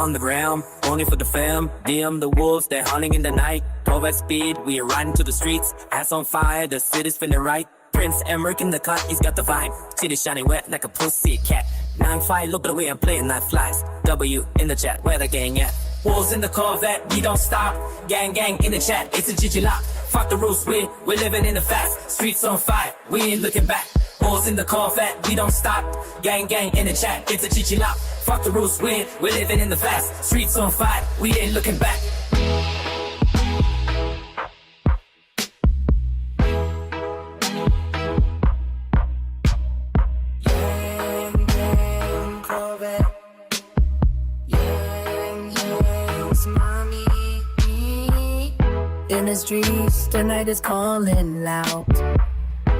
on the ground, only for the fam. DM the wolves, they're hunting in the night. Corvette speed, we are riding to the streets. Ass on fire, the city's finna right. Prince Emmerich in the cut, he's got the vibe. City shining wet like a pussy cat. 9-5, look at the way I'm playing that flies. W in the chat, where the gang at? Wolves in the Corvette, we don't stop. Gang in the chat, it's a GG lock. Fuck the rules, we're living in the fast. Streets on fire, we ain't looking back. Wolves in the Corvette, we don't stop. Gang in the chat, it's a GG lock. Fuck the rules, we're living in the fast. Streets on fire, we ain't looking back. In the streets, the night is calling loud.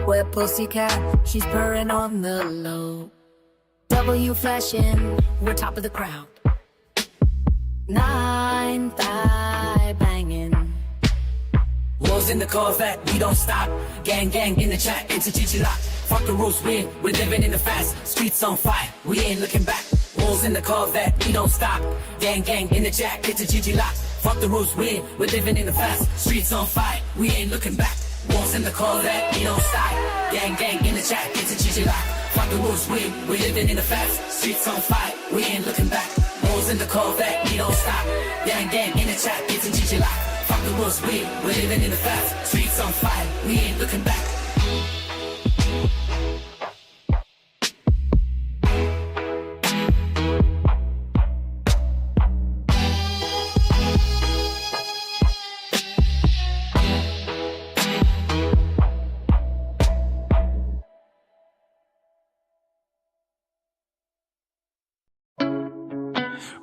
Where pussycat, she's purring on the low. W flashing, we're top of the crowd. 9-5 banging. Wolves in the Corvette, we don't stop. Gang in the chat, it's a GG lock. Fuck the rules, we're living in the fast. Streets on fire, we ain't looking back. Wolves in the Corvette, we don't stop. Gang in the chat, it's a GG lock. Fuck the rules, we're living in the fast. Streets on fire, we ain't looking back. Wolves in the Corvette, we don't stop. Gang in the chat, it's a GG lock. Fuck the rules, we're living in the fast. Streets on fire, we ain't looking back. Wolves in the Corvette, we don't stop. Gang in the chat, it's a GG lock. Fuck the rules, we're living in the fast. Streets on fire, we ain't looking back.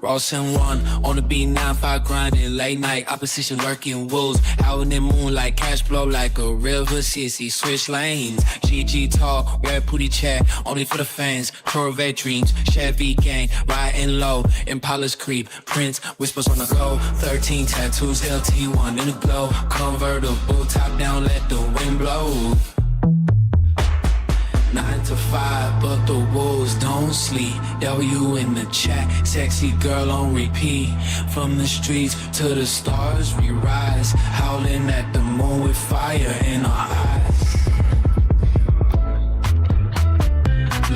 Ross and one on the B95 grinding late night, opposition lurking wolves out in the moonlight, cash flow like a river, sissy switch lanes. GG talk, red booty chat, only for the fans. Corvette dreams, Chevy gang, riding low, Impala's creep, Prince whispers on the go. 13 tattoos, LT1 in the glow, convertible top down, let the wind blow. 9 to 5, but the wolves don't sleep. W in the chat, sexy girl on repeat. From the streets to the stars we rise, howling at the moon with fire in our eyes.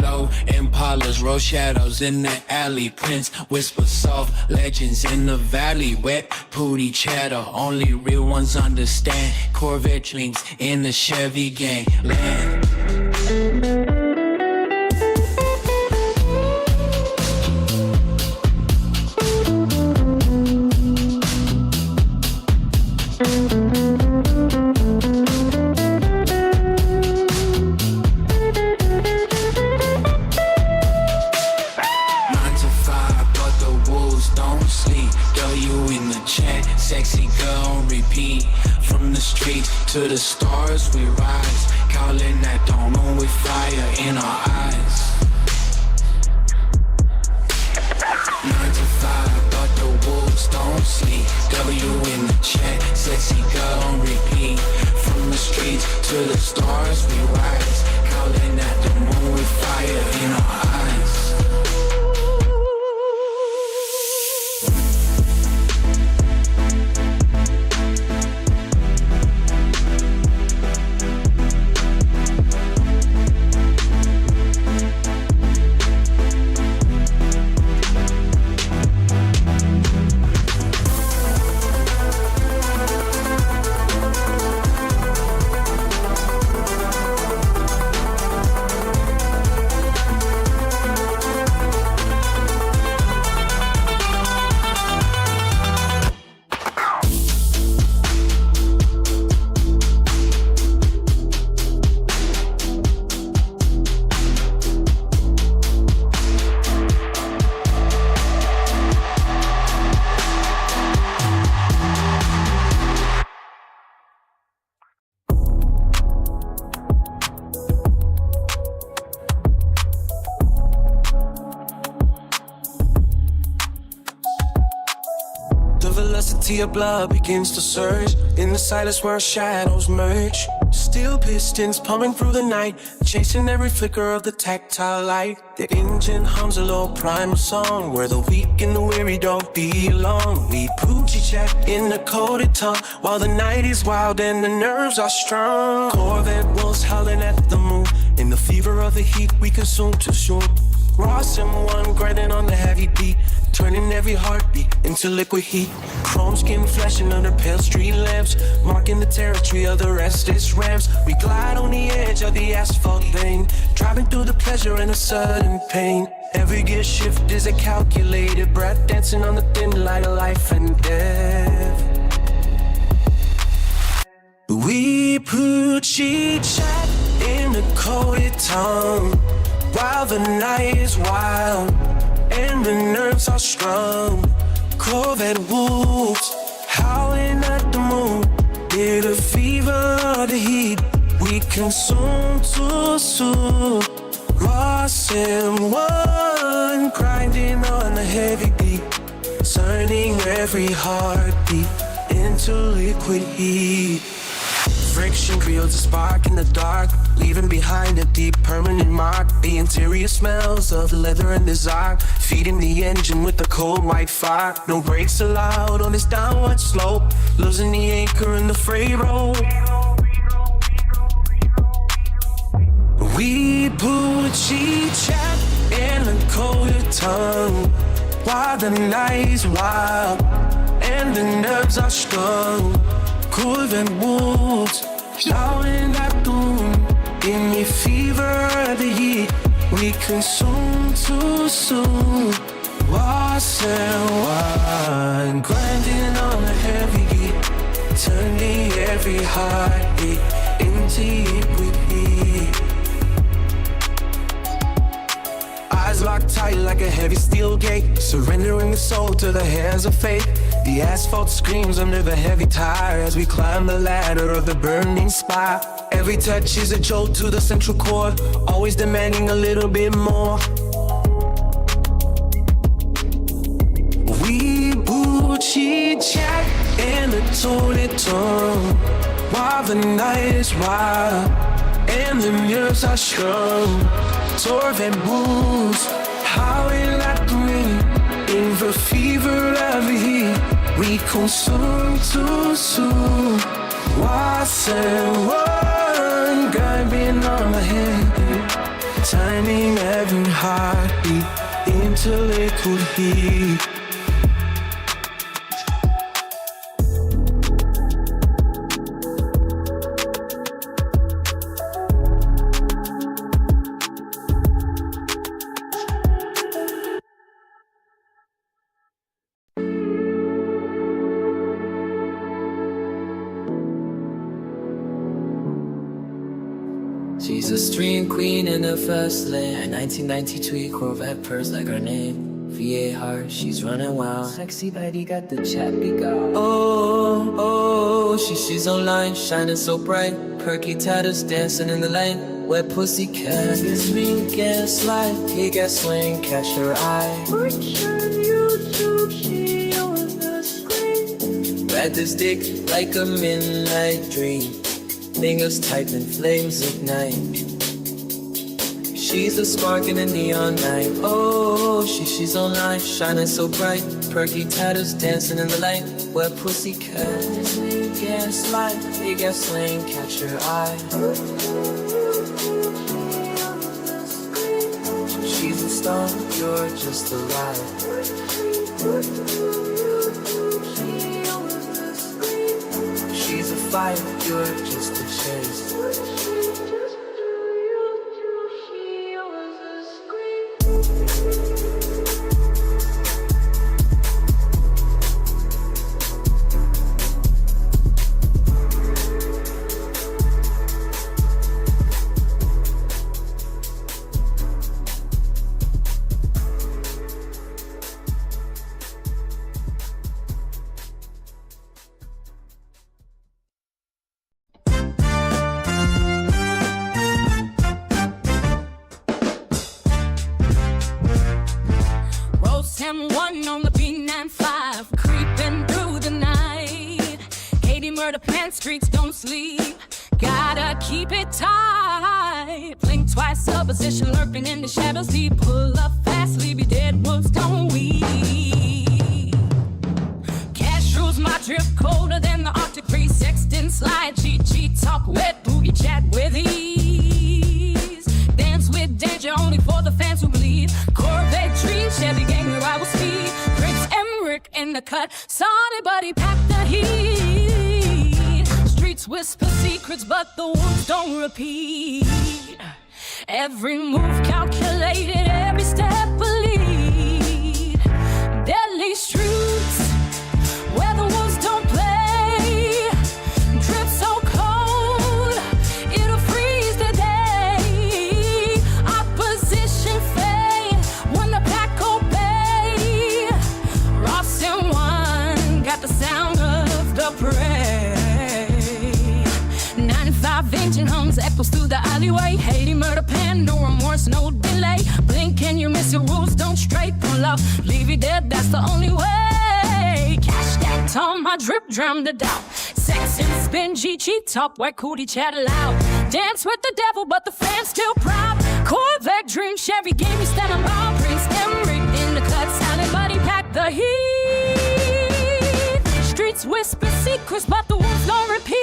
Low Impalas, roll shadows in the alley. Prince whispers soft, legends in the valley. Wet booty chatter, only real ones understand. Corvette dreams in the Chevy gang land. To the stars we rise, calling at the moon with fire in our eyes. 9 to 5, but the wolves don't sleep. W in the chat, sexy girl on repeat. From the streets to the stars we rise, calling at the moon with fire in our eyes. Quality of blood begins to surge in the silence where shadows merge. Steel pistons pumping through the night, chasing every flicker of the tactile light. The engine hums a low primal song where the weak and the weary don't belong. We Poochie chat in the coded tongue while the night is wild and the nerves are strong. Corvette wolves howling at the moon in the fever of the heat we consume too soon. Ross and one grinding on the heavy beat, turning every heartbeat into liquid heat. Chrome skin flashing under pale street lamps, marking the territory of the restless rams. We glide on the edge of the asphalt lane, driving through the pleasure and the sudden pain. Every gear shift is a calculated breath, dancing on the thin line of life and death. We Poochie chat in the coded tongue while the night is wild and the nerves are strung. Corvette wolves howling at the moon, near the fever of the heat we consume too soon. Ross and one grinding on the heavy beat, turning every heartbeat into liquid heat. Friction creates a spark in the dark, leaving behind a deep permanent mark. The interior smells of leather and desire, feeding the engine with the cold white fire. No brakes allowed on this downward slope, losing the anchor in the freight road. We Poochie chat in a coded tongue while the night is wild and the nerves are strung. Corvette wolves shouting at the moon in the fever of the heat we consume too soon. Ross and wine grinding on a heavy beat, turning every heartbeat into liquid heat. Eyes locked tight like a heavy steel gate, surrendering the soul to the hands of fate. The asphalt screams under the heavy tire as we climb the ladder of the burning spire. Every touch is a jolt to the central cord, always demanding a little bit more. We Poochie chat in the toilet tongue while the night is wild and the nerves are strung. Corvette wolves howling at the rain in the fever of the heat we consume too soon. Ross and one grinding on the head, turning every heartbeat into liquid heat. She's a stream queen in the fast lane. 1992 Corvette purse like her name. VA heart, she's running wild. Sexy body got the chappy girl. Oh, she's online, shining so bright. Perky tatters dancing in the lane. Wet pussy cat, this mean gaslight. He got swing, catch her eye. Watch on YouTube, she on the screen. Ride this dick like a midnight dream. Fingers tight and flames ignite. She's a spark in a neon night. Oh, she's online, shining so bright. Perky tatters dancing in the light. Wet pussy cat, gaslight. He got swing, catch her eye. She's a star, you're just a ride. She's a fire, you're just a chase. murder plan, streets don't sleep. Gotta keep it tight. Blink twice, opposition lurking in the shadows deep. Pull up fast, leave your dead wolves, don't weep. Cash rules my drip colder than the Arctic breeze. Sexton slide, cheat, talk wet, boogie chat with ease. Dance with danger only for the fans who bleed. Corvette dream, Chevy gang, rival speed. Prince Emmerich in the cut, sorry buddy, pack the heat. Streets whisper secrets, but the wolves don't repeat. Every move calculated, every step a lead. Deadly streets, where the wolves don't play. Drip so cold, it'll freeze the day. Opposition fade when the pack obey. Ross and one got the sound of the prey. 95 engine hums echoes through the alleyway. Haiti murder pan, no remorse, no delay. Blink and you miss your rules, don't stray. Pull up, leave you dead, that's the only way. Cash that on my drip, drum the doubt. Sex and spin, cheat, talk, where cootie chat loud. Dance with the devil, but the fans still proud. Corvette dream, Chevy game, you stand around. Prince Emmerich in the cut, silent buddy, pack the heat. Streets whisper secrets, but the wolves don't repeat.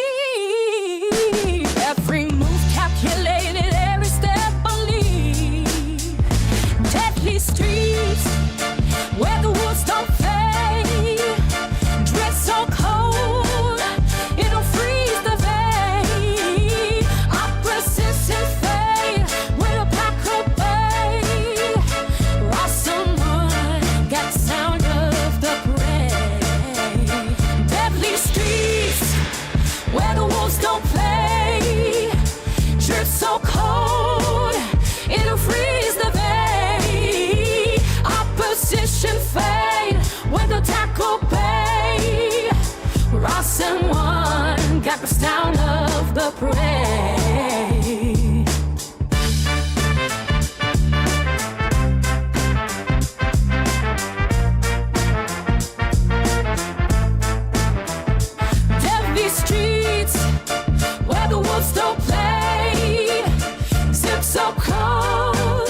Every move calculated, every step a lead. Deadly streets, where the wolves don't fade. Dress so cold, it'll freeze the vein. Opposition fade, with a pack obey. Ross and one got the sound of the parade. Deadly streets, where the wolves don't play. Drip so cold, it'll freeze the vein. Opposition fade, when the tackle pay. Ross and one got the sound of the parade. Deadly streets, where the wolves don't play. Zip so cold,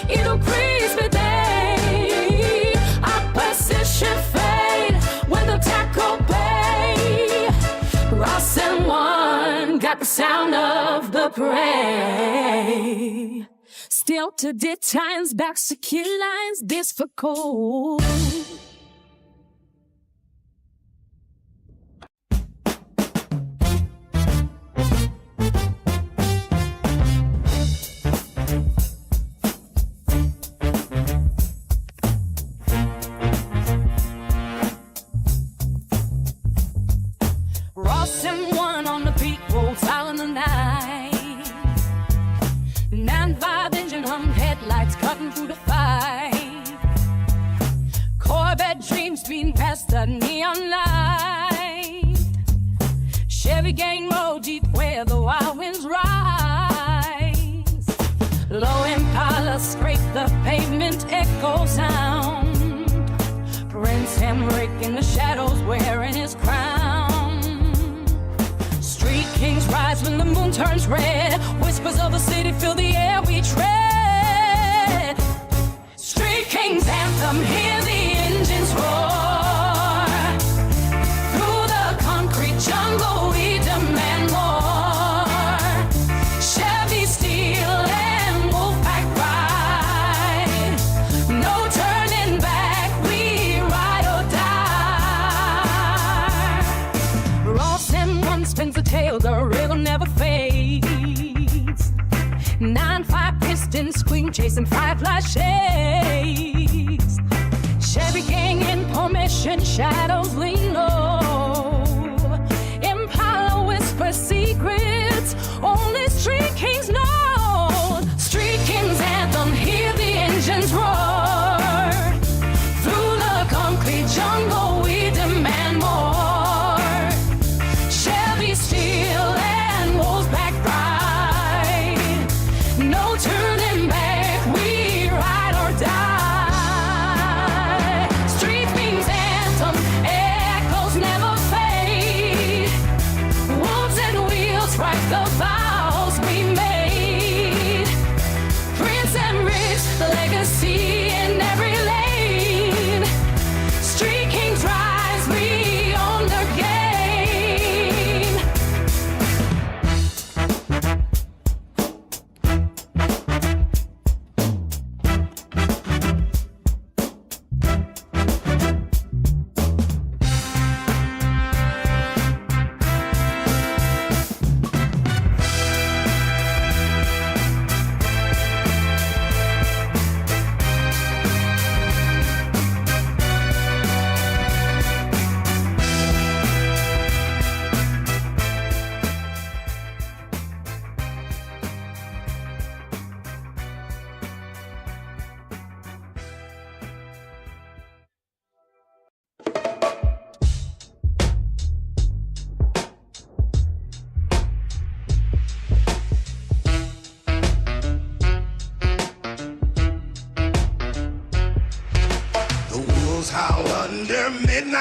it'll freeze the day. Opposition fade, when the tackle pay. Ross and one got the sound of the parade. Still to dead times, back secure lines, this for cold. Ross and one on the beat, rolls out in the night. 9-5 engine hum, headlights cutting through the fight. Corvette dreams speeding past the neon light. Chevy gang roll deep where the wild winds rise. Low Impala scrape the pavement, echo sound. Prince Emmerich in the shadows wearing his crown. Street kings rise when the moon turns red. Whispers of the city fill the air we tread. Street kings anthem, hear the engines roar. Through the concrete jungle we demand more. Chevy steel and Wolfpack ride. No turning back, we ride or die. Ross and one spins the tail, the rhythm never fades. 9-5 pistons scream, chasing firefly shades. Chevy gang in formation, shadows lean low. Impala whisper secrets, only street kings know. Street kings anthem, hear the engines roar. Through the concrete jungle we demand more. Chevy steel and Wolfpack ride. No turning back, we ride or die.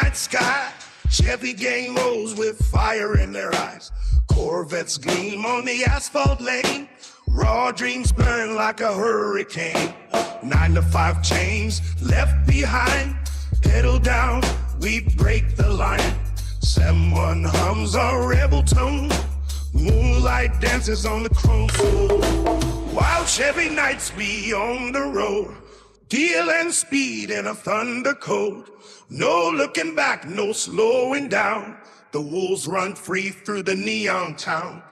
night sky. Chevy gang rolls with fire in their eyes. Corvettes gleam on the asphalt lane. Raw dreams burn like a hurricane. 9 to 5 chains left behind. Pedal down, we break the line. Someone hums a rebel tune. Moonlight dances on the chrome floor. Wild Chevy nights we on the road. Deal and speed in a thunder code. No looking back, no slowing down. The wolves run free through the neon town.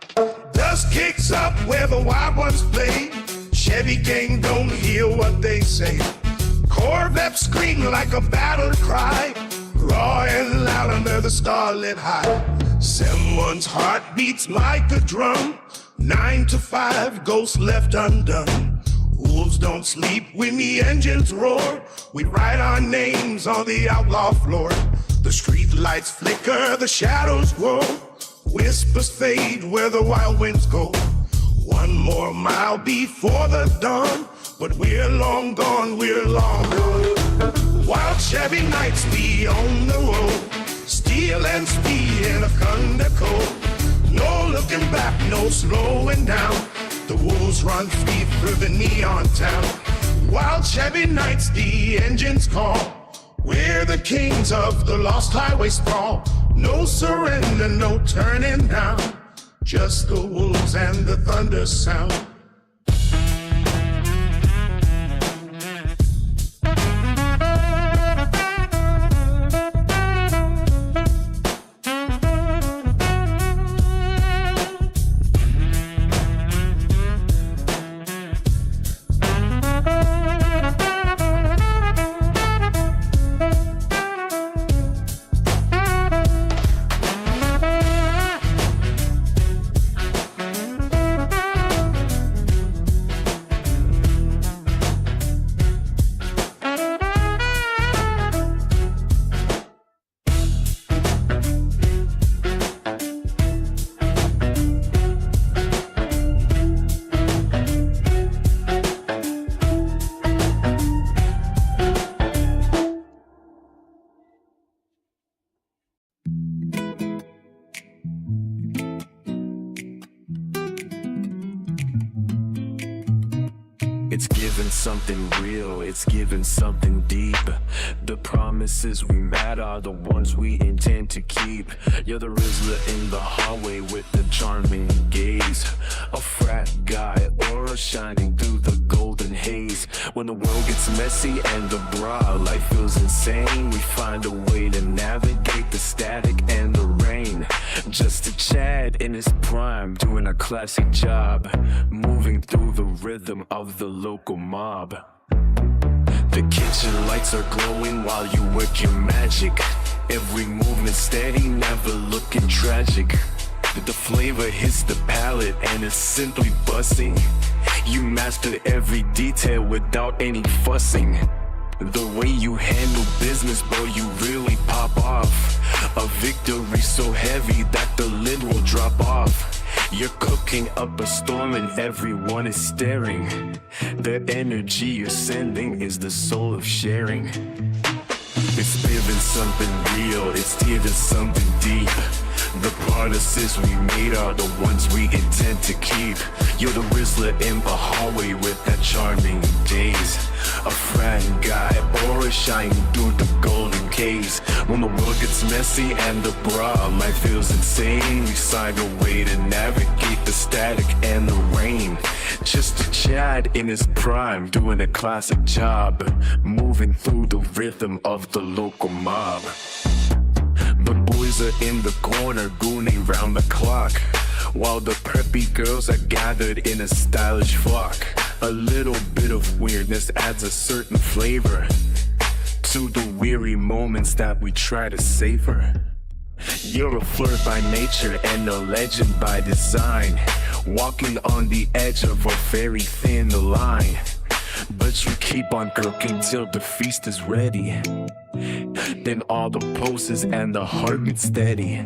Dust kicks up where the wild ones play. Chevy gang don't hear what they say. Corvette scream like a battle cry. Raw and loud under the starlit high. Someone's heart beats like a drum. 9 to 5, ghosts left undone. Wolves don't sleep when the engines roar. We write our names on the outlaw floor. The street lights flicker, the shadows grow. Whispers fade where the wild winds go. 1 more mile before the dawn, but we're long gone, we're long gone. Wild Chevy nights we on the road. Steel and speed in a thunder cold. No looking back, no slowing down. The wolves run free through the neon town. Wild Chevy nights, the engines call. We're the kings of the lost highway sprawl. No surrender, no turning down. Just the wolves and the thunder sound. It's giving something real, it's giving something deep. The promises we made are the ones we intend to keep. You're the Rizzler in the hallway with the charming gaze. A frat guy, aura shining through the golden haze. When the world gets messy and the bra life feels insane, we find a way to navigate the static and the rain. Just a Chad in his prime, doing a classic job, moving through the rhythm of the local mob. The kitchen lights are glowing while you work your magic. Every movement steady, never looking tragic. The flavor hits the palate and it's simply buzzing. You master every detail without any fussing. The way you handle business, bro, you really pop off. A victory so heavy that the lid will drop off. You're cooking up a storm and everyone is staring. The energy you're sending is the soul of sharing. It's giving something real, it's giving something deep. The promises we made are the ones we intend to keep. You're the Rizzler in the hallway with that charming gaze. A frat guy, aura shining through the golden caves. When the world gets messy and the bra life feels insane, we find a way to navigate the static and the rain. Just a Chad in his prime, doing a classic job, moving through the rhythm of the local mob. The boys are in the corner, gooning round the clock, while the preppy girls are gathered in a stylish flock. A little bit of weirdness adds a certain flavor to the weary moments that we try to savor. You're a flirt by nature and a legend by design, walking on the edge of a very thin line. But you keep on cooking till the feast is ready. Then all the poses and the heart beats steady.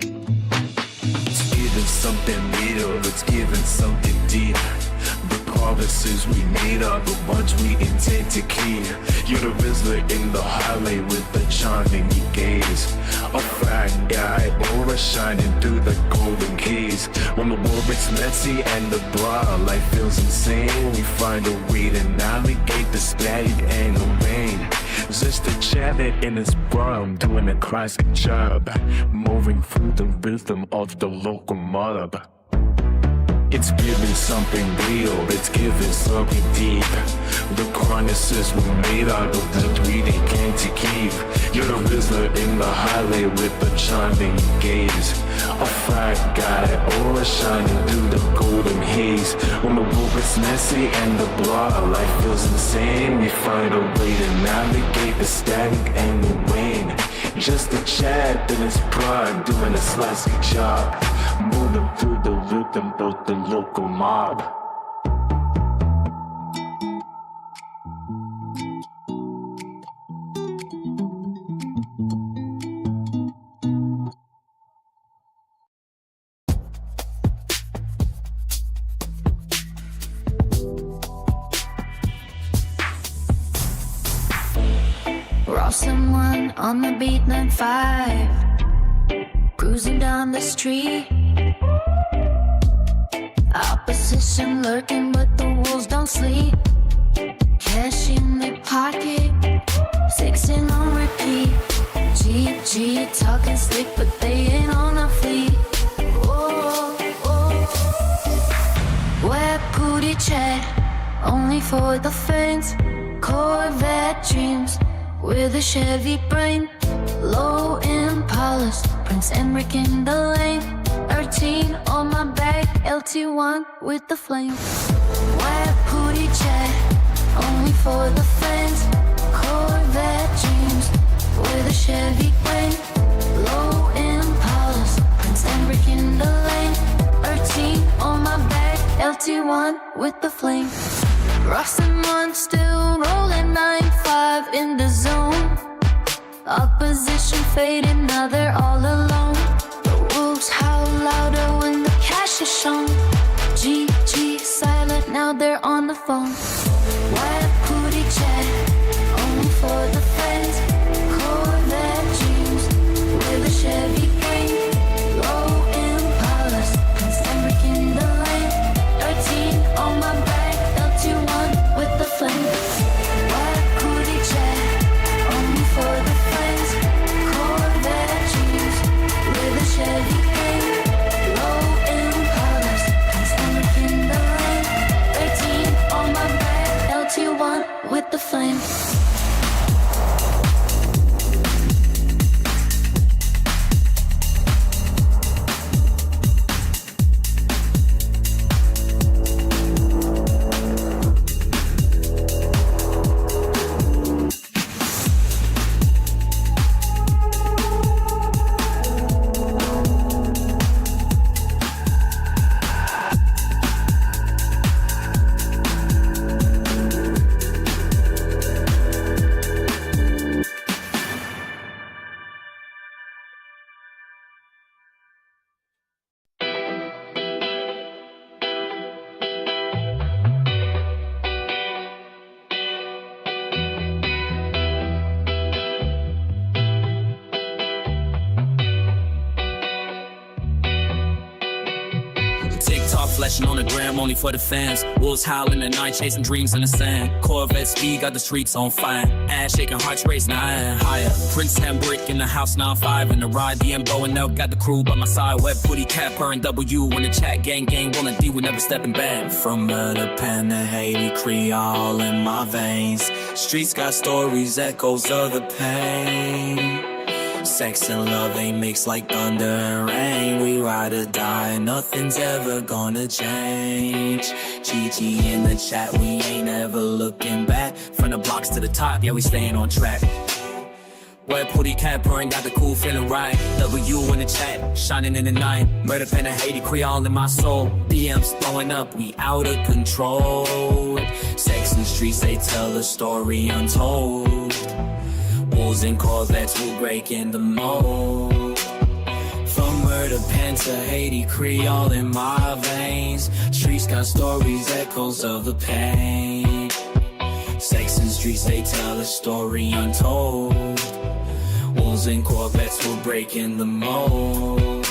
It's giving something real, it's giving something deep. The promises we made are the ones we intend to keep. You're the visitor in the highway with the charming gaze. A fat guy, aura shining through the golden keys. When the world gets messy and the blah, life feels insane, we find a way to navigate the static and the rain. Just a janet in his bra, I'm doing a classic job, moving through the rhythm of the local mob. It's giving something real, it's giving something deep. The promises were made out of the we they came to keep. You're the visitor in the highway with the charming gaze. A fat guy, aura shining through the golden haze. When the world gets messy and the blah, life feels insane, we find a way to navigate the static and the rain. Just a Chad in his prime, doing a classic job, moving through the rhythm of the local mob. Raw someone on the beat, 9-5, cruising down the street. Opposition lurking, but the wolves don't sleep. Cash in their pocket, 16 on repeat. G talking slick, but they ain't on a fleet. Oh, wet booty chat, only for the fans. Corvette dreams with a Chevy brain. Low Impalas, Prince Emmerich in the lane. 13 on my back, LT1 with the flame. Wet booty chat, only for the fans. Corvette dreams with a Chevy brain. Low Impalas, Prince Emmerich in the lane. 13 on my back, LT1 with the flame. Ross and one still rolling, 9-5 in the zone. Opposition fading, now they're all alone. The wolves howl louder when the cash is shown. GG silent, now they're on the phone. White booty chat, only for the fans. Corvette dreams with a Chevy brain. Low Impalas, Prince Emmerich in the lane. 13 on my back, LT1 with the flame. White booty chat, only for the fans. Corvette dreams with a Chevy brain. Low Impalas, Prince Emmerich in the lane. 13 on my back, LT1 with the flame. Flashing on the gram, only for the fans. Wolves howling at night, chasing dreams in the sand. Corvette speed, got the streets on fire. Ass shaking, hearts racing, higher and higher. Prince Hambrick in the house, 9-5 in the ride. DM Bo and Elk got the crew by my side. Wet booty cat, purring W in the chat. Gang, rolling D, we never stepping back. From Murder Pen to Haiti, Creole in my veins. Streets got stories, echoes of the pain. Sex and love ain't mixed like thunder and rain. We ride or die, nothing's ever gonna change. GG in the chat, we ain't ever looking back. From the blocks to the top, yeah, we staying on track. Wet booty cat purring, got the cool feeling right. W in the chat, shining in the night. Murder pen and Haiti, Creole in my soul. DMs blowing up, we out of control. Sex and streets, they tell a story untold. Wolves and Corvettes will break in the mold. For From murder pen to Haiti, Creole in my veins. Streets got stories, echoes of the pain. Sex and streets, they tell a story untold. Wolves and Corvettes were breaking the mold.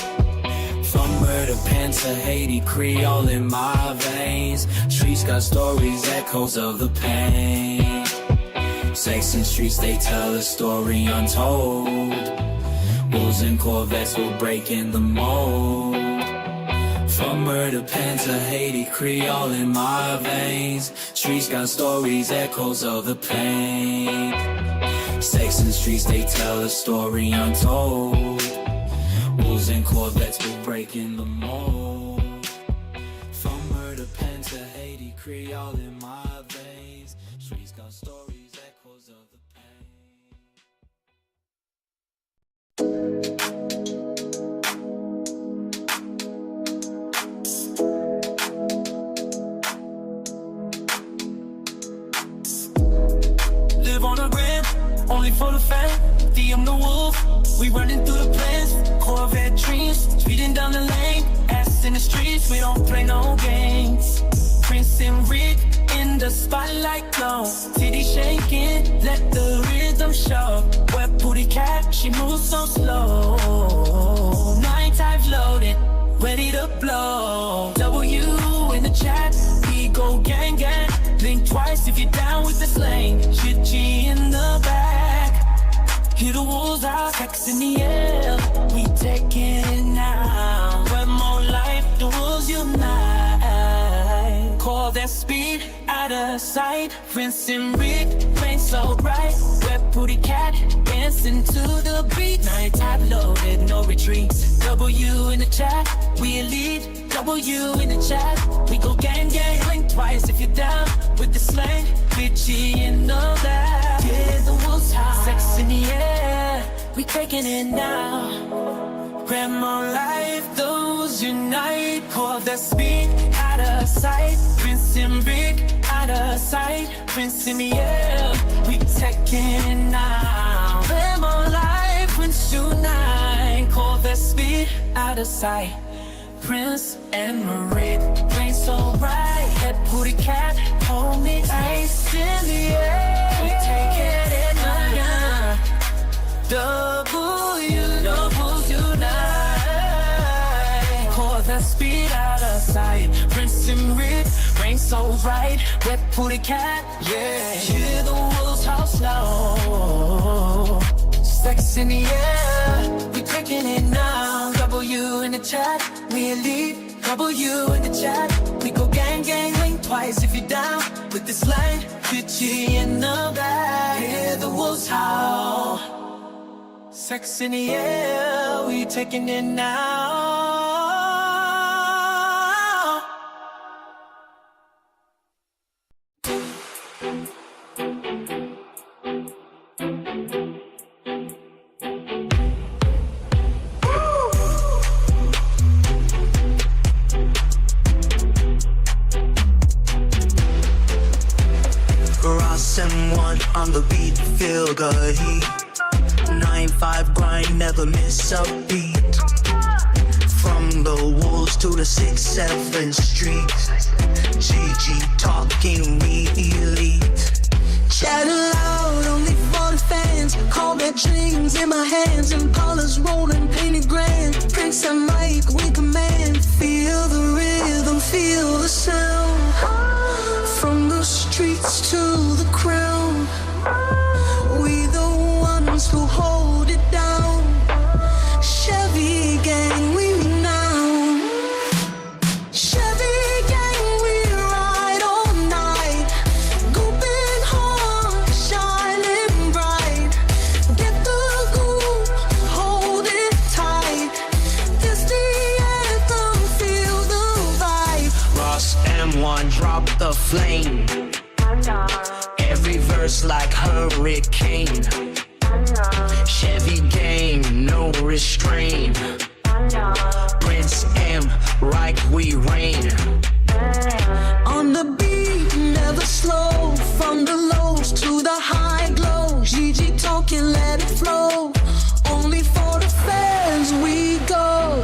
From murder pen to Haiti, Creole in my veins. Streets got stories, echoes of the pain. Sex and streets, they tell a story untold. Wolves and Corvettes were breaking the mold. From murder pen to Haiti, Creole in my veins. Streets got stories, echoes of the pain. Sex and streets, they tell a story untold. Wolves and Corvettes were breaking the mold. From murder pen to Haiti, Creole in my veins. Streets got stories, echoes of the pain. Live on the gram, only for the fam. DM the wolf, we running through the plans. Corvette dreams, speeding down the lane. Ass in the streets, we don't play no games. Prince and Rick in the spotlight glow. Titty shaking, let the rhythm show. Wet booty cat, she moves so slow. 9 times loaded, ready to blow. W in the chat, we go gang gang. Blink twice if you're down with the slang. G in the back, hear the wolves out, sex in the air. We taking it now. We're more life, the wolves unite. Call that speed out of sight. Prince and Rick, rain so bright. Wet booty cat, dancing to the beat. Night top loaded, no retreat. W in the chat, we elite. W in the chat, we go gang gang. Blink twice if you're down with the slang. Bitchy in the back, yeah, the wolves high. Sex in the air, we taking it now. Grandma life, those unite. Call the speed out of sight. Prince and Rick out of sight. Prince in the air, we taking it now. Grandma life, Prince unite. Call the speed out of sight. Prince and Marie, rain so bright. Head booty cat, hold me ice in the air. We taking it now. Doubles unite. Call the speed out of sight. Prince and Rick, rain so bright. Wet booty cat, yeah. Hear the wolves howl slow. Sex in the air, we taking it now. W in the chat, we elite. W in the chat, we go gang gang. Blink twice if you're down with this line. Bitchy in the back, hear the wolves howl. Sex in the air, we taking it now. M1 on the beat, feel good heat. 9-5 grind, never miss a beat. From the wolves to the 6-7 streets. GG talking, we elite. Chat loud, only for the fans. Call their dreams in my hands. And colors rolling, painted grand. Prince and Mike, we command. Feel the rhythm, feel the sound. From the streets to the crown, we the ones who hold it down. Chevy gang, we renown. Chevy gang, we ride all night. Gooping hard, shining bright. Get the goop, hold it tight. This the anthem, feel the vibe. Ross M1, drop the flame. Every verse like hurricane. Chevy game, no restraint. Prince M, right we reign. On the beat, never slow. From the lows to the high glow. GG talking, let it flow. Only for the fans we go.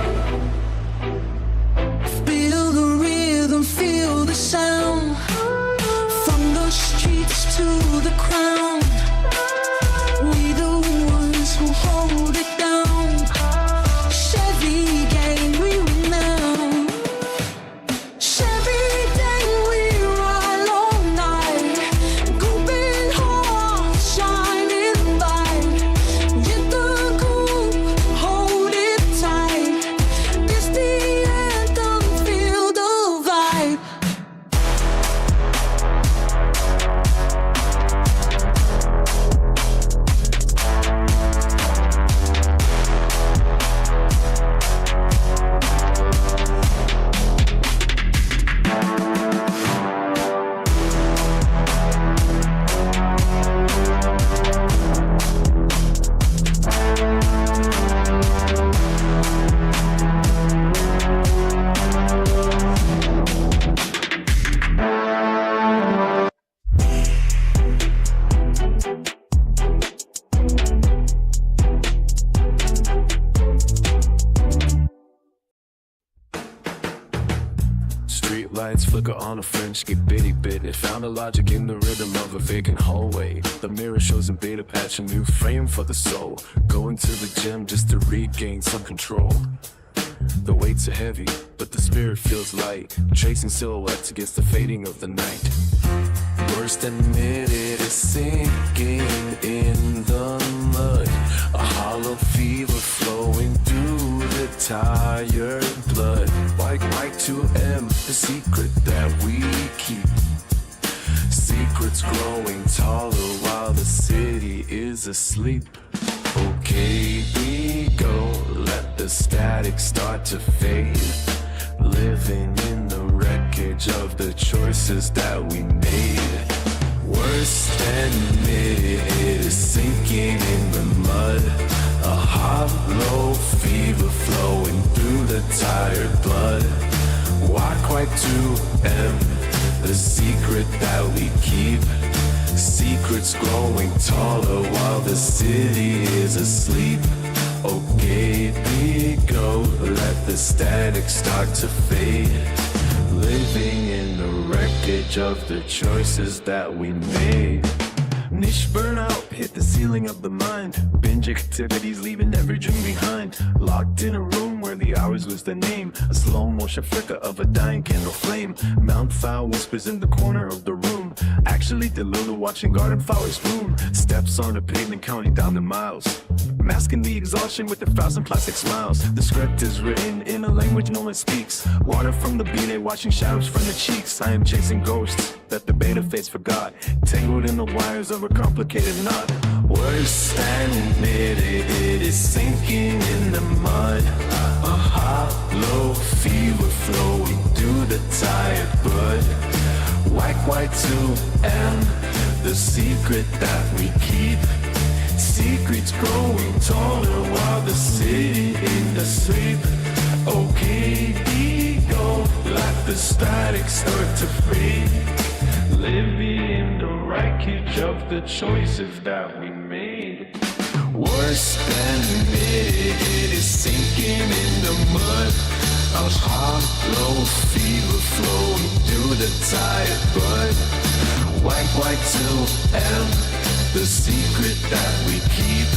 street lights flicker on a French get bitty bit. It found a logic in the rhythm of a vacant hallway. The mirror shows a beta patch, a new frame for the soul. Going to the gym just to regain some control. The weights are heavy, but the spirit feels light, tracing silhouettes against the fading of the night. Worst admitted is sinking in the mud, a hollow fever flowing through the tired blood. White to M, the secret that we keep. Secrets growing taller while the city is asleep. Okay, we go, let the static start to fade. Living in the wreckage of the choices that we made. Worst admitted, it is sinking in the mud, a hollow fever flowing through the tired blood. Why quite to M, the secret that we keep. Secrets growing taller while the city is asleep. Okay, we go, let the static start to fade. Living in the wreckage of the choices that we made. Niche burnout hit the ceiling of the mind. Binge activities leaving every dream behind. Locked in a room where the hours lose their name. A slow motion flicker of a dying candle flame. Mount foul whispers in the corner of the room. Actually deluded watching garden flowers bloom. Steps on the pavement counting down the miles. Masking the exhaustion with 1,000 plastic smiles. The script is written in a language no one speaks. Water from the beanie watching shadows from the cheeks. I am chasing ghosts that the beta face forgot. Tangled in the wires of a complicated knot. Worse than admitted, it is sinking in the mud. A hollow fever flowing through the tired blood. White to M, the secret that we keep. Secrets growing taller while the city in asleep. Okay, we go, let the static start to fade. Living in the wreckage of the choices that we made. Worse than admitted, it is sinking in the mud. A hollow fever flowing through the tired blood. White to M, the secret that we keep.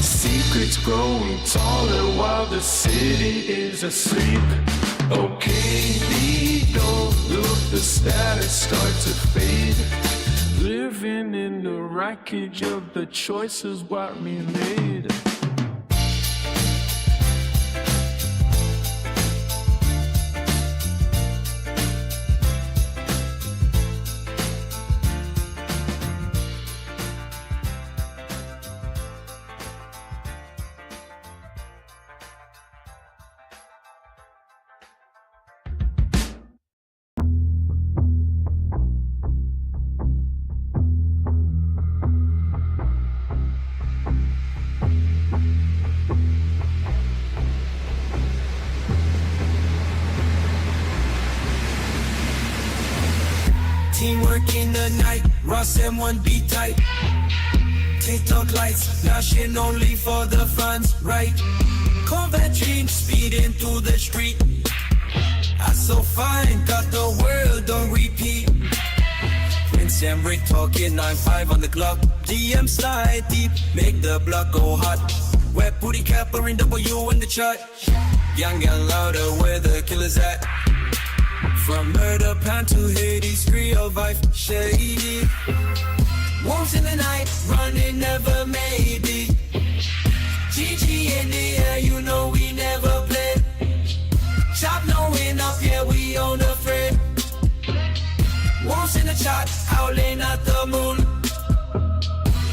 Secrets growing taller while the city is asleep. Okay, we go, look, the static start to fade. Living in the wreckage of the choices what we made. Teamwork in the night, Ross and one beat tight. TikTok lights, flashing only for the fans, right? Corvette dreams speeding through the street. I so fine, got the world on repeat. Prince and Rick talking 9-5 on the clock. DM slide deep, make the block go hot. Wet booty capper in W in the chart. Young and louder, where the killers at? From murder pan to Hades, real vibe shady. Wolves in the night, running never maybe. GG in the air, you know we never play. Chop knowing up, yeah we on the fray. Wolves in the chat, howling at the moon.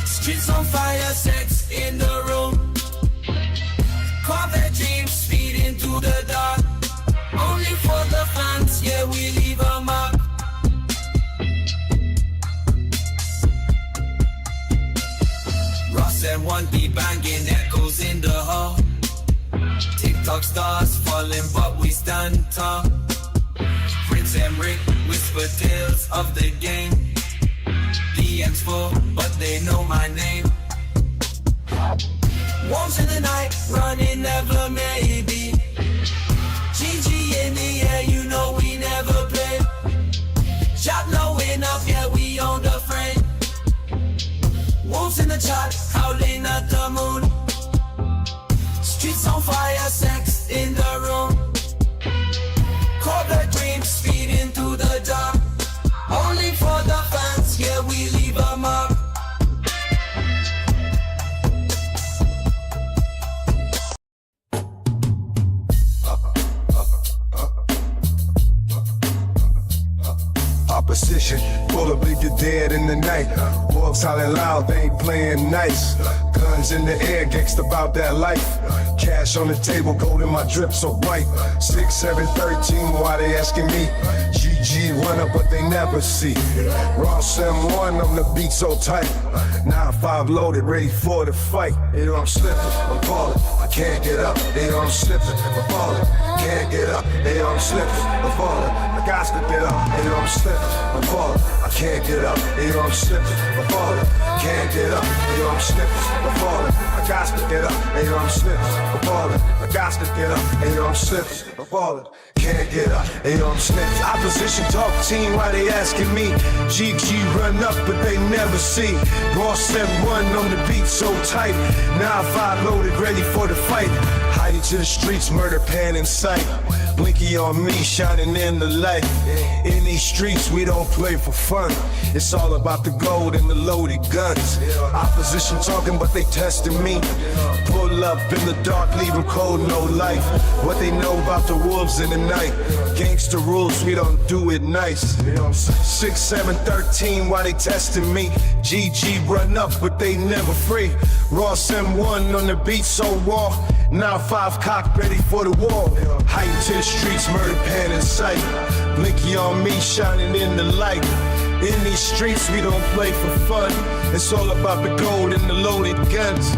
Streets on fire, sex in the room. Corvette dreams speeding through the dark. Only for the fans, yeah, we leave a mark. Ross and one be banging, echoes in the hall. TikTok stars falling, but we stand tall. Prince and Rick whisper tales of the game. DM's full, but they know my name. Wolves in the night, running never maybe. GG in the air, you know we never Opposition, bullet bleed you dead in the night. Wolves howling loud, they ain't playing nice. Guns in the air, gangsta about that life. Cash on the table, gold in my drip so bright. 6, 7, 13, why they asking me? GG run up, but they never see. Ross M1 on the beat so tight. 9-5 loaded, ready for the fight. They know I'm slipping, I'm falling, I can't get up. They know I'm slipping, I'm falling, can't get up. They know I'm slipping, I'm falling, I got to get up. They know I'm slipping, I'm falling, I can't get up. They know I'm slipping, I'm falling, can't get up. They know I'm slipping, I'm falling, I got to get up. They know I'm slipping, I'm falling, I got to get up. They know I'm slipping, I'm falling, can't get up. They know I'm slipping. Opposition talk team, why they asking me? GG run up, but they never see. Ross M1 on the beat so tight. 9-5 loaded, ready for the fight. Hiding to the streets, murder pan in sight. Blinky on me, shining in the light. In these streets, we don't play for fun. It's all about the gold and the loaded guns. Opposition talking, but they testing me. Pull up in the dark, leave them cold, no life. What they know about the wolves in the night. Gangster rules, we don't do it nice. 6, 7, 13, why they testing me? GG run up, but they never free. Ross M1 on the beat so raw. 9-5 cock ready for the war. Height to the streets, murder pan in sight. Blinky on me, shining in the light. In these streets, we don't play for fun. It's all about the gold and the loaded guns.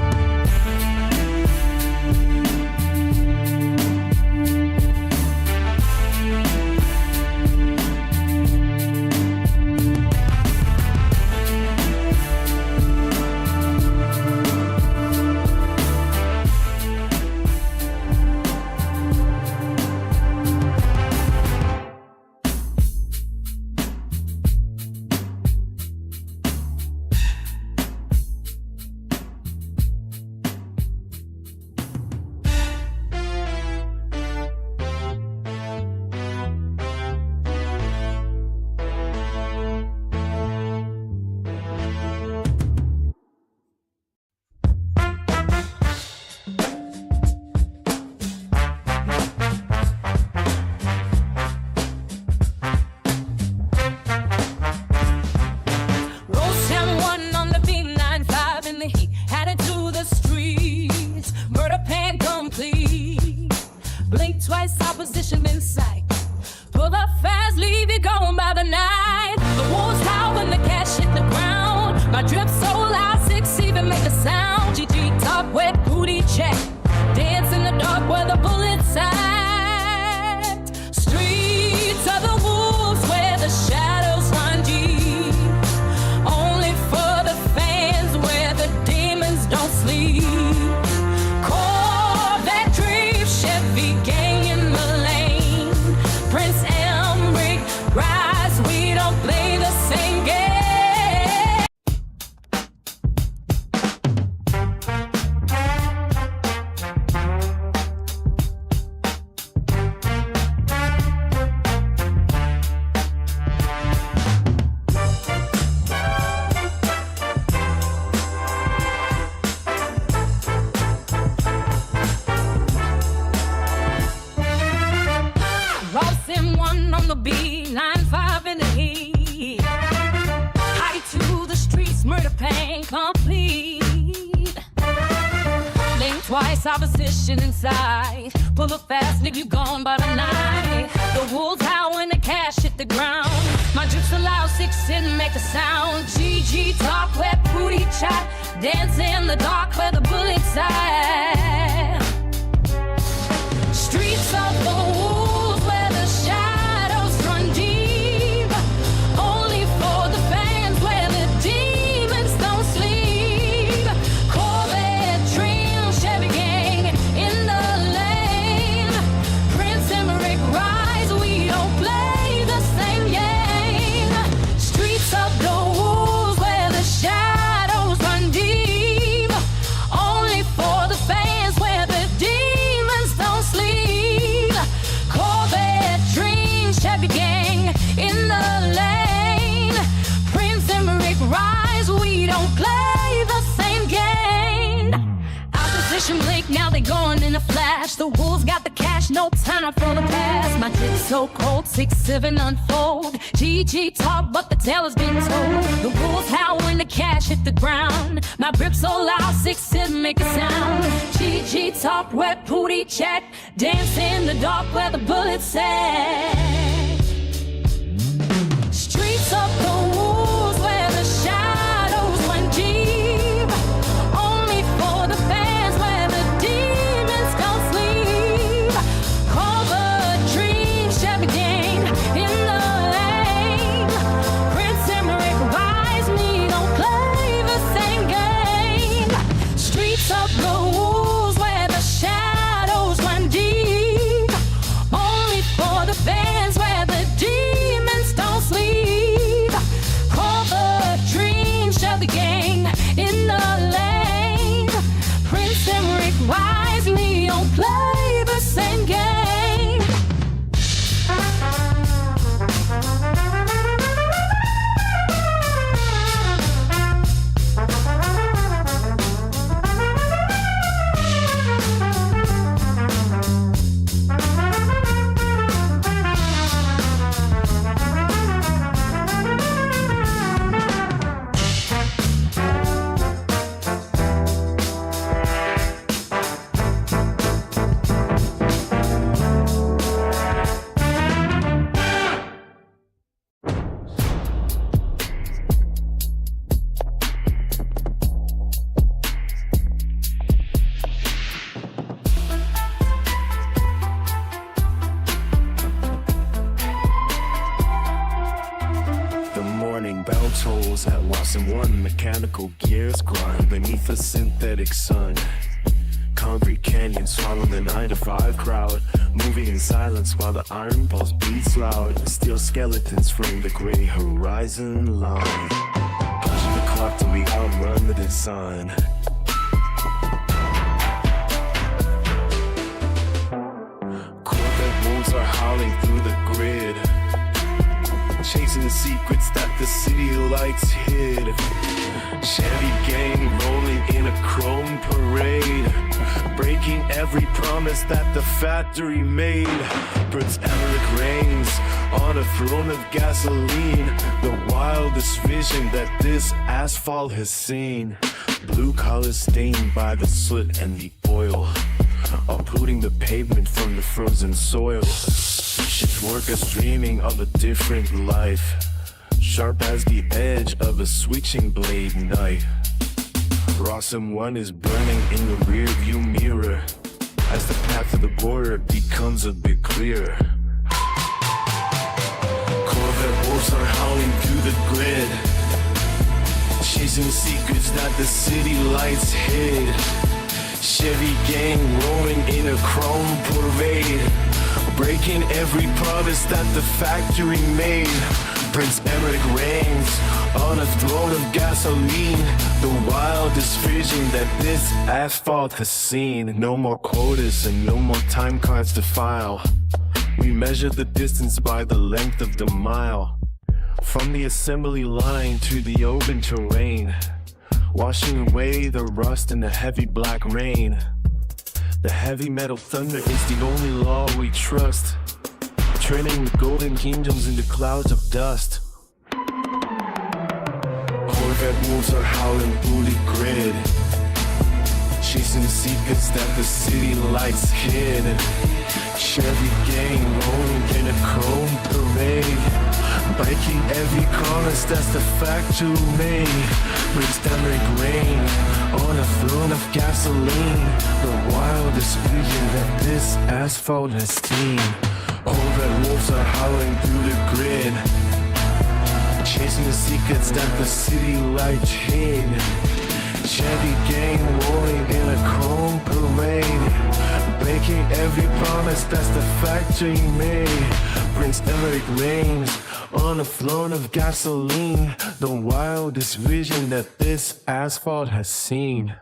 Opposition in sight. Pull up fast, leave you going by the night. The wolves howl when the cash hit the ground. My drip so loud, 6 even make a sound. GG top, wet booty check. Dance in the dark where the bullets at. Streets of the wolves where the shadows run deep. Only for the fans where the demons don't sleep. Corvette dream, Chevy gang in the lane. Prince Emmerich rise, we don't play the same game. One on the beat, 9-5 in the heat. High to the streets, murder pain complete. Blink twice, opposition inside. Pull up fast, leave you gone by the night. The wolves howl when the cash hit the ground. My drips allow 6 didn't make a sound. GG talk, wet booty chat. Dance in the dark where the bullets at. Streets of the wolves where the shadows run deep. Only for the fans where the demons don't sleep. Corvette trim, Chevy gang in the lane. Prince Emmerich rise, we don't play the same game. Streets of the wolves where the shadows run deep. Only for the fans where the demons don't sleep. Corvette dream, Chevy gang in the lane. Prince Emmerich rise, we don't play the same game. Opposition blink, now they going in a flash. The wolves got the the cash, no time for the past. My drip so cold, 6-7 unfold. GG talk, but the tale has been told. The rules how when the cash hit the ground. My grip so loud, 6-7 make a sound. GG talk, wet booty chat. Dance in the dark where the bullets say. Streets of the wolves where the shadows went deep. Only for the fans where the demons don't sleep. Corvette dreams shall begin in the lane. Prince Emmerich wise me, don't play the same game. Streets of the wolves where the shadows run deep. Only for the fans where the demons don't sleep. Corvette dreams shall begin in the lane. Prince Emmerich wise me, don't play the same game. The morning bell tolls at Watson 1. Mechanical gears grind beneath a synthetic sun. Concrete canyon swallow the 9 to 5 crowd, moving in silence while the iron pulse beats loud. Steel skeletons frame the gray horizon line, pushing the clock till we outrun the sun. Corvette wolves are howling through the grid, chasing the secrets that the city lights hid. Chevy gang rolling in a chrome parade, breaking every promise that the factory made. Prince Emmerich reigns on a throne of gasoline, the wildest vision that this asphalt has seen. Blue collars stained by the soot and the oil, uprooting the pavement from the frozen soil. Shift workers dreaming of a different life, sharp as the edge of a switching blade knife. Rossum 1 is burning in the rearview mirror as the path to the border becomes a bit clearer. Corvette wolves are howling through the grid, chasing secrets that the city lights hid. Chevy gang rolling in a chrome parade, breaking every promise that the factory made. Prince Emmerich reigns on a throne of gasoline, the wildest vision that this asphalt has seen. No more quotas and no more time cards to file. We measure the distance by the length of the mile, from the assembly line to the open terrain, washing away the rust and the heavy black rain. The heavy metal thunder is the only law we trust, turning the golden kingdoms into clouds of dust. Corvette wolves are howling through the grid, chasing secrets that the city lights hid. Chevy gang rolling in a chrome parade, breaking every promise that the factory made. Prince Emmerich reign on a throne of gasoline, the wildest vision that this asphalt has seen. Corvette wolves are howling through the grid, chasing the secrets that the city lights hid. Chevy gang rolling in a chrome parade, breaking every promise that the factory made. Prince Emmerich reigns on a throne of gasoline, the wildest vision that this asphalt has seen.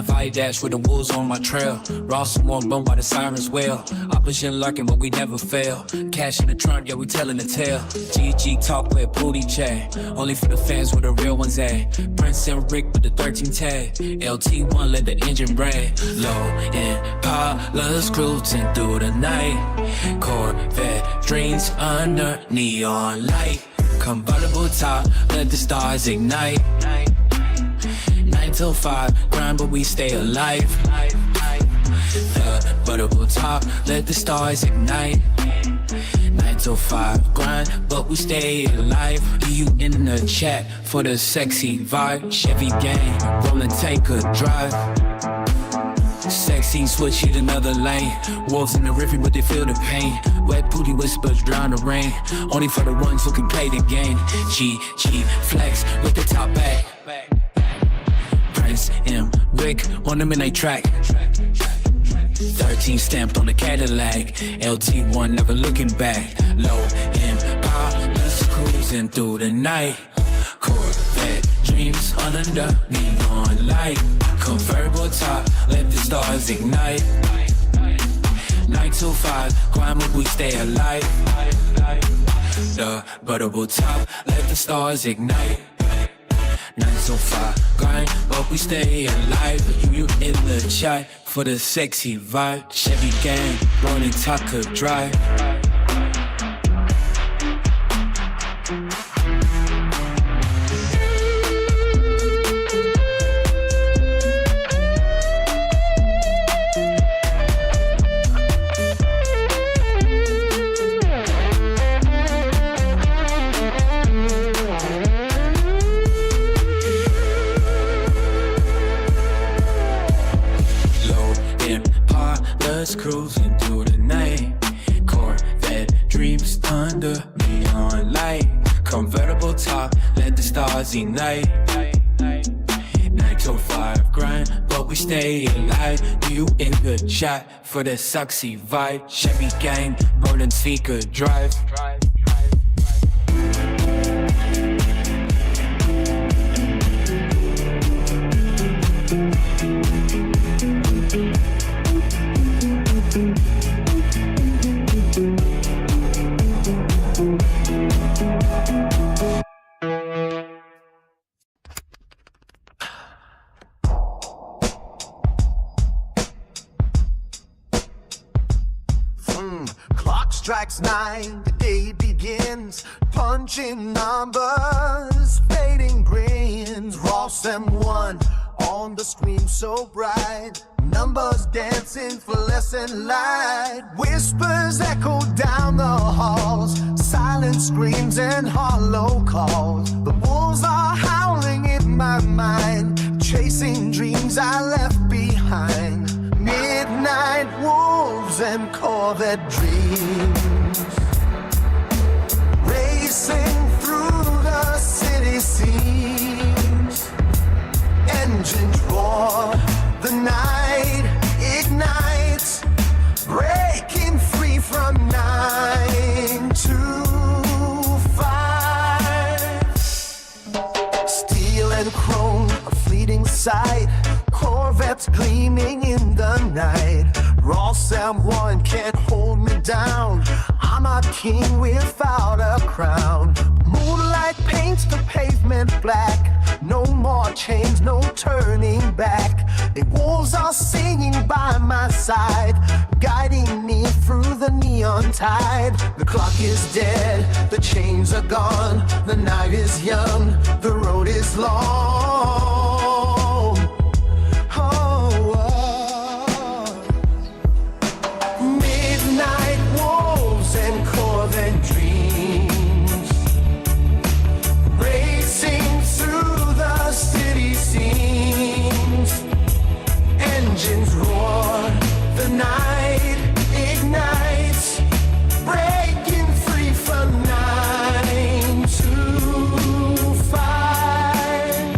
9-5 dash with the wolves on my trail. Raw someone bummed by the sirens wail. Opposition lurking, but we never fail. Cash in the trunk, yeah, we telling the tale. GG talk with booty chat. Only for the fans where the real ones at. Prince and Rick with the 13 tag. LT1 let the engine brag. Low Impalas cruising through the night. Corvette dreams under neon light. Convertible top, let the stars ignite. 9 till 5, grind but we stay alive. Convertible top, let the stars ignite. 9 till 5, grind but we stay alive. You in the chat for the sexy vibe. Chevy gang, rolling tanker drive. Sexy, switch hit another lane. Wolves in the river, but they feel the pain. Wet booty whispers drown the rain. Only for the ones who can play the game. GG flex with the top back. Prince M Rick on them in they track. 13 stamped on the Cadillac. LT1 never looking back. Low Impalas cruising through the night. Corvette dreams under the neon light. Convertible top, let the stars ignite. 9 till 5, grind but we stay alive. The convertible top, let the stars ignite. 9 till 5, grind but we stay alive. You in the chat for the sexy vibe. Chevy gang, rolling taco drive. Cruising through the night. Corvette dreams under neon light. Convertible top, let the stars ignite. 9 till 5, grind but we stay alive. You in the chat for the sexy vibe. Chevy gang, rolling speaker drive. Clock strikes 9, the day begins. Punching numbers, fading grins. Ross M1 on the screen so bright. Numbers dancing fluorescent light. Whispers echo down the halls. Silent screams and hollow calls. The wolves are howling in my mind. Chasing dreams I left behind. Midnight wolves and Corvette dreams. Racing through the city seams. Engines roar, the night ignites. Breaking free from 9 to 5. Steel and chrome, a fleeting sight. Corvettes gleaming in the night. Raw someone can't hold me down. I'm a king without a crown. Moonlight paints the pavement black. No more chains, no turning back. The wolves are singing by my side, guiding me through the neon tide. The clock is dead, the chains are gone. The night is young, the road is long. Midnight wolves and Corvette dreams. Racing through the city seams. Engines roar, the night ignites. Breaking free from 9 to 5.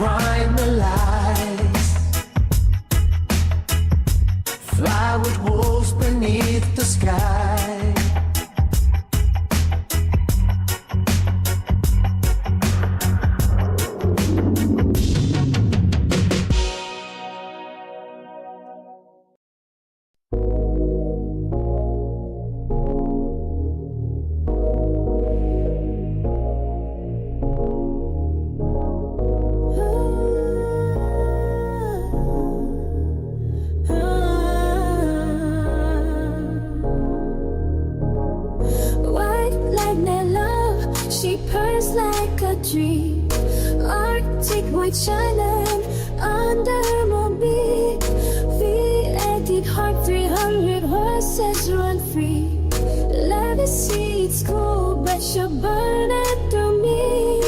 grind the lights. Fly with wolves beneath the sky. Dream, Arctic white shining under my beat. V8 heart, 300 horses run free. Let me see, it's cool, but you're burning through me.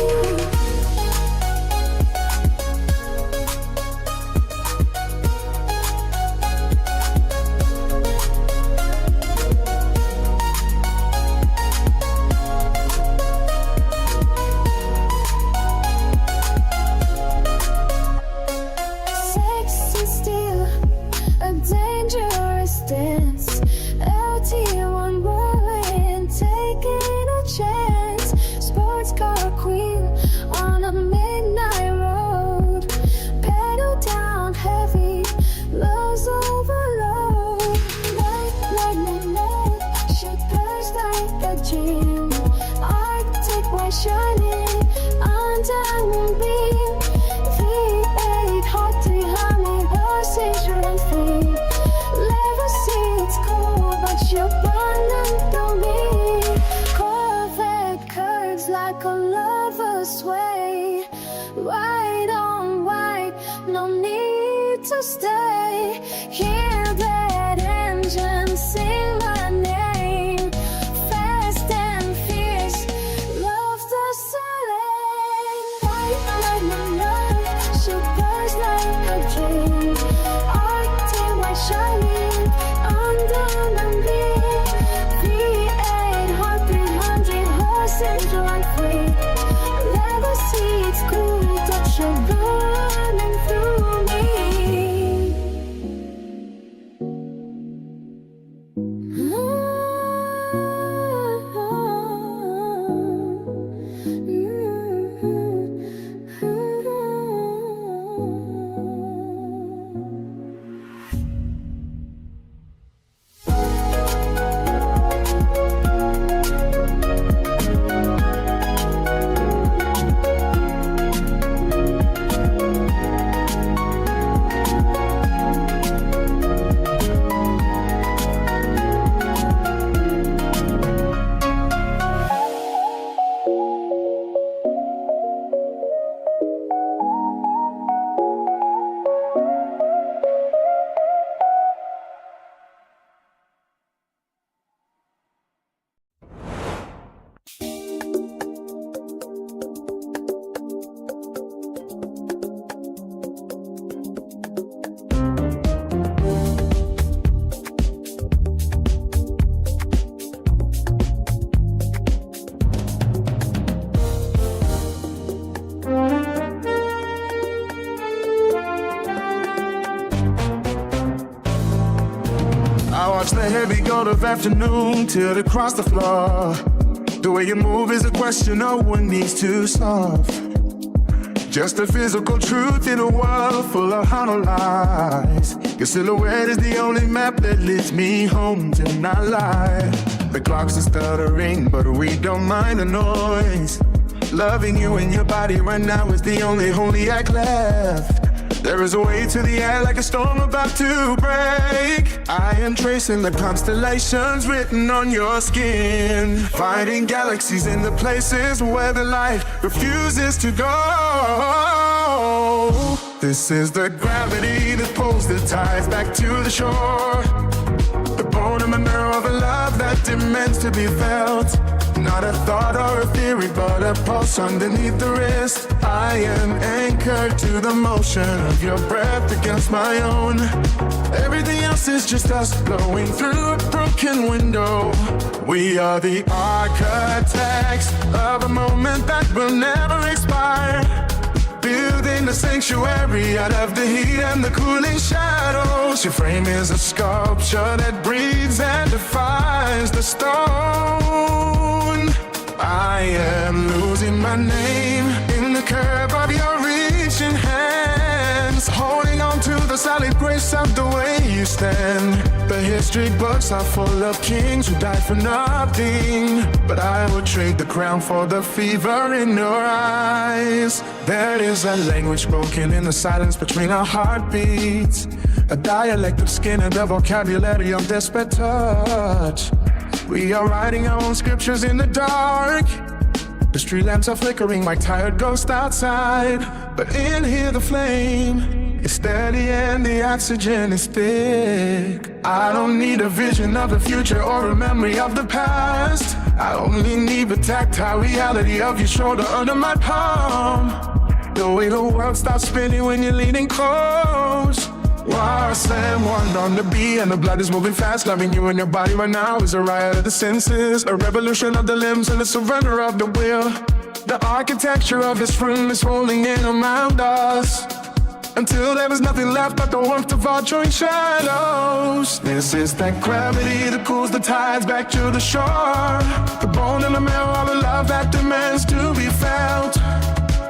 Heavy gold of afternoon till it cross the floor. The way you move is a question no one needs to solve. Just a physical truth in a world full of hollow lies. Your silhouette is the only map that leads me home tonight. The clocks are stuttering, but we don't mind the noise. Loving you in your body right now is the only holy act left. There is a way to the air like a storm about to break. I am tracing the constellations written on your skin, finding galaxies in the places where the light refuses to go. This is the gravity that pulls the tides back to the shore. The bone and the marrow of a love that demands to be felt. Not a thought or a theory, but a pulse underneath the wrist. I am anchored to the motion of your breath against my own. Everything else is just us blowing through a broken window. We are the architects of a moment that will never expire. Building in the sanctuary, out of the heat and the cooling shadows. Your frame is a sculpture that breathes and defies the stone. I am losing my name in the curve of your reaching hands, holding on to the solid grace of the way you stand. The history books are full of kings who died for nothing, but I would trade the crown for the fever in your eyes. There is a language broken in the silence between our heartbeats, a dialect of skin and the vocabulary of desperate touch. We are writing our own scriptures in the dark. The street lamps are flickering like tired ghosts outside, but in here the flame is steady and the oxygen is thick. I don't need a vision of the future or a memory of the past. I only need the tactile reality of your shoulder under my palm. The way the world stops spinning when you're leaning close. Wow, slam one on the beat and the blood is moving fast. Loving you in your body right now is a riot of the senses, a revolution of the limbs and a surrender of the will. The architecture of this room is rolling in around us, until there is nothing left but the warmth of our joint shadows. This is that gravity that pulls the tides back to the shore, the bone and the marrow of the love that demands to be felt.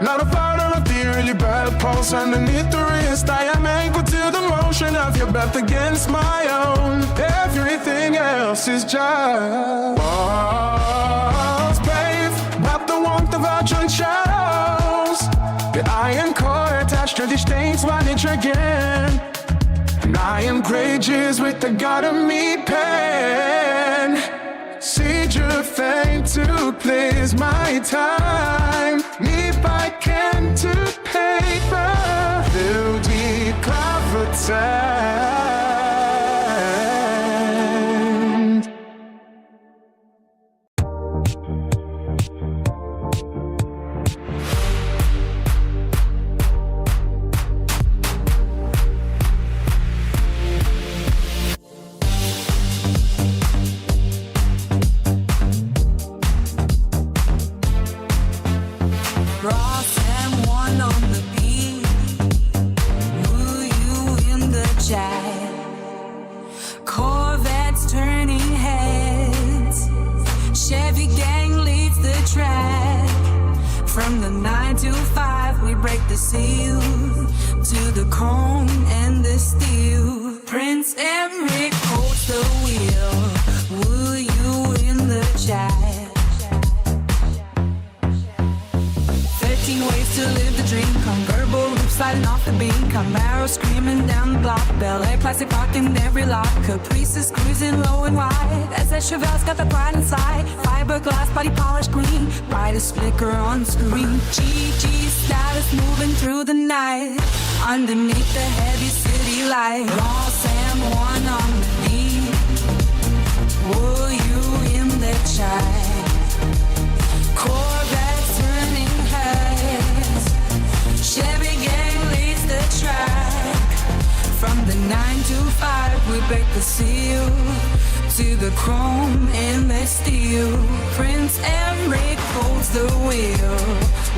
Not a part of a theory, but a pulse underneath the wrist. I am anchored to the motion of your breath against my own. Everything else is just walls, brave, but the warmth of our joint shadows. The iron core attached to the stains once again. And I am courageous with the God of me pen. Seed your fame to please my time. Me by can to paper. Through deep Corvette. Ross and one on the beat. Woo you in the chat. Corvettes turning heads. Chevy gang leads the track. From the 9 to 5 we break the seal, to the chrome and the steel. Prince Emmerich holds the wheel. Woo you in the chat. 13 ways to live the dream. Convertible roof sliding off the beam. Camaro screaming down the block. Bel Air plastic parked in every lot. Caprices cruising low and wide. SS Chevelle's got the pride inside. Fiberglass body polished green. Brightest flicker on screen. GG style is moving through the night. Underneath the heavy city light. Raw Sam one on the beat. Were you in the chat? Corvette turning heads. Chevy gang leads the track. From the 9 to 5 we break the seal, to the chrome and the steel. Prince Emmerich holds the wheel.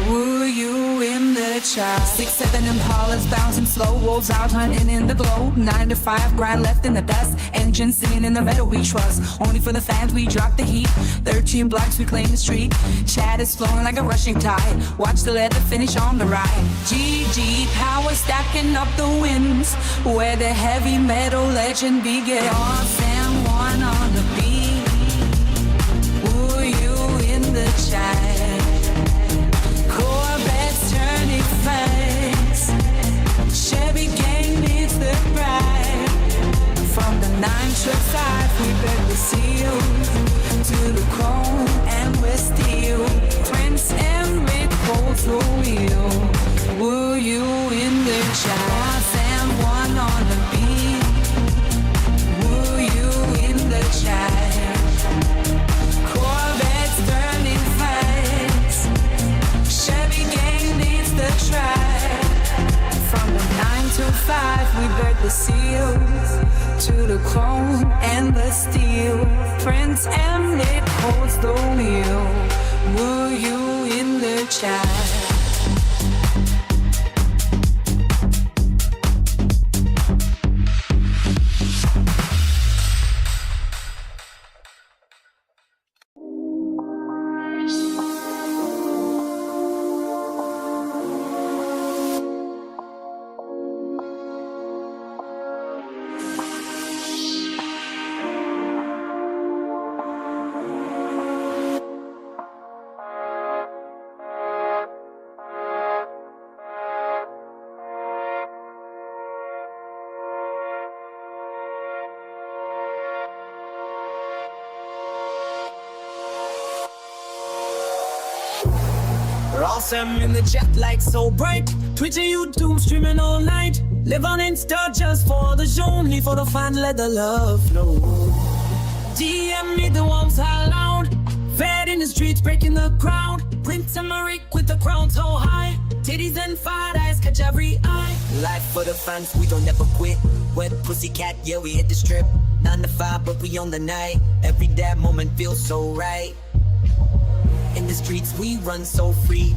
Were you in the chat? 6-7 Impalas bouncing slow. Wolves out hunting in the glow. 9 to 5 grind left in the dust. Engine singing in the meadow we trust. Only for the fans we drop the heat. 13 blocks we claim the street. Chat is flowing like a rushing tide. Watch the leather finish on the ride. GG power stacking up the wins, where the heavy metal legend begins. Sam one on the beat. Were you in the chat? Corvettes turning fast. Chevy gang needs the bride. From the 9 to 5 we break the seal, to the chrome and we're steel. Prince Emmerich holds the wheel. Were you in the chat? Sam one on the beat. Were you in the chat? Corvettes turning fast. Chevy gang needs the track. From the 9 to 5 we break the seal, to the chrome and the steel. Prince Emmerich holds the wheel. Were you in the chat? Awesome in the jet light so bright. Twitter, YouTube, streaming all night. Live on Insta just for the show, only for the fan, let the love flow. DM me the ones I loud. Fed in the streets, breaking the crowd. Prince and Marie with the crown so high. Titties and fat eyes catch every eye. Life for the fans, we don't ever quit. Wet pussycat, yeah, we hit the strip. 9 to 5, but we on the night. Every damn moment feels so right. In the streets, we run so free.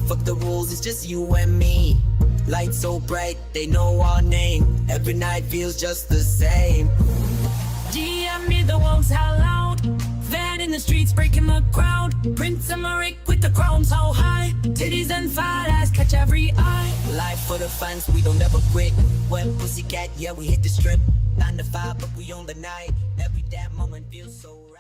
Fuck the rules, it's just you and me. Lights so bright, they know our name. Every night feels just the same. DM me the ones how loud. Van in the streets, breaking the crowd. Prince and Marie with the crown so high. Titties and fat ass catch every eye. Life for the fans, we don't ever quit. Wet pussycat, yeah, we hit the strip. 9 to 5, but we on the night. Every damn moment feels so right.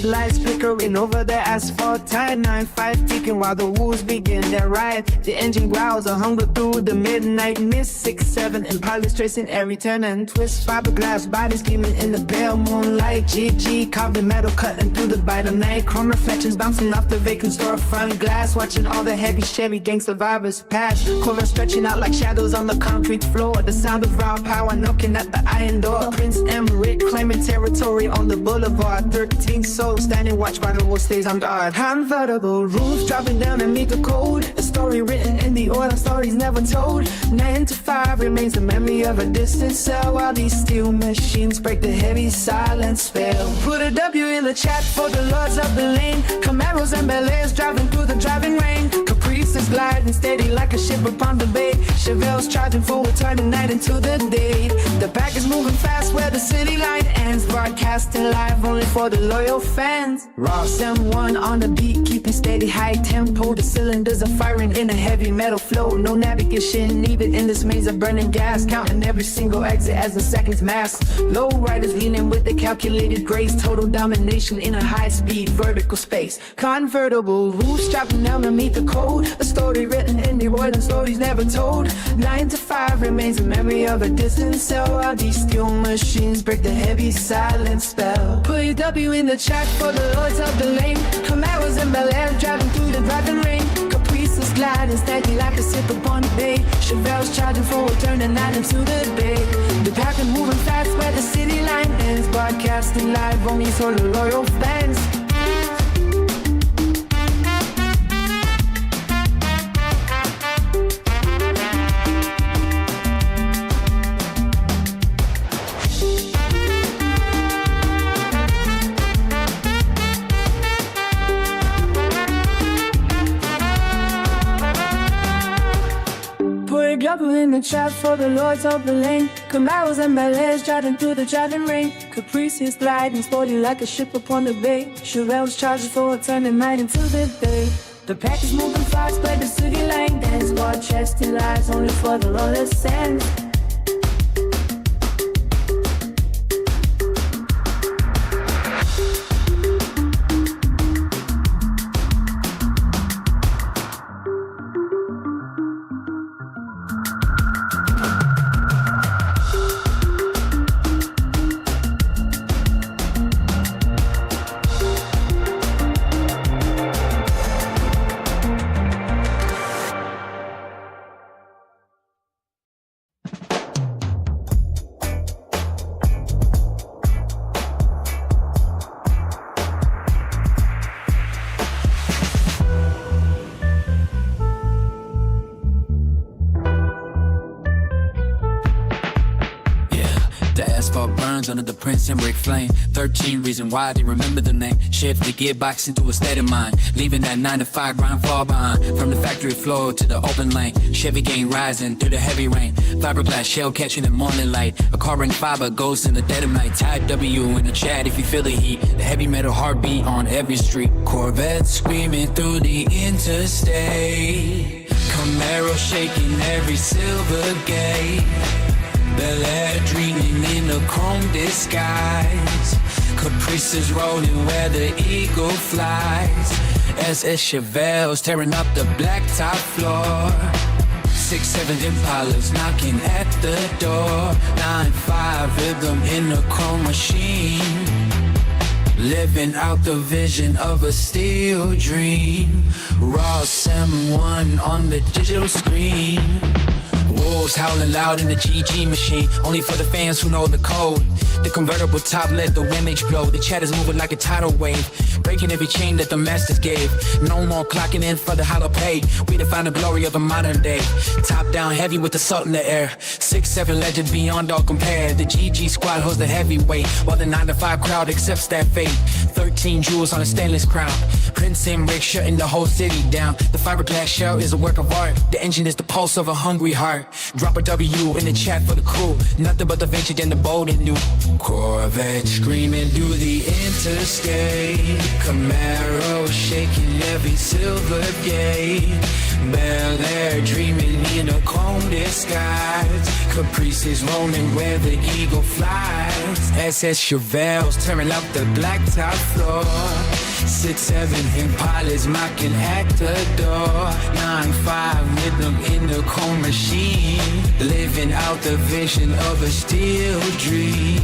Lights flickering over the asphalt, tide 9-5 ticking while the wolves begin their ride. The engine growls a hunger through the midnight mist. 6-7 and pilots tracing every turn and twist. Fiberglass bodies gleaming in the pale moonlight. GG carved metal cutting through the bite of night. Chrome reflections bouncing off the vacant storefront glass. Watching all the heavy Chevy gang survivors pass. Corvettes stretching out like shadows on the concrete floor. The sound of raw power knocking at the iron door. Prince Emmerich claiming territory on the boulevard. 13 souls standing watch by the wall stays on guard. Convertible roofs dropping down to meet the code. A story written in the oil, stories never told. 9 to 5 remains the memory of a distant cell, while these steel machines break the heavy silent spell. Put a W in the chat for the lords of the lane. Camaros and Bel Airs driving through the driving rain. Caprices gliding steady like a ship upon the bay. Chevelles charging forward, turning night into the day. The pack is moving fast where the city line ends. Broadcasting live only for the loyal fans. Ross M1 on the beat, keeping steady high tempo. The cylinders are firing in a heavy metal flow. No navigation needed in this maze of burning gas. Counting every single exit as the seconds mass. Low riders leaning with the calculated grace. Total domination in a high-speed vertical space. Convertible roofs dropping down to meet the code. A story written in the oil and stories never told. 9 to 5 remains a memory of a distant cell, while these steel machines break the heavy silent spell. Put a W in the chat for the lords of the lane. Camaros and Bel Air driving through the driving rain. Caprices gliding steady like a ship upon the bay. Chevelles charging forward, turning night into the day. The pack is moving fast where the city line ends. Broadcasting live only for the loyal fans. Double in the chat for the lords of the lane. Camaros and Bel Airs driving through the driving rain. Caprices gliding sporty like a ship upon the bay. Chevelles charging forward, turning night into the day. The pack is moving fast, but the city line dance. Broadcasting lies only for the loyal sands. Under the Prince and Rick flame. 13 reason why they remember the name. Shift the gearbox into a state of mind, leaving that 9 to 5 grind far behind. From the factory floor to the open lane, Chevy gang rising through the heavy rain. Fiberglass shell catching the morning light. A carbon fiber ghost in the dead of night. Type W in the chat if you feel the heat. The heavy metal heartbeat on every street. Corvette screaming through the interstate. Camaro shaking every silver gate. Bel Air dreaming in a chrome disguise. Caprices rolling where the eagle flies. SS Chevelles tearing up the blacktop floor. 6'7" Impalas knocking at the door. 9'5" rhythm in the chrome machine. Living out the vision of a steel dream. Raw M1 on the digital screen. Wolves howling loud in the GG machine. Only for the fans who know the code. The convertible top let the wind explode. The chat is moving like a tidal wave, breaking every chain that the masters gave. No more clocking in for the hollow pay. We define the glory of a modern day. Top down heavy with the salt in the air. 6'7" legend beyond all compare. The GG squad holds the heavyweight, while the 9 to 5 crowd accepts that fate. 13 jewels on a stainless crown. Prince and Rick shutting the whole city down. The fiberglass shell is a work of art. The engine is the pulse of a hungry heart. Drop a W in the chat for the crew. Nothing but the venture and the bold and new. Corvette screaming through the interstate. Camaro shaking every silver gate. Bel Air dreaming in a chrome disguise. Caprices rolling where the eagle flies. SS Chevelles tearing up the blacktop floor. 6'7" Impalas mocking at the door. 9'5" rhythm in the chrome machine. Living out the vision of a steel dream.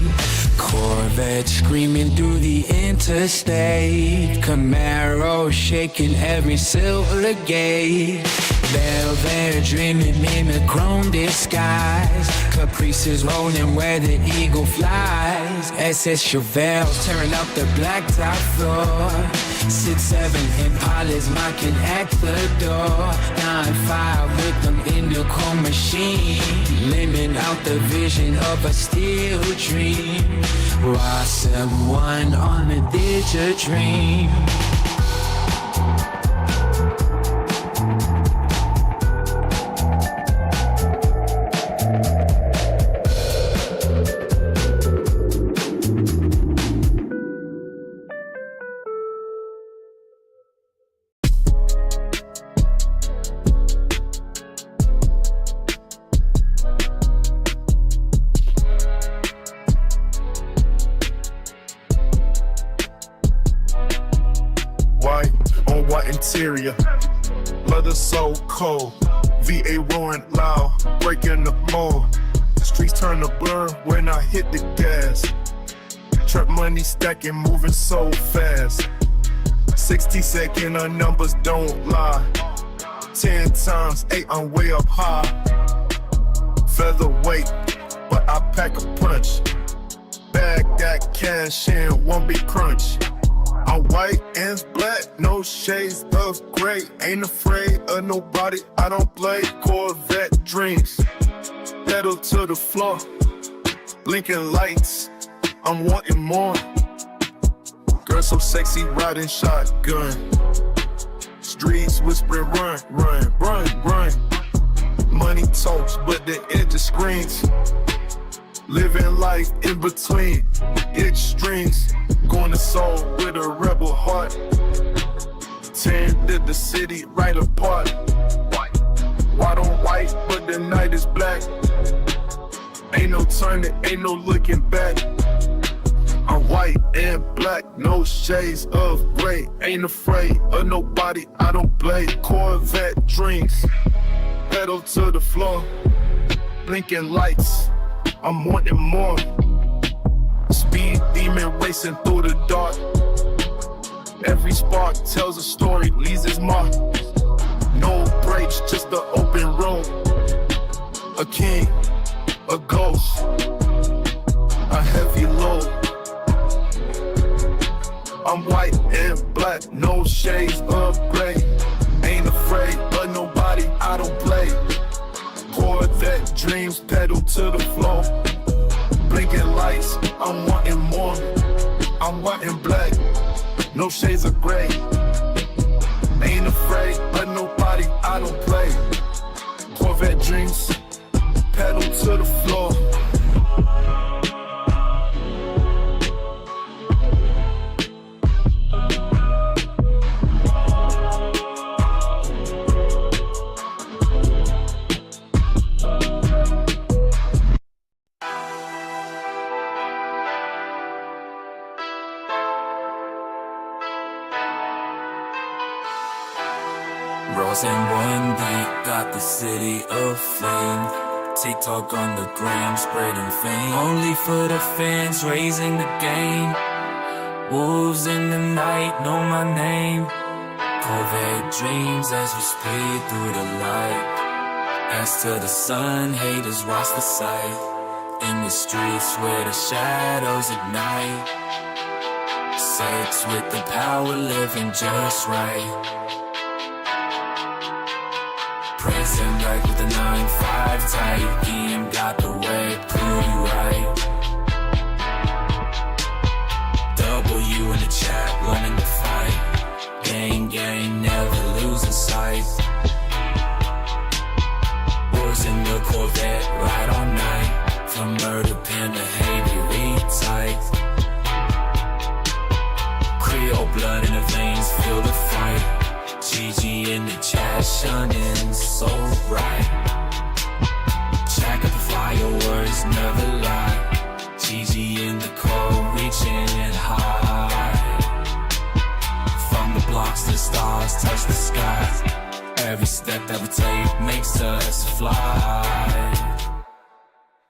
Corvette screaming through the interstate. Camaro shaking every silver gate. Bel Air dreaming in a chrome disguise. Caprices rolling where the eagle flies. SS Chevelles tearing up the blacktop floor. 6'7" Impalas mocking at the door. 9'5" rhythm in the chrome machine. Living out the vision of a steel dream. Ross M1 on the digital dream. Interior, leather so cold, V8 roaring loud, breaking the mold. Streets turn to blur when I hit the gas. Trap money stacking, moving so fast. 60-second, our numbers don't lie. 10 times 8, I'm way up high. Featherweight, but I pack a punch. Bag that cash in, one big crunch. I'm white and black, no shades of gray. Ain't afraid of nobody, I don't play. Corvette dreams, pedal to the floor. Blinking lights, I'm wanting more. Girl so sexy, riding shotgun. Streets whispering, run, run, run, run. Money talks, but the edge screams. Living life in between extremes. Going to soul with a rebel heart. 10 did the city right apart. White on white, but the night is black. Ain't no turning, ain't no looking back. I'm white and black, no shades of gray. Ain't afraid of nobody, I don't play. Corvette dreams, pedal to the floor. Blinking lights, I'm wanting more. Speed demon racing through the dark. Every spark tells a story, leaves its mark. No brakes, just an open road. A king, a ghost, a heavy load. I'm white and black, no shades of gray. Ain't afraid of nobody, I don't play. Corvette dreams, pedal to the floor. Blinking lights, I'm wanting more. I'm white and black, no shades of gray. Ain't afraid of nobody, I don't play. Corvette dreams, pedal to the floor. Rose and one beat got the city aflame. TikTok on the gram, spreading fame. Only for the fans, raising the game. Wolves in the night know my name. Corvette dreams as we speed through the light. As to the sun, haters watch the sight. In the streets where the shadows ignite. Sex with the power, living just right. Pressing right with the 9-5 tight. EM got the way, prove you right. W in the chat, winning the fight. Gang, never losing sight. Wars in the Corvette, ride all night. From murder pen to Haiti, read tight. Creole blood in the veins, feel the fight. GG in the chat, shining so bright. Jack up the fire, words never lie. GG in the cold, reaching high. From the blocks to the stars, touch the sky. Every step that we take makes us fly.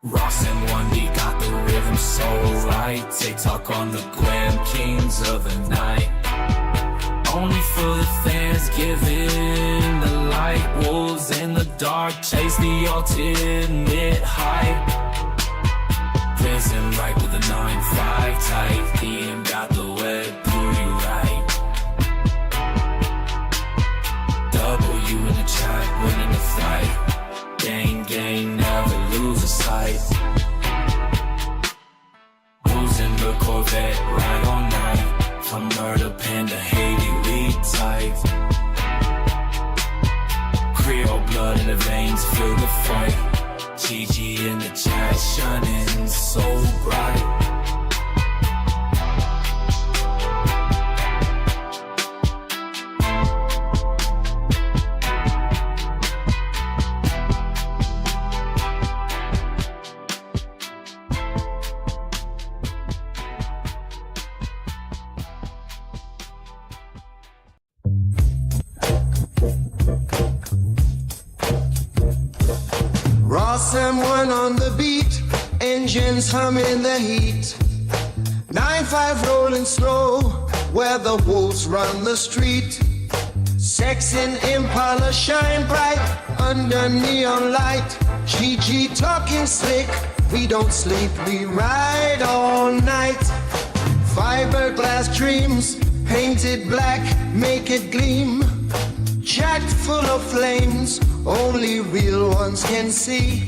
Ross and 1D got the rhythm so right. TikTok on the gram, kings of the night. Only for the fans, giving the light. Wolves in the dark, chase the ultimate height. Prison right with a 9-5 tight. EM got the web, prove you right. W in the chat, winning the fight. Gang, never lose a sight. Who's in the Corvette, ride all night. From murder pen to Haiti, lead tight. Creole blood in the veins, feel the fight. GG in the chat, shining so bright. Someone on the beat, engines humming the heat. 9-5 rolling slow, where the wolves run the street. Sex and Impala shine bright under neon light. GG talking slick, we don't sleep, we ride all night. Fiberglass dreams, painted black, make it gleam. Jacked full of flames, only real ones can see.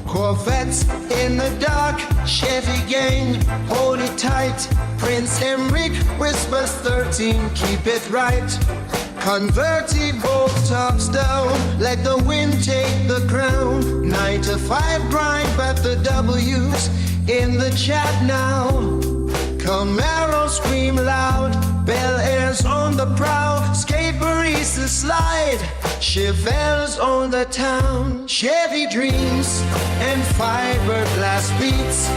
Corvettes in the dark, Chevy gang, hold it tight. Prince Emmerich whispers 13, keep it right. Convertible tops down, let the wind take the crown. 9-to-5 grind, but the W's in the chat now. Camaro scream loud, Bel Air's on the prowl. Skate baristas slide, Chevelles on the town. Chevy dreams and fiberglass beats,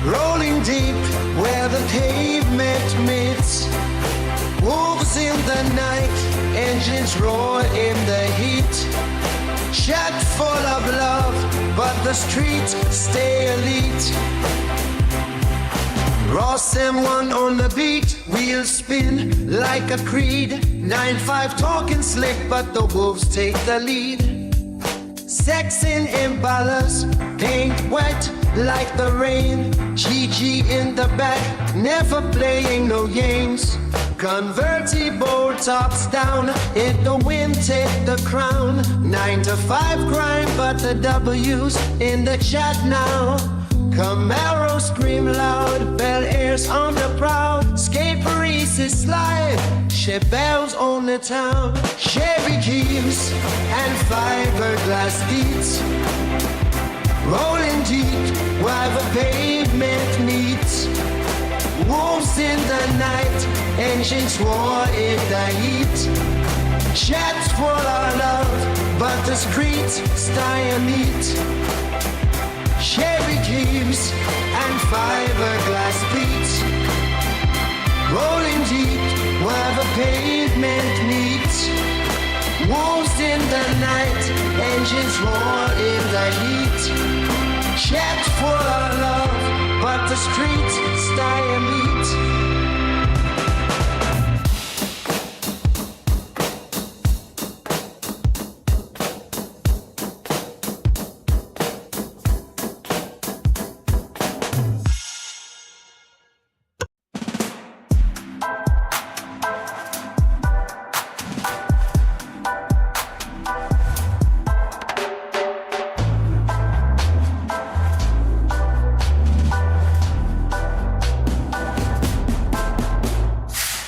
rolling deep where the pavement meets. Wolves in the night, engines roar in the heat. Chat full of love, but the streets stay elite. Ross M1 on the beat, wheels spin like a creed. 9-5 talking slick, but the wolves take the lead. Sex in Impalas, paint wet like the rain. GG in the back, never playing no games. Convertible tops down, if the wind take the crown. 9-to-5 grind, but the W's in the chat now. Camaro scream loud, Bel Air's on the prowl. Skate baristas slide, Chevelles on the town. Chevy Jeeps and fiberglass beats, rolling deep while the pavement meets. Wolves in the night, engines roar in the heat. Chats full of love, but the streets stay neat. Chevy Jeeps and fiberglass beats, rolling deep where the pavement meets. Wolves in the night, engines roar in the heat. Checked for our love, but the streets style meet.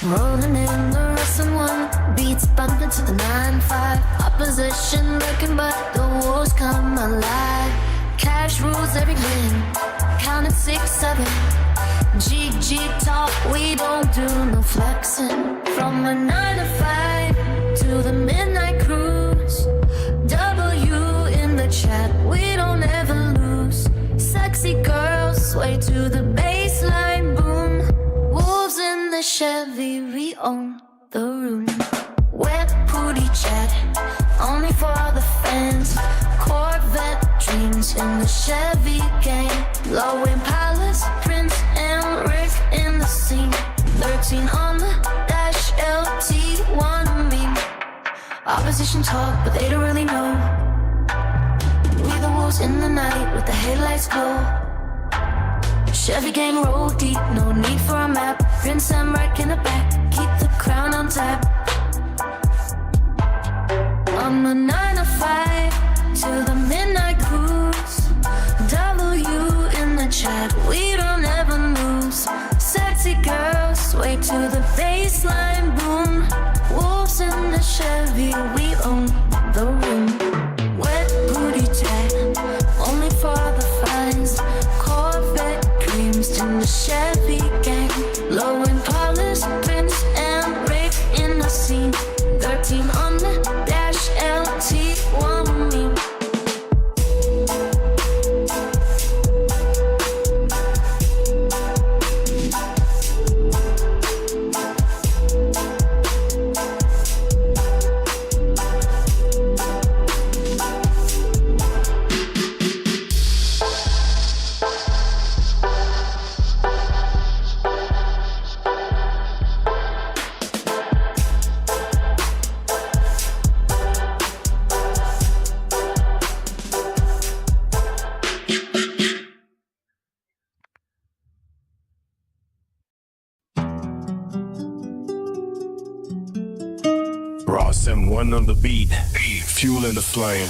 Rolling in the racing one, beats bumping to the 9-5. Opposition lurking, but the wars come alive. Cash rules every game, counting 6-7. GG talk, we don't do no flexing. From the 9 to 5 to the midnight cruise. W in the chat, we don't ever lose. Sexy girls sway to the baseline boom. Wolves in the Chevy, we own the room. Wet booty chat, only for all the fans. Corvette dreams in the Chevy gang. Low Impalas, Prince and Rick in the scene. 13 on the dash, LT wanna me. Opposition talk, but they don't really know. We the wolves in the night with the headlights glow. Chevy gang roll deep, no need for a map. Prince and Rick in the back, keep the crown on tap. I'm a 9 to 5 to the midnight cruise. W in the chat, we don't ever lose. Sexy girls sway to the baseline boom. Wolves in the Chevy, we own the room. Wet booty tag, only for the fines. Corvette dreams in the Chevy gang. Low Impalas, Prince and Rick in the scene. 13 on the dash, LT want me. Ross M1 on the beat, fueling the flame.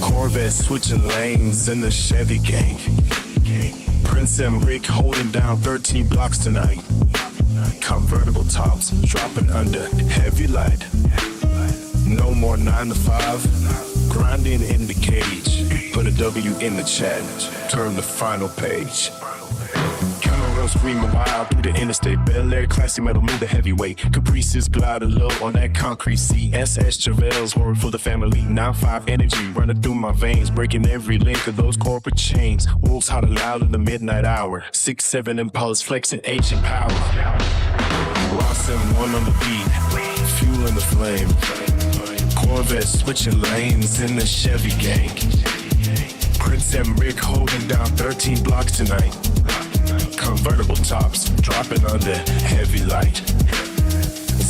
Corvette switching lanes in the Chevy gang. Prince and Rick holding down 13 blocks tonight. Convertible tops dropping under heavy light. No more 9 to 5, grinding in the cage. Put a W in the chat, turn the final page. Cameron screaming wild through the interstate. Bel Air, classy metal, move the heavyweight. Caprices gliding low on that concrete seat. SS Javel's horror for the family. 9-5 energy running through my veins, breaking every link of those corporate chains. Wolves holler loud in the midnight hour. 6-7 Impalas flexing ancient power. Ross M1 on the beat, fueling the flame. Corvette switching lanes in the Chevy gang. Prince and Rick holding down 13 blocks tonight. Convertible tops dropping under heavy light.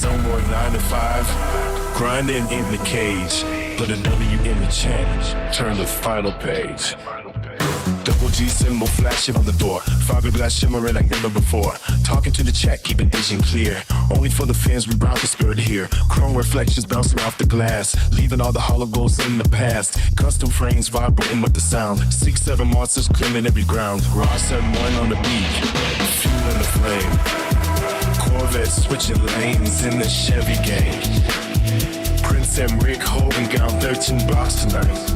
No more 9 to 5, grinding in the cage. Put a W in the chat, turn the final page. Double G symbol flashing on the door. Fiberglass shimmering like never before. Talking to the chat, keeping vision clear. Only for the fans, we brought the spirit here. Chrome reflections bouncing off the glass, leaving all the hollow goals in the past. Custom frames vibrating with the sound. 6-7 monsters claiming every ground. Ross M1 on the beat, fueling the flame. Corvette switching lanes in the Chevy gang. Prince and Rick holding down 13 blocks tonight.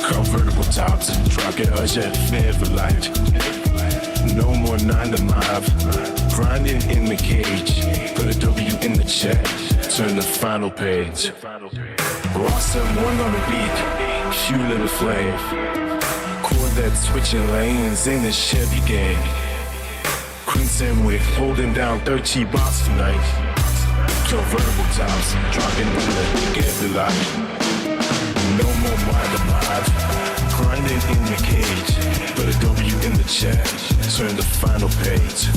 Convertible tops, rocket usher, never light. No more 9 to 5, grinding in the cage. Put a W in the chat, turn the final page. Ross M1 on the beat, fueling the flame. Corvette switching lanes in the Chevy gang. Prince and Rick holding down 13 blocks tonight. convertible tops, dropping in the get the light. No more wide lives, grinding in the cage. Put a W in the chat, turn the final page.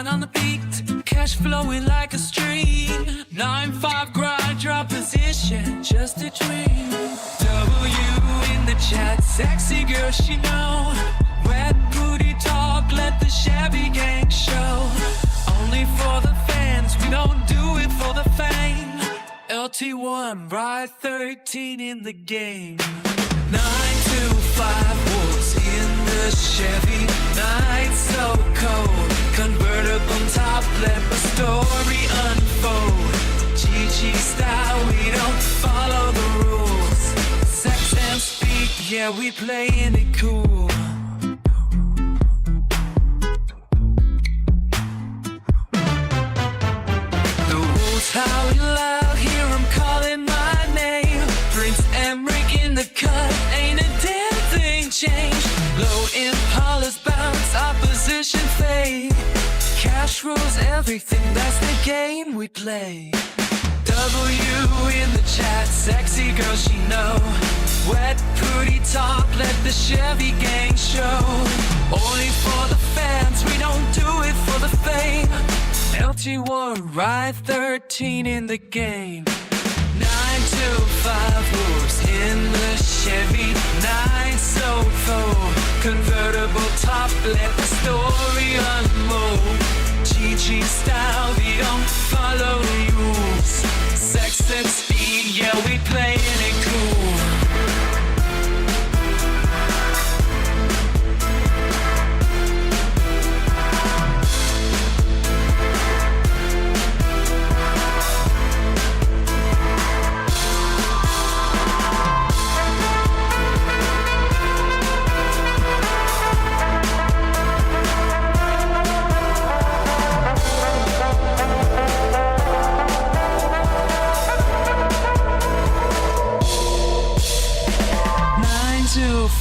On the beat, cash flowing like a stream. 9-5 grind, drop position, just a dream. W in the chat, sexy girl she know. Wet booty talk, let the Chevy gang show. Only for the fans, we don't do it for the fame. LT1, ride 13 in the game. 9 to 5 wolves in the Chevy. Night so cold, convertible top, let the story unfold. GG style, we don't follow the rules. Sex and speed, yeah, we playing it cool. The rules how we loud, hear 'em calling my name. Drinks Emmerich in the cut, ain't a damn thing changed. Low Impalas bounce, opposition fade. Cash rules everything, that's the game we play. W in the chat, sexy girl she know. Wet booty talk, let the Chevy gang show. Only for the fans, we don't do it for the fame. LT1, ride 13 in the game. 9 to 5 moves in the Chevy. 9 so cold, convertible top, let the story unfold. GG style, we don't follow the rules. Sex and speed, yeah, we playing it cool.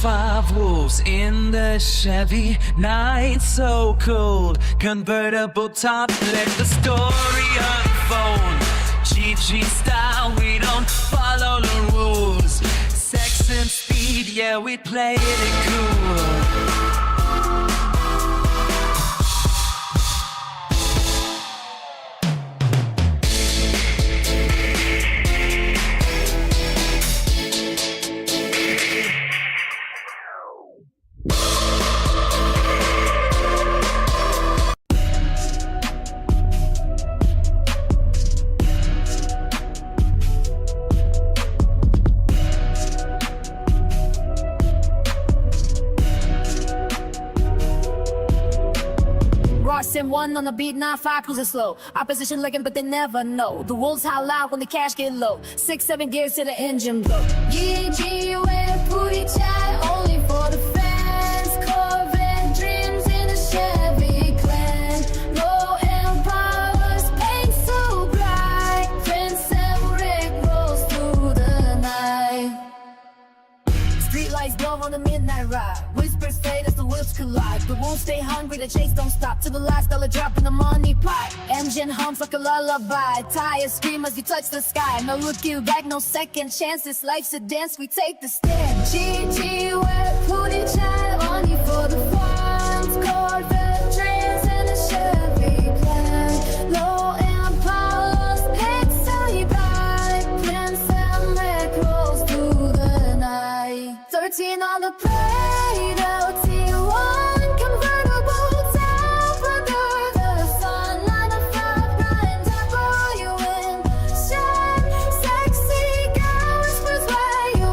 Five wolves in the Chevy, night so cold, convertible top, let the story unfold. GG style, we don't follow the rules. Sex and speed, yeah, we play it cool. One on the beat, 9-5 cruising slow. Opposition looking, but they never know. The wolves howl loud when the cash get low. 6-7 gears to the engine blow. GG with booty chat, only for the fans. Corvette dreams in a Chevy clan. Low Impalas, paint so bright. Prince Emmerich rolls through the night. Street lights glow on the midnight ride. Whispers fade as the wheels collide. The wolves stay hungry, the chase don't stop. To the last dollar drop in the money pot. Engine hums like a lullaby. Tires scream as you touch the sky. No looking back, no second chances. Life's a dance, we take the stand. GG, wet booty chat, only for the ones. Corvette dreams in a Chevy plan. Low Impalas, pigs so bright. Prince Emmerich rolls through the night. 13 prayed out T1 convertible down under the sunlight of grind. I pull you in, sexy girl whispers where you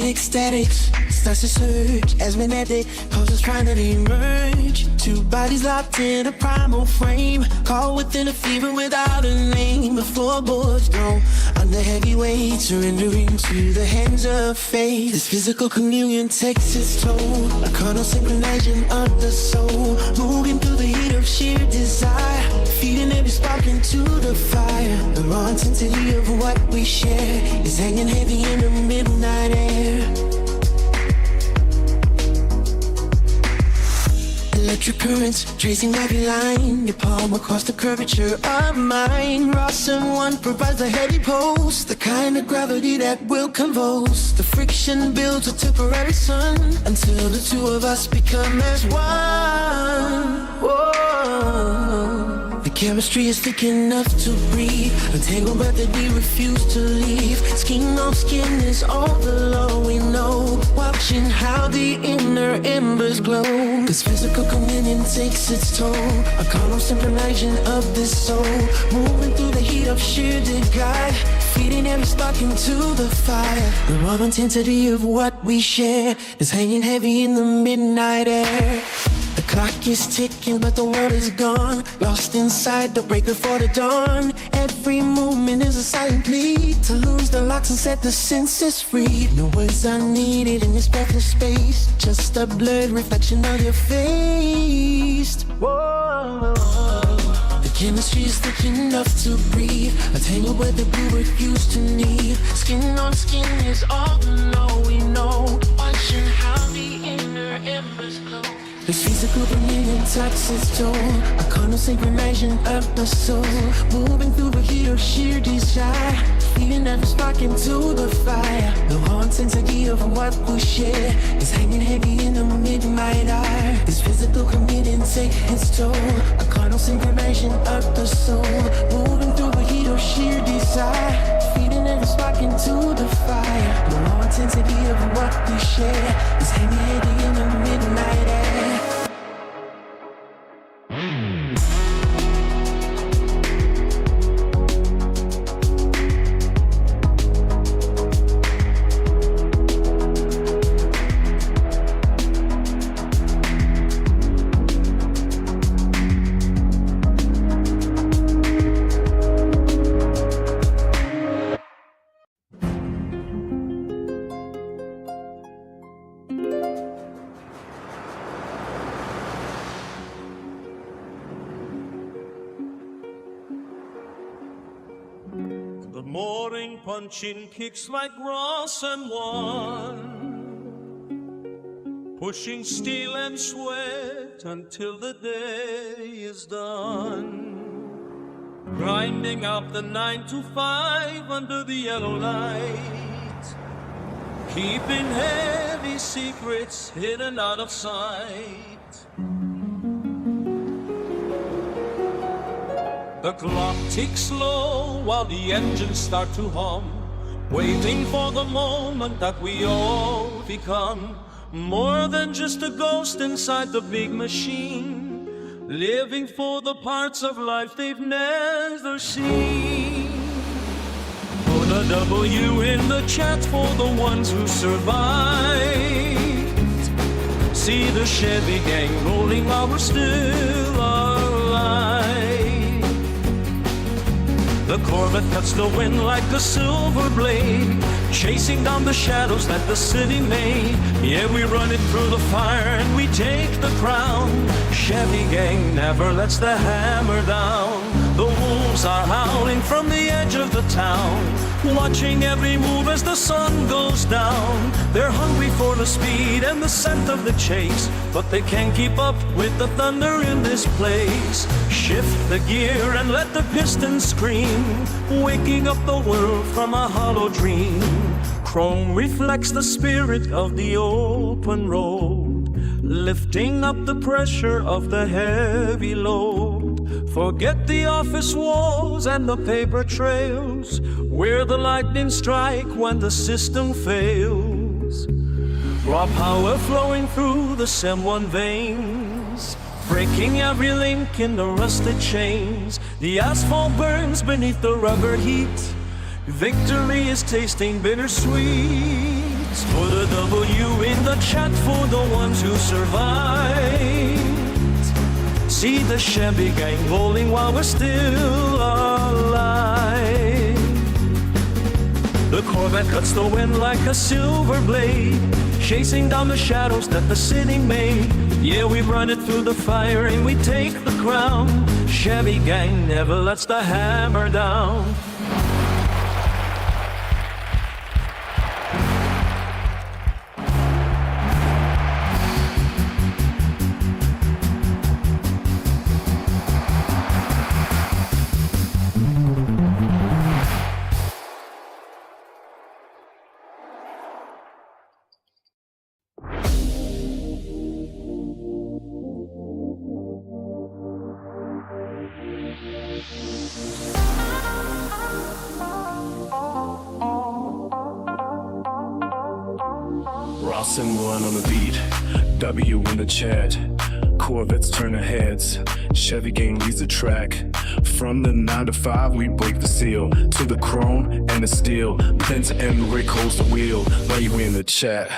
Ecstatics starts to surge as magnetic poses trying to emerge. Two bodies locked in a primal frame, caught within a fever without a name. Before boards go under heavy weight, surrendering to the hands of fate. This physical communion takes its toll, a carnal synchronization of the soul, moving through the heat of sheer desire, feeding every spark into the fire. The raw intensity of what we share is hanging heavy in the midnight air. Electric currents tracing every line, your palm across the curvature of mine. Raw someone provides the heavy pulse, the kind of gravity that will convulse. The friction builds a temporary sun until the two of us become as one. Whoa. The chemistry is thick enough to breathe, a tangled web that we refuse to leave. Skin on skin is all the law we know, watching how the inner embers glow. This physical communion takes its toll, a carnal synchronization of this soul, moving through the heat of sheer desire, feeding every spark into the fire. The raw intensity of what we share is hanging heavy in the midnight air. The clock is ticking, but the world is gone, lost inside the break before the dawn. Every movement is a silent plea to lose the locks and set the senses free. No words are needed in this breathless space, just a blurred reflection of your face. Whoa. The chemistry is thick enough to breathe, a tangled web that we refuse to need. Skin on skin is all the law we know, watching how the inner embers glow. This physical communion takes its toll, a carnal synchronization of the soul, moving through the heat of sheer desire, feeding every spark into the fire. The raw intensity of what we share is hanging heavy in the midnight air. This physical communion takes its toll, a carnal synchronization of the soul, moving through the heat of sheer desire, feeding every spark into the fire. The raw intensity of what we share is hanging heavy in the midnight air. The morning punching kicks like Ross and one, pushing steel and sweat until the day is done, grinding out the 9 to 5 under the yellow light, keeping heavy secrets hidden out of sight. The clock ticks slow while the engines start to hum, waiting for the moment that we all become more than just a ghost inside the big machine, living for the parts of life they've never seen. Put a W in the chat for the ones who survived. See the Chevy gang rolling while we're still alive. The Corvette cuts the wind like a silver blade, chasing down the shadows that the city made. Yeah, we run it through the fire and we take the crown. Chevy gang never lets the hammer down. The wolves are howling from the edge of the town, watching every move as the sun goes down. They're hungry for the speed and the scent of the chase, but they can't keep up with the thunder in this place. Shift the gear and let the pistons scream, waking up the world from a hollow dream. Chrome reflects the spirit of the open road, lifting up the pressure of the heavy load. Forget the office walls and the paper trails, where the lightning strike when the system fails. Raw power flowing through the SEM1 veins, breaking every link in the rusted chains. The asphalt burns beneath the rubber heat. Victory is tasting bittersweet. Put a W in the chat for the ones who survived. See the Chevy gang rolling while we're still alive. The Corvette cuts the wind like a silver blade, chasing down the shadows that the city made. Yeah, we run it through the fire and we take the crown. Chevy gang never lets the hammer down. Ross and one on the beat, W in the chat. Corvettes turn their heads, Chevy gang leads the track. From the 9 to 5 we break the seal, to the chrome and the steel. Clint and Rick holds the wheel, while you in the chat.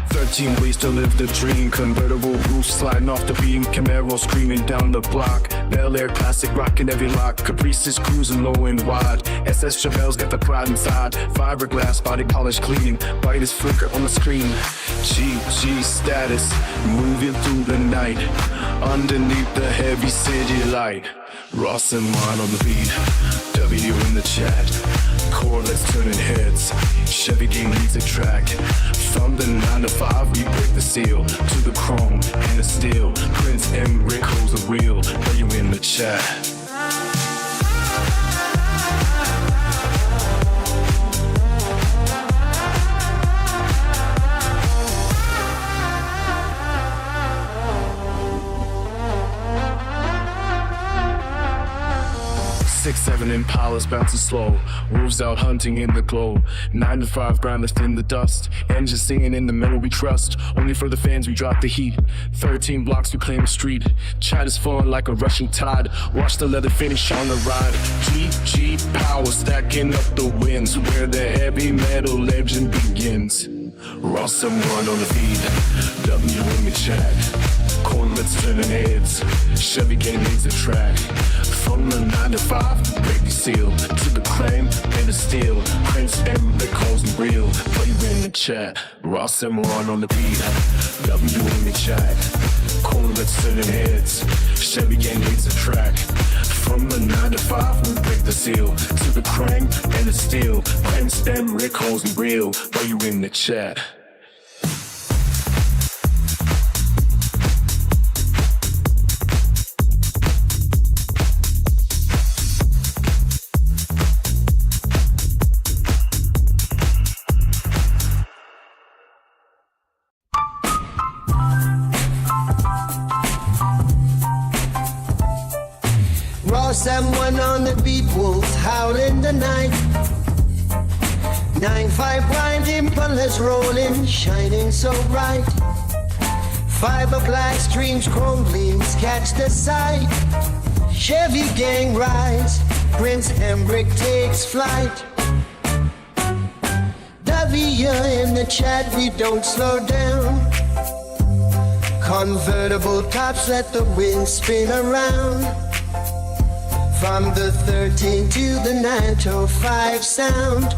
13 ways to live the dream. Convertible roof sliding off the beam. Camaro screaming down the block. Bel Air classic rocking every lock. Caprices cruising low and wide. SS Chevelles got the pride inside. Fiberglass body polish clean. Brightest flicker on the screen. GG status moving through the night. Underneath the heavy city light. Ross and wine on the beat. W in the chat. Corvettes turning heads. Chevy gang leads the track. From the 9 to 5 we break the seal, to the chrome and the steel. Prince and Rick holds the wheel, while you in the chat. Six, 7 Impalas bouncing slow. Wolves out hunting in the glow. 9 to 5 grind left in the dust. Engines singing in the middle we trust. Only for the fans we drop the heat. 13 blocks we claim the street. Chat is flowing like a rushing tide. Watch the leather finish on the ride. GG power stacking up the wins, where the heavy metal legend begins. Ross and one on the beat. W in the chat. Corvettes turning heads. Chevy gang leads the track. From the 9 to 5, break the seal, to the claim and the steel. Prince and Rick calls me real, play in the chat. Ross and one on the beat, W in the chat. Corvettes turning heads, Chevy gang leads the track. From the 9 to 5, we break the seal, to the crank and the steel. Prince and Rick calls me real, play in the chat. Someone on the beat, wolves howl in the night. 9-5 blind impellers rolling, shining so bright. Fiberglass streams, chrome gleams catch the sight. Chevy gang rides, Prince Emmerich takes flight. W in the chat, we don't slow down. Convertible tops, let the wind spin around. From the 13 to the 905 sound,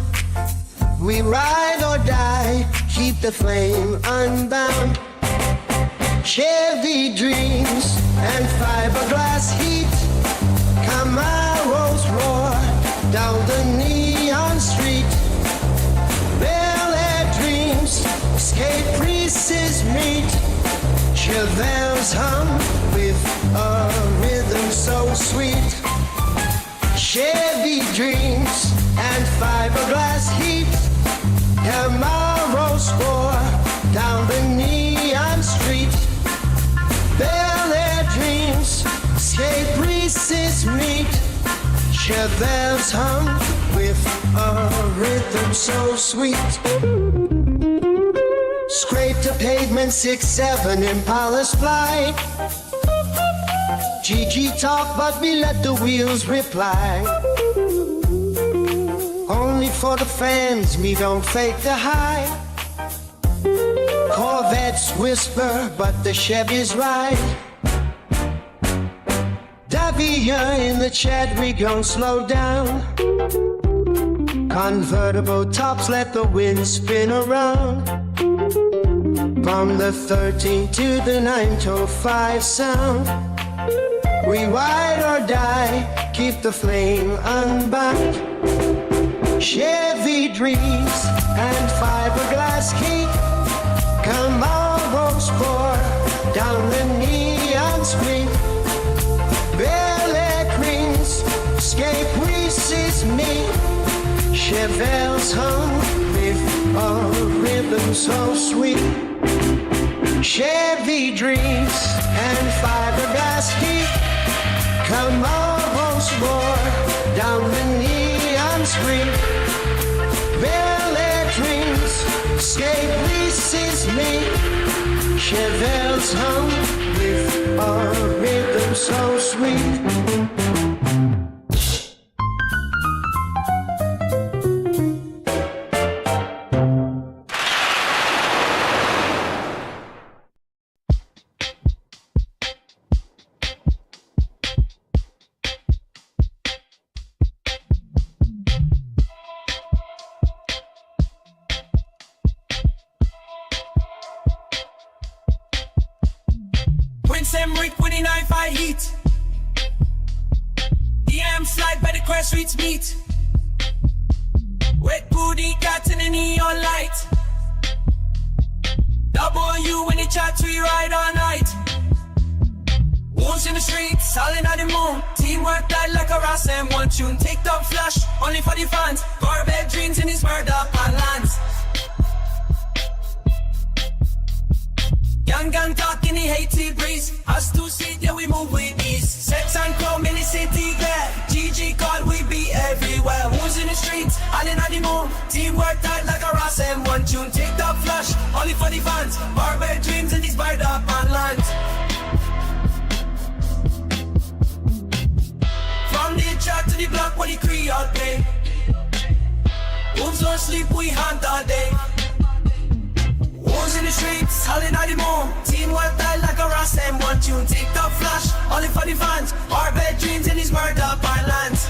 we ride or die, keep the flame unbound. Chevy dreams and fiberglass heat come down the neon street. Bel Air dreams, skate priestess meet. Chevelles hum with a rhythm so sweet. Chevy dreams and fiberglass heat. Tomorrow's roar down the neon street. Bel Air dreams, skate priestess meet. Chevelles hum with a rhythm so sweet. Scrape the pavement, 6-7 Impala's fly. GG talk, but we let the wheels reply. Only for the fans, me don't fake the high. Corvettes whisper, but the Chevys ride. Davia in the chat, we gon' slow down. Convertible tops, let the wind spin around. From the 13 to the 905 sound. We ride or die, keep the flame unbound. Chevy dreams and fiberglass heat. Tomorrow's pour down the neon street. Bel Air creams, skate priestess meet. Chevelles hum with a rhythm so sweet. Chevy dreams and fiberglass heat. Tomorrow's roar down the neon street. Bel Air dreams, skate priestess meet. Chevelles hum with a rhythm so sweet. With the 9-5 heat. DM slide by the cross streets meet. Wet booty cat in the neon light. W when they chat we ride all night. Wolves in the streets, all in the moon. Teamwork died like a Ross and one tune. Take top flash, only for the fans. Corvette dreams in his murder on lands. Young gun talk in the Haiti breeze. Us two seat, yeah, we move with ease. Sex and chrome in the city glad. GG call, we be everywhere. Who's in the streets, all in the moon. Teamwork tight like a Ross and one tune. Take top flash, only for the fans. Corvette dreams in these bird up on lands. From the chat to the block, what the Creole play. Wolves don't sleep, we hunt all day. Wolves in the streets, all in the moon. Teamwork die like a Ross and one tune. Take top flash, only for the fans. Our bed dreams in these murder by lands.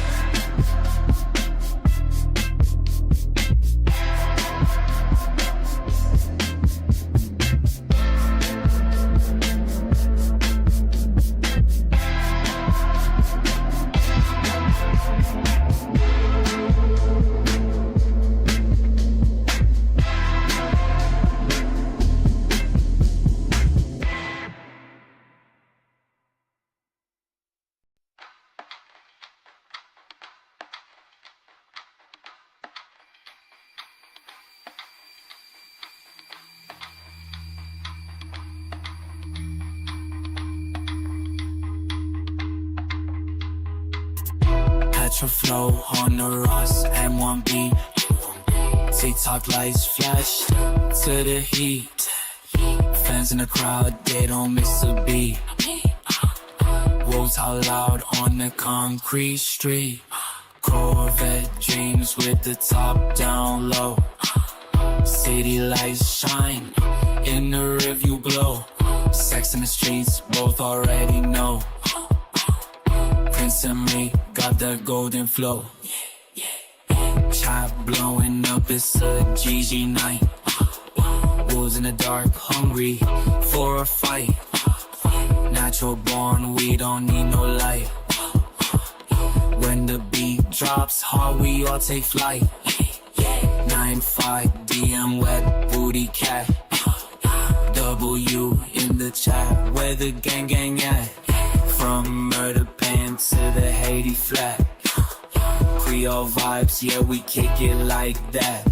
Natural flow on the Ross M1B. TikTok lights flash to the heat. Fans in the crowd, they don't miss a beat. Wolves out loud on the concrete street. Corvette dreams with the top down low. City lights shine in the rearview glow. Sex in the streets, both already know. Prince and me got that golden flow. Chop blowing up, it's a GG night. Wolves in the dark, hungry for a fight. Natural born, we don't need no light. When the beat drops hard, we all take flight. 9-5 DM wet booty cat. W in the chat, where the gang at? From murder pan to the Haiti flat. Creole vibes, yeah, we kick it like that.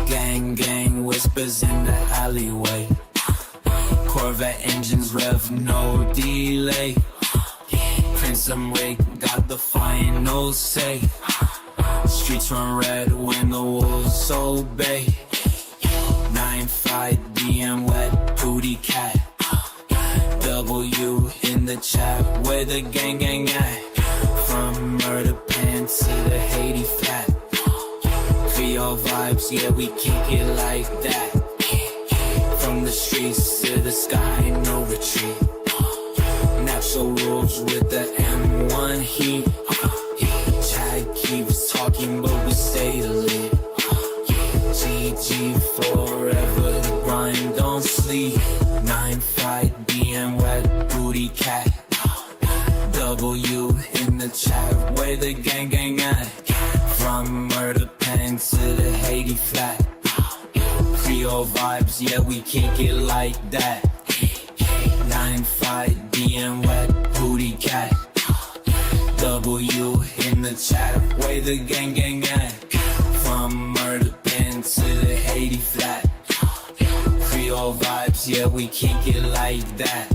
Gang whispers in the alleyway. Corvette engines rev, no delay. Prince Rick got the final say. Streets run red when the wolves obey. 9-5 DM wet booty cat. W in the chat, where the gang at? From murder pan to the Haiti flat. Creole vibes, yeah, we kick it like that. From the streets to the sky, no retreat. Natural rules with the M1 heat. Chad keeps talking, but we stay lit. GG forever, the grind don't sleep. 9-5 BM wet booty cat. W in the chat, where the gang at? From murder pen to the Haiti flat. Creole vibes, yeah, we kick it like that. 9-5 BM wet booty cat. W in the chat, where the gang at? From murder pen to the Haiti flat. Creole vibes, yeah, we kick it like that.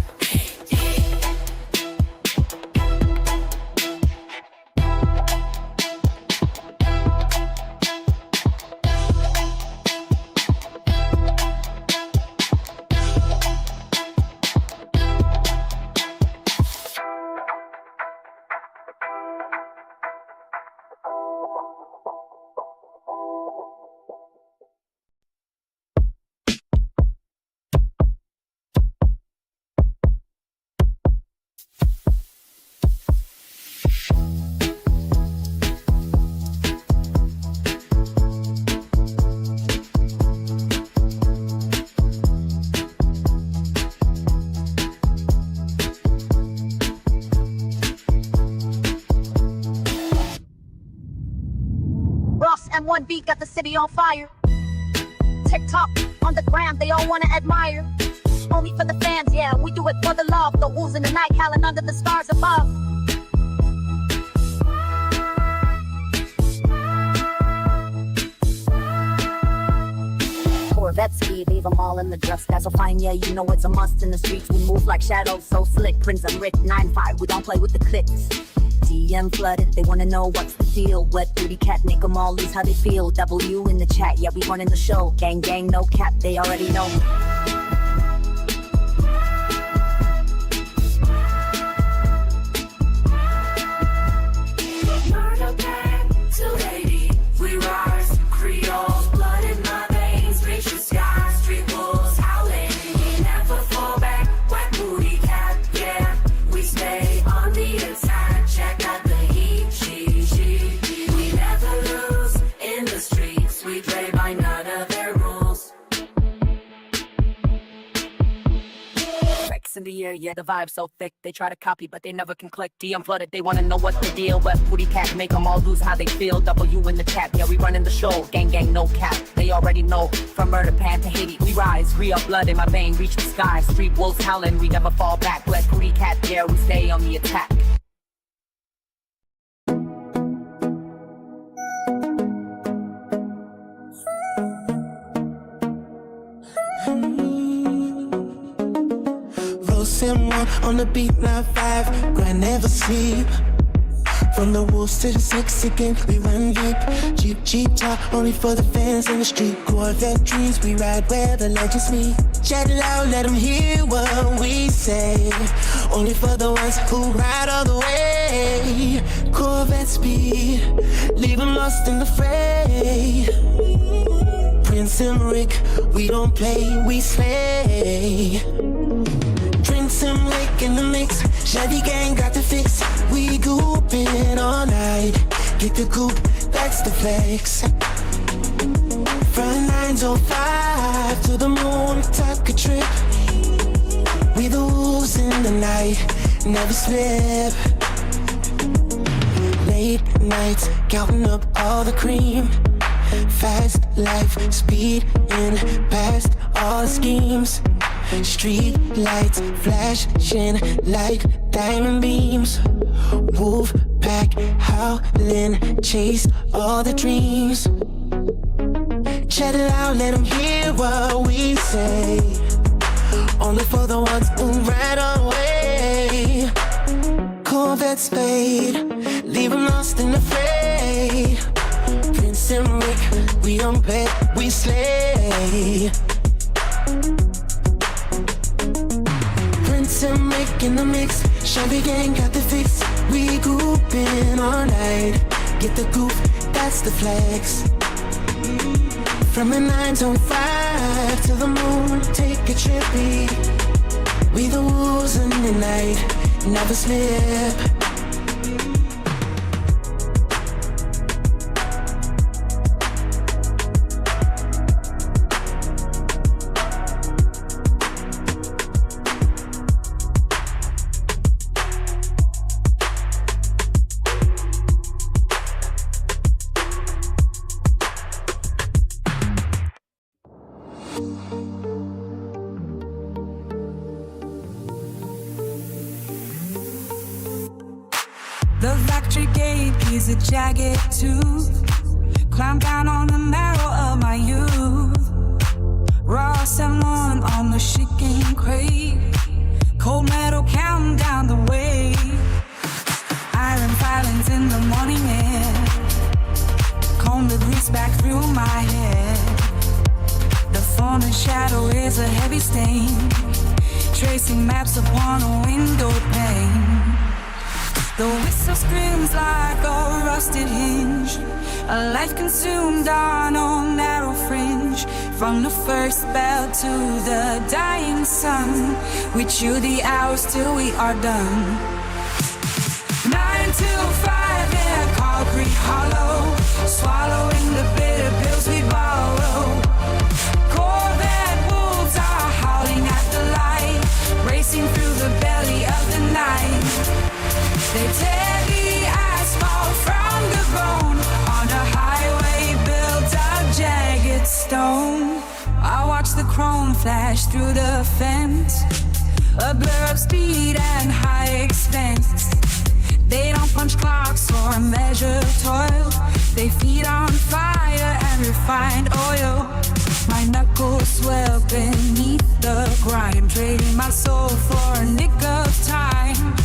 M1 beat got the city on fire. TikTok on the gram, they all wanna admire. Only for the fans, yeah, we do it for the love. The wolves in the night howling under the stars above. Corvette speed, leave them all in the dust. That's so fine, yeah, you know it's a must. In the streets we move like shadows, so slick. Prince and Rick, 9-5, we don't play with the clicks. DM flooded, they wanna know what's the deal. Wet booty cat, make them all lose how they feel. W in the chat, yeah, we running the show. Gang, no cap, they already know. Murder pan, 280, we rise. Creole blood in my veins, reach the sky. Street wolves howling, we never fall back. Wet booty cat, yeah, we stay on the attack. Check out the heat, we never lose in the streets. We play by none of their rules. Tracks in the air, yeah, the vibe's so thick. They try to copy, but they never can click. DM flooded, they wanna know what's the deal. Wet booty cat, make them all lose how they feel. W in the chat, yeah, we running the show. Gang, no cap, they already know. From murder pan to Haiti, we rise. Real blood in my vein, reach the sky. Street wolves howling, we never fall back. Wet booty cat, yeah, we stay on the attack. M1 on the beat, 9-5, grind never sleep. From the wolves to the sexy gang, we run deep. Jeep talk, only for the fans in the street. Corvette dreams, we ride where the legends meet. Shout it out, let them hear what we say. Only for the ones who ride all the way. Corvette speed, leave them lost in the fray. Prince and Rick, we don't play, we slay. Some lick in the mix, Chevy gang got the fix. We goopin' all night, get the coupe, that's the flex. From 905 to the moon, take a trip. We the wolves in the night, never slip. Late nights, counting up all the cream. Fast life, speed in past all the schemes. Street lights flashing like diamond beams. Wolf pack howling, chase all the dreams. Chat it out, let them hear what we say. Only for the ones who ran away. Corvette spade, leave them lost and afraid. Prince and Rick, we don't bet, we slay. Prince and Rick in the mix, Shabby gang got the fix. We gooping all night, get the goop, that's the flex. From the 9 to 5 to the moon, take a trippy. We the wolves in the night, never slip. The factory gate is a jagged tooth. Climb down on the marrow of my youth. Raw salmon on the chicken crate. Cold metal counting down the way. Iron filings in the morning air. Comb the grease back through my head. The falling shadow is a heavy stain. Tracing maps upon a window pane. The whistle screams like a rusted hinge. A life consumed on a narrow fringe. From the first bell to the dying sun, we chew the hours till we are done. 9 to 5 in a concrete hollow, swallowing the bitter pills we borrow. Corvette wolves are howling at the light, racing through the belly of the night. They tear the asphalt from the bone on a highway built of jagged stone. I watch the chrome flash through the fence, a blur of speed and high expense. They don't punch clocks or measure toil. They feed on fire and refined oil. My knuckles swell beneath the grime, trading my soul for a nick of time.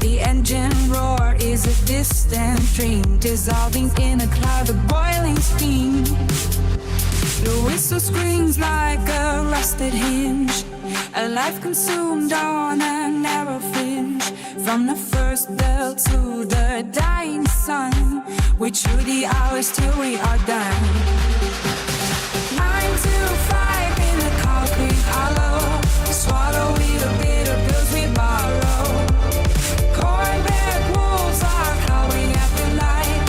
The engine roar is a distant dream, dissolving in a cloud of boiling steam. The whistle screams like a rusted hinge, a life consumed on a narrow fringe. From the first bell to the dying sun, we chew the hours till we are done. 9 to 5 in the concrete hollow, swallow we the bitter pills we borrow. Corvette wolves are clawing at the light,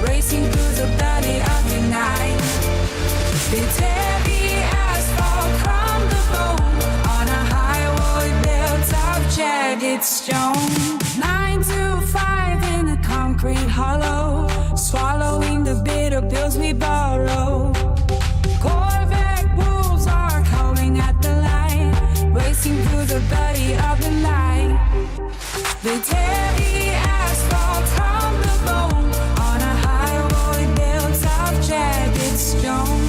racing through the belly of the night. They tear the asphalt from the bone on a highway built of jagged stone. 9 to 5 in a concrete hollow, swallowing the bitter pills we borrow. Corvette wolves are calling at the light, racing through the belly of the night. They tear the asphalt from the bone on a highway built of jagged stone.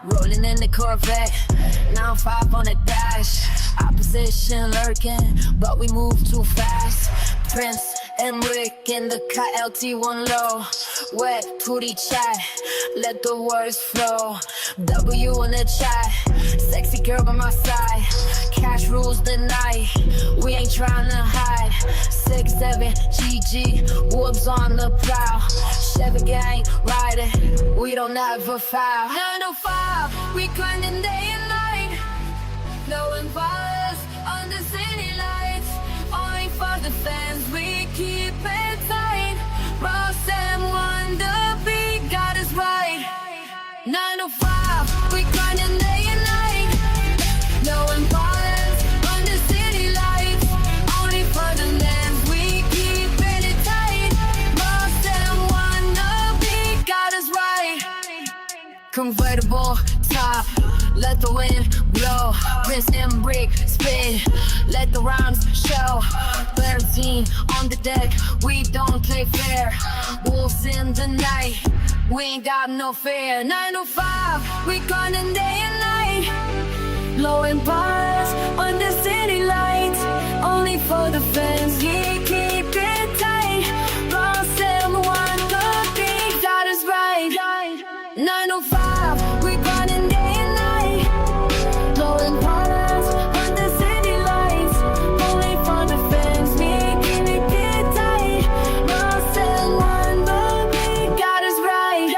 Rolling in the Corvette, 9-5 on the dash. Opposition lurking, but we move too fast. Prince and Rick in the KLT1 low. Wet booty chat, let the words flow. W in the chat, sexy girl by my side. Cash rules the night, we ain't trying to hide. 6-7 GG, whoops on the plow. Chevy gang riding, we don't ever foul. 9 to 5, we grinding day and night. Blowing fires under city lights, only for the fans, we keep it tight. Ross and Wonder, beat got us right. 9 to 5, we grinding day and night. Blowing fires under city lights, only for the fans, we keep it tight. Ross and Wonder, beat got us right. Convertible top, let the wind blow, rinse and break, spin, let the rhymes show. 13 on the deck, we don't play fair. Wolves in the night, we ain't got no fear. 9 to 5, we grinding day and night. Blowing bars under city lights, only for the fans, yeah, keep it tight. Lost and one, the beat got us right. 9 to 5, we grinding day and night. Blowing bars under city lights, only for the fans, we keep it tight. Lost and one, the beat got us right.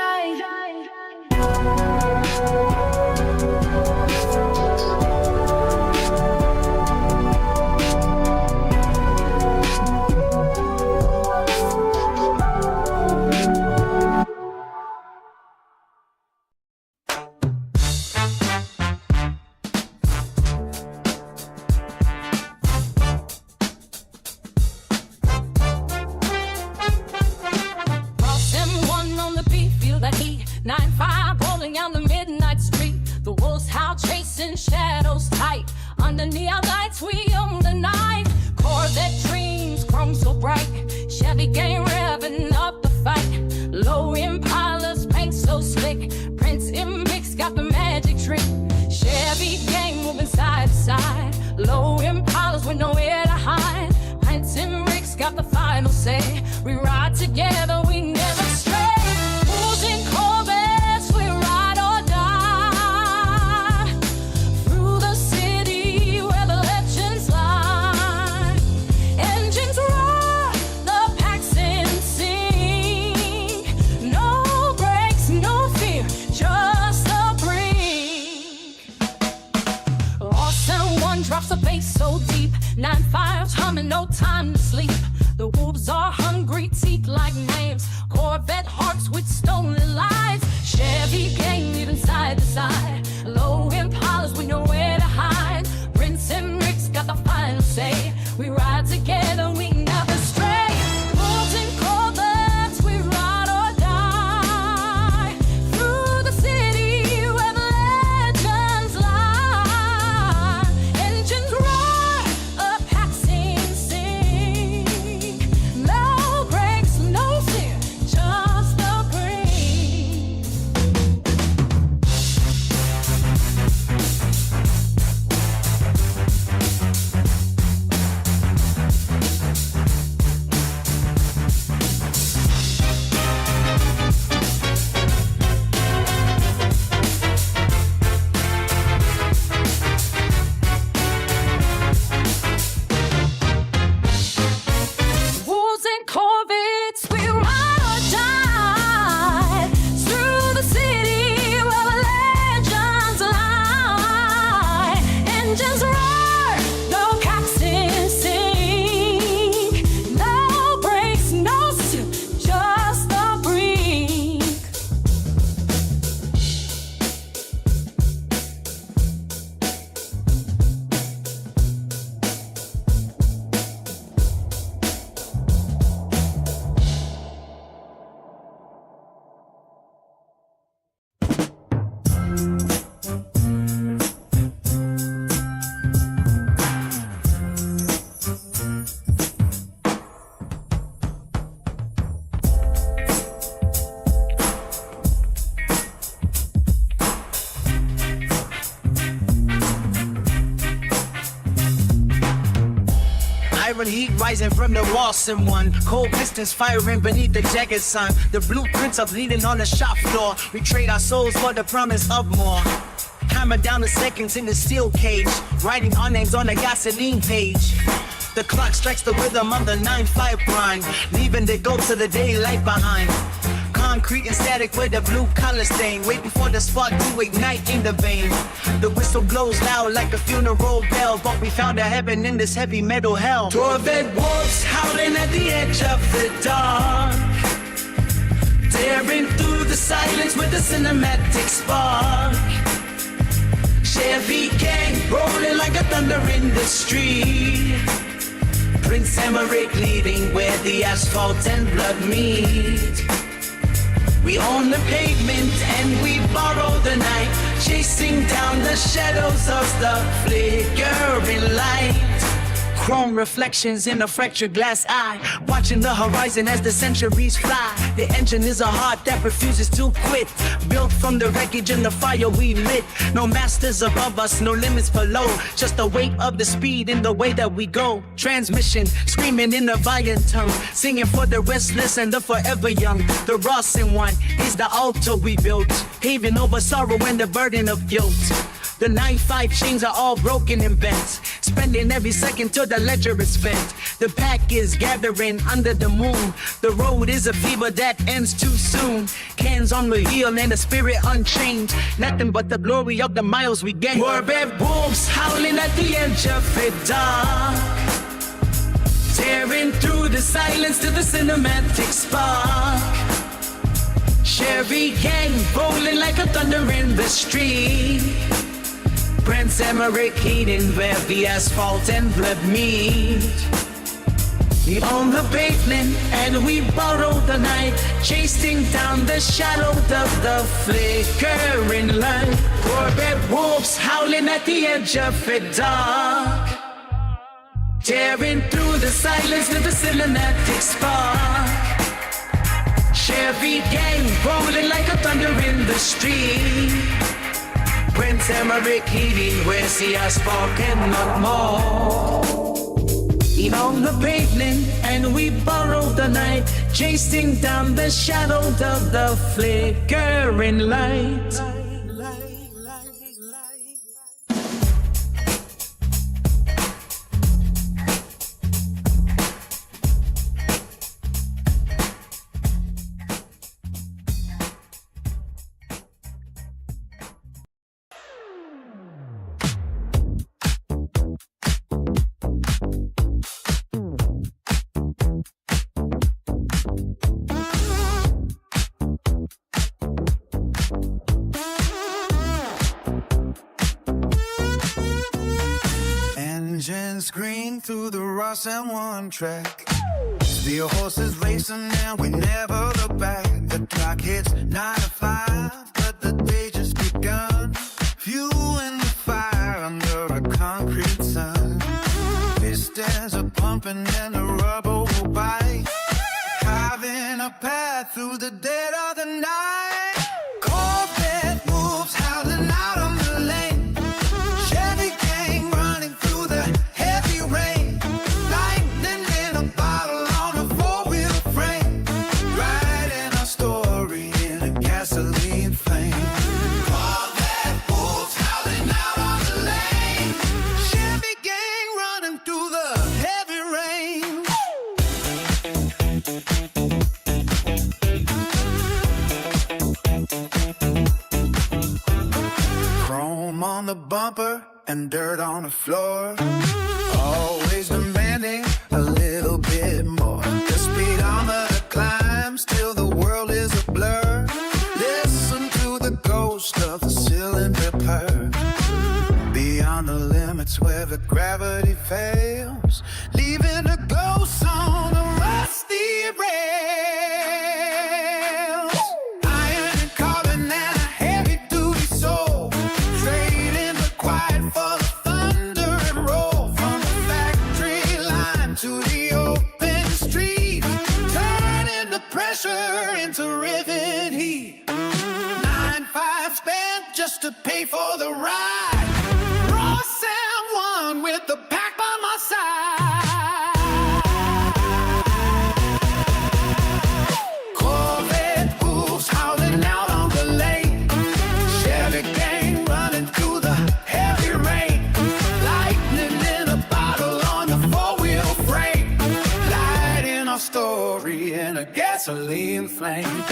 Cross M1 on the beat, feel that heat. 9-5 rolling down the midnight street. The wolves howl, chasing shadows tight. Under neon lights, we own the night. Corvette dreams, chrome so bright. Chevy gang revving up the fight. Low Impalas, paint so slick. Prince in mix got the magic trick. Chevy gang moving side to side. Low Impalas with nowhere to hide. Prince and Rick's got the final say. We ride together, we never stray. Who's in Corvettes, we ride or die. Through the city where the legends lie. Engines roar, the Paxton sing. No brakes, no fear, just a brink. Awesome one drops a bass so deep. 9-5's humming, no time to sleep. The wolves are hungry, teeth like names. Corvette hearts with stolen lives. Chevy gang leading side to side. Low Impalas, we know where to hide. Prince and Rick's got the final say. We ride together, we never stray. Wolves and Corvettes, we ride or die. Through the city where the legends lie. Engines roar, a Paxton sing. No brakes, no fear, just a breeze. Wolves and Corvettes, we ride or die. Through the city where the legends lie. Engines roar, no Paxton sing. No brakes, no suit, just a brink. Iron heat rising from the walls in one. Cold pistons firing beneath the jagged sun. The blueprints of bleeding on the shop floor. We trade our souls for the promise of more. Hammer down the seconds in the steel cage. Writing our names on the gasoline page. The clock strikes the rhythm of the 9-5 grind. Leaving to go to the daylight behind. concrete and static with a blue color stain, waiting for the spark to ignite in the vein. The whistle blows loud like a funeral bell, but we found a heaven in this heavy metal hell. Corvette wolves howling at the edge of the dark, tearing through the silence with a cinematic spark. Chevy gang rolling like a thunder in the street. Prince Emmerich leading where the asphalt and blood meet. We own the pavement and we borrow the night, chasing down the shadows of the flickering light. Chrome reflections in a fractured glass eye, watching the horizon as the centuries fly. The engine is a heart that refuses to quit, built from the wreckage and the fire we lit. No masters above us, no limits below, just the weight of the speed in the way that we go. Transmission screaming in a violent tone, singing for the restless and the forever young. The Ross in one is the altar we built, paving over sorrow and the burden of guilt. The 9-5 chains are all broken and bent, spending every second till the ledger is spent. The pack is gathering under the moon. The road is a fever that ends too soon. Cans on the heel and the spirit unchanged, nothing but the glory of the miles we gained. Corvette wolves howling at the edge of the dark, tearing through the silence to the cinematic spark. Chevy gang rolling like a thunder in the street. Prince Emmerich heating where the asphalt and blood meet. We own the pavement and we borrow the night, chasing down the shadow of the flickering light. Corvette wolves howling at the edge of the dark, tearing through the silence to the cinematic spark. Chevy gang rolling like a thunder in the street. Prince Emmerich heating where's the asphalt and not more. We own the pavement and we borrow the night, chasing down the shadow of the flickering light. Engines green through the Ross and one track. Steel horses racing and we never look back. The clock hits 9 to 5, but the day just begun. Fueling the fire under a concrete sun. Pistons are pumping and the rubber will bite, carving a path through the dead of the night. Corvette moves howling out on the lane. Chevy gang running through the heavy rain. Lightning in a bottle on a 4-wheel frame, writing our story in a gasoline flame. Corvette moves howling out on the lane. Chevy gang running through the heavy rain. Chrome on the bumper and dirt on the floor, always demanding a little bit more. The speedometer climbs till the world is a blur. Listen to the ghost of the cylinder purr, beyond the limits where the gravity fails, leaving a ghost on the rusty rails. Iron and carbon and a heavy-duty soul, trading the quiet for the thunder and roll. From the factory line to the open street, turning the pressure into rivet heat. 9-5 spent just to pay for the ride. Ross and one with the pack by my side. Corvette wolves howling out on the lane. Chevy gang running through the heavy rain. Lightning in a bottle on a 4-wheel frame, lighting our story in a gasoline flame.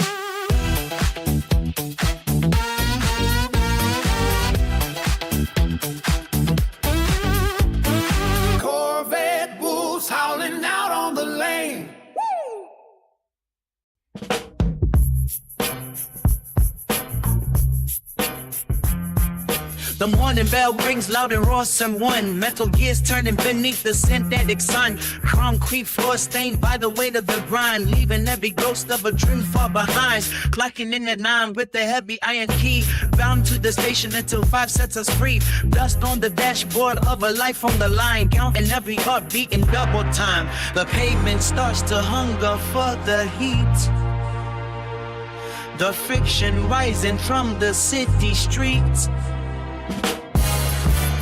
The morning bell rings loud and awesome one. Metal gears turning beneath the synthetic sun. Concrete floor stained by the weight of the grind, leaving every ghost of a dream far behind. Clocking in at 9 with the heavy iron key, bound to the station until 5 sets us free. Dust on the dashboard of a life on the line, counting every heartbeat in double time. The pavement starts to hunger for the heat. The friction rising from the city streets.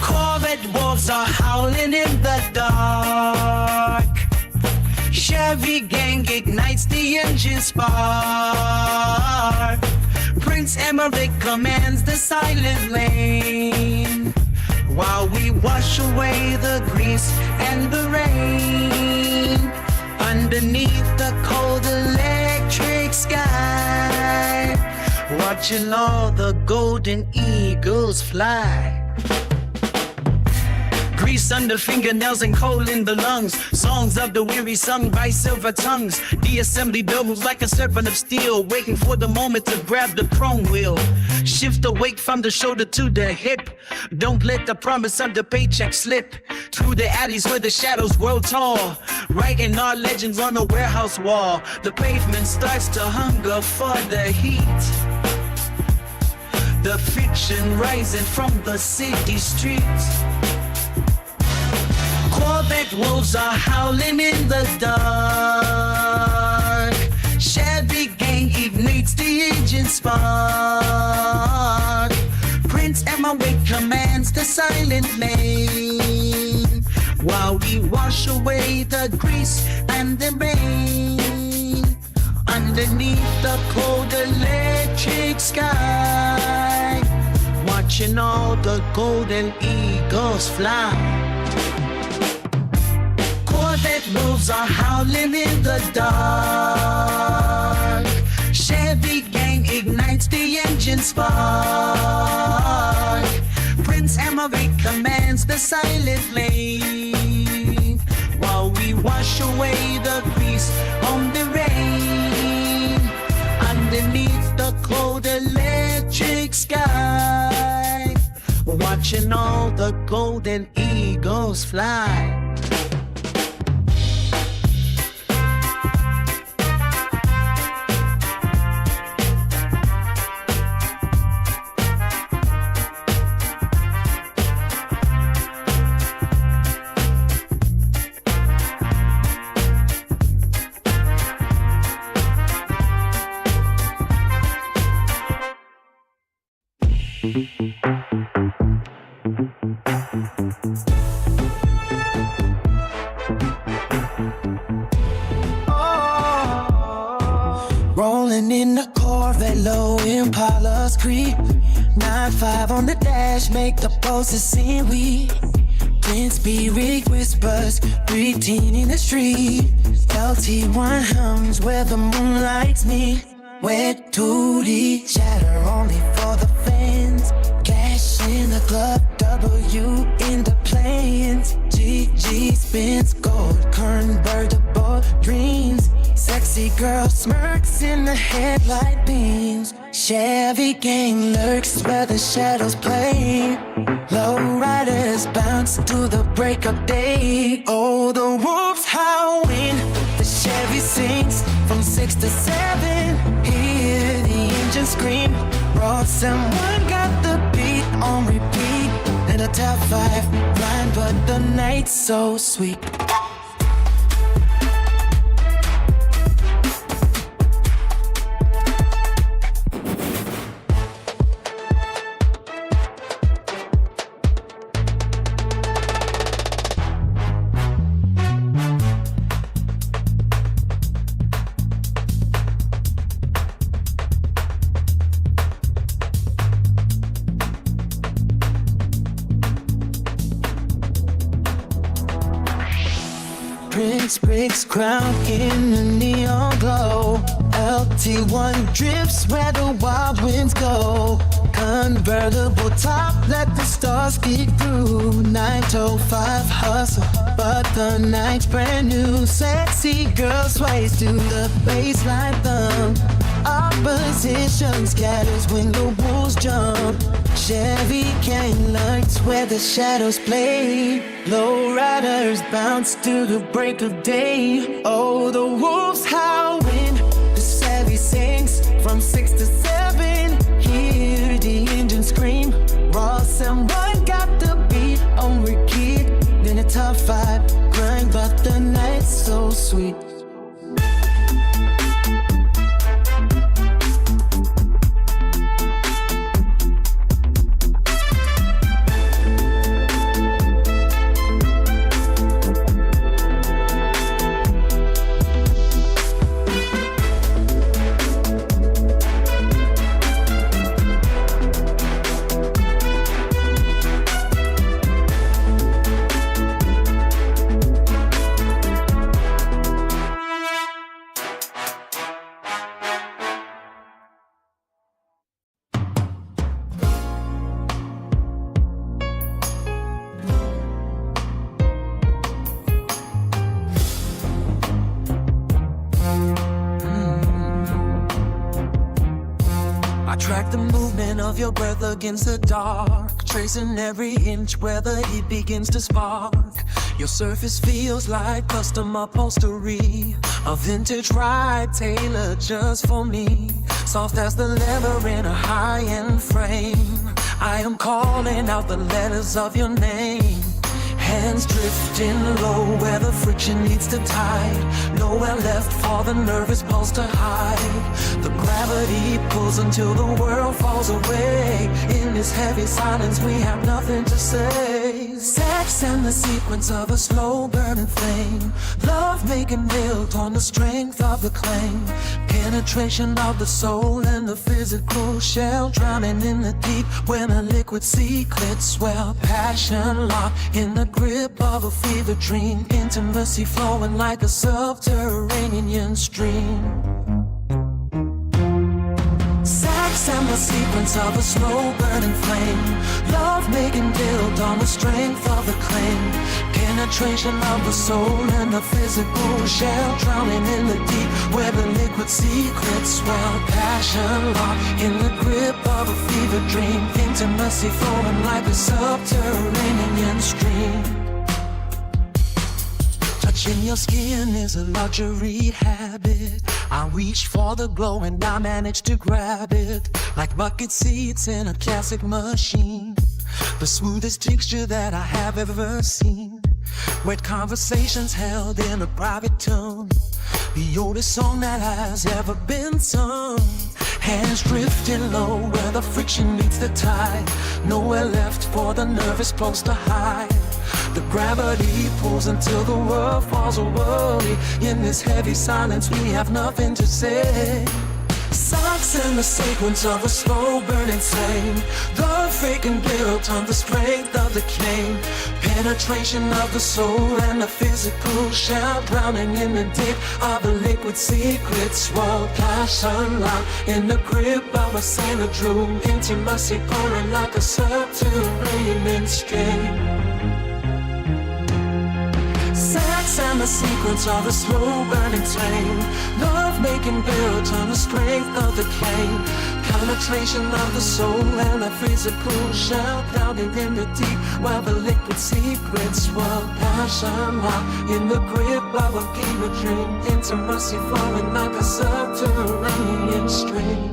Corvette wolves are howling in the dark. Chevy gang ignites the engine spark. Prince Emmerich commands the silent lane, while we wash away the grease and the rain. Underneath the cold electric sky, watching all the golden eagles fly. Grease under fingernails and coal in the lungs. Songs of the weary sung by silver tongues. The assembly doubles like a serpent of steel, waiting for the moment to grab the chrome wheel. Shift the weight from the shoulder to the hip. Don't let the promise of the paycheck slip. Through the alleys where the shadows grow tall, writing our legends on a warehouse wall. The pavement starts to hunger for the heat. The friction rising from the city streets. Corvette wolves are howling in the dark. Chevy gang ignites the engine spark. Prince Emmerich commands the silent lane, while we wash away the grease and the rain. Underneath the cold electric sky, watching all the golden eagles fly. Corvette wolves are howling in the dark. Chevy gang ignites the engine spark. Prince Emmerich commands the silent lane, while we wash away the grease on the rain. Underneath the cold electric sky, watching all the golden eagles fly. Rolling in the Corvette, low Impala's creep. 9.5 on the dash, make the posters sing. We Prince Spirit whispers, preteen in the street. LT1 hums where the moonlight's me. Wet tootie, chatter only for the fans. Cash in the club, W in the planes. GG spins, gold convertible dreams. Sexy girl smirks in the headlight beams. Chevy gang lurks where the shadows play. Low riders bounce to the break of day. Oh, the wolves howling, the Chevy sings from 6 to 7. Hear the engine scream, brought someone got the beat on repeat. In a top 5 blind, but the night's so sweet. Prince breaks crown in the neon glow. LT1 drifts where the wild winds go. Convertible top, let the stars peek through. 9 to 5 hustle, but the night's brand new. Sexy girl sways to the baseline thump. Opposition scatters when the wolves jump. Chevy gang lights where the shadows play. Lowriders bounce to the break of day. Oh, the wolves howling, the savvy sings from 6 to 7. Hear the engine scream. Ross and Run got the beat on repeat. Then a top 5 grind, but the night's so sweet. Track the movement of your breath against the dark, tracing every inch where the heat begins to spark. Your surface feels like custom upholstery, a vintage ride tailored just for me. Soft as the leather in a high-end frame, I am calling out the letters of your name. Hands drifting low where the friction needs to tide. Nowhere left for the nervous pulse to hide. The gravity pulls until the world falls away. In this heavy silence we have nothing to say. Sex and the sequence of a slow burning flame. Love making built on the strength of the claim. Penetration of the soul and the physical shell. Drowning in the deep when a liquid secret swell. Passion locked in the grip of a fever dream. Intimacy flowing like a subterranean stream. Sex and the sequence of a slow burning flame. Love making built on the strength of the claim. Penetration of the soul and the physical shell. Drowning in the deep where the liquid secrets swell. Passion locked in the grip of a fever dream. Intimacy flowing like a subterranean stream. Touching your skin is a luxury habit. I reach for the glow and I manage to grab it. Like bucket seats in a classic machine. The smoothest texture that I have ever seen. Wet conversations held in a private tone. The oldest song that has ever been sung. Hands drifting low where the friction meets the tide. Nowhere left for the nervous pulse to hide. The gravity pulls until the world falls away. In this heavy silence we have nothing to say. Socks in the sequence of a slow burning flame. The faking built on the strength of the claim. Penetration of the soul and the physical shell. Drowning in the deep of the liquid secret swell. Passion locked in the grip of a sailor dream. Intimacy pouring like a subterranean stream. Sex and the sequence of a slow burning flame. Love making built on the strength of the claim. Penetration of the soul and the physical shell. Drowning in the deep while the liquid secrets swell. Passion locked in the grip of a fever dream. Intimacy flowing like a subterranean stream.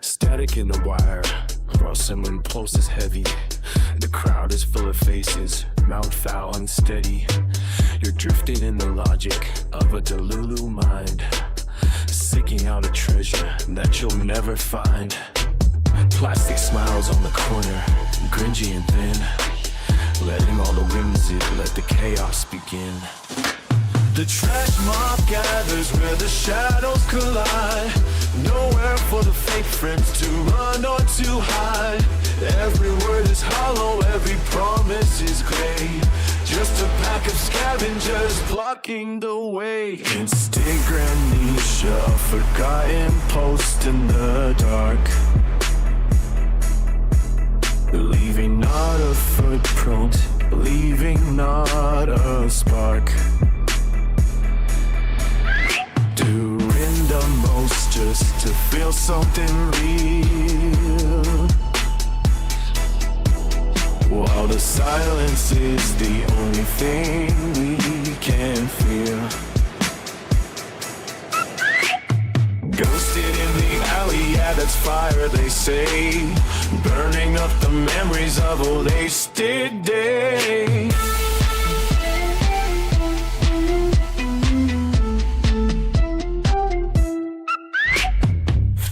Static in the wire, rustling pulse is heavy. The crowd is full of faces, mouth foul unsteady. You're drifting in the logic of a Delulu mind, seeking out a treasure that you'll never find. Plastic smiles on the corner, cringy and thin, letting all the whims in, let the chaos begin. The trash mob gathers where the shadows collide. Nowhere for the fake friends to run or to hide. Every word is hollow, every promise is gray. Just a pack of scavengers blocking the way. Instagram niche, a forgotten post in the dark, leaving not a footprint, leaving not a spark. Doing the most just to feel something real, while the silence is the only thing we can feel. Ghosted in the alley, yeah, that's fire, they say, burning up the memories of a wasted day.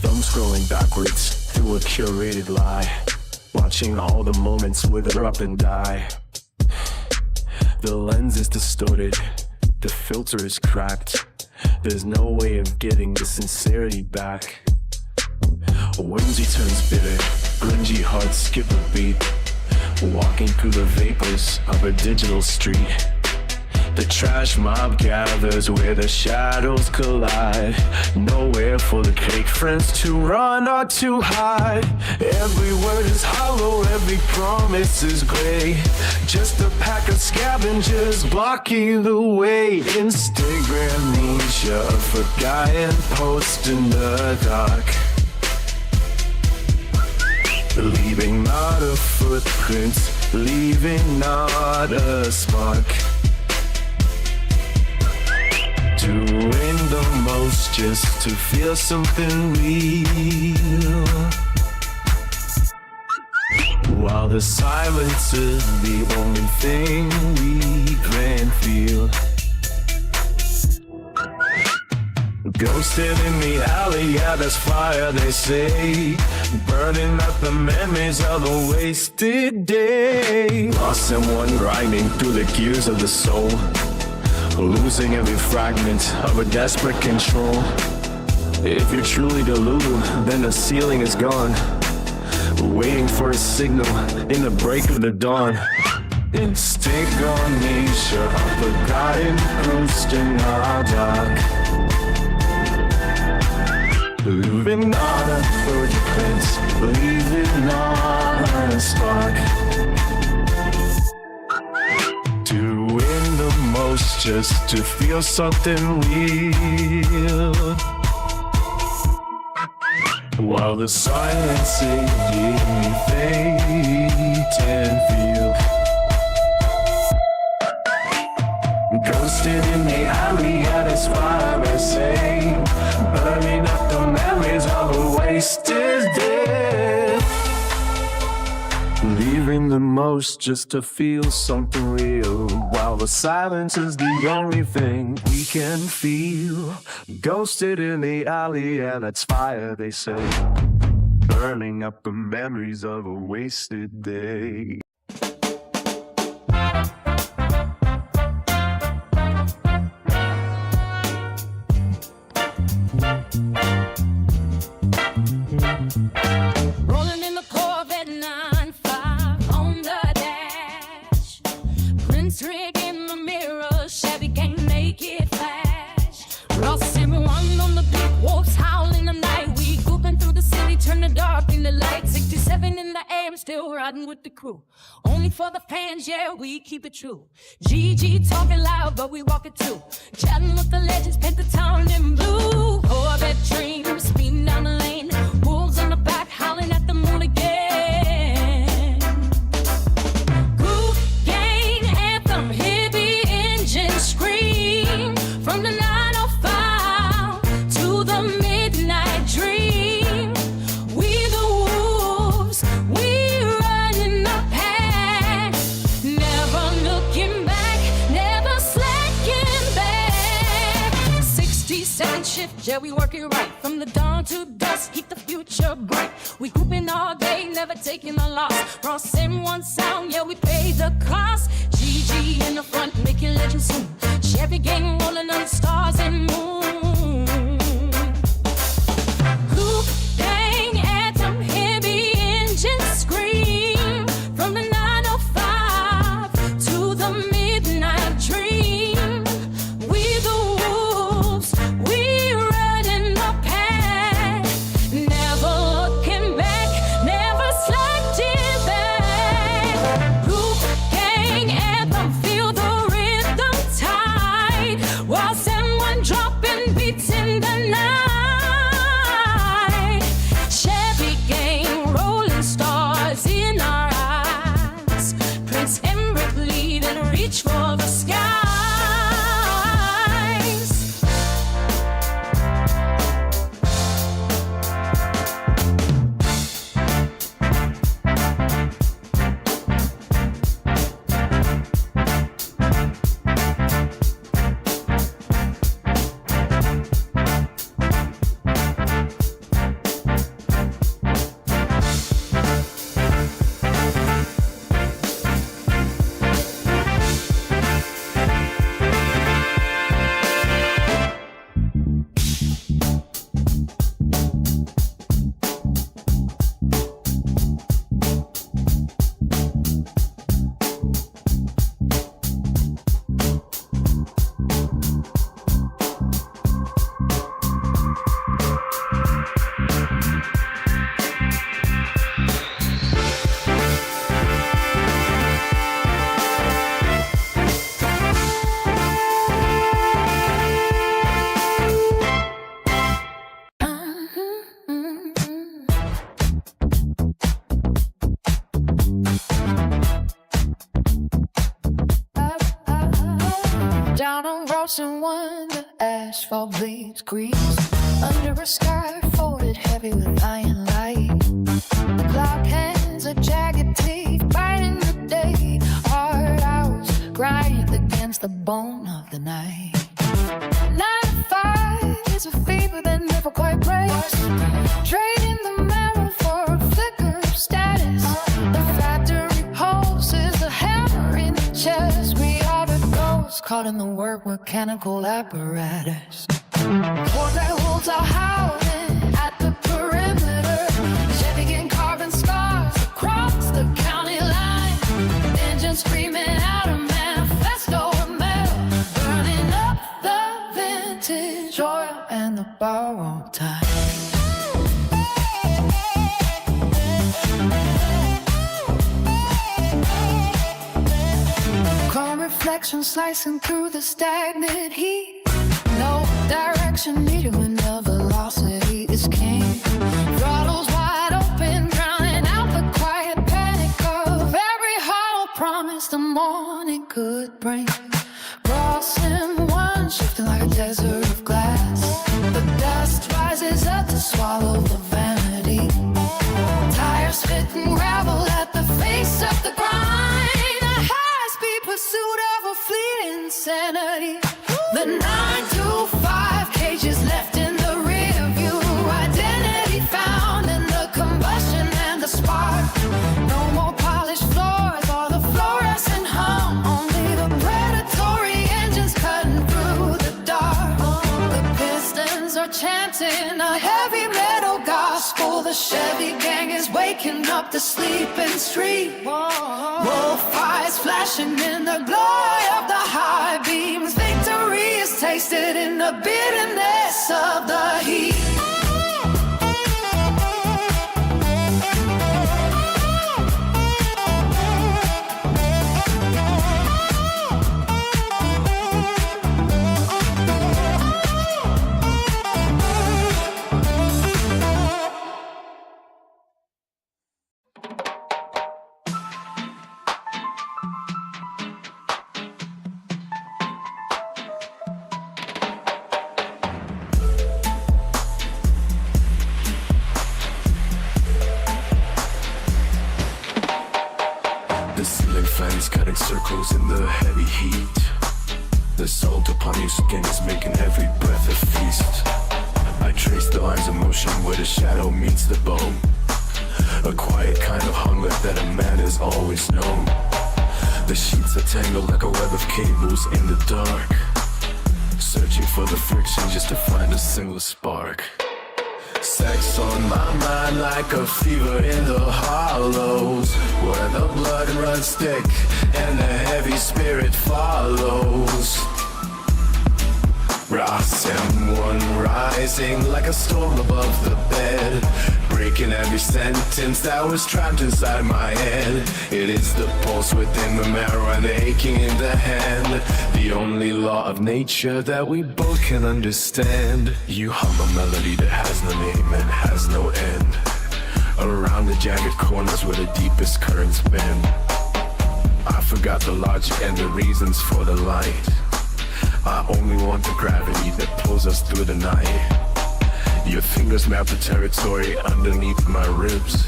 Thumb scrolling backwards through a curated lie, watching all the moments wither up and die. The lens is distorted, the filter is cracked. There's no way of getting the sincerity back. Whimsy turns bitter, grungy hearts skip a beat, walking through the vapors of a digital street. The trash mob gathers where the shadows collide. Nowhere for the fake friends to run or to hide. Every word is hollow, every promise is gray. Just a pack of scavengers blocking the way. Instagram niche, a forgotten post in the dark, leaving not a footprint, leaving not a spark. Doing the most just to feel something real, while the silence is the only thing we can feel. Ghosted in the alley, yeah, there's fire, they say, burning up the memories of a wasted day. Lost someone grinding through the gears of the soul, losing every fragment of a desperate control. If you're truly deluded, then the ceiling is gone, waiting for a signal in the break of the dawn. Instinct on nature, a forgotten ghost in our dark, leaving not a footprint, leaving not a spark. Doing the most just to feel something real, while the silence is the only thing we can feel. Ghosted in the alley at its fire, I say, burning up the memories of a wasted day. Leaving the most just to feel something real, while the silence is the only thing we can feel. Ghosted in the alley and it's fire, they say, burning up the memories of a wasted day. Rolling in the Corvette 9.5 on the dash. Prince rig in the mirror, Chevy can't make it flash. Lost everyone on the big wolves howling the night. We gooping through the city, turn the dark into light. 67 in the AM, still riding with the crew. Only for the fans, yeah, we keep it true. GG talking loud, but we walk it too. Chatting with the legends, paint the town in blue. Corvette dreams, speeding down the lane. Wolves on the back, howling at the moon again. Groove gang anthem, heavy engine scream. From the 905 to the midnight dream. We the wolves, we running the pack. Never looking back, never slacking back. 60-second shift, yeah, we work it right. From the dawn to dusk, keep the future bright. We grouping all day, never taking a loss. Cross in one sound, yeah, we pay the cost. GG in the front, making legends soon. Chevy gang rolling on the stars and moon. Down on Rawson 1, the asphalt bleeds grease. Under a sky folded heavy with iron light. Cloud hands, a jagged teeth, biting the day. Hard hours, grind against the bone of the night. 9 to 5 is a fever that never quite breaks. Trading the marrow for a flicker of status. The factory pulses the hammer in the chest. We are the ghosts caught in the work mechanical apparatus. Corvette wolves are howling at the perimeter. Chevy getting carbon scars across the county line. Engines screaming out a manifesto of metal, burning up the vintage oil and the borrowed time. Chrome reflection slicing through the stagnant heat. No direction needed when the velocity is king. Throttles wide open, drowning out the quiet panic of every hollow promise the morning could bring. Crossing 1, shifting like a desert of glass. The dust rises up to swallow the vanity. Tires spitting gravel at the face of the grind. A high-speed pursuit of a fleeting insanity. The 9 to 5 cages left in the rear view. Identity found in the combustion and the spark. No more polished floors or the fluorescent hum. Only the predatory engines cutting through the dark. The pistons are chanting a heavy metal gospel. The Chevy gang is waking up the sleeping street. Wolf eyes flashing in the glory of the high beams. Victory is tasted in the bitterness of the heat. Fans cutting circles in the heavy heat. The salt upon your skin is making every breath a feast. I trace the lines of motion where the shadow meets the bone. A quiet kind of hunger that a man has always known. The sheets are tangled like a web of cables in the dark, searching for the friction just to find a single spark. Sex on my mind like a fever in the hollows, where the blood runs thick and the heavy spirit follows. Rasim-1 rising like a storm above the bed, breaking every sentence that was trapped inside my head. It is the pulse within the marrow and the aching in the hand, the only law of nature that we both can understand. You hum a melody that has no name and has no end, around the jagged corners where the deepest currents bend. I forgot the logic and the reasons for the light. I only want the gravity that pulls us through the night. Your fingers map the territory underneath my ribs,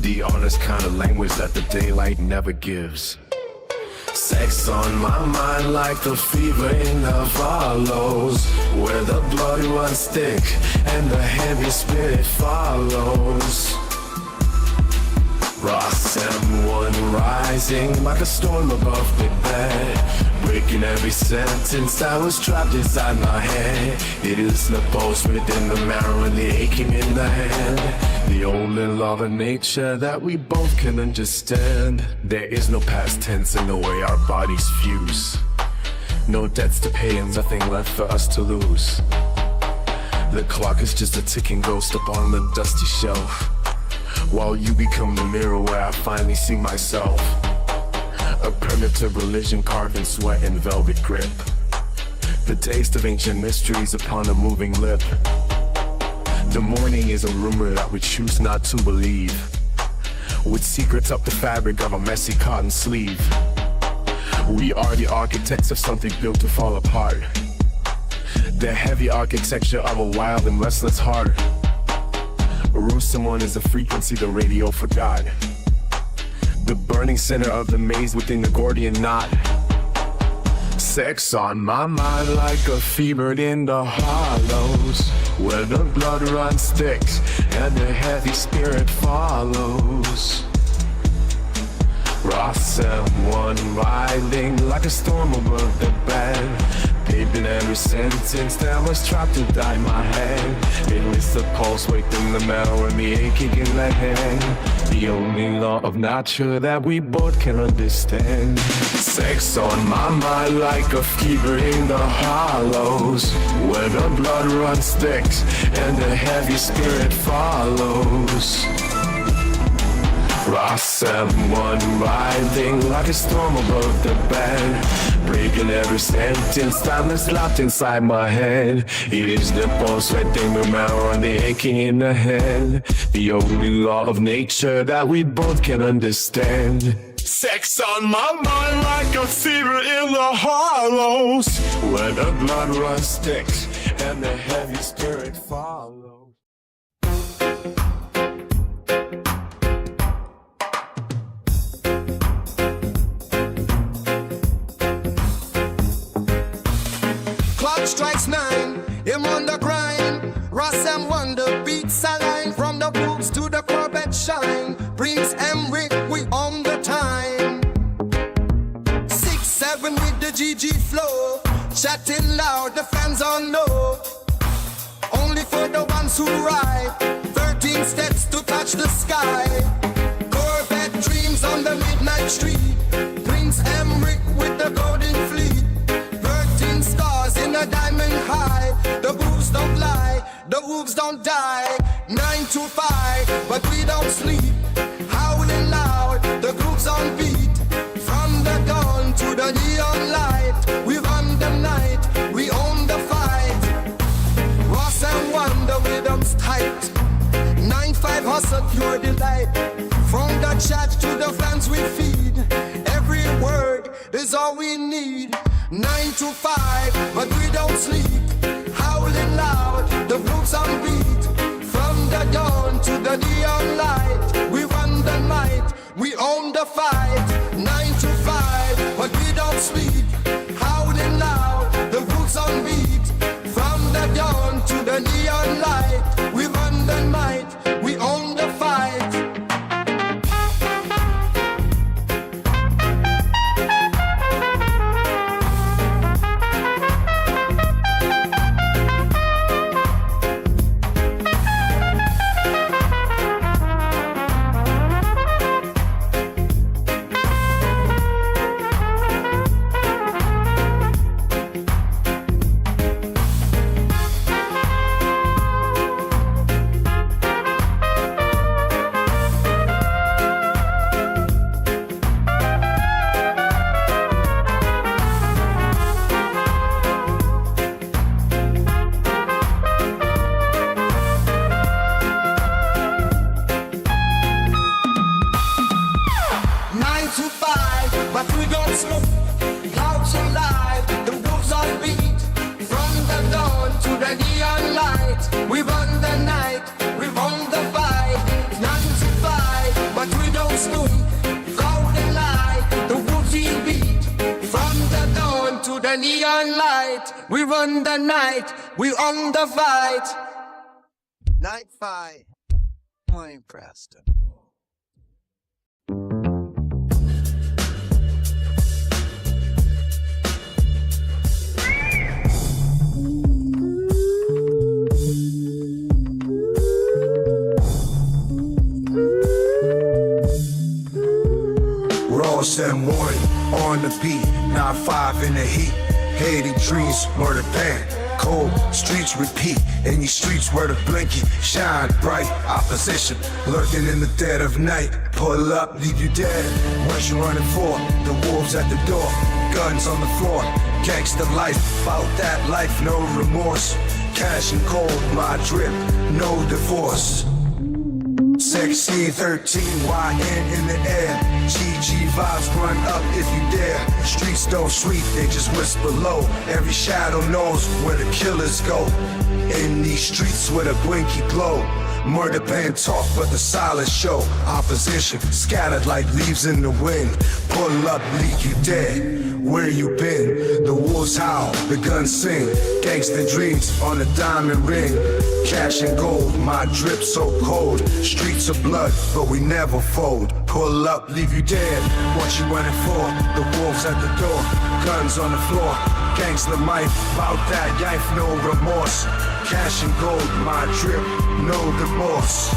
the honest kind of language that the daylight never gives. Sex on my mind like the fever in the follows, where the blood runs thick and the heavy spirit follows. Rasim-1 rising like a storm above the bed, breaking every sentence that was trapped inside my head. It is the pulse within the marrow and the aching in the hand, the only law of nature that we both can understand. There is no past tense in the way our bodies fuse, no debts to pay and nothing left for us to lose. The clock is just a ticking ghost upon the dusty shelf, while you become the mirror where I finally see myself. A primitive religion carved in sweat and velvet grip, the taste of ancient mysteries upon a moving lip. The morning is a rumor that we choose not to believe, with secrets up the fabric of a messy cotton sleeve. We are the architects of something built to fall apart. The heavy architecture of a wild and restless heart. Rosamond is the frequency the radio forgot. The burning center of the maze within the Gordian knot. Sex on my mind like a fever in the hollows, where the blood runs thick and the heavy spirit follows. Ross and one riding like a storm above the bed, paving every sentence that was trapped to dye my head. It was the pulse within the marrow and the aching in the head. The only law of nature that we both can understand. Sex on my mind like a fever in the hollows, where the blood runs thick and the heavy spirit follows. Ross and one riding like a storm above the bed, breaking every sentence that was locked inside my head. It is the pulse sweating the marrow and the aching in the head. The only law of nature that we both can understand. Sex on my mind like a fever in the hollows, where the blood runs thick and the heavy spirit follows. Strikes 9, him on the grind. Ross and Wonder beats a line. From the boots to the Corvette shine. Brings Emrick, we on the time. 6-7 with the GG flow. Chatting loud, the fans all know. Only for the ones who ride. 13 steps to touch the sky. Corvette dreams on the midnight street. Brings Emrick with the golden fleet. Stars in a diamond high. The wolves don't lie, the wolves don't die. 9 to 5, but we don't sleep. Howling loud, the groove's on beat. From the dawn to the neon light, we run the night, we own the fight. Ross and Wonder rhythms tight. 9-5 hustle, pure delight. From the chat to the fans we feed. Every word is all we need. 9 to 5, but we don't sleep. Howling loud, the boots on beat. From the dawn to the neon light, we run the night, we own the fight. 9 to 5, but we don't sleep. Howling loud, the boots on beat. From the dawn to the neon light, we run the night, we own the fight. We run the night, we on the fight. Night 5. Wayne Preston. Ross and one on the beat, 9-5 in the heat. Haiti dreams, murder band, cold streets repeat. In these streets where the blinky shine bright. Opposition lurking in the dead of night. Pull up, leave you dead. What you running for? The wolves at the door, guns on the floor. Gangsta life, about that life, no remorse. Cash and cold, my drip, no divorce. Sexy 13YN in the air. GG vibes run up if you dare. Streets don't sweep, they just whisper low. Every shadow knows where the killers go. In these streets with a blinky glow. Murder band talk, but the silence show. Opposition scattered like leaves in the wind. Pull up, leave you dead. Where you been? The wolves howl, the guns sing. Gangsta dreams on a diamond ring. Cash and gold, my drip so cold. Streets of blood, but we never fold. Pull up, leave you dead. What you running for? The wolves at the door. Guns on the floor. Gangsta life, bout that yife, no remorse. Cash and gold, my drip, no divorce.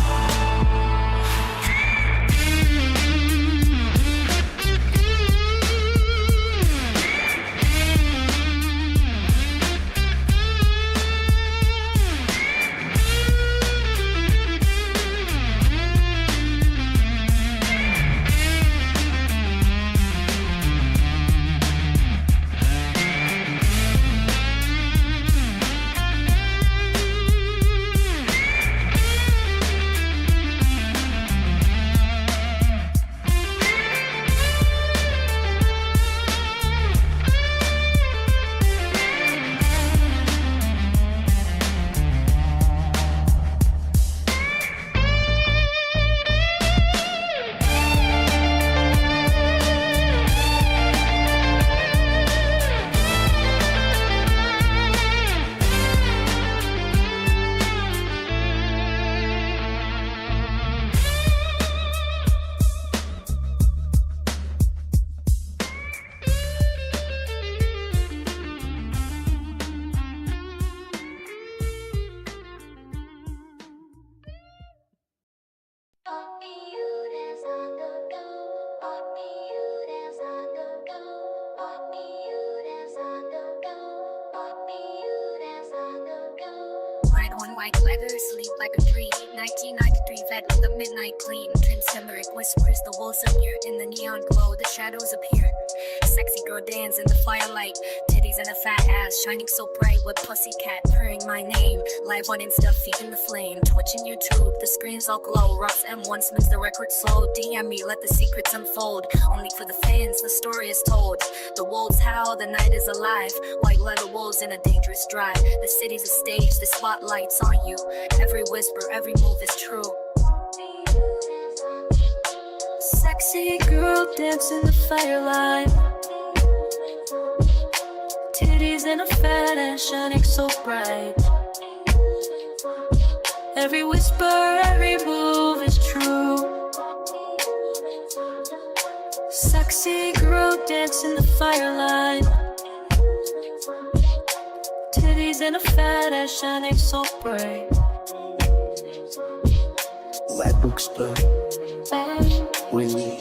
White leather, sleep like a dream. 1993 vet with a midnight clean. Trim Timberic whispers, the wolves appear. In the neon glow, the shadows appear. Sexy girl dance in the firelight. Titties and a fat ass, shining so bright with pussycat purring my name. Live on Insta, feeding the flame. Twitching YouTube, the screens all glow. Ross M1 smooths the record slow. DM me, let the secrets unfold. Only for the fans, the story is told. The wolves howl, the night is alive. White leather wolves in a dangerous drive. The city's a stage, the spotlight's on you. Every whisper, every move is true. Sexy girl dance in the firelight. Titties and a fat ass shining so bright. Every whisper, every move is true. Sexy girl dance in the firelight. Titties and a fat ass shining so bright. White bookstore. Oui.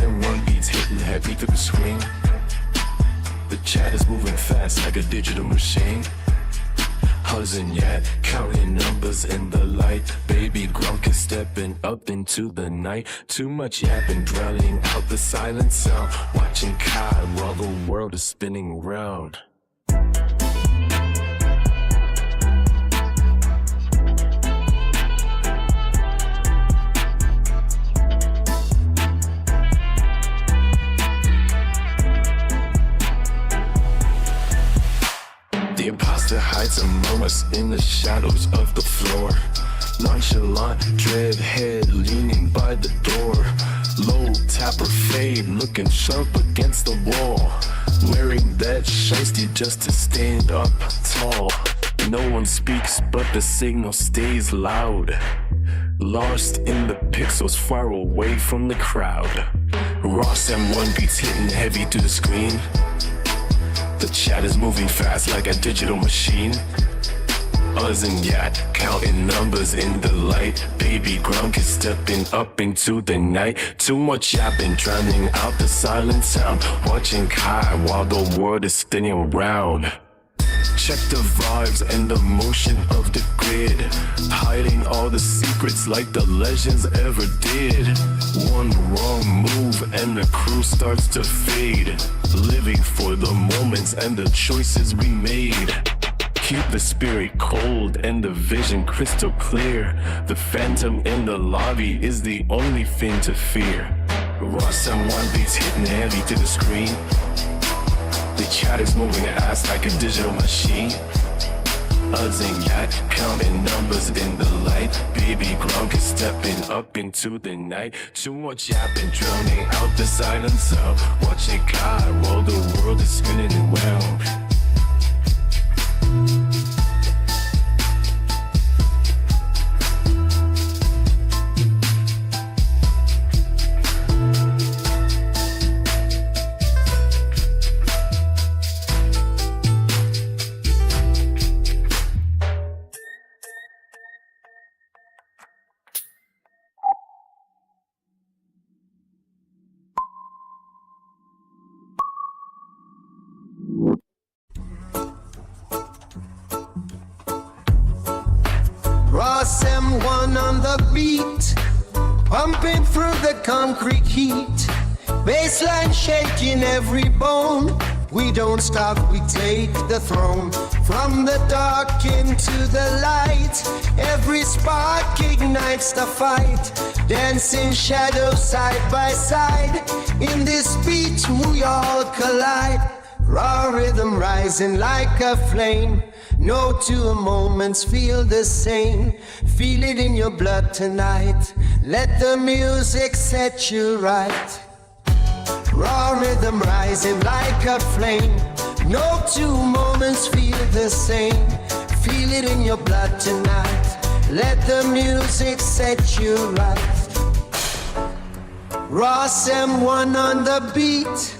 And one beats hitting heavy through the screen. The chat is moving fast like a digital machine. Huzzing yet, counting numbers in the light. Baby Grunk is stepping up into the night. Too much yapping, drowning out the silent sound. Watching Kai while the world is spinning round. The imposter hides among us in the shadows of the floor. Nonchalant, dread head leaning by the door. Low tapper fade, looking sharp against the wall. Wearing that shiesty just to stand up tall. No one speaks, but the signal stays loud. Lost in the pixels far away from the crowd. Ross M1 beats hitting heavy to the screen. The chat is moving fast like a digital machine. Us and Yacht, counting numbers in the light. Baby Grunk is stepping up into the night. Too much yapping, drowning out the silent sound. Watching Kai while the world is spinning around. Check the vibes and the motion of the grid, hiding all the secrets like the legends ever did. One wrong move and the crew starts to fade, living for the moments and the choices we made. Keep the spirit cold and the vision crystal clear. The phantom in the lobby is the only thing to fear. Ross and one beats hitting heavy to the screen. The chat is moving ass like a digital machine. Us and Yacht, counting numbers in the light. Baby Grunk is stepping up into the night. Too much yapping, drowning out the silent sound. Watching God while the world is spinning around. Ross M1 on the beat, pumping through the concrete heat. Baseline shaking every bone. We don't stop, we take the throne. From the dark into the light, every spark ignites the fight. Dancing shadows side by side, in this beat we all collide. Raw rhythm rising like a flame. No two moments feel the same. Feel it in your blood tonight. Let the music set you right. Raw rhythm rising like a flame. No two moments feel the same. Feel it in your blood tonight. Let the music set you right. Ross M1 on the beat,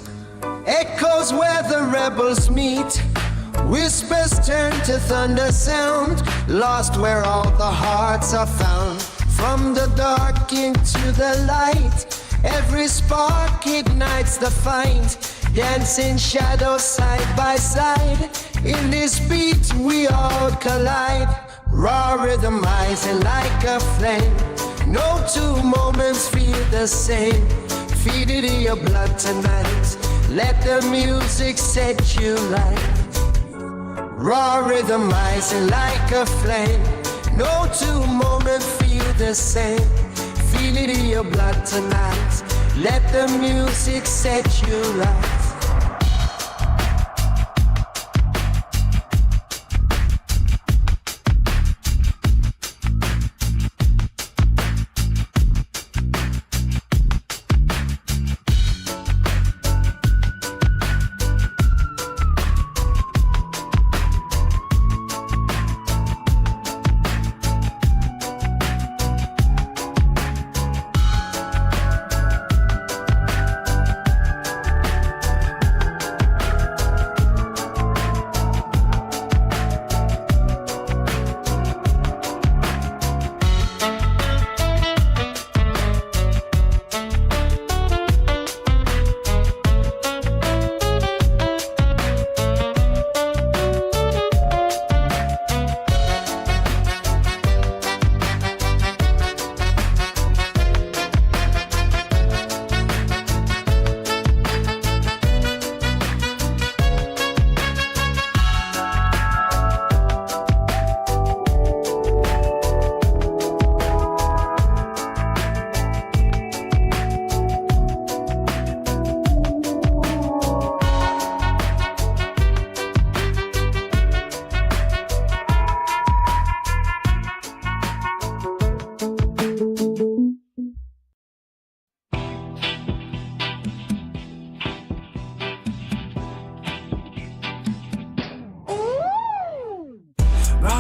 echoes where the rebels meet. Whispers turn to thunder sound, lost where all the hearts are found. From the dark into the light, every spark ignites the fight. Dancing shadows side by side, in this beat we all collide. Raw rhythm rising like a flame. No two moments feel the same. Feed it in your blood tonight. Let the music set you right. Raw rhythm rising like a flame. No two moments feel the same. Feel it in your blood tonight. Let the music set you right.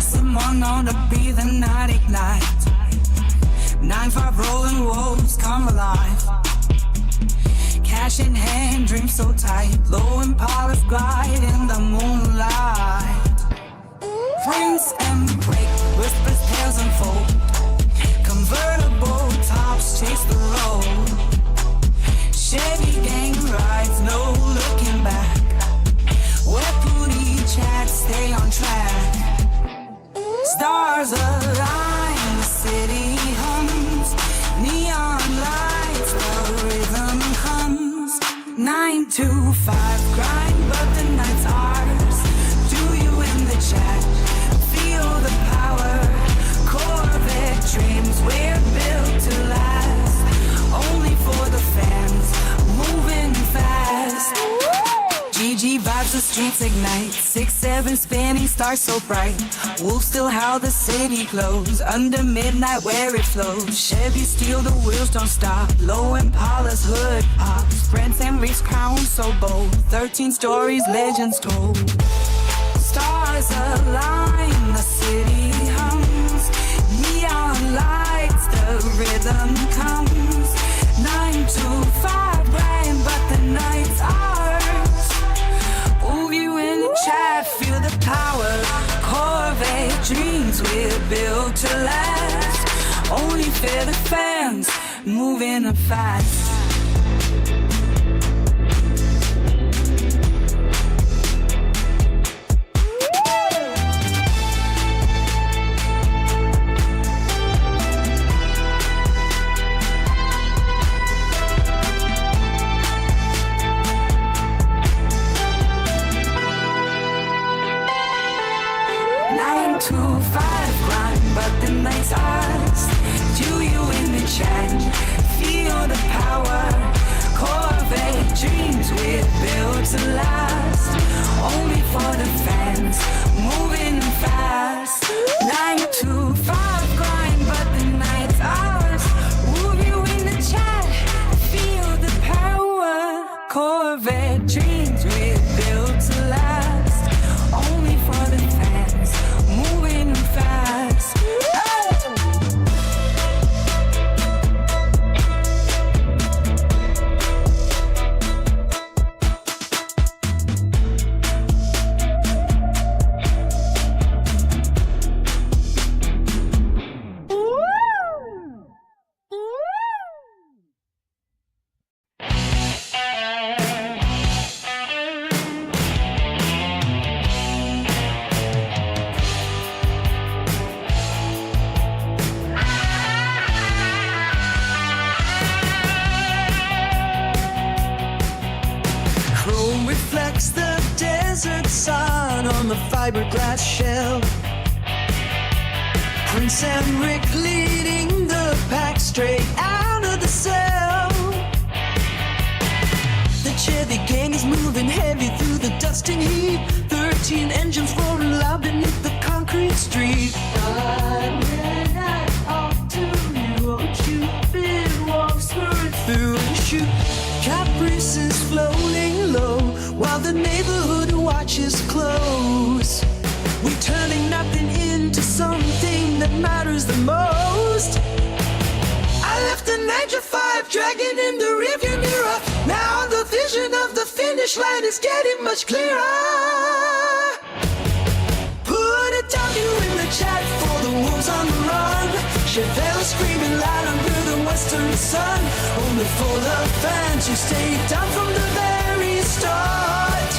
Someone on to be the night ignite. 9-5 rolling wolves come alive. Cash in hand, American dream so tight. Low Impalas glide in the moonlight. Prince and break, whispers tales unfold. Convertible tops chase the road. Chevy gang rides, no looking back. Where booty chats stay on track. Stars align, the city hums. Neon lights, the rhythm comes. 9 to 5 grind, but the night's ours. Do you in the chat feel the power? Corvette dreams, we're built to last. Only for the fans, moving fast. GG vibes, the streets ignite. 6-7 spinning stars so bright. Wolves still howl, the city glows. Under midnight where it flows. Chevy steal, the wheels don't stop. Low Impala's hood pops. Prince and Reef's crown so bold. 13 stories, legends told. Stars align, the city hums. Neon lights, the rhythm comes. 9 to 5 grind, but the night's ours. Move you in the chat, feel the power. Corvette dreams, we're built to last. Only for the fans, moving fast. 9 to 5 grind, but the night's ours. Do you in the chat feel the power? Corvette dreams, we're built to last. Only for the fans, moving fast. 9 to 5 grind, but the night's ours. Move you in the chat, feel the power. Corvette dreams, we're built to last. Only for the fans, moving fast. Chrome reflects the desert sun on the fiberglass shell. Prince and Rick leading the pack straight out of the cell. The Chevy gang is moving heavy through the dust and heat. 13 engines roaring loud beneath the concrete street. When I talk to you, oh Cupid walks through and shoot. Caprices floating low while the neighborhood watches close. We're turning nothing into something that matters the most. I left the 9 to 5 dragging in the rearview mirror. Now the vision of the finish line is getting much clearer. Put a W in the chat for the wolves on the run. Chevelle screaming loud under the western sun. Only for the fans who stayed down from the very start.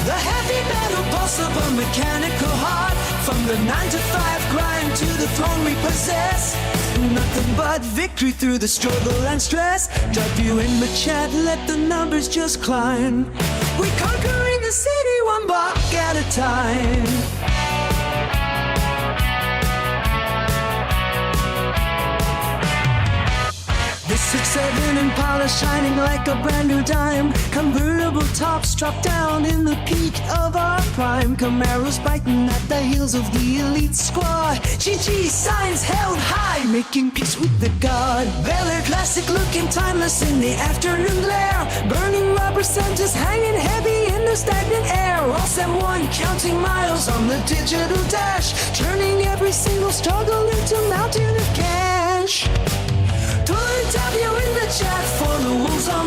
The heavy metal pulse of a mechanical heart. From the 9 to 5 grind to the throne we possess. Nothing but victory through the struggle and stress. W in the chat, let the numbers just climb. We're conquering the city one block at a time. The 6-7 Impala shining like a brand new dime. Convertible tops drop down in the peak of our prime. Camaros biting at the heels of the elite squad. GG signs held high, making peace with the god. Bel Air classic looking timeless in the afternoon glare. Burning rubber centers hanging heavy in the stagnant air. All set one, counting miles on the digital dash. Turning every single struggle into a mountain of cash. Put a W in the chat for the wolves on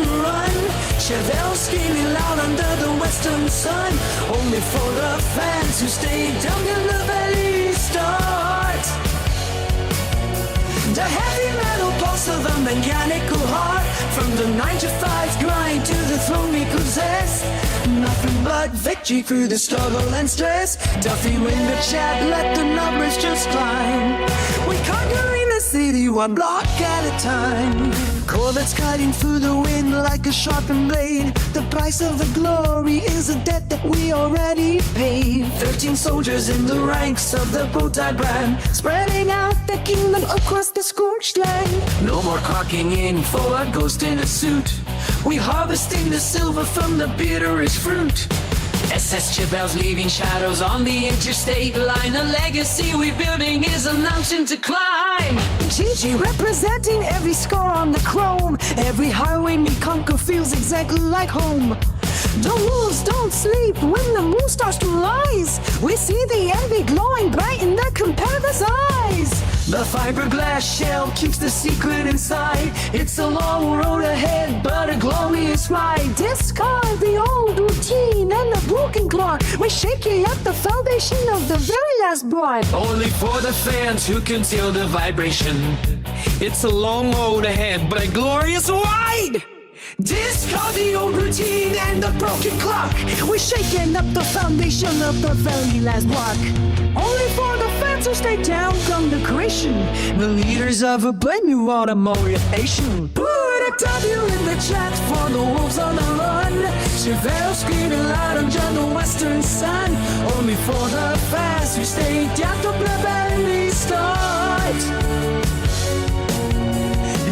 Chevelle screaming loud under the western sun, only for the fans who stay down till the very start. The heavy metal pulse of a mechanical heart, from the 9 to 5 grind to the throne we possess. Nothing but victory through the struggle and stress. Duffy win the chat, let the numbers just climb. We conquering the city one block at a time. Corvettes cutting through the wind like a sharpened blade. The price of the glory is a debt that we already paid. 13 soldiers in the ranks of the Bowtie brand, spreading out the kingdom across the scorched land. No more clocking in for a ghost in a suit. We harvesting the silver from the bitterest fruit. SS Chevelles leaving shadows on the interstate line. A legacy we building is a mountain to climb. GG representing every score on the chrome. Every highway we conquer feels exactly like home. The wolves don't sleep when the moon starts to rise. We see the envy glowing bright in their competitors' eyes. The fiberglass shell keeps the secret inside. It's a long road ahead, but a glorious ride. Discard the old routine and the broken clock. We're shaking up the foundation of the very last block. Only for the fans who can feel the vibration. It's a long road ahead, but a glorious ride. Discard the old routine and the broken clock. We're shaking up the foundation of the very last block. Only for the fans who stay down from the creation, the leaders of a brand new automotive nation. Put a W in the chat for the wolves on the run. Chevelle screaming loud under the western sun. Only for the fans who stay down to the very start.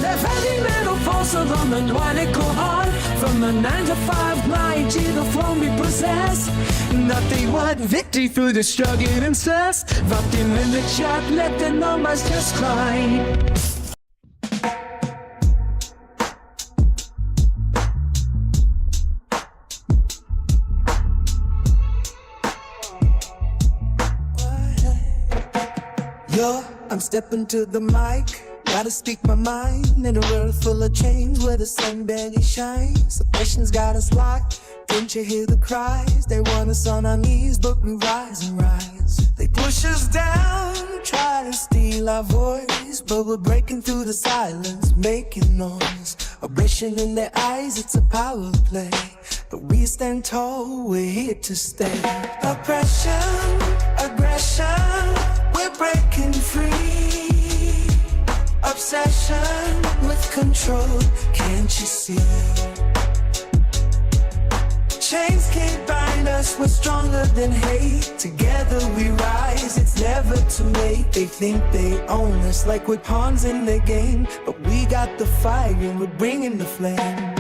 The heavy metal pulse of a maniacal heart, from the 9 to 5 grind to the throne we possess. Nothing but victory through the struggle and stress. Drop them in the chat, let the numbers just climb. Yo, I'm stepping to the mic. Gotta speak my mind in a world full of change where the sun barely shines. Suppression's got us locked. Didn't you hear the cries? They want us on our knees, but we rise and rise. They push us down, try to steal our voice, but we're breaking through the silence, making noise. Aggression in their eyes, it's a power play, but we stand tall, we're here to stay. Oppression, aggression, we're breaking free. Obsession with control, can't you see? Chains can't bind us, we're stronger than hate. Together we rise, it's never too late. They think they own us like we're pawns in their game, but we got the fire and we're bringing the flame.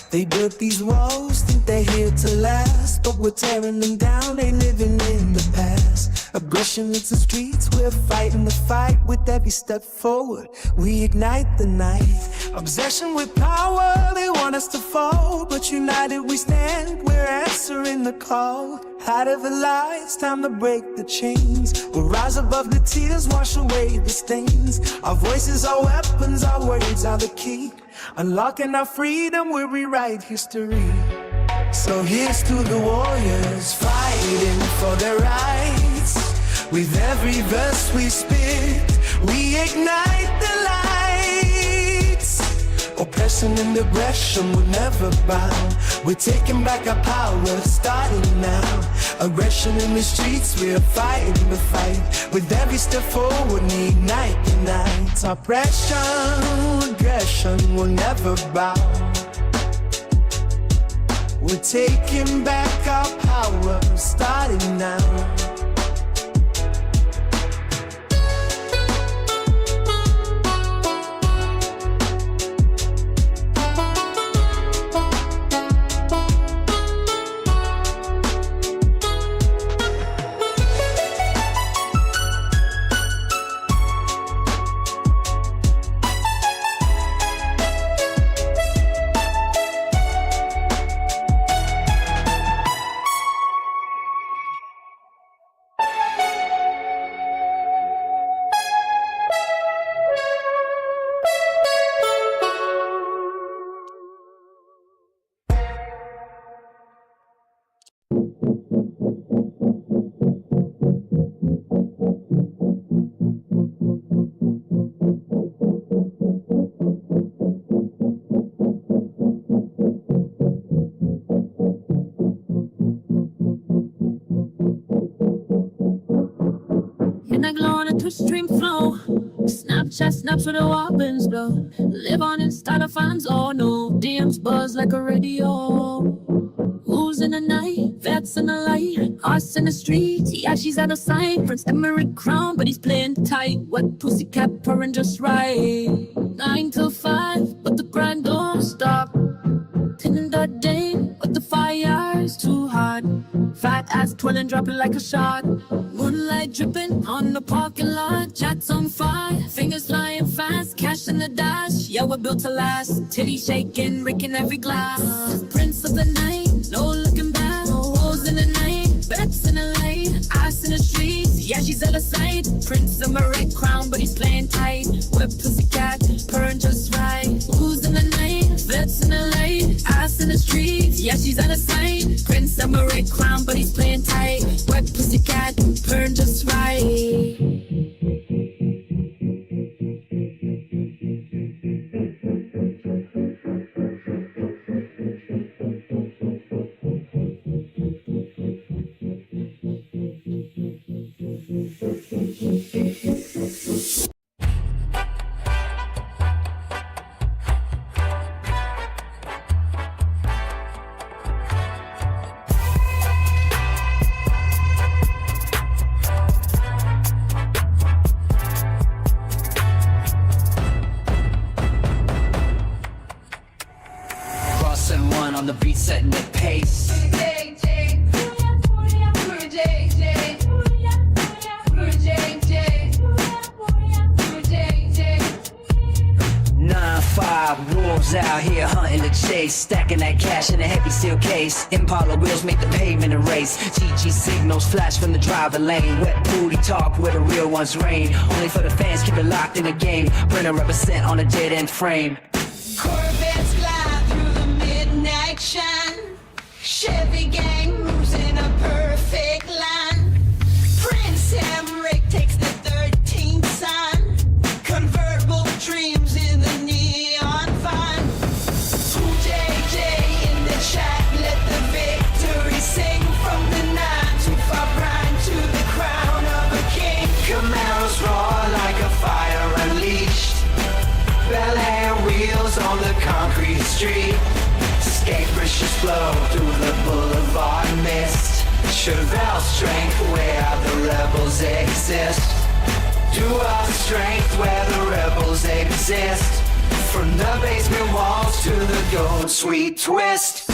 They built these walls, think they're here to last, but we're tearing them down, they living in the past. Aggression hits the streets, we're fighting the fight. With every step forward, we ignite the night. Obsession with power, they want us to fall, but united we stand, we're answering the call. Out of the lies, time to break the chains. We'll rise above the tears, wash away the stains. Our voices are weapons, our words are the key. Unlocking our freedom, we'll rewrite history. So here's to the warriors fighting for their rights. With every verse we spit, we ignite the lights. Oppression and aggression will never bow. We're taking back our power, starting now. Aggression in the streets, we're fighting the fight. With every step forward, we ignite the night. Oppression, aggression will never bow. We're taking back our power, starting now. stream flow. Snapchat snaps with the weapons blow. Live on in style of fans, oh no. DMs buzz like a radio. Who's in the night? Vets in the light. Us in the streets, yeah, she's out of sight. Prince Emmerich crown, but he's playing tight. Wet pussycat purring just right. 9 till 5, but the grind don't stop. 10 in the day, but the fire's too hot. Fat ass twirling, dropping like a shot. Moonlight dripping on the parking lot. Jets on fire, fingers flying fast. Cash in the dash, yeah, we're built to last. Titty shaking, raking every glass. Prince of the night, no looking back. Wolves in the night, bets in the light. Ass in the streets, yeah, she's out of sight. Prince of my red crown, but he's playing tight. Whip pussycat, purring just right. Who's in the night? Vets in the light. Ass in the streets, yeah, she's out of sight. Prince of my red crown, but he's playing tight. Whip pussycat, purring just right. On the beat, setting the pace. 9-5 wolves out here hunting the chase, stacking that cash in a heavy steel case. Impala wheels make the pavement erase. GG signals flash from the driver lane. Wet booty talk where the real ones reign. Only for the fans, keep it locked in the game. Brenner represent on a dead end frame. Corvettes glide through the midnight shine. Chevy gang moves in a perfect line. Prince Emmerich takes the 13th sign. Convertible dreams in the neon vine. Ooh, JJ in the chat, let the victory sing. From the 9-to-5 grind to the crown of a king. Camaros roar like a fire unleashed. Bel Air wheels on the concrete street. Skate brushes flow through the boulevard mist. Chevelle strength where the rebels exist. Dual strength where the rebels exist. From the basement walls to the gold sweet twist.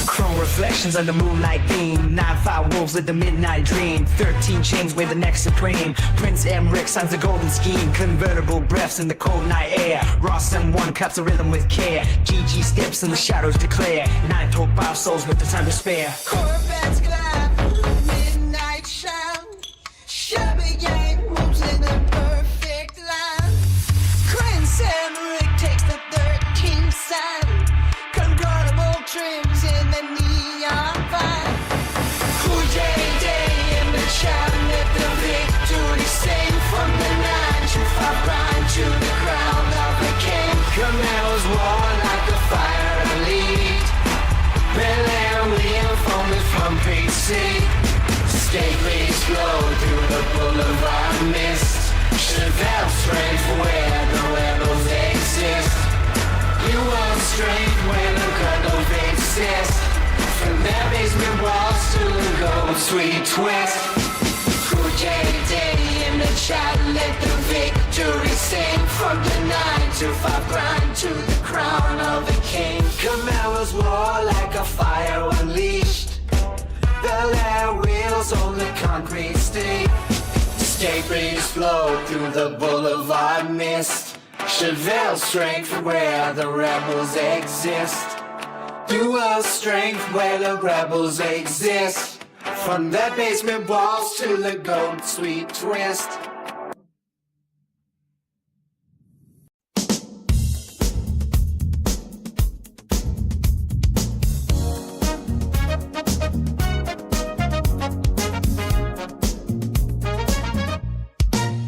Chrome reflections on the moonlight beam. 9-5 wolves live the midnight dream. 13 chains weigh the next supreme. Prince Emmerich signs the golden scheme. Convertible breaths in the cold night air. Ross M1 cuts the rhythm with care. GG steps in the shadows declare. 9-to-5 souls with the time to spare. Corvettes glide through the midnight shine. Chevy gang moves in a perfect line. Prince Emmerich takes the 13th sign. Convertible trims in the neon vine. Ooh, JJ in the chat, let the victory sing. From the 9-to-5 grind to the crown of a king. Camaros war like a fire elite. Bel Air wheel foaming from PC. Skate breeze flow through the boulevard mist. Chevelle strength where the rebels exist. You want strength where the cuddle exist. From their basement walls to the gold sweet twist. Cool JD in the chat, let the victory sing. From the 9-to-5 grind to the crown of a king. Camaros roar like a fire unleashed. Bel Air wheels on the concrete street. Skate breeze flow through the boulevard mist. Chevelle strength where the rebels exist. Dual strength where the rebels exist. From their basement walls to the gold sweet twist.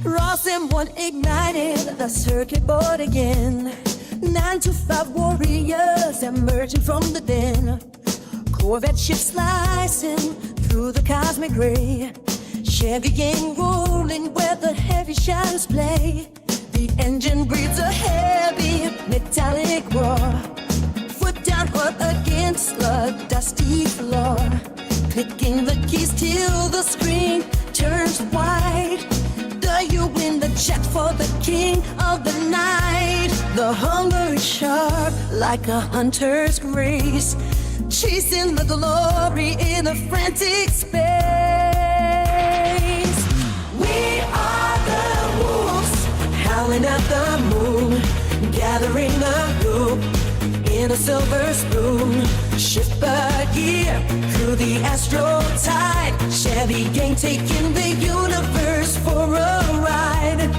Ross M1 ignited the circuit board again. 9-to-5 warriors emerging from the den. Corvette ships slicing through the cosmic gray. Chevy gang rolling where the heavy shadows play. The engine breathes a heavy metallic roar. Foot down hard against the dusty floor. Clicking the keys till the screen turns white. Do you win the chat for the king of the night? The hunger is sharp like a hunter's race, chasing the glory in a frantic space. We are the wolves, howling at the moon, gathering a group in a silver spoon. Shift a gear through the astral tide. Chevy gang taking the universe for a ride.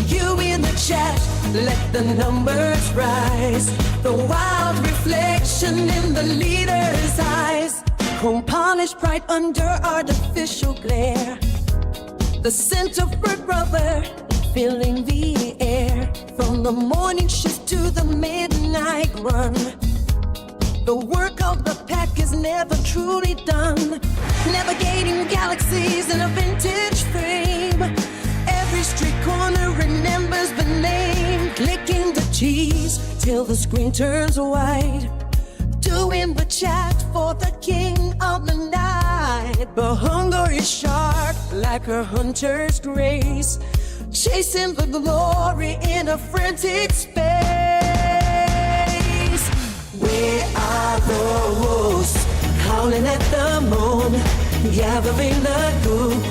You in the chat, let the numbers rise. The wild reflection in the leader's eyes. Chrome polished bright under artificial glare. The scent of burnt rubber filling the air. From the morning shift to the midnight run, the work of the pack is never truly done. Navigating galaxies in a vintage frame. Every street corner remembers the name. Clicking the keys till the screen turns white. Doing the chat for the king of the night. The hunger is sharp like a hunter's grace, chasing the glory in a frantic space. We are the wolves, howling at the moon, gathering the group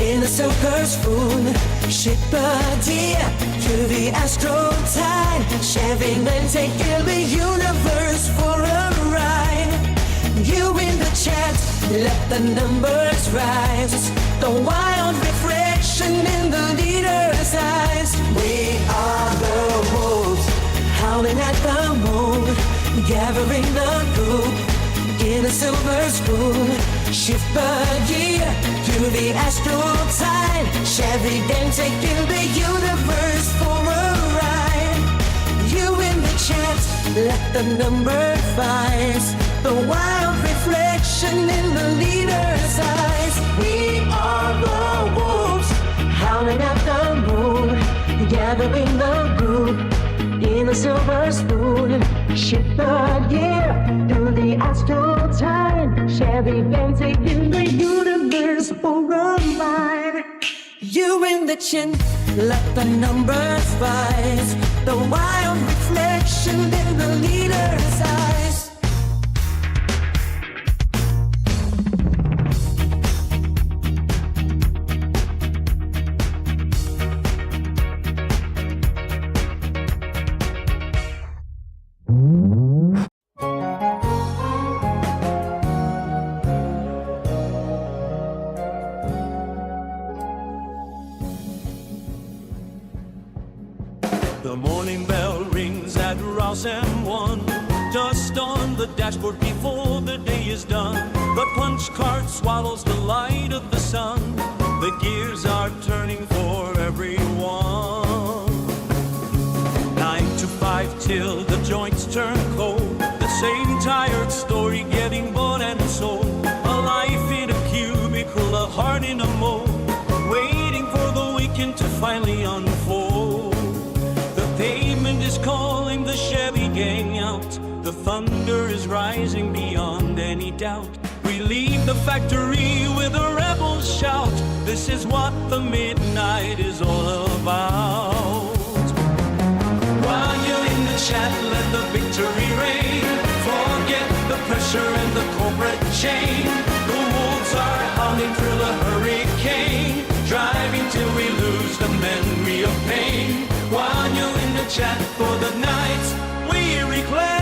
in a silver spoon. Ship a deer to the astral tide. Chevy men taking the universe for a ride. You in the chat, let the numbers rise. The wild reflection in the leader's eyes. We are the wolves, howling at the moon, gathering the group in a silver spoon. Shift a gear to the astral tide. Chevy gang taking the universe for a ride. You in the chat, let the number rise. The wild reflection in the leader's eyes. We are the wolves, howling at the moon, gathering the group in a silver spoon. Ship the gear through the astral tide. Chevy gang taking the universe for a ride. You in the chin, let the numbers rise. The wild reflection in the leader's eyes. The morning bell rings at Rouse M1. Dust on the dashboard before the day is done. The punch card swallows the light of the sun. The gears are turning for everyone. 9 to 5 till the joints turn cold. The same tired story getting bought and sold. A life in a cubicle, a heart in a mold, waiting for the weekend to finally unfold. Pavement is calling the Chevy gang out. The thunder is rising beyond any doubt. We leave the factory with a rebel shout. This is what the midnight is all about. While you're in the chat, let the victory reign. Forget the pressure and the corporate chain. The wolves are howling through a hurricane, driving till we lose the memory of pain. While you're in the chat for the nights we reclaim.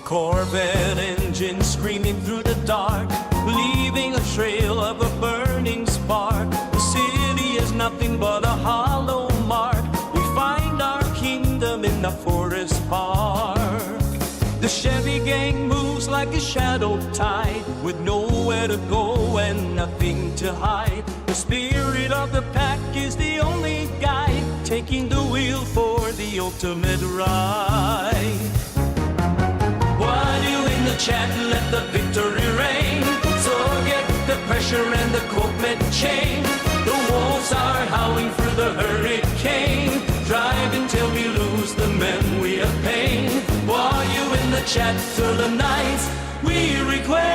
Corvette engine screaming through the dark, leaving a trail of a burning spark. The city is nothing but a hollow mark. We find our kingdom in the forest park. The Chevy gang moves like a shadow tide, with nowhere to go and nothing to hide. The spirit of the pack is the only guide, taking the wheel for the ultimate ride. While you in the chat, let the victory reign. So get the pressure and the Corvette chain. The wolves are howling for the hurricane, drive until we lose the memory of pain. While you in the chat till the nights we reclaim.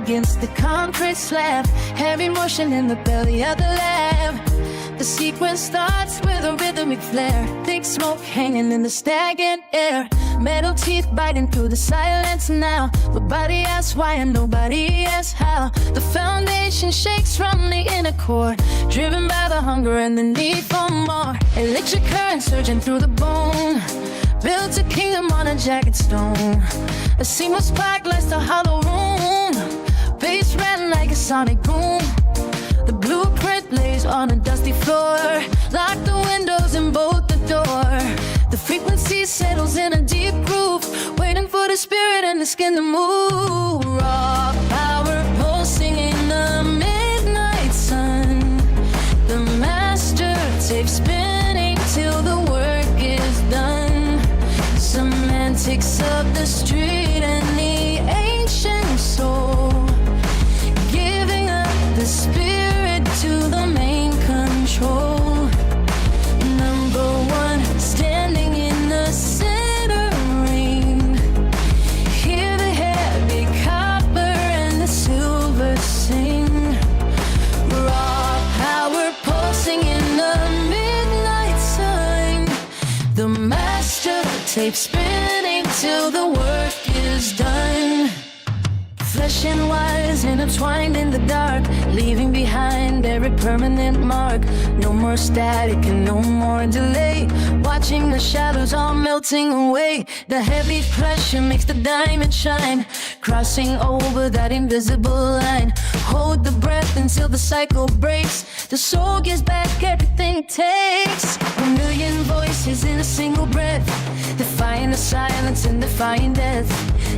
Against the concrete slab, heavy motion in the belly of the lab. The sequence starts with a rhythmic flare, thick smoke hanging in the stagnant air. Metal teeth biting through the silence now. My body asks why and nobody asks how. The foundation shakes from the inner core, driven by the hunger and the need for more. Electric current surging through the bone, built a kingdom on a jagged stone. A seamless spark lights the hollow room, bass ran like a sonic boom. The blueprint lays on a dusty floor, lock the windows and bolt the door. The frequency settles in a deep groove, waiting for the spirit and the skin to move. Raw power pulsing in the midnight sun. The master tape spinning till the work is done. Semantics of the street and the ancient soul, giving up the spirit to the main control. Number one, standing in the center ring. Hear the heavy copper and the silver sing. Raw power pulsing in the midnight sun. The master tape spinning till the work is done. Flesh and wires intertwined in the dark, leaving behind every permanent mark. No more static and no more delay, watching the shadows all melting away. The heavy pressure makes the diamond shine, crossing over that invisible line. Hold the breath until the cycle breaks. The soul gives back everything it takes. 1 million voices in a single breath, defying the silence and defying death.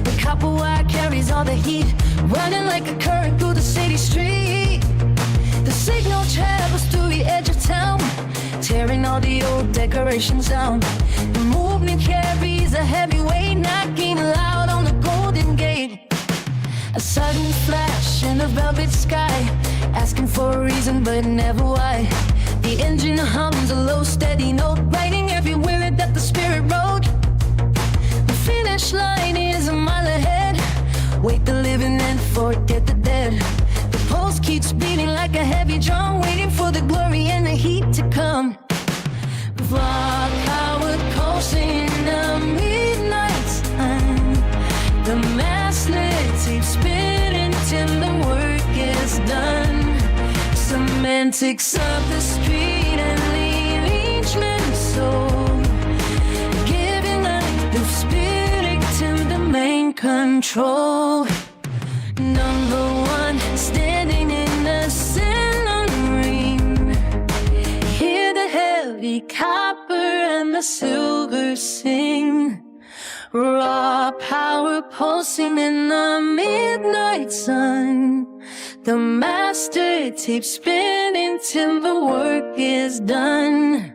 The copper wire carries all the heat, running like a current through the city street. The signal travels through the edge of town, tearing all the old decorations down. The movement carries a heavy weight, knocking loud on the golden gate. A sudden flash in the velvet sky, asking for a reason but never why. The engine hums a low steady note, writing every word that the spirit wrote. The finish line is a mile ahead, wake the living and forget the dead. The pulse keeps beating like a heavy drum, waiting for the glory and the heat to come. Raw power pulsing in the midnight sun. The master tape spinning till the work is done. Semantics of the street and the arrangement soul, giving life the spirit to the main control. Number one, standing in the center ring. Hear the heavy copper and the silver sing. Raw power pulsing in the midnight sun. The master tape spinning till the work is done.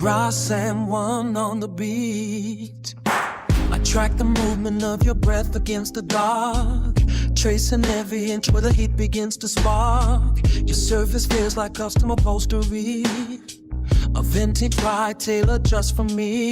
Ross and one on the beat. I track the movement of your breath against the dark, tracing every inch where the heat begins to spark. Your surface feels like custom upholstery, a vintage ride tailored just for me.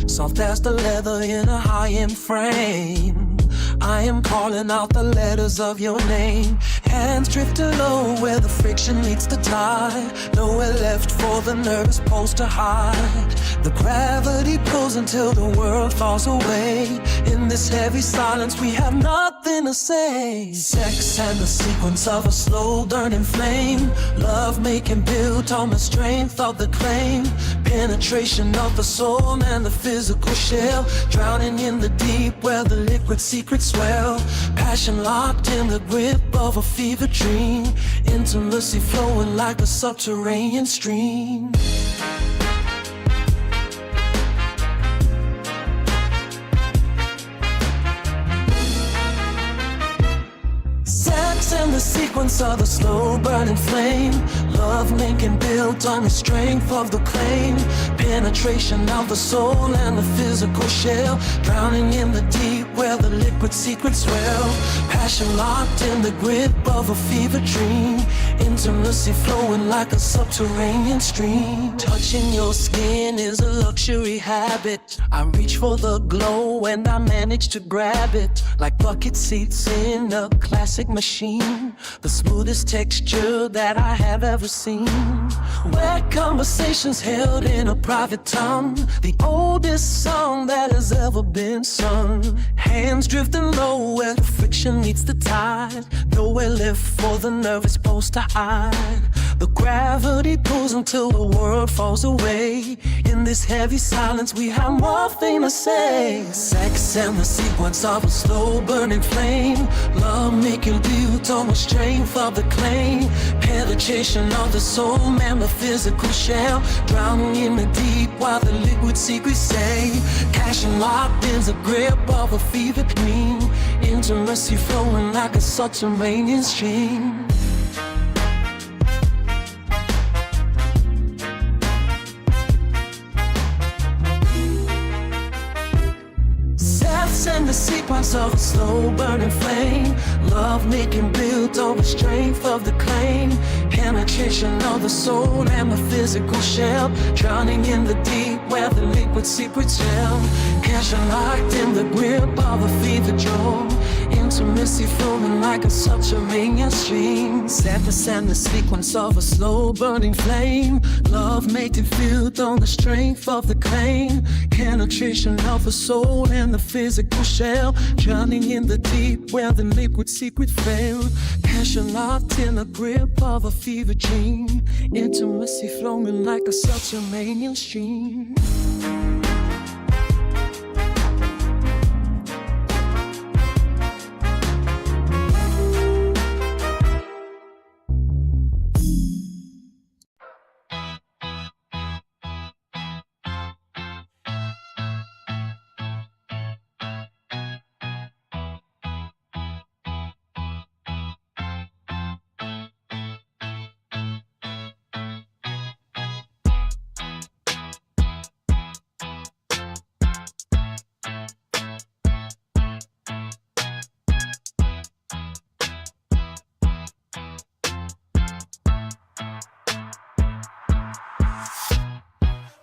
Soft as the leather in a high-end frame, I am calling out the letters of your name. Hands drifting low where the friction meets the tide, nowhere left for the nervous pulse to hide. The gravity pulls until the world falls away. In this heavy silence we have nothing to say. Sex and the sequence of a slow burning flame, love making built on the strength of the claim. Penetration of the soul and the physical shell, drowning in the deep where the liquid secrets swell. Passion locked in the grip of a fever dream, intimacy flowing like a subterranean stream. Sex and the sequence of the slow burning flame, love making built on the strength of the claim. Penetration of the soul and the physical shell, drowning in the deep where the liquid secrets swell. Passion locked in the grip of a fever dream, intimacy flowing like a subterranean stream. Touching your skin is a luxury habit. I reach for the glow and I manage to grab it, like bucket seats in a classic machine. The smoothest texture that I have ever seen. Where conversations held in a private tongue, the oldest song that has ever been sung. Hands drifting low where the friction meets the tide, nowhere left for the nervous pulse to hide. The gravity pulls until the world falls away. In this heavy silence we have nothing to say. Sex and the sequence of a slow burning flame, love making built on the strength of the claim. Penetration of the soul and the physical shell, drowning in the deep while the liquid secrets say. Passion locked in the grip of a fever dream, intimacy flowing like a subterranean stream. And the sequence of a slow burning flame, love making built on the strength of the claim. Penetration of the soul and the physical shell, drowning in the deep where the liquid secrets swell. Passion locked in the grip of a fever drum, intimacy flowing like a subterranean stream. Sadness and the sequence of a slow burning flame, love making built on the strength of the claim. Penetration of the soul and the physical shell, drowning in the deep where the liquid secret fell. Passion locked in the grip of a fever dream, intimacy flowing like a subterranean stream.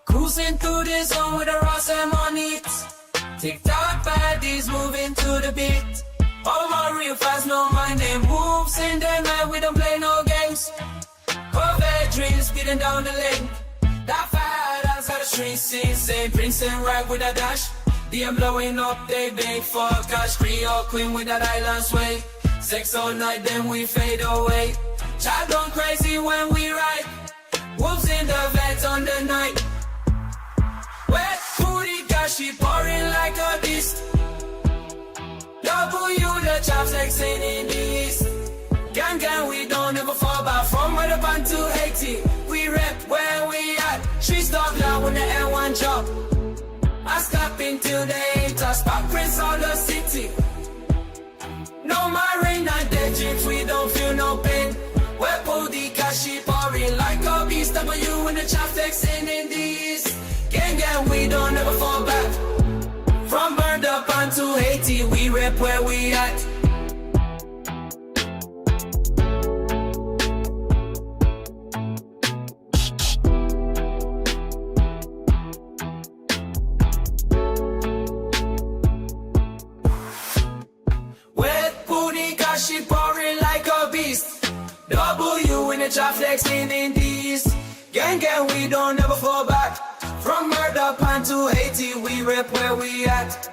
Cruising through the zone with a Ross and on it. TikTok baddies moving to the beat. All my real fast, no mind them moves in the night. We don't play no games. Corvette dreams speeding down the lane. That fire dance got a street scene, say Prince and rag with a dash. DM blowing up, they beg for cash. Creole queen with that island sway. Sex all night, then we fade away. Chat gone crazy when we ride. Wolves in the vets on the night. Wet booty got she pouring like a beast. W the chops like Saint in the east. Gang gang we don't ever fall back. From where the band to Haiti, we rep where we at. Streets dog loud when the N1 drop. I stop until they hate us. Pop prints all the city. No my rain and dead dreams, we don't feel no pain. Wet booty got she pouring like a beast. W in the the traffic singing these. Gang, gang, we don't ever fall back. From burned up onto Haiti, we rip where we at. Wet booty, got she pouring like a beast. W in the traffic singing these. Gang, gang, we don't ever fall back. From murder pan to Haiti, we rip where we at.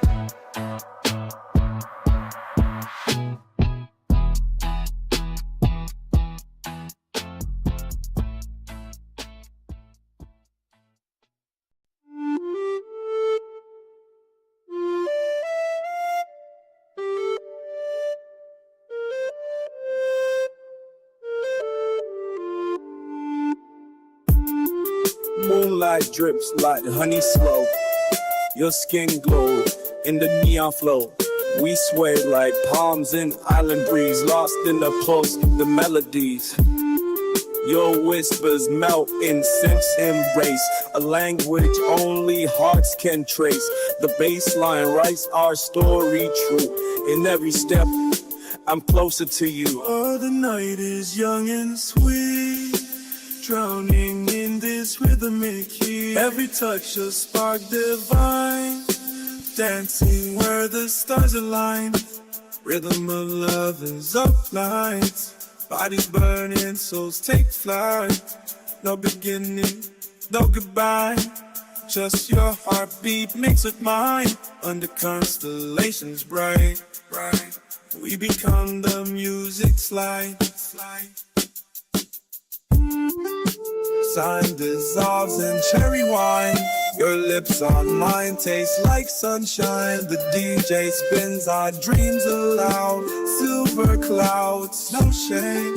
Moonlight drips like honey slow. Your skin glow in the neon flow. We sway like palms in island breeze, lost in the pulse, the melodies. Your whispers melt in sense embrace, a language only hearts can trace. The baseline writes our story true. In every step, I'm closer to you. Oh, the night is young and sweet, drowning in this rhythmic heat. Every touch a spark divine, dancing where the stars align. Rhythm of love is up lights, bodies burning, souls take flight. No beginning, no goodbye, just your heartbeat mixed with mine. Under constellations bright, bright, we become the music's light. Sign dissolves in cherry wine. Your lips on mine taste like sunshine. The DJ spins our dreams aloud. Silver clouds, no shame,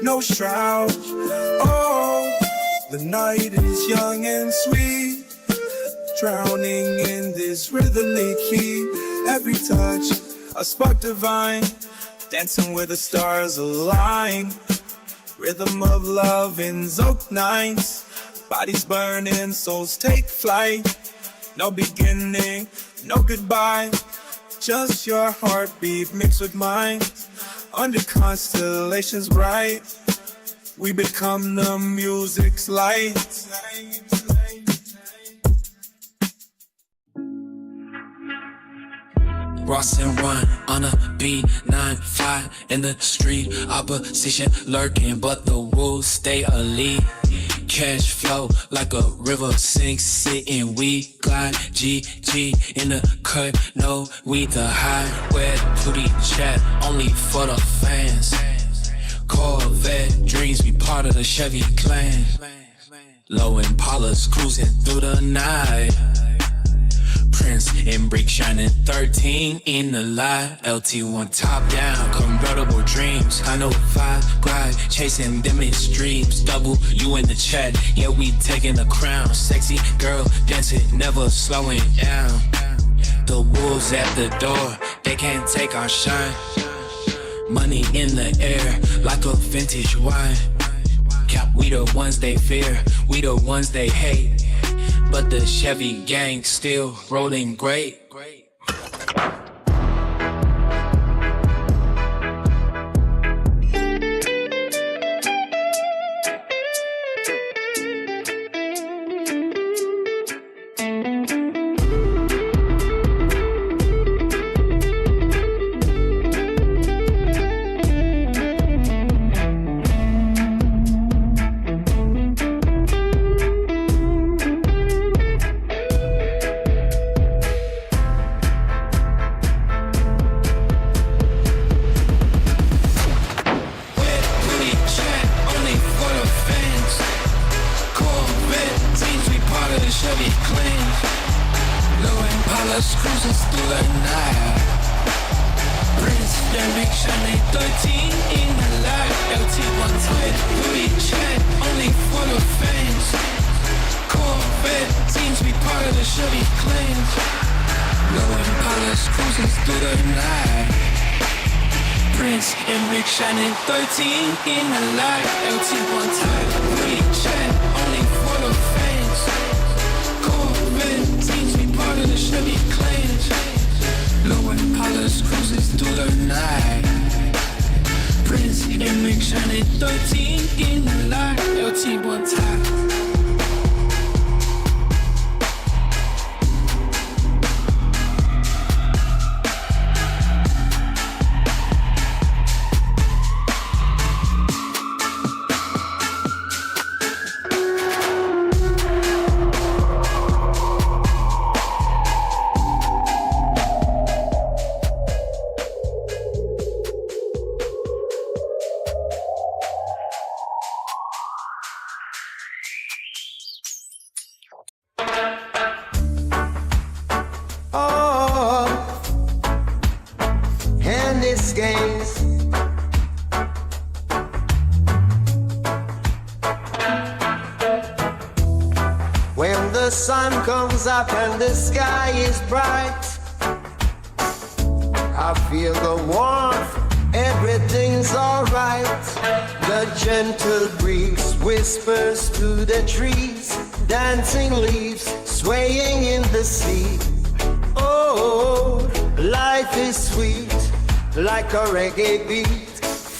no shroud. Oh, the night is young and sweet, drowning in this rhythmic heat. Every touch, a spark divine, dancing where the stars align. Rhythm of love in Zoke nights, bodies burning, souls take flight. No beginning, no goodbye, just your heartbeat mixed with mine. Under constellations bright, we become the music's light. Ross and run on a B95 in the street. Opposition lurking, but the wolves stay elite. Cash flow like a river sinks, sitting we glide. GG in the cut, no we the high. Wet booty chat only for the fans. Corvette dreams be part of the Chevy clan. Low Impalas cruising through the night. Prince and Brick shining 13 in the light. LT1 top down, convertible dreams. I know 5 glide, chasing them in streams. Double you in the chat, yeah we taking the crown. Sexy girl dancing, never slowing down. The wolves at the door, they can't take our shine. Money in the air, like a vintage wine. Cap, we the ones they fear, we the ones they hate. But the Chevy gang still rolling great. Shining 13 in the light, LT1 type, we chat only for the Corvette seems to be part of the Chevy clan. Low Impalas cruises through the night. Prince, MX shining 13 in the light. LT one time. When the sun comes up and the sky is bright, I feel the warmth, everything's alright. The gentle breeze whispers to the trees, dancing leaves swaying in the sea. Oh, life is sweet like a reggae beat.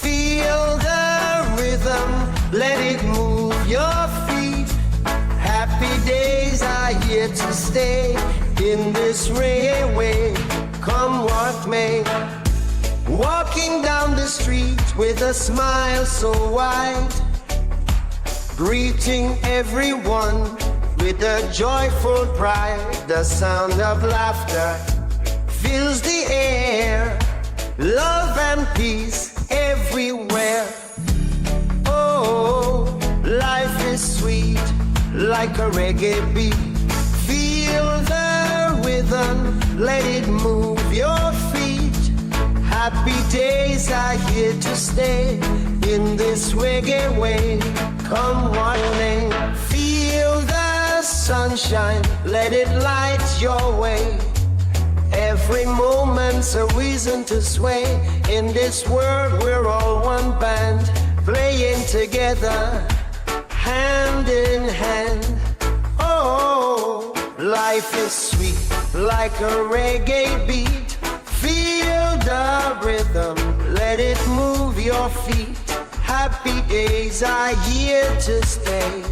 Feel the rhythm, let it move your feet. Happy days are here to stay in this railway, come what may. Walking down the street with a smile so wide, greeting everyone with a joyful pride. The sound of laughter fills the air, love and peace everywhere. Oh, life is sweet like a reggae beat. Feel the rhythm, let it move your feet. Happy days are here to stay in this reggae way, come what may. Feel the sunshine, let it light your way. Every moment's a reason to sway. In this world we're all one band, playing together, hand in hand. Oh, life is sweet like a reggae beat. Feel the rhythm, let it move your feet. Happy days are here to stay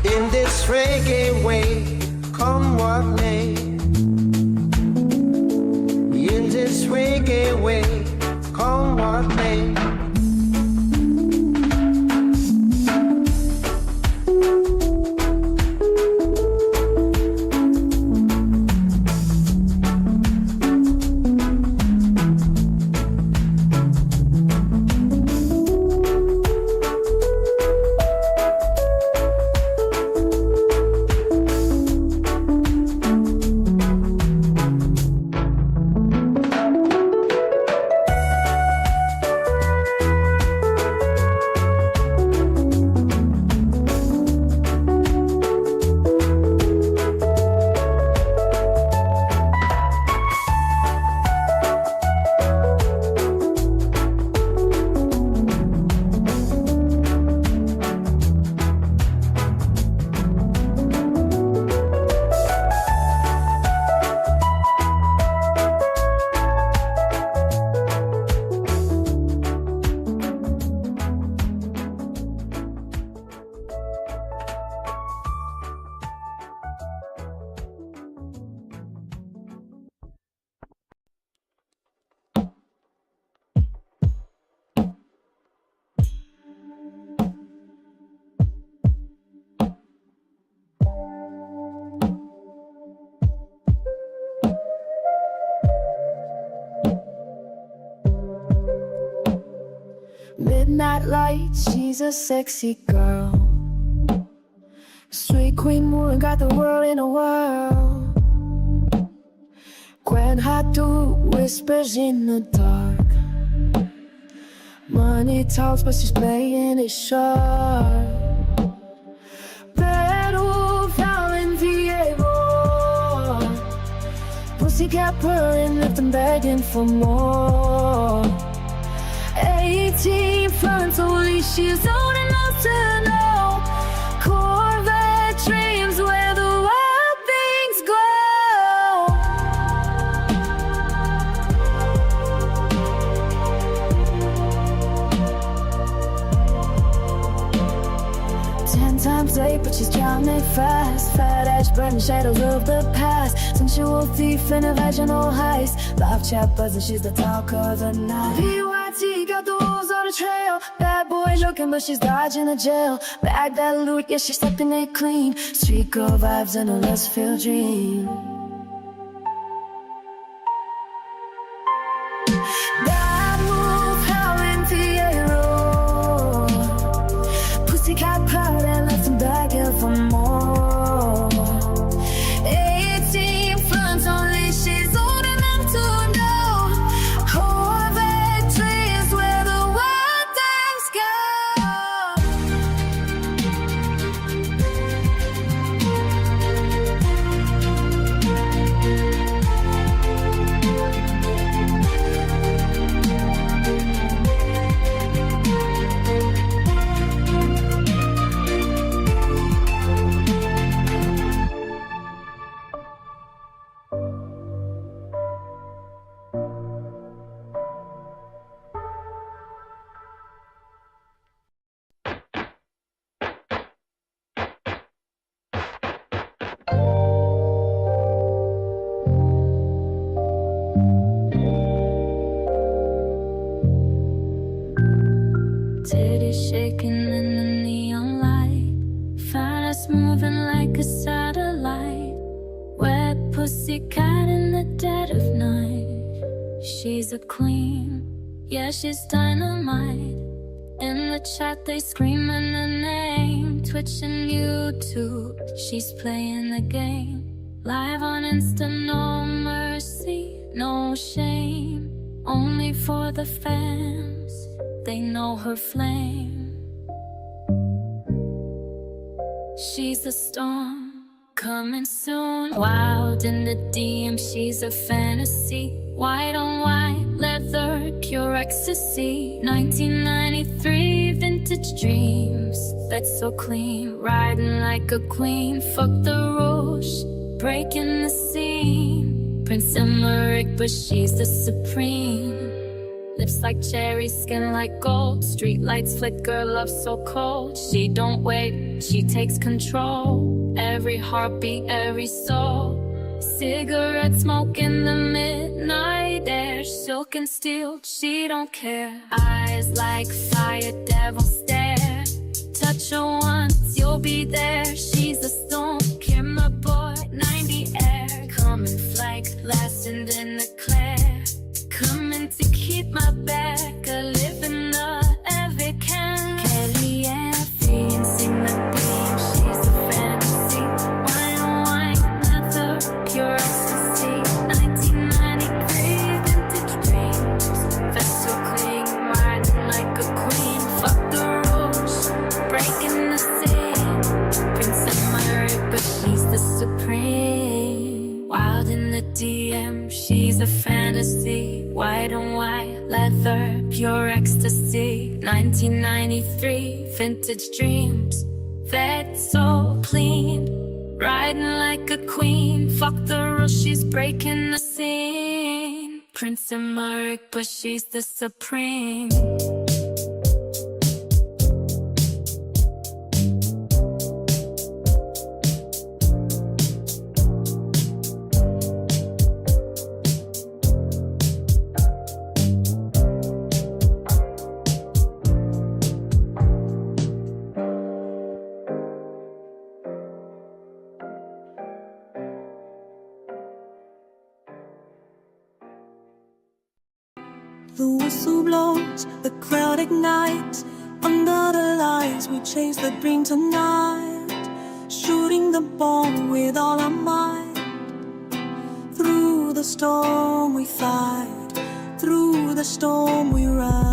in this reggae way, come what may. In this reggae way, come what may. Midnight light, she's a sexy girl. Sweet Queen Moon got the world in a whirl. Grand Hatu whispers in the dark. Money talks, but she's playing it sharp. Pero Valentiero, pussycat purring, left and begging for more. 18 fronts, only she's old enough to know. Corvette dreams where the wild things time's late, but she's counting fast. Fat ash burning shadows of the past. Sensual thief in a vaginal heist. Live chat buzzing, she's the talk of the night. PYT got the wolves on the trail. Bad boy looking, but she's dodging the jail. Bag that loot, yeah, she's stepping it clean. Street girl vibes in a less filled dream. That move, howling Fiero. Pussycat proud and left him begging for more. 18 fronts only, she's old enough to know. Corvette is where the wild times go. Titties shaking in the neon light. Find us moving like a satellite. Wet pussycat in the dead of night. She's a queen, yeah, she's dynamite. In the chat they screaming her name. Twitching YouTube, she's playing the game. Live on Insta, no mercy, no shame. Only for the fans, they know her flame. She's a storm, coming soon. Wild in the DM, she's a fantasy. White on white, leather, pure ecstasy. 1993 vintage dreams, that's so clean. Riding like a queen, fuck the rules, breaking the scene. Prince Emmerich, but she's the supreme. Lips like cherry, skin like gold. Street lights flicker, love so cold. She don't wait, she takes control. Every heartbeat, every soul. Cigarette smoke in the midnight air. Silk and steel, she don't care. Eyes like fire, devil stare. Touch her once, you'll be there. She's a storm, camera boy, 90 air. Coming flag, lasting in the glare. Coming to keep my back, a living the every can. Kelly Effie and sing the beam, she's a fantasy. Wine on wine, leather, pure ecstasy. 1993 vintage dreams, vessel clean, riding like a queen. Fuck the rules, breaking the scene. Prince Emmerich, but she's the supreme. Wild in the DM, she's a fantasy. White on white, leather, pure ecstasy. 1993 vintage dreams, that's so clean. Riding like a queen, fuck the rules, she's breaking the scene. Prince Emmerich, but she's the supreme. The whistle blows, the crowd ignites. Under the lights we chase the dream tonight. Shooting the ball with all our might. Through the storm we fight. Through the storm we rise.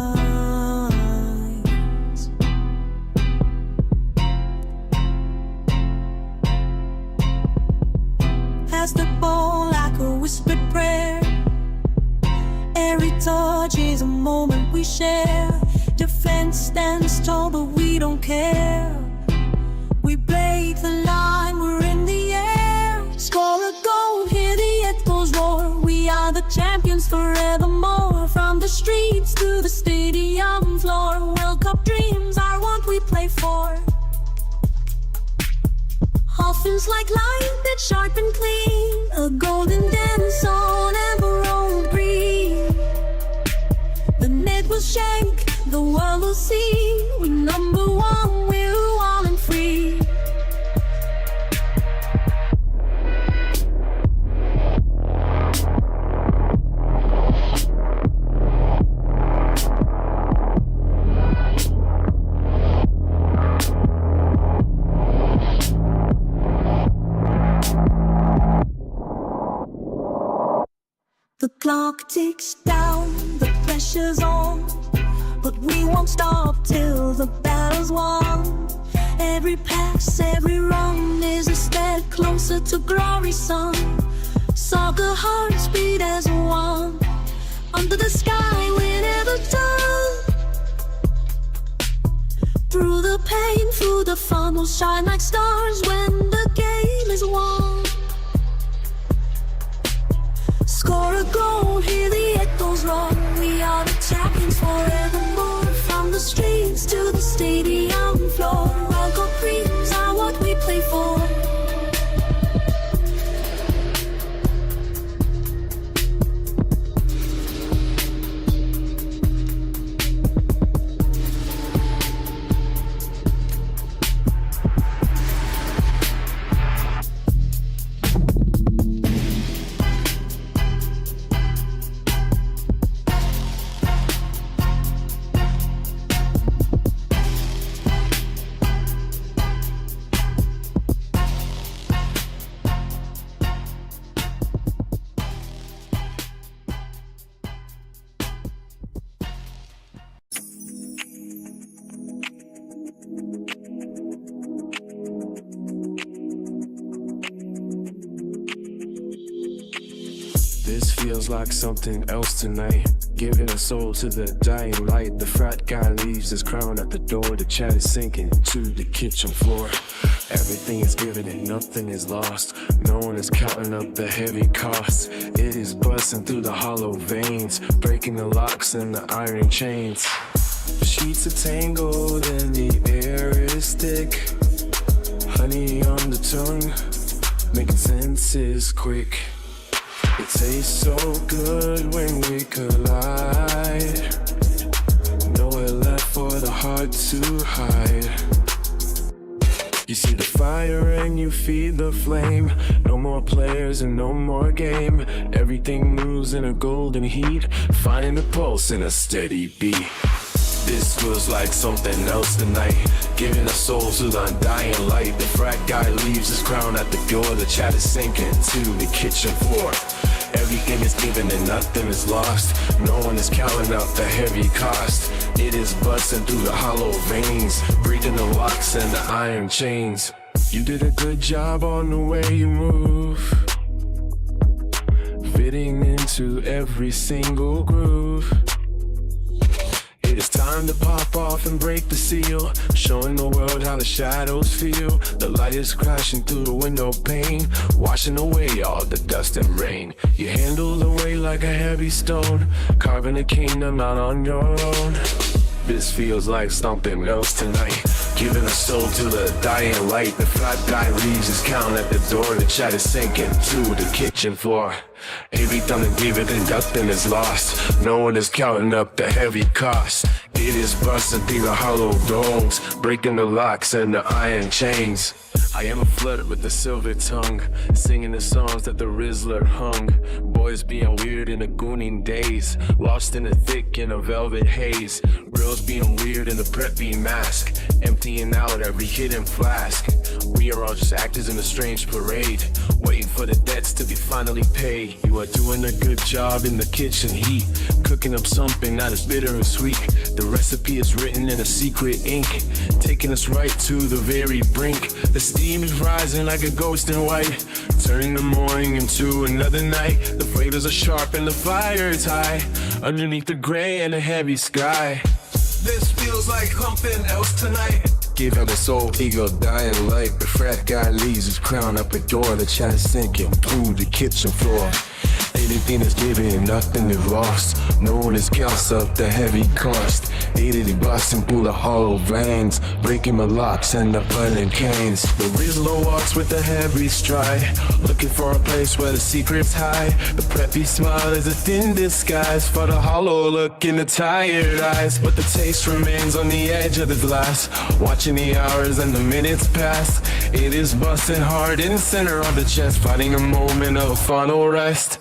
Pass the ball like a whispered prayer. Every touch is a moment we share. Defense stands tall, but we don't care. We break the line, we're in the air. Score a goal, hear the echoes roar. We are the champions forevermore. From the streets to the stadium floor. World Cup dreams are what we play for. feels like light that's sharp and clean. A golden dance on emerald green. The net will shake, the world will see. We're number one, we're wild and free. The clock ticks down, the pressure's on, but we won't stop till the battle's won. Every pass, every run is a step closer to glory, son. Soccer hearts beat as one. Under the sky, we're never done. Through the pain, through the fun, we'll shine like stars when the game is won. Score a goal, hear the echoes roar. We are the champions forevermore. From the streets to the stadium floor, World Cup dreams are what we play for. This feels like something else tonight. Giving a soul to the dying light. The frat guy leaves his crown at the door. The chat is sinking to the kitchen floor. Everything is given and nothing is lost. No one is counting up the heavy costs. It is busting through the hollow veins, breaking the locks and the iron chains. Sheets are tangled and the air is thick. Honey on the tongue, making senses quick. It tastes so good when we collide. Nowhere left for the heart to hide. You see the fire and you feed the flame. No more players and no more game. Everything moves in a golden heat, finding the pulse in a steady beat. This feels like something else tonight. Giving a soul to the undying light. The frat guy leaves his crown at the door. The chat is sinking to the kitchen floor. Everything is given and nothing is lost. No one is counting out the heavy cost. It is busting through the hollow veins, breaking the locks and the iron chains. You did a good job on the way you move, fitting into every single groove. It is time to pop off and break the seal, showing the world how the shadows feel. The light is crashing through the window pane, washing away all the dust and rain. You handle the weight like a heavy stone, carving a kingdom out on your own. This feels like something else tonight. Giving a soul to the dying light. The fat guy leaves his count at the door. The chat is sinking to the kitchen floor. Everything is given and nothing is lost. No one is counting up the heavy cost. It is busting through the hollow domes, breaking the locks and the iron chains. I am a flirt with the silver tongue, singing the songs that the Rizzler hung. Boys being weird in the gooning days, lost in the thick in a velvet haze. Girls being weird in the preppy mask, emptying out every hidden flask. We are all just actors in a strange parade, waiting for the debts to be finally paid. You are doing a good job in the kitchen heat, cooking up something that is bitter and sweet. The recipe is written in a secret ink, taking us right to the very brink. The steam is rising like a ghost in white, turning the morning into another night. The flavors are sharp and the fire is high, underneath the gray and the heavy sky. This feels like something else tonight. Give him a soul, ego dying light. The frat guy leaves his crown up the door. The chat is sinking through the kitchen floor. Anything is given, nothing is lost. No one is counts up the heavy cost. 80 busting through the hollow veins, breaking my locks and the burning canes. The Rizlo walks with a heavy stride, looking for a place where the secrets hide. The preppy smile is a thin disguise for the hollow look in the tired eyes. But the taste remains on the edge of the glass, watching the hours and the minutes pass. It is busting hard in the center of the chest, fighting a moment of final rest.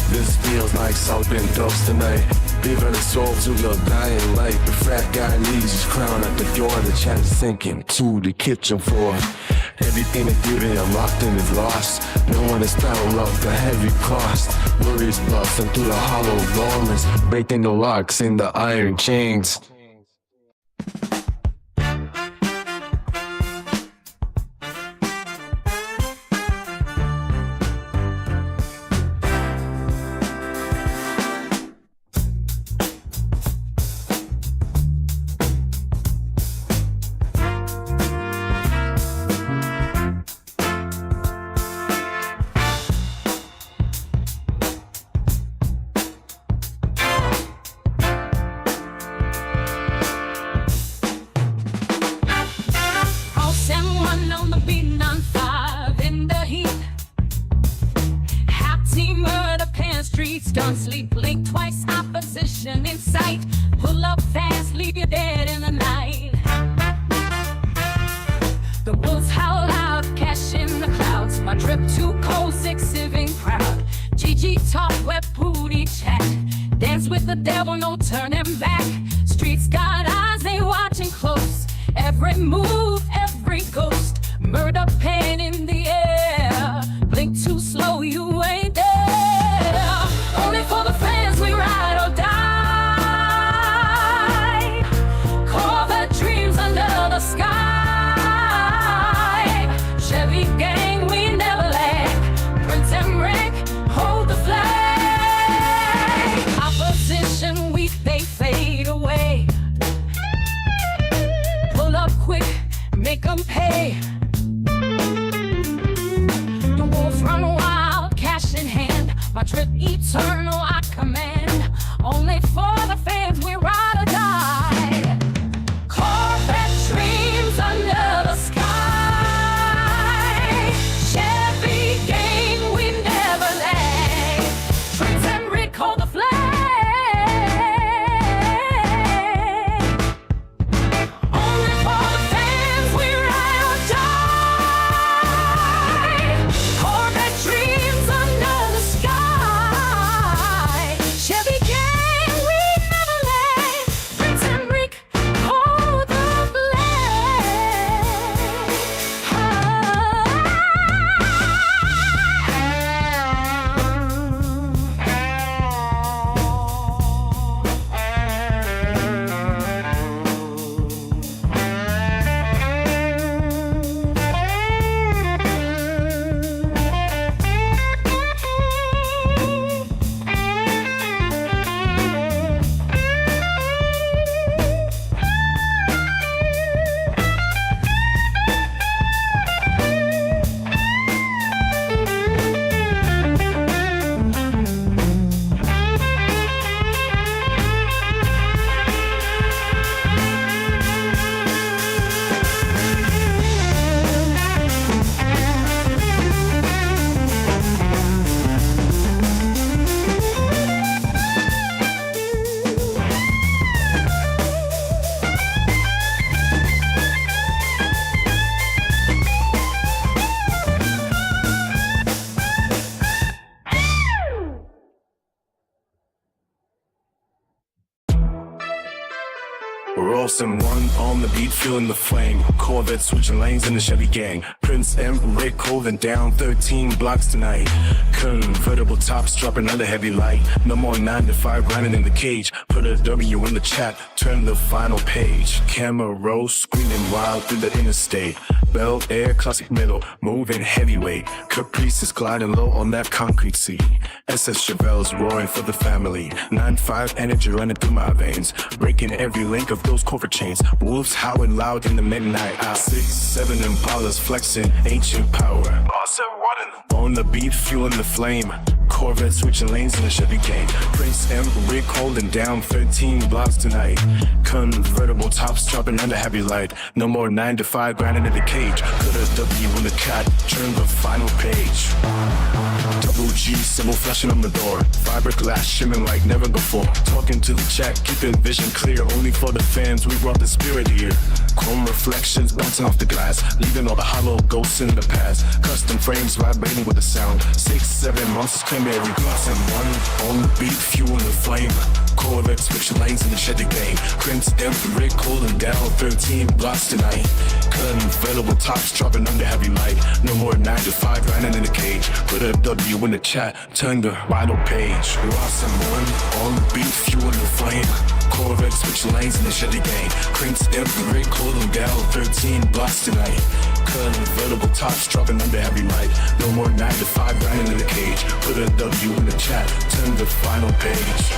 This feels like something dose tonight. Leaving the soul to your dying light. The frat guy leaves his crown at the door. The chat is sinking to the kitchen floor. Everything is given and locked in is lost. No one is found up the heavy cost. Worries busting through the hollow bones, breaking the locks in the iron chains. Don't sleep, blink twice, opposition in sight. Pull up fast, leave you dead in the night. The wolves howl loud, cash in the clouds. My drip too cold, sick, sieving proud. GG talk, web booty chat. Dance with the devil, no turning back. Streets got eyes, they watching close. Every move, every ghost. Murder pain in the air. Blink too slow, you ain't there. Only for the fans, we ride or die. Corvette dreams under the sky. Chevy gang, we never lag. Prince and Rick, hold the flag. Opposition weak, they fade away. Pull up quick, make them pay. The wolves run wild, cash in hand. My trip eternal, I command. Only for the fans, we ride or die. Corvette dreams under the sky. Chevy gang, we never lag. Prince and Rick, hold the flag. Only for the fans, we ride or die. Corvette dreams under the sky. Chevy gang, we never lag. Prince and Rick, hold the We're all sim one on the beat, feeling the flame. Corvette switching lanes in the Chevy gang. Prince and Rick holding down 13 blocks tonight. Convertible tops dropping under heavy light. No more 9 to 5 grinding in the cage. Put a W in the chat, turn the final page. Camera roll, screaming wild through the interstate. Bel Air, classic middle, moving heavyweight. Caprice is gliding low on that concrete sea. SS Chevelle's roaring for the family. 9-5 energy running through my veins, breaking every link of those Corvette chains. Wolves howling loud in the midnight hour. 6-7 Impalas flexing ancient power. On the beat, fueling the flame. Corvette switching lanes in the Chevy game. Prince M. Rick holding down 13 blocks tonight. Convertible tops dropping under heavy light. No more 9 to 5 grinding in the cage. Put a W in the cat, turn the final page. Double G symbol flashing on the door. Fiberglass shimmering like never before. Talking to the chat, keeping vision clear. Only for the fans, we brought the spirit here. Chrome reflections bouncing off the glass, leaving all the hollow ghosts in the past. Custom frames vibrating with the sound. 6-7 monsters claim every glass and one on the beat, fueling the flame. Corvettes switch lanes in the Chevy game. Prince M. Rick holding down 13 blocks tonight. Convertible tops dropping under heavy light. No more 9 to 5 grinding in the cage. Put a W in the chat, turn the vital page. Lost and one on the beat, fueling the flame. Corvette switch lanes in the Chevy game. Prince M. Rick holding down 13 blocks tonight. Convertible tops dropping under heavy light. No more 9 to 5 grinding in the cage. Put a W in the chat, turn the final page.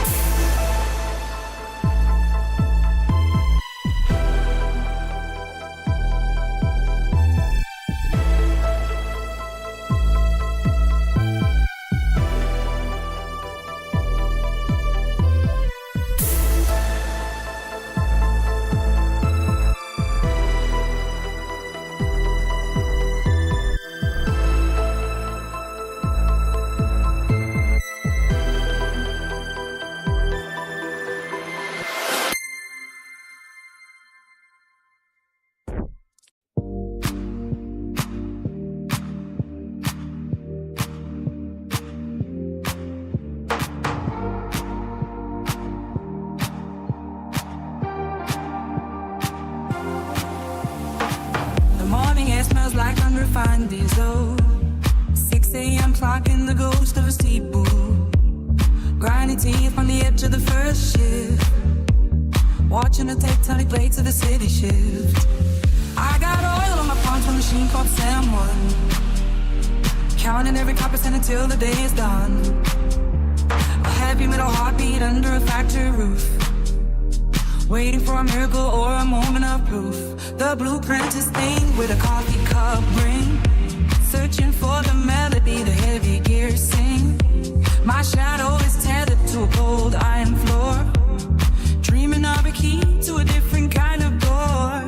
Smells like unrefined diesel. 6 a.m. clocking the ghost of a steeple. Grinding teeth on the edge of the first shift. Watching the tectonic plates of the city shift. I got oil on my punch from a machine called Sam 1. Counting every copper cent until the day is done. A heavy metal heartbeat under a factory roof. Waiting for a miracle or a moment of proof. The blueprint is stained with a coffee cup ring. Searching for the melody the heavy gears sing. My shadow is tethered to a cold iron floor. Dreaming of a key to a different kind of door.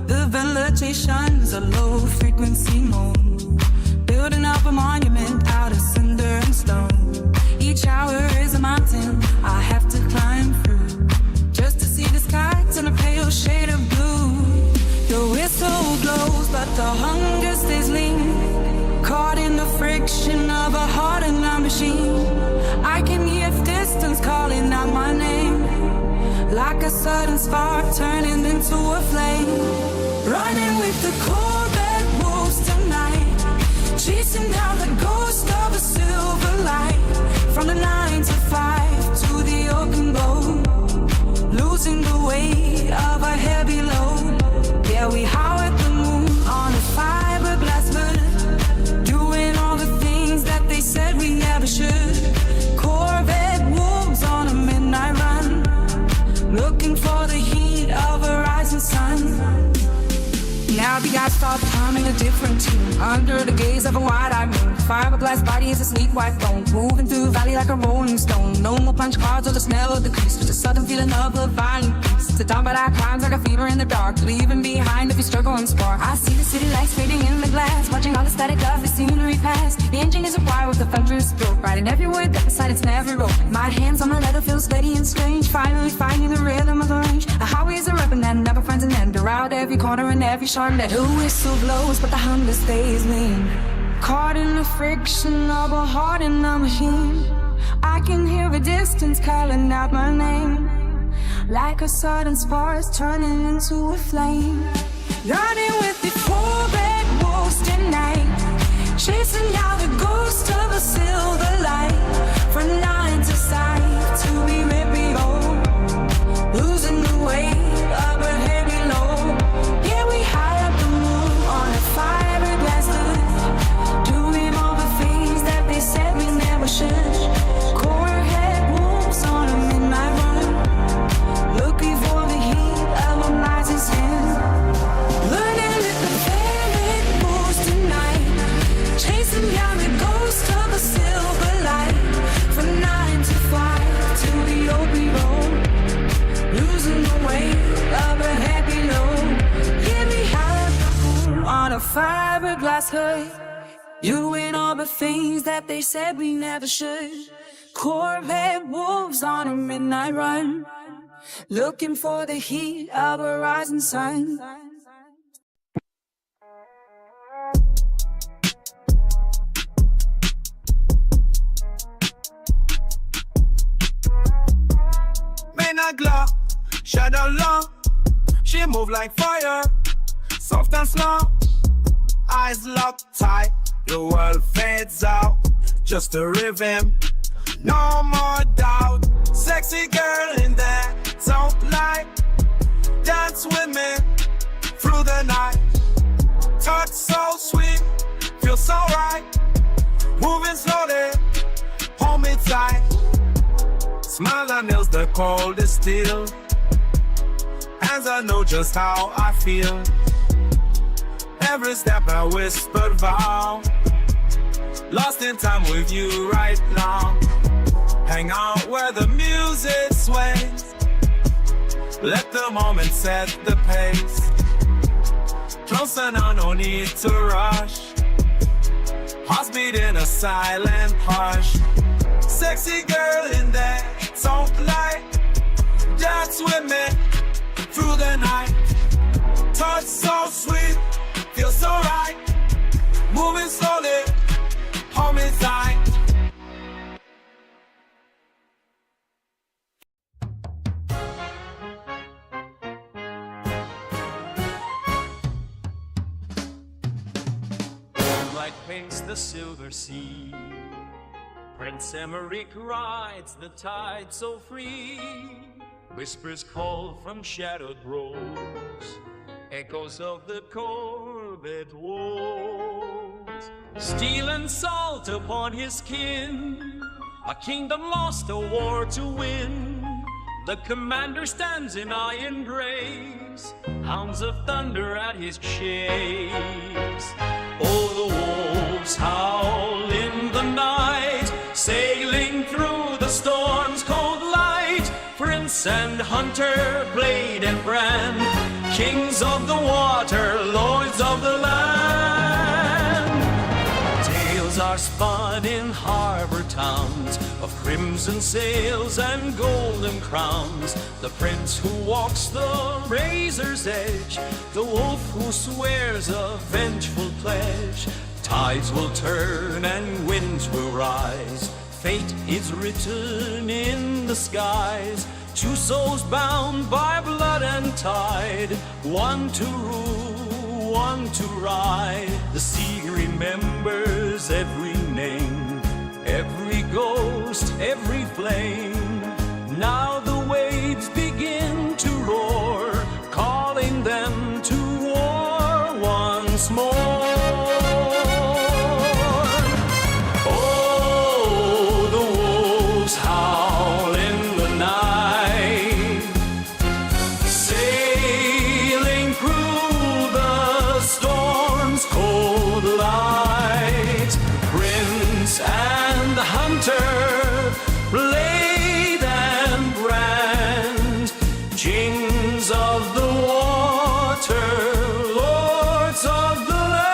The ventilation's a low frequency moan. Building up a monument out of cinder and stone. Each hour is a mountain I have to climb through. Just to see the sky turn a pale shade of blue. The whistle blows, but the hunger stays lean. Caught in the friction of a heart and a machine. I can hear distance calling out my name. Like a sudden spark turning into a flame. Running with the Corvette wolves tonight. Chasing down the ghost of a silver light. From the 9 to 5 to the open boat. Losing the weight of a heavy load. Yeah, we howl at the moon on a fiberglass hood. Doing all the things that they said we never should. Corvette wolves on a midnight run. Looking for the heat of a rising sun. Now the eyes start humming a different tune. Under the gaze of a wide-eyed moon. Fiberglass body is a sleek white bone. Moving through the valley like a rolling stone. No more punch cards or the smell of the grease. Just a sudden feeling of a violent peace. The dawn but I climbs like a fever in the dark. Leaving behind if you struggle and spark. I see the city lights fading in the glass. Watching all the static of the scenery pass. The engine is a wire with a thunderous stroke. Writing every word that beside its never wrote. My hands on the leather feel steady and strange. Finally finding the rhythm of the range. A highway is a weapon that never finds an end. Around every corner and every sharp net. The whistle blows but the hunger stays lean. Caught in the friction of a heart and a machine. I can hear a distance calling out my name. Like a sudden spark turning into a flame. Running with the Corvette wolves tonight. Chasing down the ghost of a silver light. From 9 to 5 to be rippy old. Losing the weight of a heavy load. Yeah, we high up the moon on a fiberglass hood. Doing all the things that they said we never should. Corvette wolves on a midnight run. Looking for the heat of a night. fiberglass hood. You and all the things that they said we never should. Corvette wolves on a midnight run, looking for the heat of a rising sun. Main glow, shadow long. She move like fire, soft and slow. Eyes locked tight, the world fades out. Just a rhythm, no more doubt. Sexy girl in there, don't lie. Dance with me through the night. Touch so sweet, feel so right. Moving slowly, hold me tight. Smile and nails the coldest steel. As I know just how I feel. Every step I whispered vow. Lost in time with you right now. Hang out where the music sways. Let the moment set the pace. Closer now, no need to rush. Hearts beat in a silent hush. Sexy girl in there, don't lie. Dance with me through the night. Touch so sweet, feel so right. Moving slowly, hold me tight. Moonlight paints the silver sea. Prince Emmerich rides the tide so free. Whispers call from shadowed groves, echoes of the Corvette woes. Steel and salt upon his skin, a kingdom lost, a war to win. The commander stands in iron graves, hounds of thunder at his shapes. Oh, the wolves howl in the night, sailing through the storm's cold light. Prince and hunter, blade and brand, kings of the water, lords of the land. Tales are spun in harbor towns of crimson sails and golden crowns. The prince who walks the razor's edge, the wolf who swears a vengeful pledge. Tides will turn and winds will rise. Fate is written in the skies. Two souls bound by blood and tide, one to rule, one to ride. The sea remembers every name, every ghost, every flame. Now the waves begin to roar, calling them to war once more. Oh, the wolves howl in the night, sailing through the storm's cold light. Prince and hunter, blade and brand, kings of the water, lords of the land.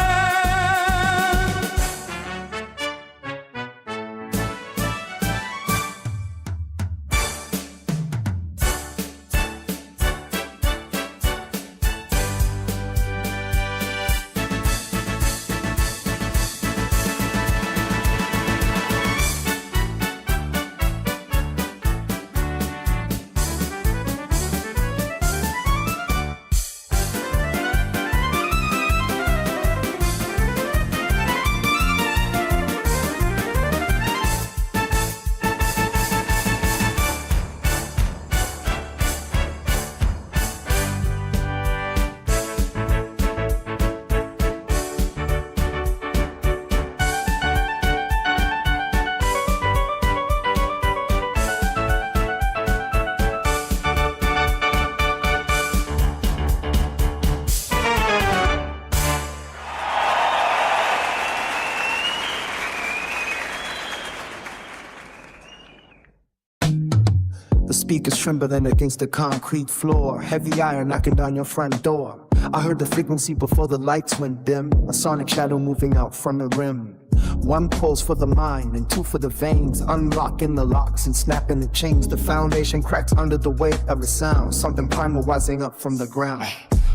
Speakers trembling against the concrete floor. Heavy iron knocking down your front door. I heard the frequency before the lights went dim. A sonic shadow moving out from the rim. One pulse for the mind and two for the veins. Unlocking the locks and snapping the chains. The foundation cracks under the weight of the sound. Something primal rising up from the ground.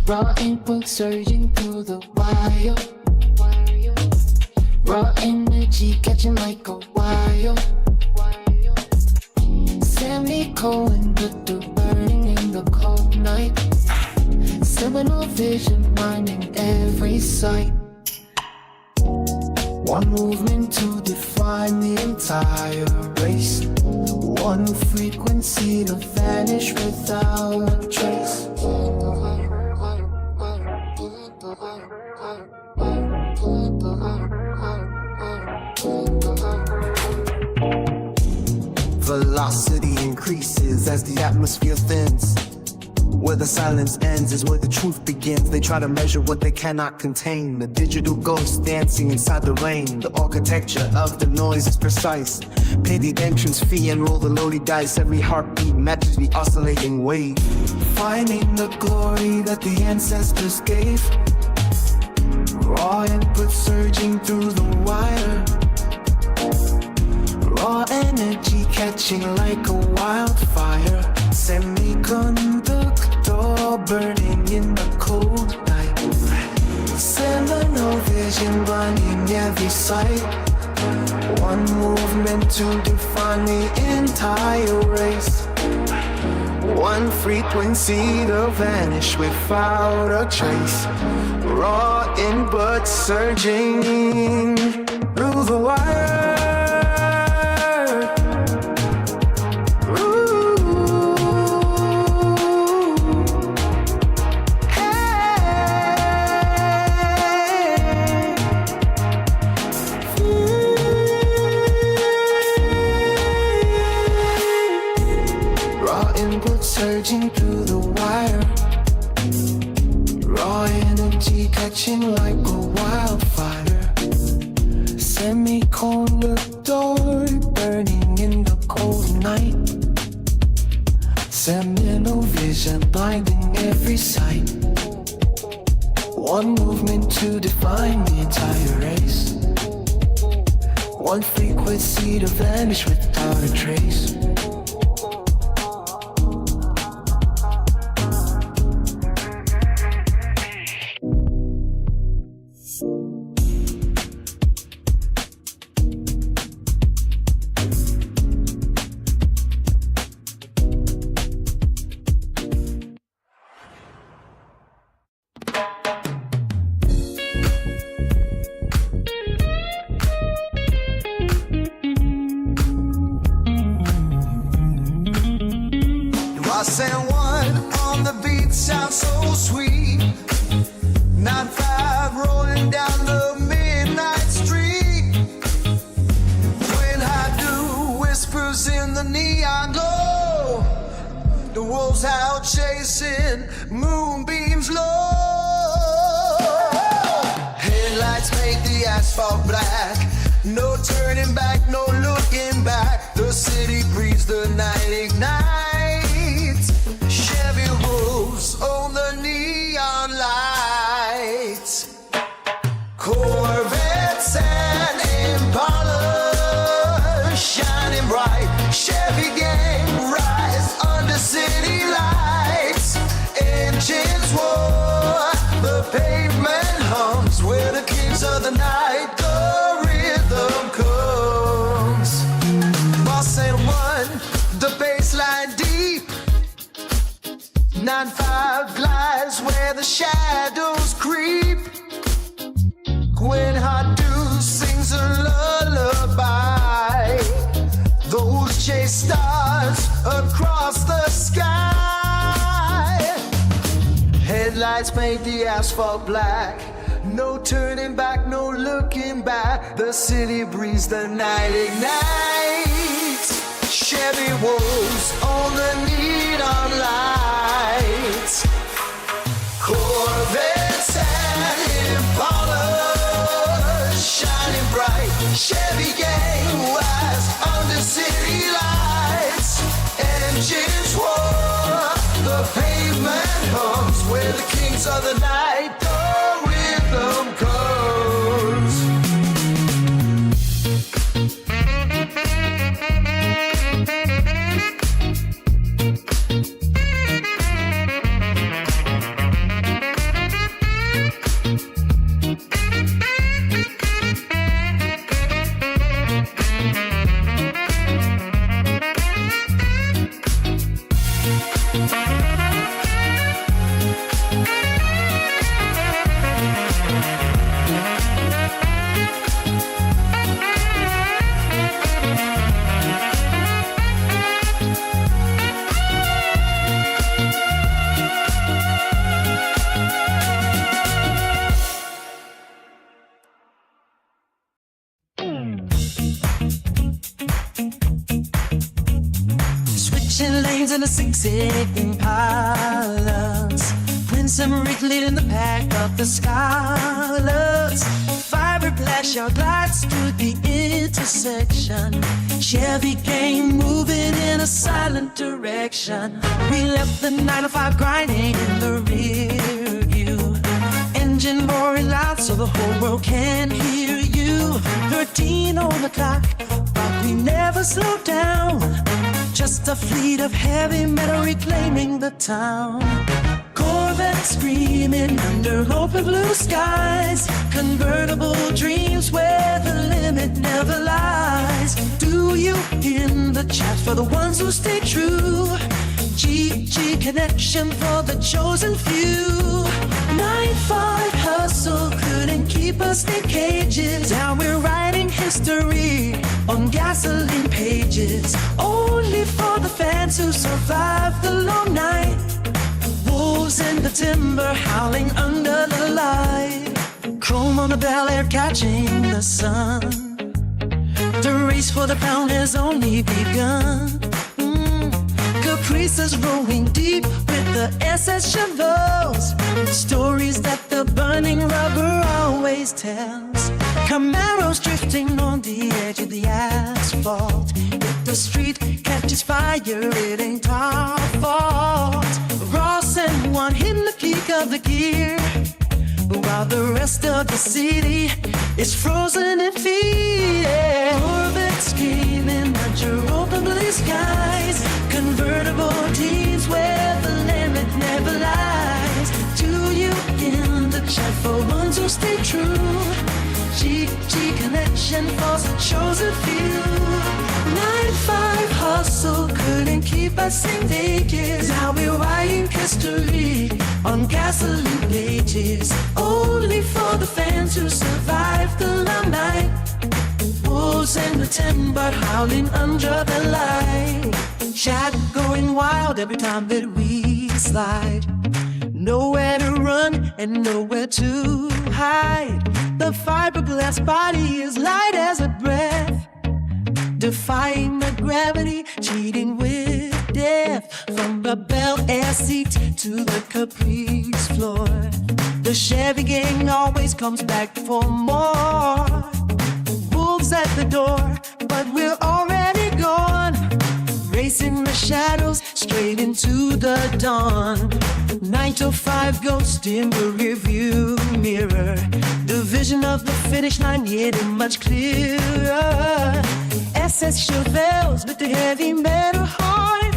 Raw input surging through the wire. Raw energy catching like a wire. Semicolon, but the burning in the cold night. Seminal vision blinding every sight. One movement to define the entire race. One frequency to vanish without a trace. Velocity increases as the atmosphere thins. Where the silence ends is where the truth begins. They try to measure what they cannot contain. The digital ghost dancing inside the rain. The architecture of the noise is precise. Pay the entrance fee and roll the lowly dice. Every heartbeat matches the oscillating wave. Finding the glory that the ancestors gave. Raw input surging through the wire. Raw energy catching like a wildfire. Semiconductor burning in the cold night. Seminal vision blinding every sight. One movement to define the entire race. One frequency to vanish without a trace. Raw input surging through the wire. Surging through the wire. Raw energy catching like a wildfire. Semiconductor burning in the cold night. Seminal vision blinding every sight. One movement to define the entire race. One frequency to vanish without a trace. I said one on the beat sounds so sweet. 9-5 rolling down the midnight street. When I do whispers in the neon glow. The wolves out chasing moonbeams low. Headlights make the asphalt black. No turning back, no looking back. The city breathes, the night ignites. Chevy wolves on the neon lights. Corvettes and Impalas shining bright. Chevy gang rise under city lights. Engines roar, the pavement hums. We're the kings of the night. The rhythm comes. Boss and one, the bassline deep. 9-5 lies where the shadows creep. When Hadu sings a lullaby, those chase stars across the sky. Headlights make the asphalt black. No turning back, no looking back. The city breathes, the night ignites. Chevy wolves on the neon lights. Corvettes and Impalas shining bright. Chevy gang wise under city lights. Engines We're the kings of the night, the rhythm goes. Switching lanes in a 6-8 Impalas. Prince and Rick leading the pack of the Scarlets. Fiberglass yard glides to the intersection. Chevy gang moving in a silent direction. We left the 905 grinding in the rear view. Engine roaring loud so the whole world can hear you. 13 on the clock, but we never slow down. Just a fleet of heavy metal reclaiming the town. Corvette screaming under open blue skies. Convertible dreams where the limit never lies. Do you in the chat for the ones who stay true? GG connection for the chosen few. 9-5 hustle couldn't keep us in cages. Now we're writing history on gasoline pages. Only for the fans who survived the long night. Wolves in the timber howling under the light. Chrome on the Bel Air catching the sun. The race for the pound has only begun. Caprice is rolling deep with the SS Chevaux. Stories that the burning rubber always tells. Camaros drifting on the edge of the asphalt. If the street catches fire, it ain't our fault. Ross and one hitting the peak of the gear, while the rest of the city is frozen in fear. Corvette screaming under open blue skies. Convertible teams where the limit never lies. To you in the chat for ones who stay true. GG connection for the chosen few. 9-5 hustle couldn't keep us in cages. Now we're writing history on gasoline pages. Only for the fans who survived the long night. Wolves in the timber howling under the light. Chat going wild every time that we slide. Nowhere to run and nowhere to hide. The fiberglass body is light as a breath, defying the gravity, cheating with death. From the Bel Air seat to the Caprice floor, the Chevy gang always comes back for more. Wolves at the door, but we're already gone. Racing the shadows straight into the dawn. 9 to 5 ghost in the rearview mirror. The vision of the finish line getting much clearer. SS Chevelles with the heavy metal heart.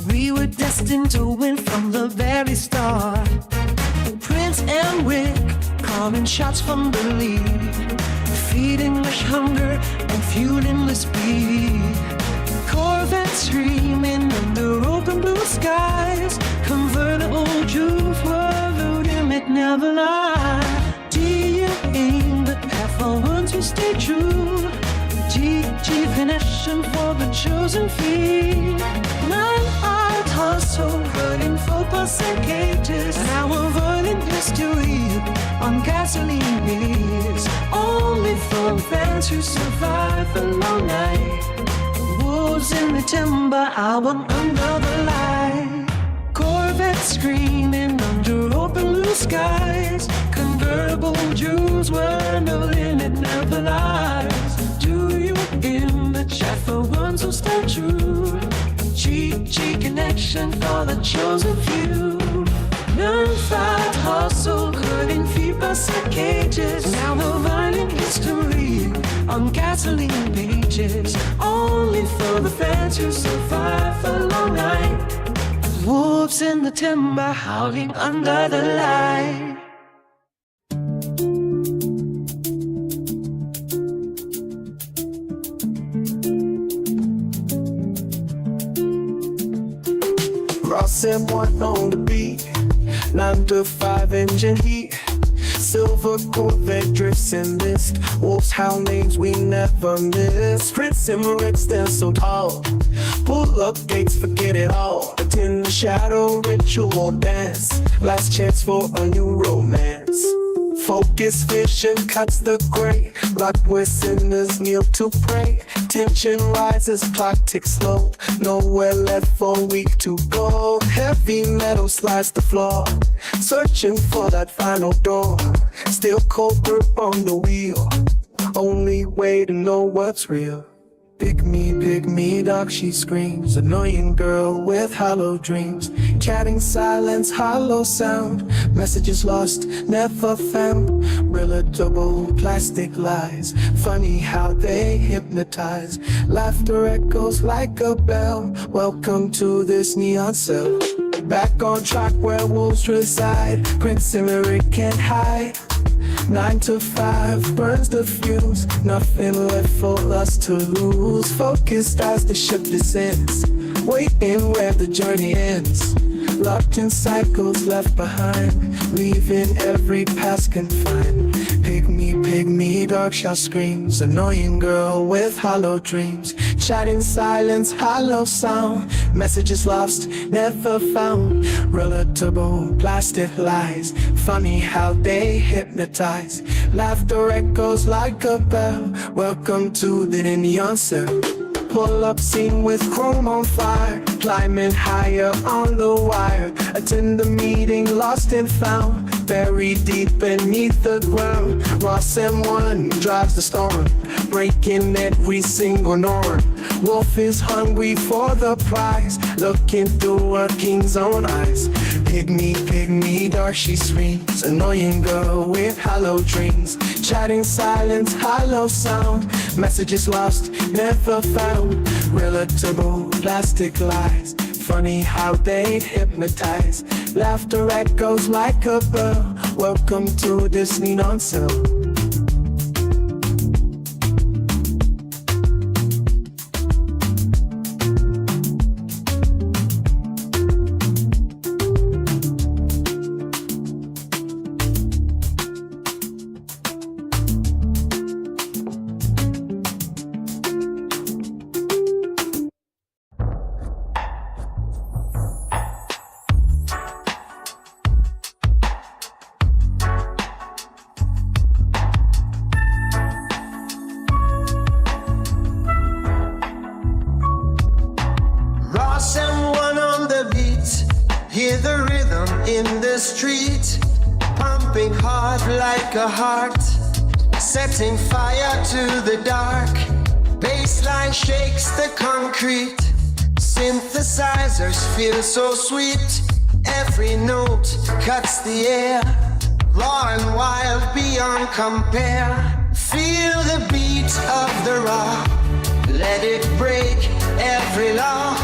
We were destined to win from the very start. Prince and Wick calling shots from the lead, feeding the hunger and fueling the speed. Corvette screaming under open blue skies. Convertible Jews were the limit never lies. Do you aim the path for ones who stay true? GG connection for the chosen few. 9-5 hustle running for bus and cages. Now we're running history on gasoline is. Only for fans who survive the long night. Wolves in the timber, album under the light. Corvette screaming under open blue skies. Convertible Jews were no limit, never lies. Do you in the chat for ones who stand true? GG connection for the chosen few. 9-5 hustle couldn't keep us in cages. Now the violent history on gasoline pages, only for the fans who survive the long night. Wolves in the timber howling under the light. Ross and one on the beat, 9 to 5 engine heat. Silver Corvette drifts in mist. Wolves howl names we never miss. Prince and Rick stand so tall. Pull up gates, forget it all. Attend the shadow ritual dance. Last chance for a new romance. Focus vision cuts the gray. Locked where sinners kneel to pray. Tension rises, clock ticks slow. Nowhere left for a week to go. Heavy metal slides the floor. Searching for that final door. Still cold grip on the wheel. Only way to know what's real. Pick me, dog, she screams. Annoying girl with hollow dreams. Chatting silence, hollow sound. Messages lost, never found. Relatable plastic lies. Funny how they hypnotize. Laughter echoes like a bell. Welcome to this neon cell. Back on track where wolves reside. Prince and Rick can't hide. 9 to 5 burns the fuse. Nothing left for us to lose. Focused as the ship descends, waiting where the journey ends. Locked in cycles left behind, leaving every past confined. Pick me, dark shell screams. Annoying girl with hollow dreams. Chatting silence, hollow sound. Messages lost, never found. Relatable plastic lies. Funny how they hypnotize. Laughter echoes like a bell. Welcome to the neon cell. Pull up scene with chrome on fire. Climbing higher on the wire. Attend the meeting, lost and found. Buried deep beneath the ground. Ross M1 drives the storm, breaking every single norm. Wolf is hungry for the prize, looking through a king's own eyes. Pick me, dark she screams. Annoying girl with hollow dreams. Chatting silence, hollow sound. Messages lost, never found. Relatable plastic lies. Funny how they hypnotize. Laughter echoes like a bell. Welcome to this neon cell. Someone on the beat, hear the rhythm in the street, pumping hard like a heart, setting fire to the dark. Bassline shakes the concrete, synthesizers feel so sweet. Every note cuts the air, raw and wild beyond compare. Feel the beat of the raw, let it break every law.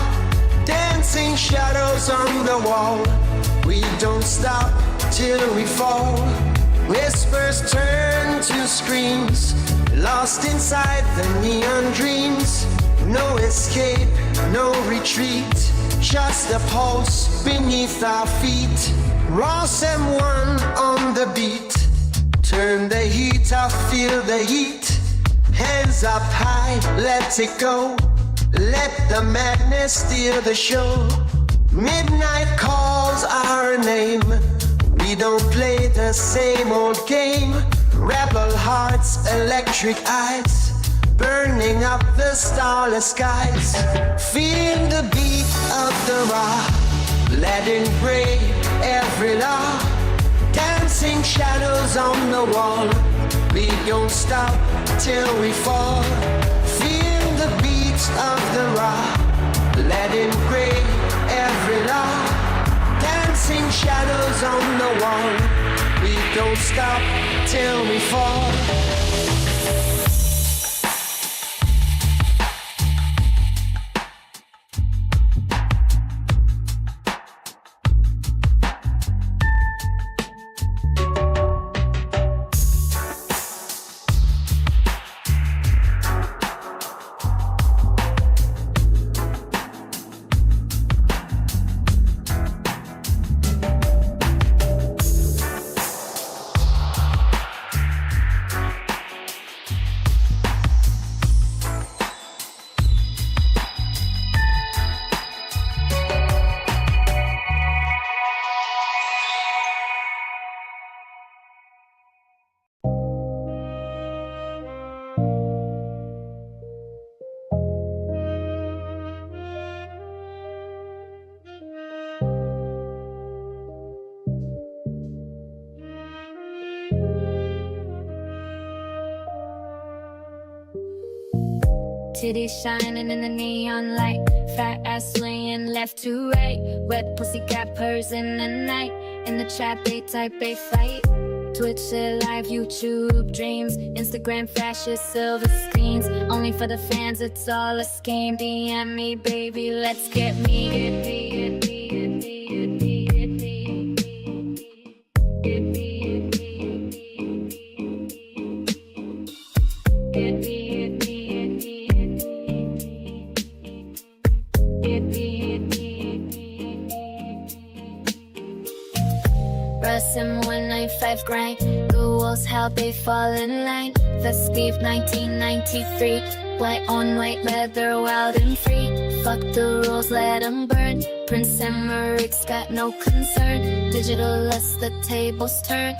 Dancing shadows on the wall, we don't stop till we fall. Whispers turn to screams, lost inside the neon dreams. No escape, no retreat, just a pulse beneath our feet. Ross M1 on the beat, turn the heat up, feel the heat. Hands up high, let it go. Let the madness steal the show. Midnight calls our name. We don't play the same old game. Rebel hearts, electric eyes, burning up the starless skies. Feel the beat of the raw, let it break every law. Dancing shadows on the wall, we don't stop till we fall. Feel the beat of the raw, let it break every law. Dancing Dancing shadows on the wall. We don't stop till we fall. Titties shining in the neon light, fat ass swaying left to right, wet pussy cat purrs in the night. In the chat they type a fight. Twitch it live, YouTube dreams, Instagram flashes, silver screens. Only for the fans, it's all a scheme. DM me, baby, let's get me. Russell 195 grind, the walls how they fall in line. Festive 1993, white on white leather, wild and free. Fuck the rules, let them burn. Prince Emmerich's got no concern. Digital less the tables turn.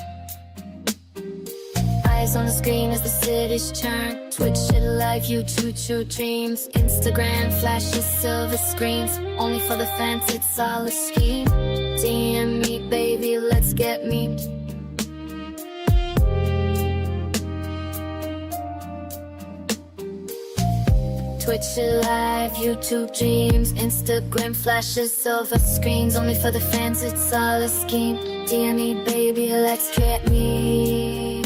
Eyes on the screen as the city's churn. Twitch it live, YouTube dreams, Instagram flashes, silver screens. Only for the fans, it's all a scheme. DM me, baby, let's get me. Twitch it live, YouTube dreams, Instagram flashes, silver screens. Only for the fans, it's all a scheme. DM me, baby, let's get me.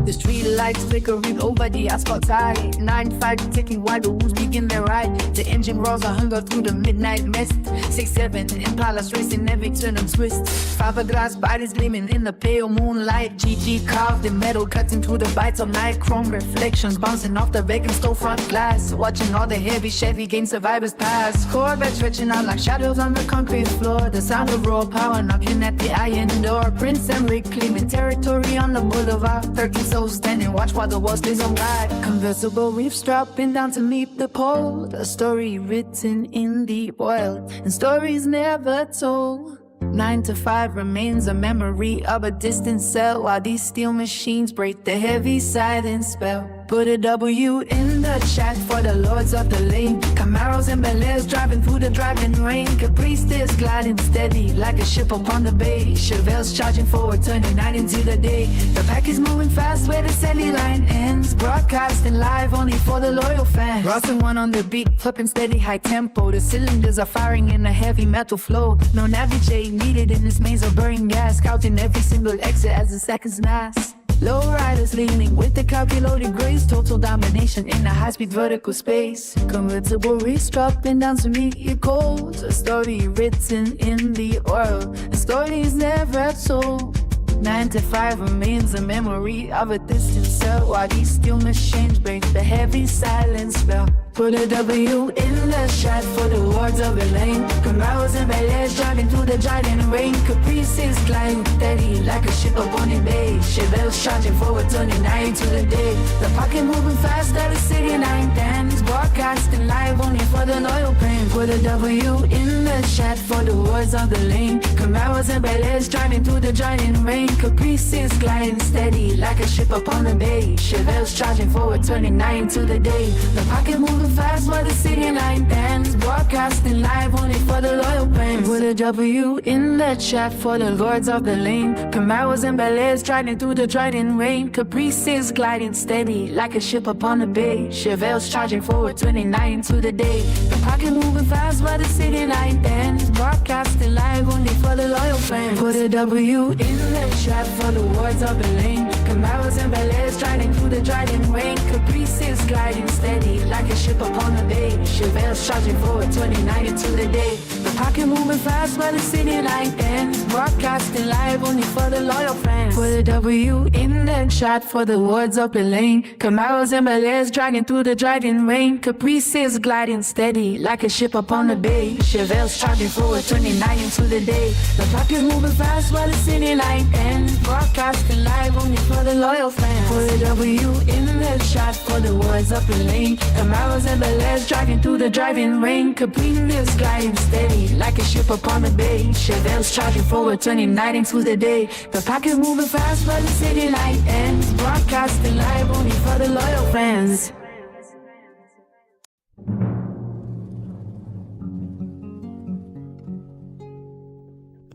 The street lights flickering over the asphalt side. 9-5 ticking while the wolves begin their ride. The engine roars a hunger through the midnight mist. 6-7 Impalas racing every turn and twist. Fiberglass bodies gleaming in the pale moonlight. GG carved in metal cutting through the bites of night. Chrome reflections bouncing off the vacant storefront glass. Watching all the heavy Chevy game survivors pass. Corvettes stretching out like shadows on the concrete floor. The sound of raw power knocking at the iron door. Prince Emmerich claiming territory on the boulevard. 13 souls standing watch while the wall stays on guard. Convertible reefs dropping down to meet the pole. A story written in the oil and stories never told. 9 to 5 remains a memory of a distant cell while these steel machines break the heavy silence spell. Put a W in the chat for the lords of the lane. Camaros and Bel Airs driving through the driving rain. Caprice is gliding steady like a ship upon the bay. Chevelle's charging forward, turning night into the day. The pack is moving fast where the Sally line ends. Broadcasting live only for the loyal fans. Rossing one on the beat, flipping steady high tempo. The cylinders are firing in a heavy metal flow. No navigate needed in this maze of burning gas. Counting every single exit as the seconds pass. Low riders leaning with the calculated grace. Total domination in a high-speed vertical space. Convertible reefs dropping down to meet your cold. A story written in the oil. A story is never told. 9 to 5 remains a memory of a distant cell while these steel machines break the heavy silence spell. Put a W in the shot for the lords of the lane. Camaros and Bel Airs driving through the driving rain. Caprice is gliding steady like a ship upon the bay. Chevelle's charging forward, turning night into the day. The pocket moving fast at the city 910s. Broadcasting live only for the loyal pain. Put a W in the shot for the lords of the lane. Camaros and Bel Airs driving through the driving rain. Caprice is gliding steady like a ship upon the bay. Chevelle's charging forward, turning night into the day. The pocket moving moving fast while the city line bends. Broadcasting live only for the loyal fans. Put a W in the chat for the lords of the lane. Camaros and Bel Airs striding through the driding rain. Caprices gliding steady like a ship upon the bay. Chevelles charging forward 29 to the day. The pocket moving fast while the city line bends. Broadcasting live only for the loyal fans. Put a W in the chat for the lords of the lane. Camaros and Bel Airs striding through the driding rain. Caprices gliding steady like a ship upon the bay. Chevelles charging forward 29 into the day. The pocket moving fast while the city line ends. Broadcasting live only for the loyal fans. Put a W in the chat for the lords of the lane. Camaros and Bel Airs dragging through the driving rain. Caprices gliding steady like a ship upon the bay. Chevelles charging forward 29 into the day. The pocket moving fast while the city line ends. Broadcasting live only for the loyal fans. Put a W in the chat for the lords of the lane. Camaros and Bel Airs dragging through the driving rain. Caprices gliding steady like a ship upon the bay. Chevelles charging forward 29 into the day. The pocket moving fast while the city line ends. Broadcasting live only for the loyal fans.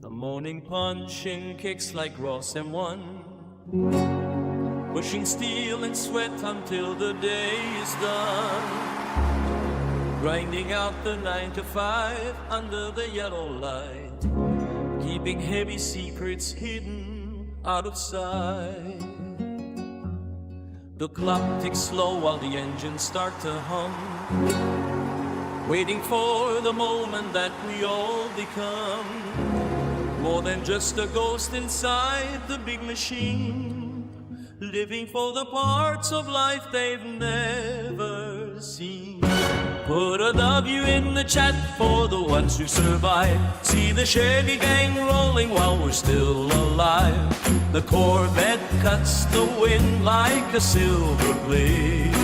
The morning punching kicks like Ross M1, pushing steel and sweat until the day is done, grinding out the 9 to 5 under the yellow light, keeping heavy secrets hidden out of sight. The clock ticks slow while the engines start to hum, waiting for the moment that we all become more than just a ghost inside the big machine, living for the parts of life they've never seen. Put a W in the chat for the ones who survived. See the Chevy gang rolling while we're still alive. The Corvette cuts the wind like a silver blade,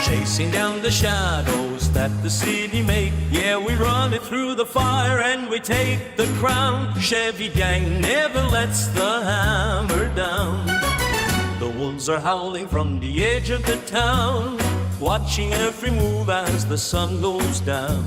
chasing down the shadows that the city made. Yeah, we run it through the fire and we take the crown. Chevy gang never lets the hammer down. The wolves are howling from the edge of the town, watching every move as the sun goes down.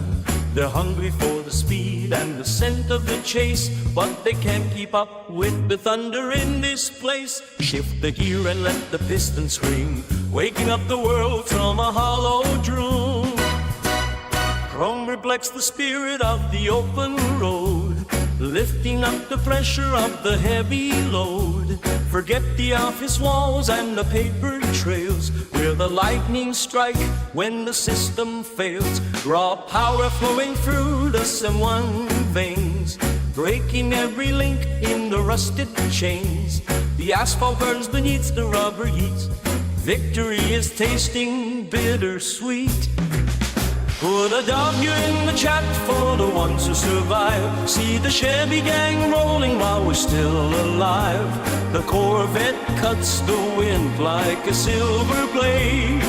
They're hungry for the speed and the scent of the chase, but they can't keep up with the thunder in this place. Shift the gear and let the piston scream, waking up the world from a hollow dream. Chrome reflects the spirit of the open road, lifting up the pressure of the heavy load. Forget the office walls and the paper trails, where the lightning strike when the system fails. Raw power flowing through the M1 veins, breaking every link in the rusted chains. The asphalt burns beneath the rubber heat. Victory is tasting bittersweet. Put a W in the chat for the ones who survive. See the Chevy gang rolling while we're still alive. The Corvette cuts the wind like a silver blade,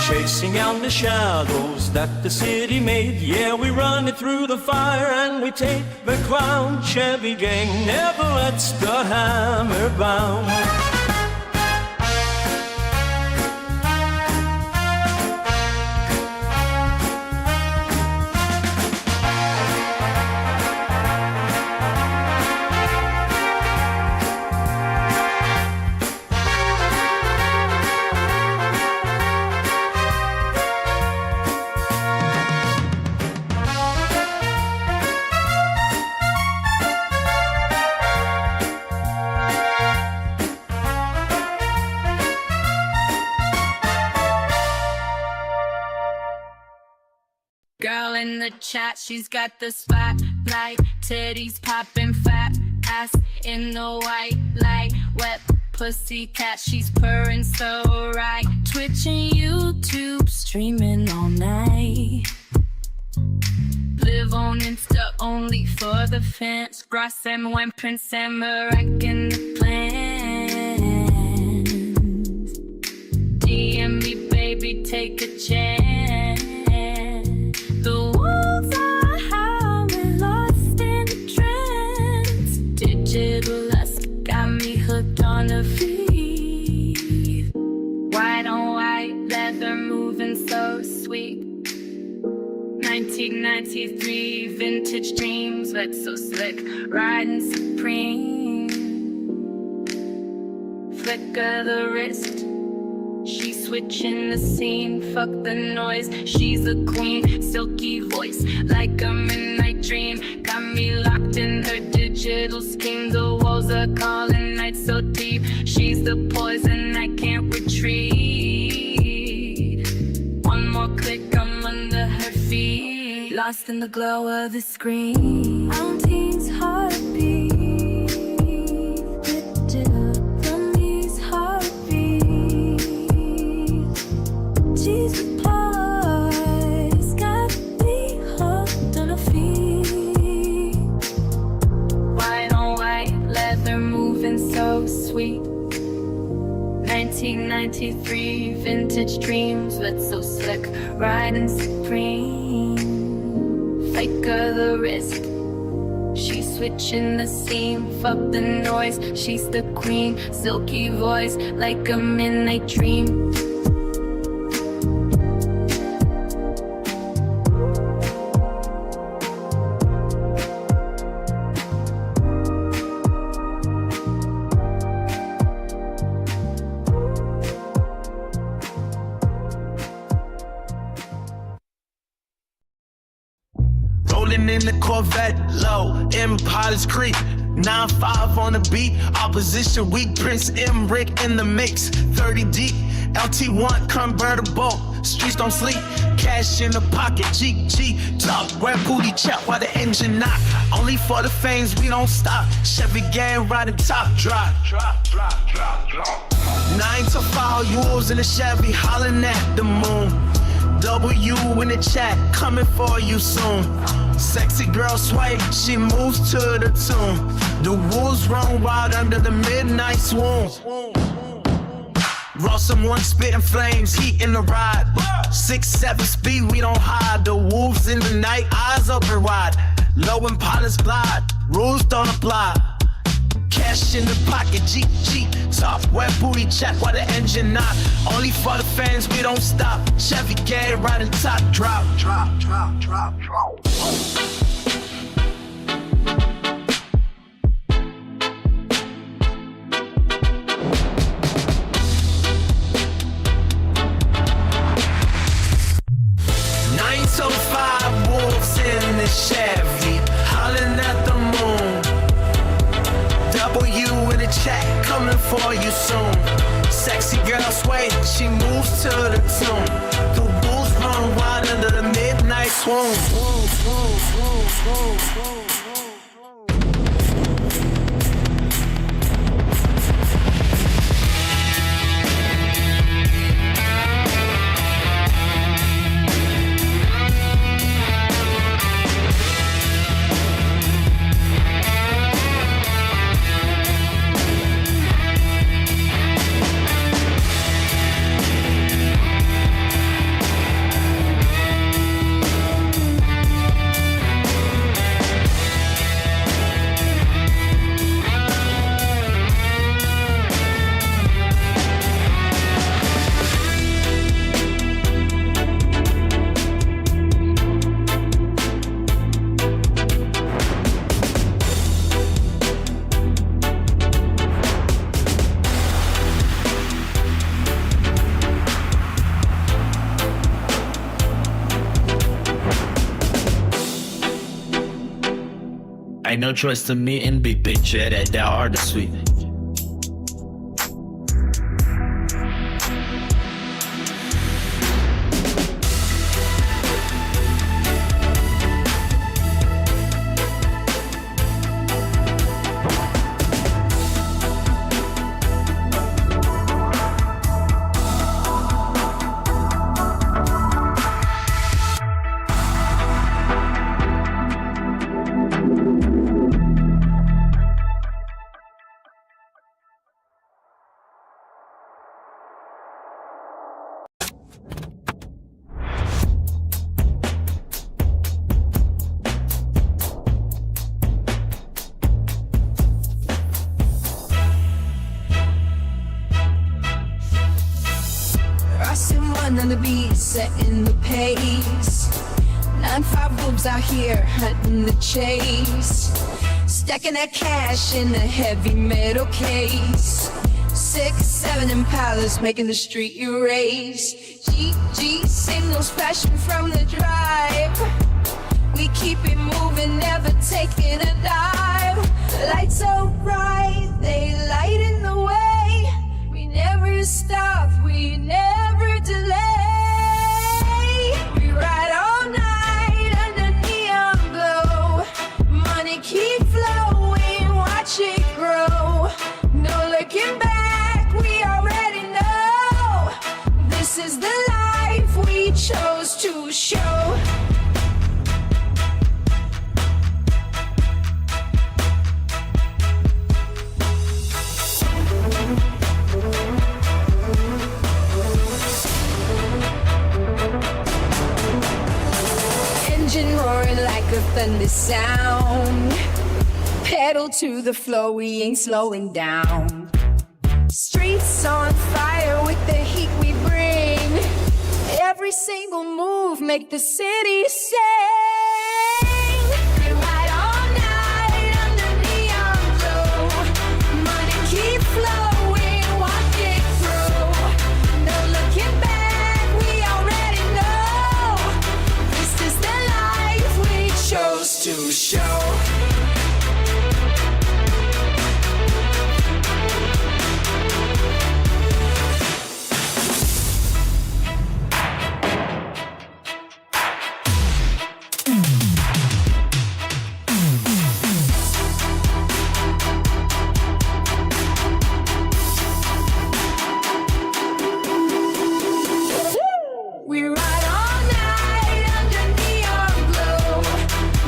chasing out the shadows that the city made. Yeah, we run it through the fire and we take the crown. Chevy gang never lets the hammer bound. Girl in the chat, she's got the spotlight. Titties popping, fat ass in the white light. Wet pussy cat, she's purring so right. Twitching YouTube, streaming all night. Live on Insta only for the fans. Ross and one Prince and wrecking the plans. DM me, baby, take a chance. The walls are howling, lost in the trance. Digital lust got me hooked on a feed. so sweet. 1993 vintage dreams, but so slick, riding supreme. Flicker the wrist, she's switching the scene. Fuck the noise, she's a queen. Silky voice, like a midnight dream. Got me locked in her digital scheme. The walls are calling, nights so deep. She's the poison I can't retreat. One more click, I'm under her feet. Lost in the glow of the screen. Auntie's heartbeat. Jesus pause, got me hooked on her feet. White on white, leather moving so sweet. 1993 vintage dreams, but so slick, riding supreme. Faker the wrist, she's switching the scene. Fuck the noise, she's the queen. Silky voice, like a midnight dream. Rolling in the Corvette, low, Impalas creep. 9-5 on the beat, opposition weak. Prince M. Rick in the mix, 30 deep. LT1 convertible, streets don't sleep. Cash in the pocket, GG top. Red booty chat while the engine knock. Only for the fames, we don't stop. Chevy gang riding top drop. 9 to 5, wolves in the Chevy, hollering at the moon. W in the chat, coming for you soon. Sexy girl sway, she moves to the tune. The wolves run wild under the midnight swoon. Raw someone spitting flames, heat in the ride. 6-7 speed, we don't hide. The wolves in the night, eyes open wide. Low Impalas glide, rules don't apply. Cash in the pocket, GG top. Wet booty check while the engine knock. Only for the fans, we don't stop. Chevy gang riding top drop. Drop, drop, drop, drop. 905 wolves in the Chevy, hollering at the moon. W in the chat, coming for you soon. Sexy girl sway, she moves to the tune. The wolves run wild under the midnight swoon. Ain't no choice to me in big picture that thou art the sweet. on the beat, setting the pace. 9-5 boobs out here hunting the chase, stacking that cash in a heavy metal case. 6-7 Impalas making the street erase. GG signals flashing from the drive. We keep it moving, never taking a dive. Lights so bright, they lighten the way. We never stop, we never delay. We ride all night under neon glow. Money keep flowing, watch it grow. No looking back, we already know. This is the life we chose to show. Engine roaring like a thunder sound. Pedal to the floor, we ain't slowing down. Streets on fire with the heat we bring. Every single move make the city sing. We ride all night under neon glow. Money keep flowing, watch it grow. No looking back, we already know. This is the life we chose to show. We ride all night under neon glow.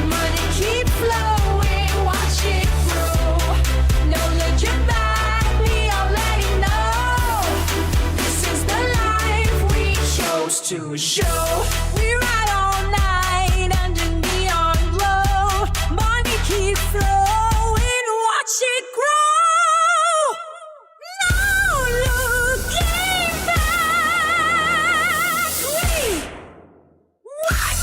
Money keep flowing, watch it grow. No looking back, we already know. This is the life we chose to show. We ride all night under neon glow. Money keep flowing, watch it grow. No looking back, we what?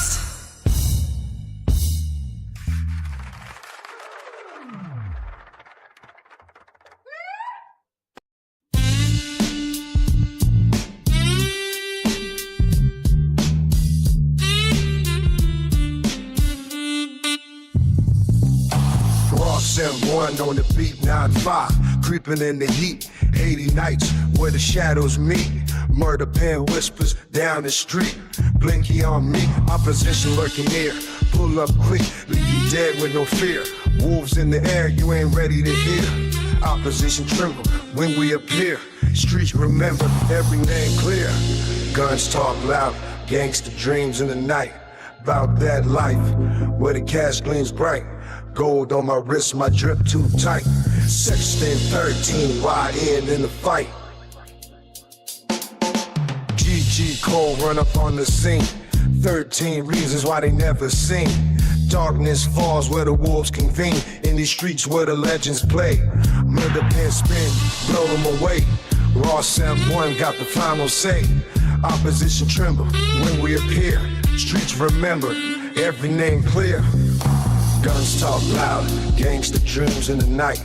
Ross M1 on the beat, 9-5, creeping in the heat. 80 nights where the shadows meet. Murder pen whispers down the street. Blinky on me, opposition lurking near. Pull up quick, leave you dead with no fear. Wolves in the air, you ain't ready to hear. Opposition tremble when we appear. Streets remember, every name clear. Guns talk loud, gangster dreams in the night. About that life, where the cash gleams bright. Gold on my wrist, my drip too tight. 16-13, YN in the fight. GG Cole run up on the scene. 13 reasons why they never seen. Darkness falls where the wolves convene. In these streets where the legends play. Murder pen spin, blow them away. Ross M1 got the final say. Opposition tremble when we appear. Streets remember, every name clear. Guns talk loud, gangster dreams in the night.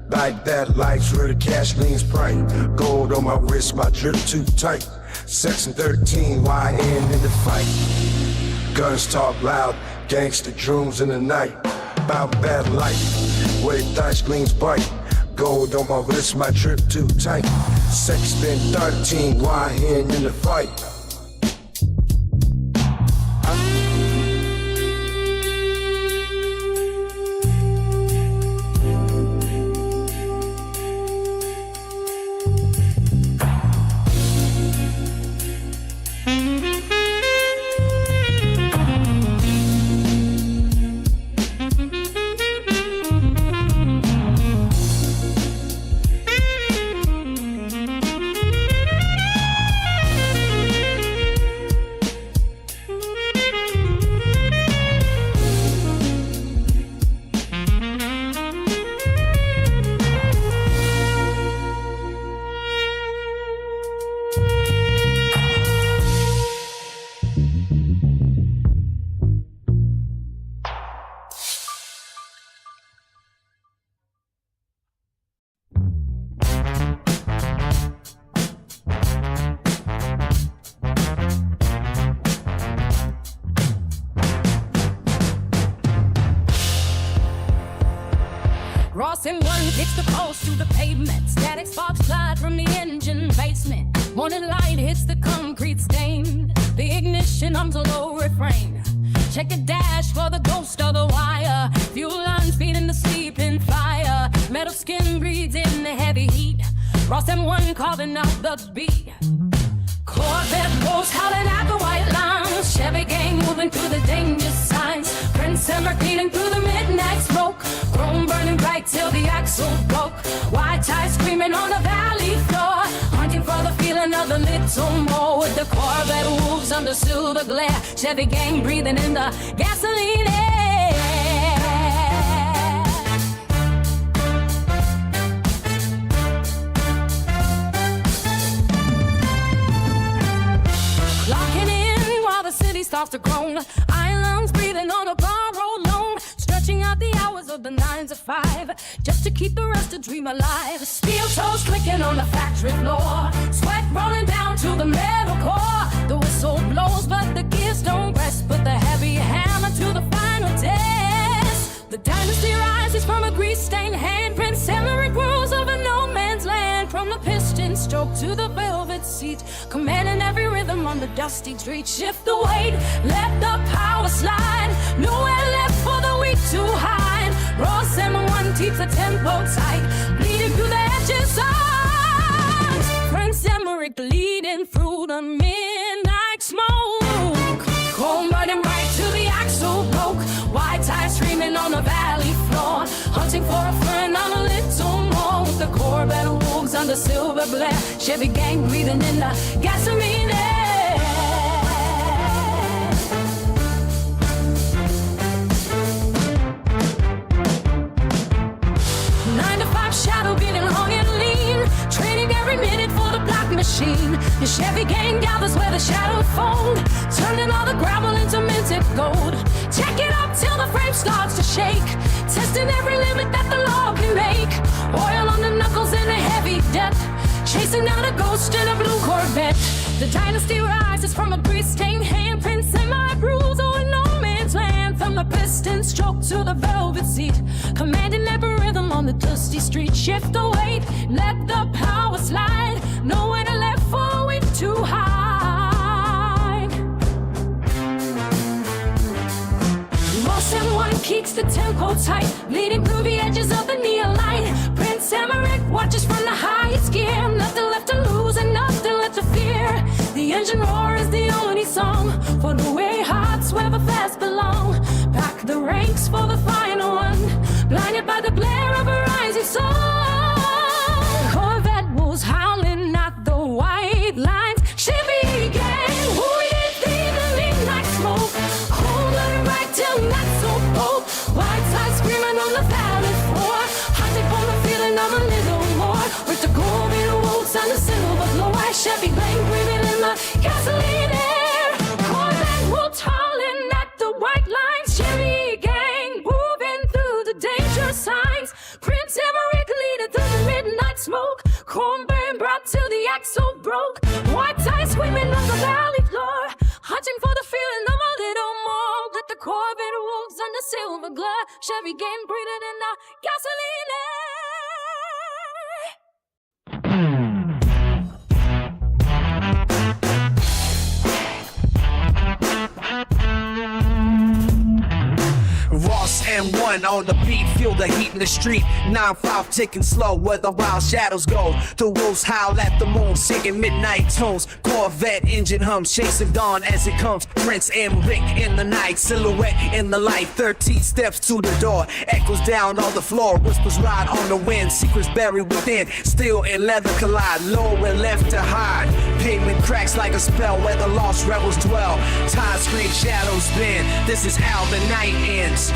Like that life's where the cash leans bright. Gold on my wrist, my drip too tight. Section 13, YN in the fight. Guns talk loud, gangster dreams in the night. About that life, where the dice gleams bright. Gold on my wrist, my drip too tight. Section 13, YN in the fight. Ross and one hits the post to the pavement. Static sparks fly from the engine basement. Morning light hits the concrete stain. The ignition hums a low refrain. Check the dash for the ghost of the wire. Fuel lines feeding the sleeping fire. Metal skin breathes in the heavy heat. Ross and one carving out the beat. Corvette wolves howling at the white lines. Chevy gang moving through the danger signs. Prince Emmer cleaning through the midnight smoke. Chrome burning bright till the axle broke. White ties screaming on the valley floor. Hunting for the feeling of the little more. With the Corvette wolves under silver glare. Chevy gang breathing in the gasoline air. Clocking in while the city starts to groan. Islands breathing on a borrowed loan. Stretching out the hours of the 9 to 5 just to keep the rest of dream alive. Steel toes clicking on the factory floor. Sweat rolling down to the metal core. The whistle blows but the gears don't rest. Put the heavy hammer to the final test. The dynasty rises from a grease-stained hand. Prince Emmerich rules over no man's land. From the piston stroke to the velvet seat, commanding every rhythm on the dusty street. Shift the weight, let the power slide. Nowhere left for the weak to hide. Ross and one keeps the tempo tight, bleeding through the edges of Prince Emmerich leading through the midnight smoke. Chrome riding right to the axle broke. White ties screaming on the valley floor. Hunting for a friend on a little more. With the Corvette wolves under silver glare. Chevy gang breathing in the gasoline air. 9 to 5 shadow getting long and lean. Trading every minute for the black machine. The Chevy gang gathers where the shadow fold. Turning all the gravel into minted gold. Check it up till the frame starts to shake. Testing every limit that the law can make. Oil on the knuckles and a heavy debt. Chasing down a ghost in a blue Corvette. The dynasty rises from a grease-stained hand. Prince Emmerich rules over no man's land. From the piston stroke to the velvet seat, commanding every rhythm on the dusty street. Shift the weight, let the power slide. Nowhere to left for it to hide. Ross and one keeps the tempo tight, bleeding through the edges of the neon light. Prince Emmerich watches from the highest gear. Nothing left to lose and nothing left to fear. The engine roar is the only song for the way hearts where the fast belong. Pack the ranks for the final one, blinded by the glare of a rising sun. Corvette wolves howling at the white lines. Chevy gang, who did the midnight smoke? Hold on right till not so cold. White ties screaming on the valley floor. Hunting for the feeling of a little more. With the Corvette wolves on the silver floor. Chevy gang breathing in the gasoline air. Corvette wolves howling at the white lines. Chevy gang moving through the danger signs. Prince Emmerich leading through the midnight smoke. Chrome burn brought till the axle broke. White ties screaming on the valley floor. Hunting for the feeling of a little more. Let the Corvette wolves under silver glare. Chevy gang breathing in the gasoline air. Ross and one on the beat, feel the heat in the street. 9-5 ticking slow where the wild shadows go. The wolves howl at the moon, singing midnight tones. Corvette engine hums, chasing dawn as it comes. Prince Emmerich in the night, silhouette in the light. 13 steps to the door, echoes down on the floor. Whispers ride on the wind, secrets buried within. Steel and leather collide, low and left to hide. Pavement cracks like a spell where the lost rebels dwell. Time screen shadows bend, this is how the night ends.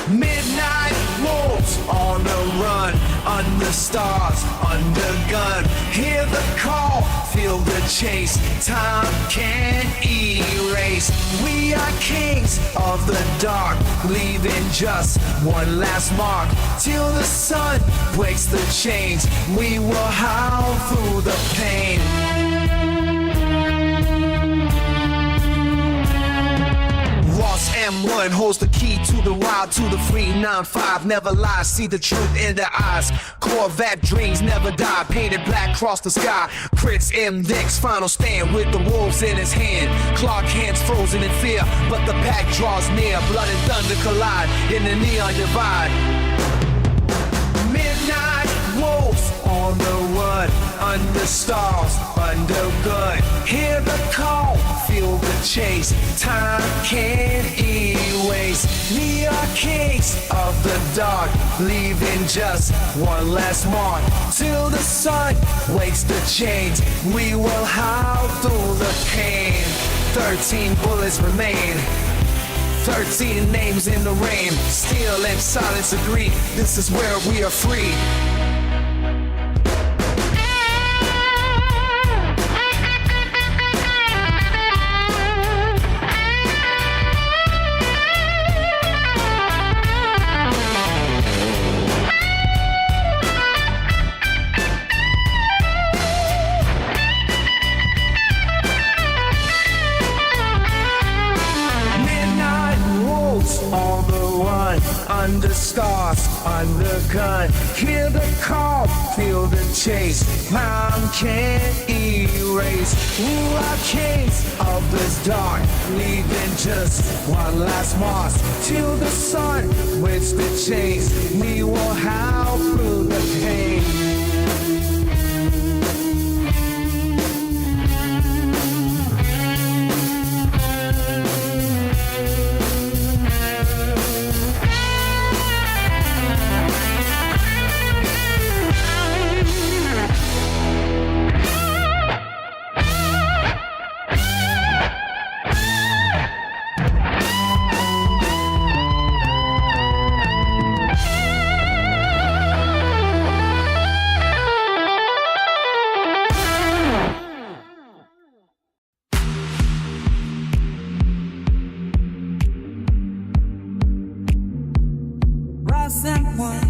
Midnight wolves on the run, under stars, under gun. Hear the call, feel the chase. Time can't erase. We are kings of the dark, leaving just one last mark. Till the sun breaks the chains, we will howl through the pain. Ross and M1 holds the key to the wild, to the free. 9-5 never lies, see the truth in their eyes. Corvette dreams never die, painted black across the sky. Crits M-Dix, final stand with the wolves in his hand. Clark hands frozen in fear, but the pack draws near. Blood and thunder collide in the neon divide. Midnight wolves on the run, under stars, under good. Hear the call, feel the chase. Time can't erase. We are kings of the dark, leaving just one last mark. Till the sun wakes the chains, we will howl through the pain. 13 bullets remain, 13 names in the rain. Still and silence agree, this is where we are free. On the run, under stars, under gun. Hear the call, feel the chase. Time can't erase. We are kings of this dark, leaving just one last march. Till the sun wakes the chains, we will howl through the pain. Ross and one.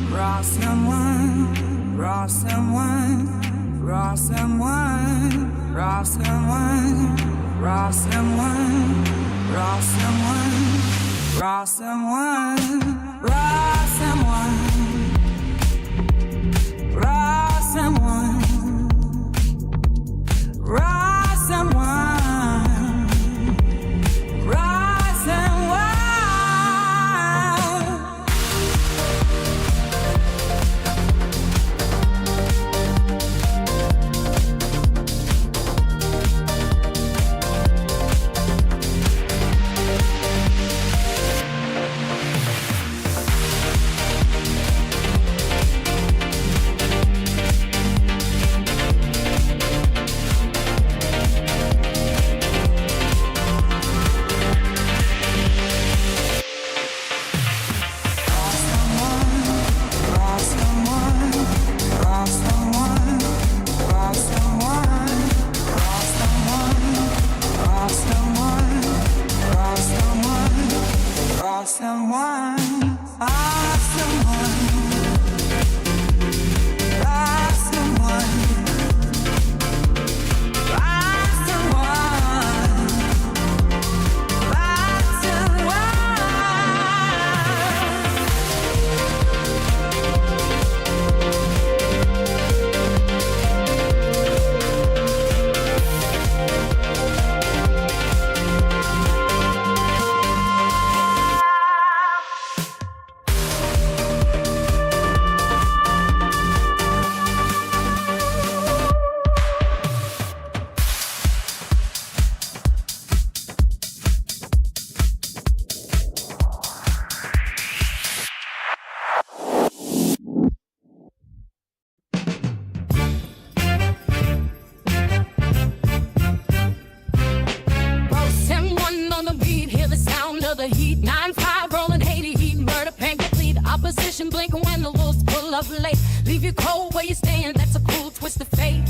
Ross and one. Ross and one. Ross and one. Ross and one. Ross and one. Ross and one. Ross and one. Ross and one. Ross and one. Ross and one. Ross and wine, Ross and wine. Leave you cold where you stand, that's a cool twist of fate.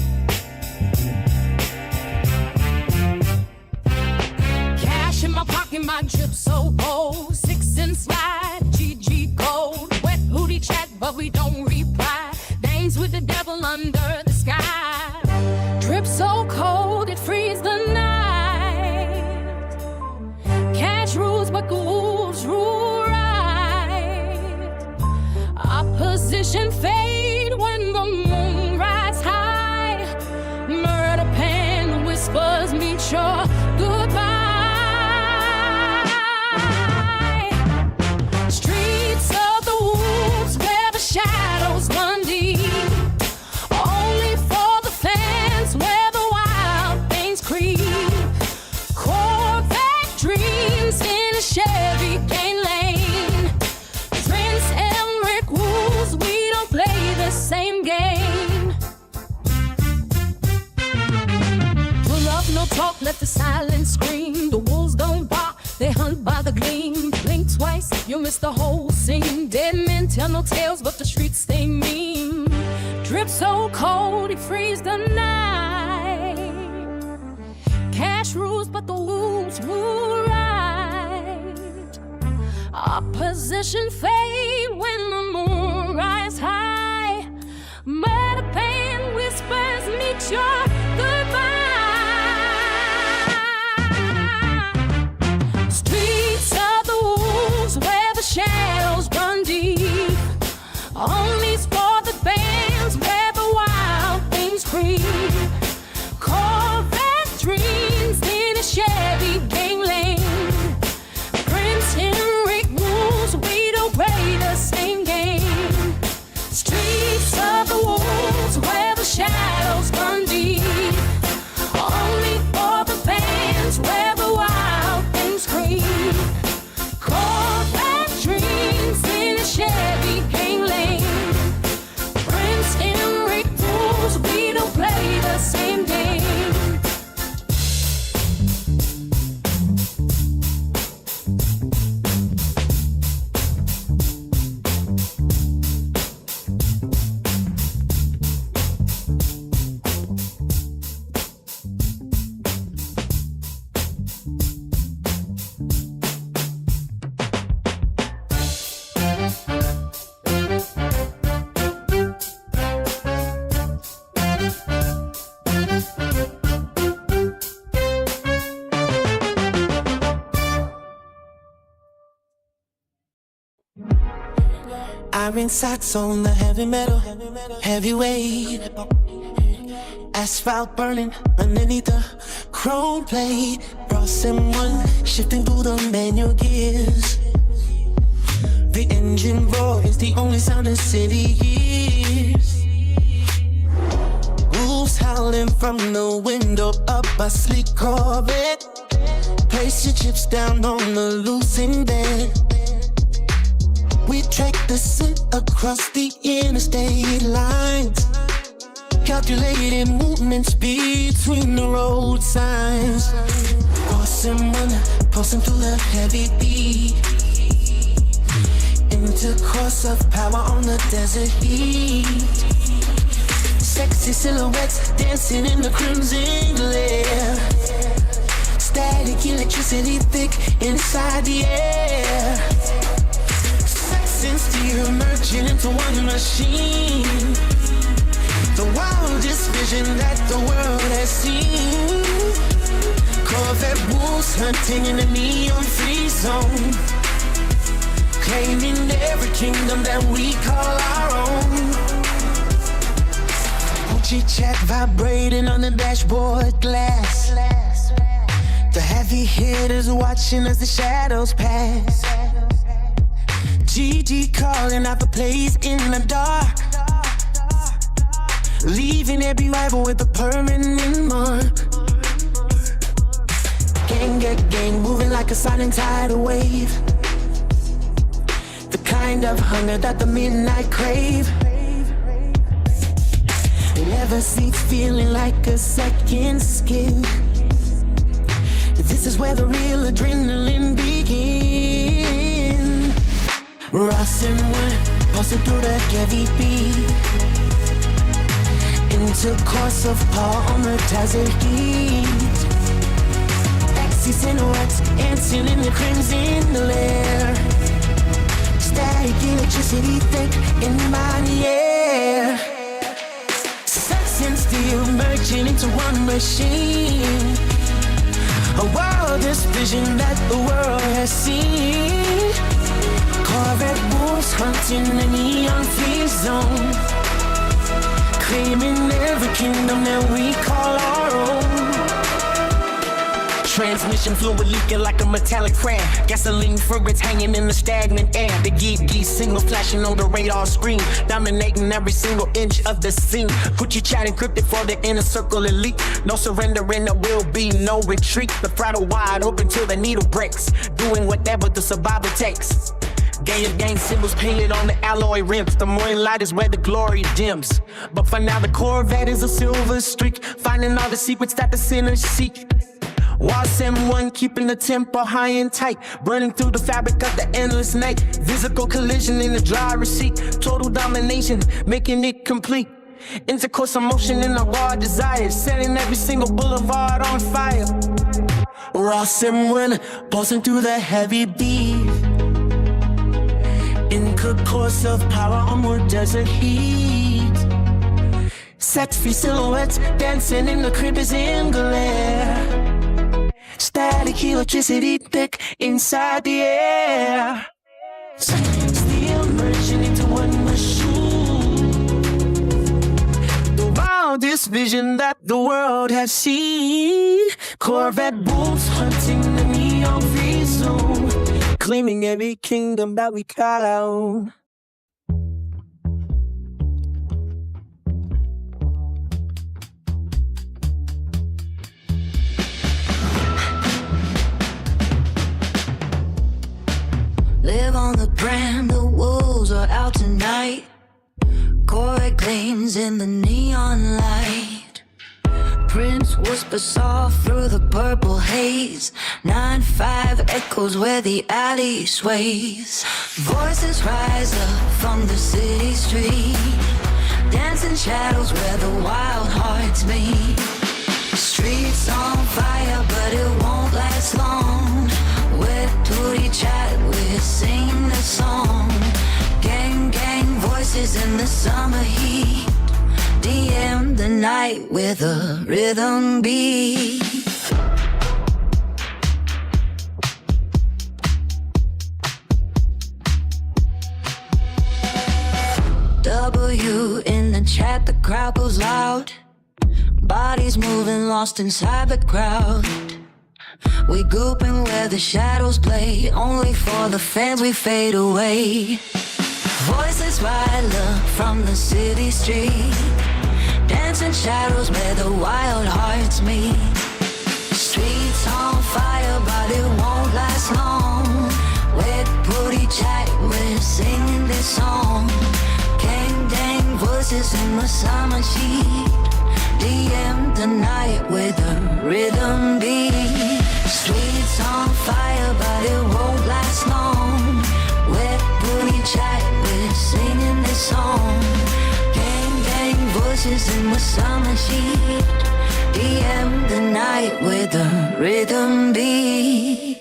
Cash in my pocket, my drip so bold. 6 and slide, GG gold. Wet hootie chat, but we don't reply. They ain't lanes with the devil under the sky. Drip so cold it frees the night. Cash rules but the wolves rule right. Opposition fade when the moon rises high. Murder pen whispers meet your goodbye. Streets of the wolves where the shadows run deep. Only for the fans where the wild things creep. Corvette dreams in a Chevy gain lane. Prince Emmerich rules, we don't play the same game. Pull up, no talk, let the silence scream. The wolves don't bark, they hunt by the gleam. Blink twice, you miss the whole scene. Dead men tell no tales, but the streets stay mean. Drip so cold, it frees the night. Cash rules, but the wolves rule right. Opposition fade when the moon rises high. Murder pain whispers meet your goodbye. Streets of the wolves where the shadows run deep. Only's for the bands where the wild things creep. Corvette dreams in a Chevy gang lane. Prince Henrik rules, we don't play the same game. Streets of the wolves where the shadows run deep. Only for the fans where the wild things creep. Corvette dreams in a Chevy gang lane. Prince Henrik rules, we don't play the same game. Iron sights on the heavy metal, heavyweight. Asphalt burning underneath the chrome plate. Brass M1 shifting through the manual gears. The engine roar is the only sound the city hears. Wolves howling from the window up a sleek Corvette. Place your chips down on the losing bed. We track the scent across the interstate lines. Calculating movements between the road signs. Crossing one, pulsing through the heavy beat. Intercourse of power on the desert heat. Sexy silhouettes dancing in the crimson glare. Static electricity thick inside the air. And steel merging into one machine. The wildest vision that the world has seen. Corvette wolves hunting in the neon-free zone. Claiming every kingdom that we call our own. Chit-chat vibrating on the dashboard glass. The heavy hitters watching as the shadows pass. GG calling out the plays in the dark. Leaving every rival with a permanent mark. Gang, moving like a silent tidal wave. The kind of hunger that the midnight crave. Never cease feeling like a second skin. This is where the real adrenaline begins. Ross and one, pulsing through the heavy beat. Intercourse of power on the desert heat. Taxi silhouettes dancing in the crimson glare. Static electricity thick in my air. into one machine. A wildest vision that the world has seen. Corvette wolves hunting the neon-free zone, claiming every kingdom that we call our own. Transmission fluid leaking like a metallic crab. Gasoline ferrets hanging in the stagnant air. The geek signal flashing on the radar screen, dominating every single inch of the scene. Gucci chat encrypted for the inner circle elite. No surrender and there will be no retreat. The throttle wide open till the needle breaks, doing whatever the survival takes. Gang symbols painted on the alloy rims. The morning light is where the glory dims. But for now the Corvette is a silver streak, finding all the secrets that the sinners seek. Wars M1 keeping the tempo high and tight, burning through the fabric of the endless night. Physical collision in the driver's seat, total domination, making it complete. Intercourse emotion in the raw desire, setting every single boulevard on fire. Ross M1 pulsing through the heavy beat, in course of power on more desert heat. Set free silhouettes dancing in the creepers in glare. Static electricity thick inside the air. Steel merging into one machine. The wildest vision that the world has seen. Corvette wolves hunting the neon-free zone, claiming every kingdom that we call our own. Live on the brand, the wolves are out tonight. Corvette gleams in the neon light. Prince whispers soft through the purple haze. 9-5 echoes where the alley sways. Voices rise up from the city street, dancing shadows where the wild hearts meet. Streets on fire, but it won't last long. With booty chat, we're singing the song. Gang voices in the summer heat. DM the night with a rhythm beat. W in the chat, the crowd goes loud. Bodies moving, lost inside the crowd. We grouping where the shadows play, only for the fans we fade away. Voices rise up from the city street, dancing shadows where the wild hearts meet. Streets on fire, but it won't last long. With booty chat, we're singing this song. Gang voices in the summer heat. DM the night with a rhythm beat. Streets on fire, but it won't last long. With booty chat, we're singing this song. Gang voices in the summer heat. DM the night with a rhythm beat.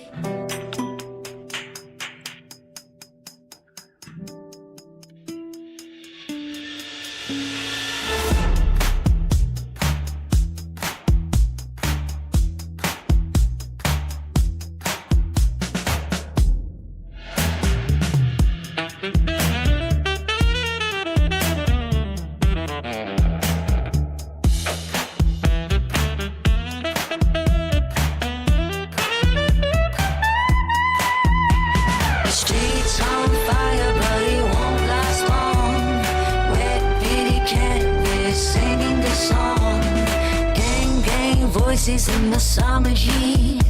Voices in the summer heat.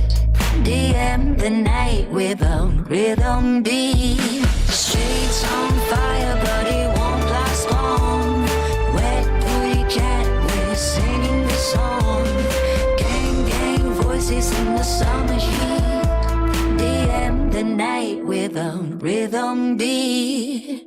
DM the night with a rhythm beat. Streets on fire, but it won't last long. Wet booty cat, we're singing this song. Gang voices in the summer heat. DM the night with a rhythm beat.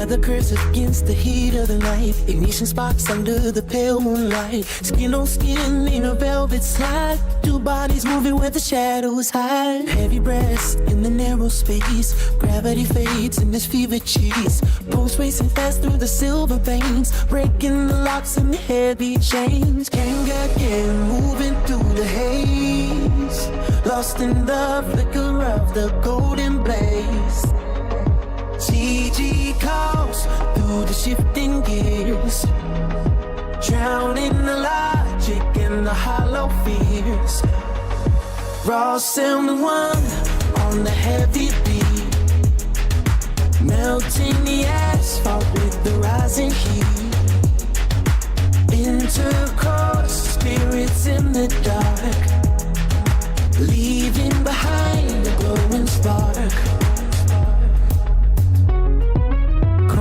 The shivers against the heat of the night. Ignition sparks under the pale moonlight. Skin on skin in a velvet slide. Two bodies moving where the shadows hide. Heavy breaths in the narrow space. Gravity fades in this fever chase. Pulse racing fast through the silver veins. Breaking the locks and the heavy chains. Can't get moving through the haze. Lost in the flicker of the golden blaze. GG calls through the shifting gears. Drowning the logic and the hollow fears. Raw sound one on the heavy beat. Melting the asphalt with the rising heat. Intercourse, spirits in the dark. Leaving behind a glowing spark.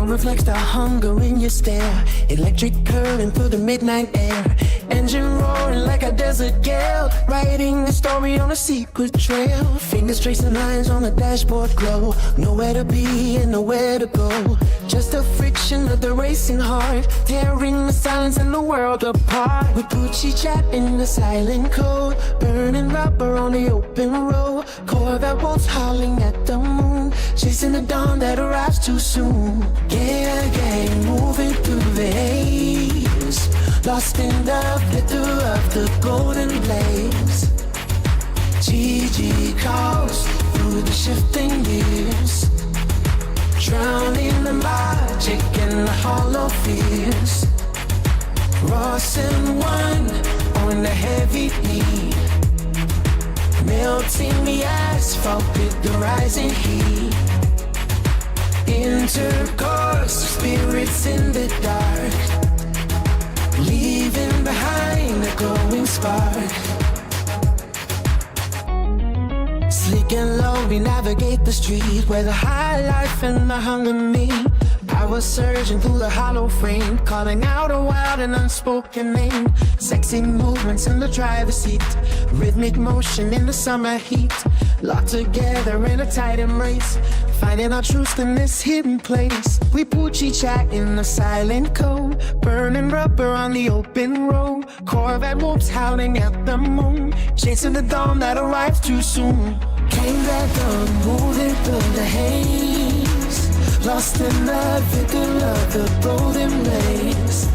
Reflects the hunger in your stare. Electric current through the midnight air. Engine roaring like a desert gale. Writing a story on a secret trail. Fingers tracing lines on the dashboard glow. Nowhere to be and nowhere to go. Just the friction of the racing heart. Tearing the silence and the world apart. We Gucci chat in the silent code. Burning rubber on the open road. Corvette wolves howling at the moon. Chasing the dawn that arrives too soon. Gang, moving through the haze. Lost in the glitter of the golden blaze. GG calls through the shifting years. Drowning the logic and the hollow fears. Ross and one on the heavy beat. Melting the asphalt with the rising heat. Intercourse, spirits in the dark. Leaving behind a glowing spark. Sleek and low, we navigate the street where the high life and the hunger meet. Power surging through the hollow frame, calling out a wild and unspoken name. Sexy movements in the driver's seat, rhythmic motion in the summer heat. Locked together in a tight embrace, finding our truth in this hidden place. We Gucci chat in the silent code, burning rubber on the open road. Corvette wolves howling at the moon, chasing the dawn that arrives too soon. Came back on, moving through the haze. Lost in the vigor of the golden blaze.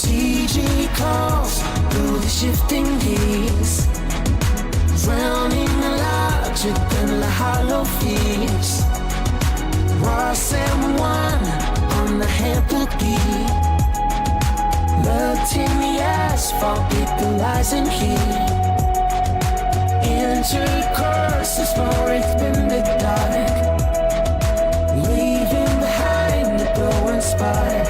GG calls through the shifting gears. Drowning the logic and the hollow fears. Ross and one on the handle key. Melting the asphalt with the rising heat. Intercourse is more in the dark. Leaving behind the glowing spark.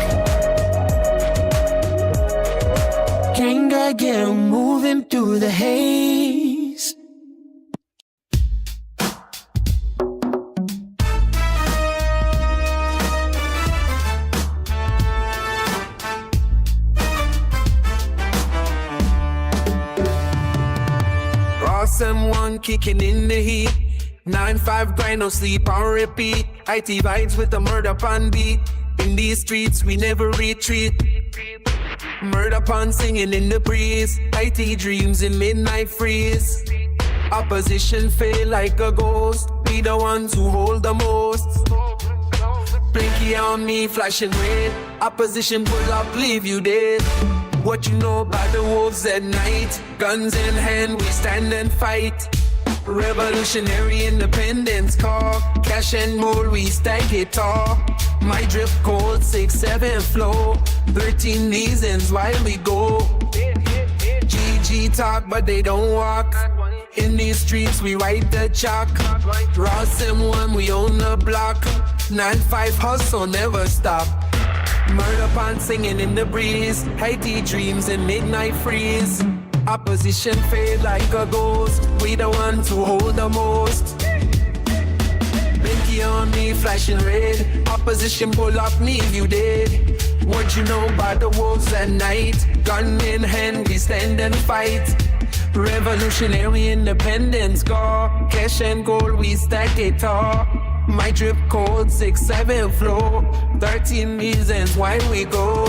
Can't get moving through the haze. Ross and one kicking in the heat. 9-5 grind, no sleep on repeat. IT vibes with the murder pan beat. In these streets we never retreat. Murder pan singing in the breeze. IT dreams in midnight freeze. Opposition fail like a ghost. We the ones who hold the most. Blinky on me flashing red. Opposition pull up, leave you dead. What you know about the wolves at night? Guns in hand, we stand and fight. Revolutionary independence call. Cash and more, we stack it tall. My drip cold, 6-7 flow. 13 reasons why we go. GG talk, but they don't walk. In these streets, we write the chalk. Ross and one, we own the block. 9-5 hustle, never stop. Murder pan singing in the breeze. IT dreams in midnight freeze. Opposition fade like a ghost. We the ones who hold the most. Blinky on me flashing red. Opposition pull up, leave you dead. What you know about the wolves at night? Gun in hand, we stand and fight. Revolutionary independence call. Cash and gold, we stack it tall. My drip code 67 flow. 13 reasons why we go.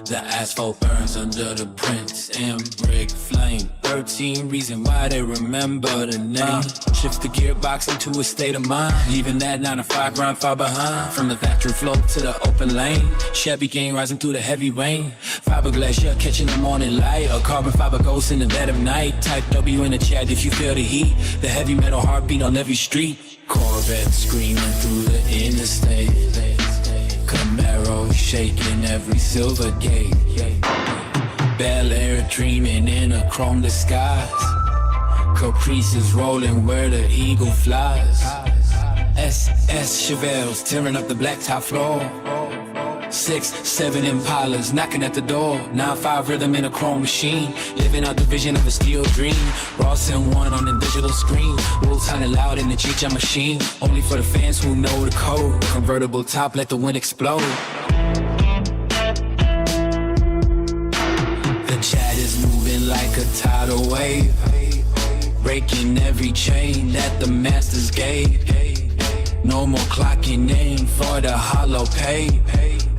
The asphalt burns under the prints and brick flame. 13 reason why they remember the name. Shift the gearbox into a state of mind. Leaving that 9 to 5 grind far behind. From the factory floor to the open lane. Chevy gang rising through the heavy rain. Fiberglass shell catching the morning light. A carbon fiber ghost in the dead of night. Type W in the chat if you feel the heat. The heavy metal heartbeat on every street. Corvette screaming through the interstate. Camaro shaking every silver gate. Bel Air dreaming in a chrome disguise. Caprices rolling where the eagle flies. SS Chevelles tearing up the blacktop floor. 6, 7 Impalas knocking at the door. 9-5 rhythm in a chrome machine. Living out the vision of a steel dream. Ross and one on the digital screen. Rules sounding loud in the Chicha machine. Only for the fans who know the code. Convertible top, let the wind explode. The chat is moving like a tidal wave. Breaking every chain that the masters gave. No more clocking in for the hollow pay.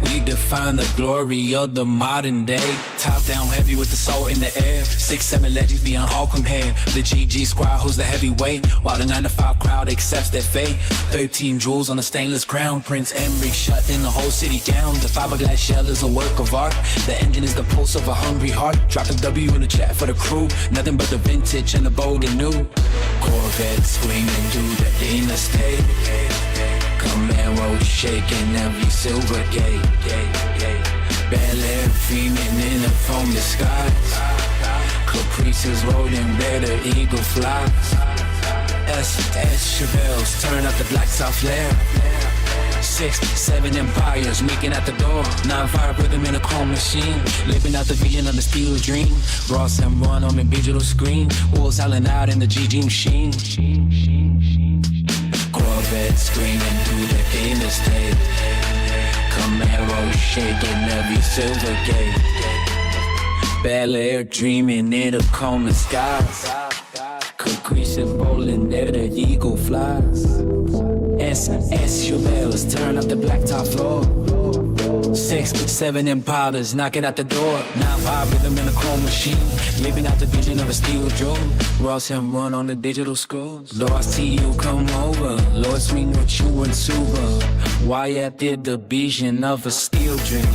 We define the glory of the modern day. Top down heavy with the soul in the air. 6, 7 legends beyond all compare. The GG squad holds the heavyweight, while the 9 to 5 crowd accepts their fate. 13 jewels on a stainless crown. Prince Emmerich shutting the whole city down. The fiberglass shell is a work of art. The engine is the pulse of a hungry heart. Drop the W in the chat for the crew. Nothing but the vintage and the bold and new. Corvette screaming through the interstate. Camaro shaking every silver gate. Bel Air dreaming in a foam disguise. Caprices rolling where the eagle flies. SS Chevelles turn up the blacktop flare. 6, 7 Empires making at the door. 9-5 rhythm in a chrome machine. Living out the vision of the steel dream. Ross and one on the digital screen. Wolves howling out in the GG machine. Corvette screaming through the interstate. Camaro shaking every silver gate. Bel Air dreaming in a coma skies. Caprices rolling there the eagle flies. SS Chevelles turn up the blacktop floor. 6, 7 Impalas knocking at the door. 9-5 rhythm in a chrome machine. Living out the vision of a steel drum. Ross and run on the digital scrolls. Lord, I see you come over. Lord, swing with you and Suba. Wyatt did the vision of a steel dream.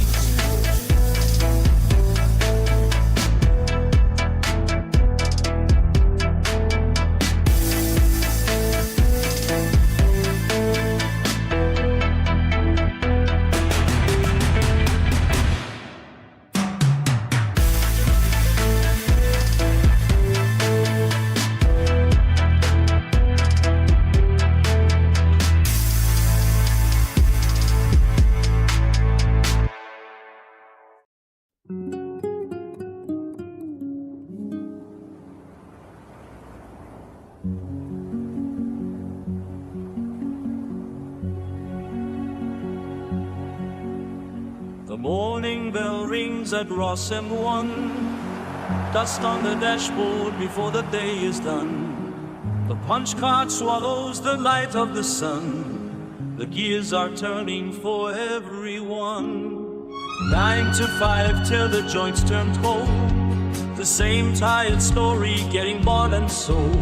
The morning bell rings at Ross M1. Dust on the dashboard before the day is done. The punch card swallows the light of the sun. The gears are turning for everyone. 9 to 5 till the joints turn cold. The same tired story getting bought and sold.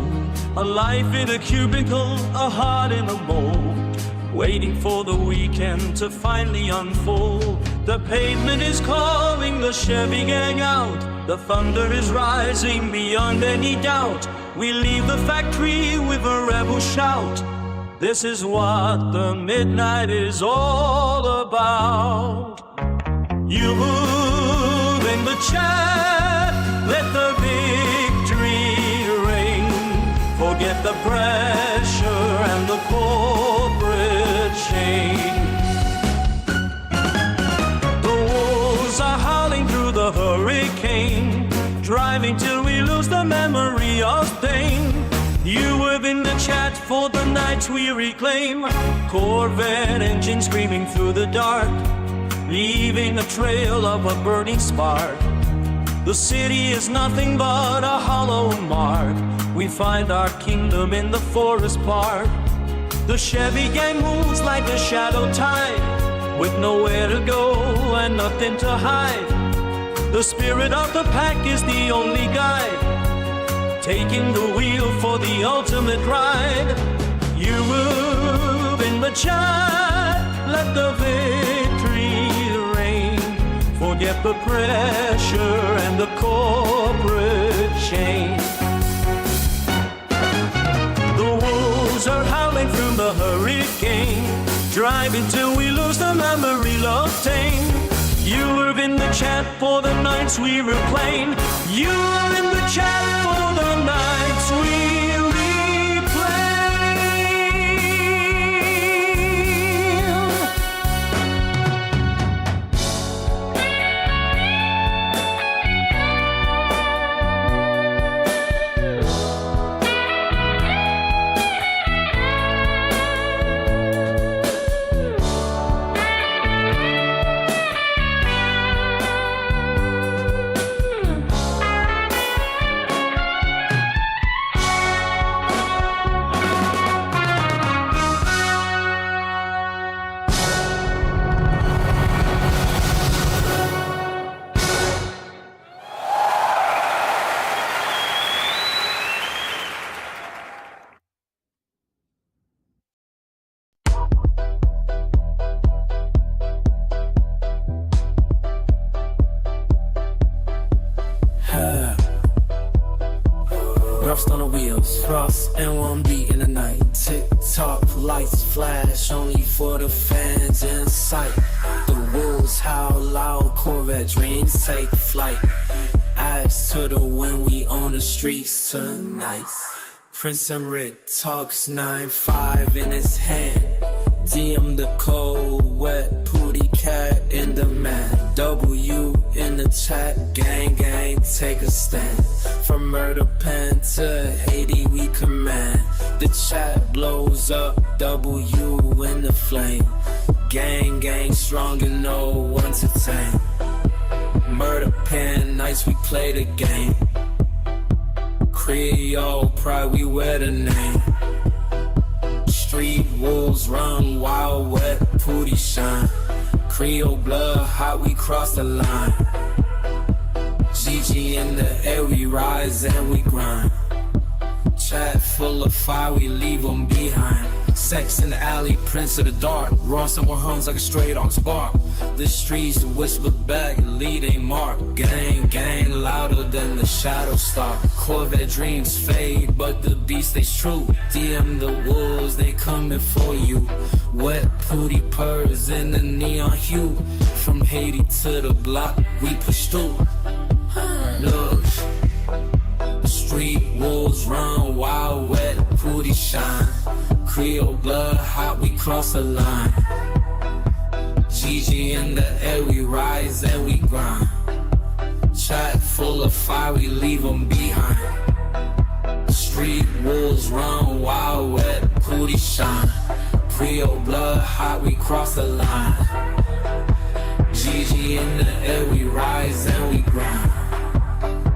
A life in a cubicle, a heart in a mold, waiting for the weekend to finally unfold. The pavement is calling the Chevy gang out. The thunder is rising beyond any doubt. We leave the factory with a rebel shout. This is what the midnight is all about. You move in the chat, let the victory ring. Forget the pressure and the corporate chain. The wolves are howling through the hurricane, driving till we lose the memory of pain. You were in the chat for the nights we reclaim. Corvette engine screaming through the dark, leaving a trail of a burning spark. The city is nothing but a hollow mark. We find our kingdom in the forest park. The Chevy gang moves like a shadow tide, with nowhere to go and nothing to hide. The spirit of the pack is the only guide, taking the wheel for the ultimate ride. You move in the chat, let the victory reign. Forget the pressure and the corporate chain. The wolves are howling through the hurricane, driving till we lose the memory of tame. You were in the chat for the nights we reclaim. You were in the chat for the nights we Rust on the wheels, frost and one beat in the night. Tick-tock, lights flash, only for the fans in sight. The wolves howl loud, Corvette dreams take flight. Eyes to the wind, we on the streets tonight. Prince and Rick talks 9-5 in his hand. DM the cold, wet, pooty cat in the man. W in the chat, gang, gang, take a stand. From murder pen to Haiti, we command. The chat blows up, W in the flame. Gang, gang, strong and no one to tame. Murder pen, nights we play the game. Creole pride, we wear the name. Street wolves run, wild, wet, pooty shine. Creole blood, hot, we cross the line. GG in the air, we rise and we grind. Chat full of fire, we leave them behind. Sex in the alley, prince of the dark. Raw somewhere hums like a straight ox bark. The streets whisper back, leading mark. Gang, gang, louder than the shadow star. Corvette dreams fade, but the beast stays true. DM the wolves, they coming for you. Wet pooty purrs in the neon hue. From Haiti to the block, we push through. Look, street wolves run, wild, wet, pooty shine. Creole blood, hot, we cross the line. GG in the air, we rise and we grind. Chat full of fire, we leave them behind. Street wolves run, wild, wet, pooty shine. Creole blood, hot, we cross the line. GG in the air, we rise and we grind.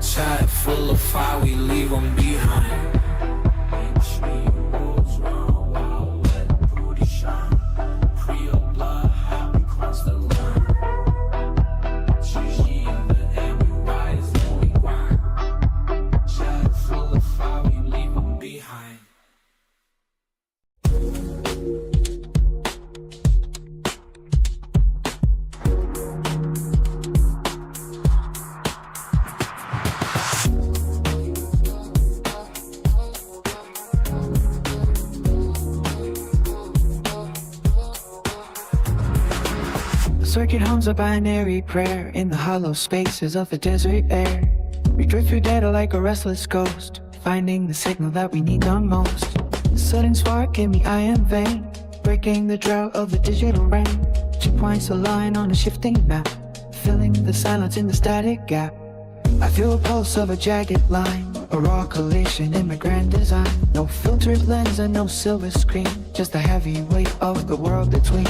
Chat full of fire, we leave them behind. Street wolves run, wild, wet, pooty shine. Creole blood, hot, we cross the line. GG in the air, we rise and we grind. circuit hums a binary prayer in the hollow spaces of the desert air. We drift through data like a restless ghost, finding the signal that we need the most. A sudden spark in the iron vein, breaking the drought of the digital rain. 2 points a line on a shifting map, filling the silence in the static gap. I feel a pulse of a jagged line, a raw collation in my grand design. No filtered lens and no silver screen, just the heavy weight of the world between.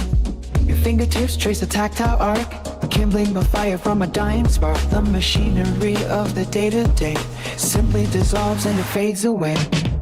Your fingertips trace a tactile arc, kindling a fire from a dying spark. The machinery of the day-to-day simply dissolves and it fades away.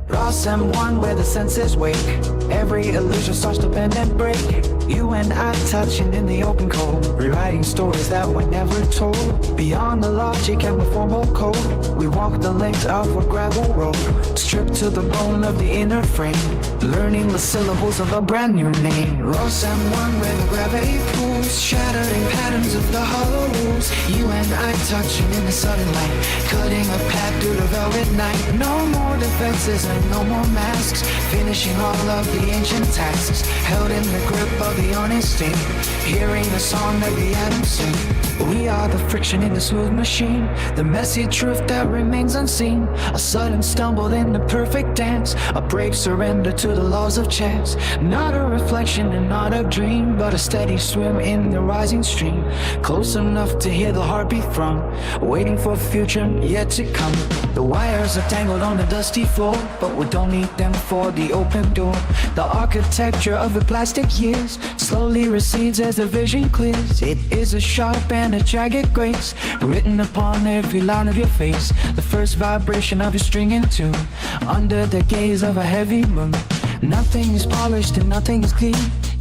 Lost and one where the senses wake, every illusion starts to bend and break. You and I touching in the open cold, rewriting stories that were never told. Beyond the logic and the formal code, we walk the length of a gravel road, stripped to the bone of the inner frame, learning the syllables of a brand new name. Lost and one where the gravity pulls, shattering patterns of the hollow walls. You and I touching in the sudden light, cutting a path through the velvet night. No more defenses and no more masks, finishing all of the ancient tasks, held in the grip of the honesty, hearing the song that the atoms sing. We are the friction in the smooth machine, the messy truth that remains unseen. A sudden stumble in the perfect dance, a brave surrender to the laws of chance. Not a reflection and not a dream, but a steady swim in the rising stream, close enough to hear the heartbeat from, waiting for a future yet to come. The wires are tangled on the dusty floor, but we don't need them for the open door. The architecture of the plastic years slowly recedes as the vision clears. It is a sharp and a jagged grace, written upon every line of your face. The first vibration of your stringing tune, under the gaze of a heavy moon. Nothing is polished and nothing is clean,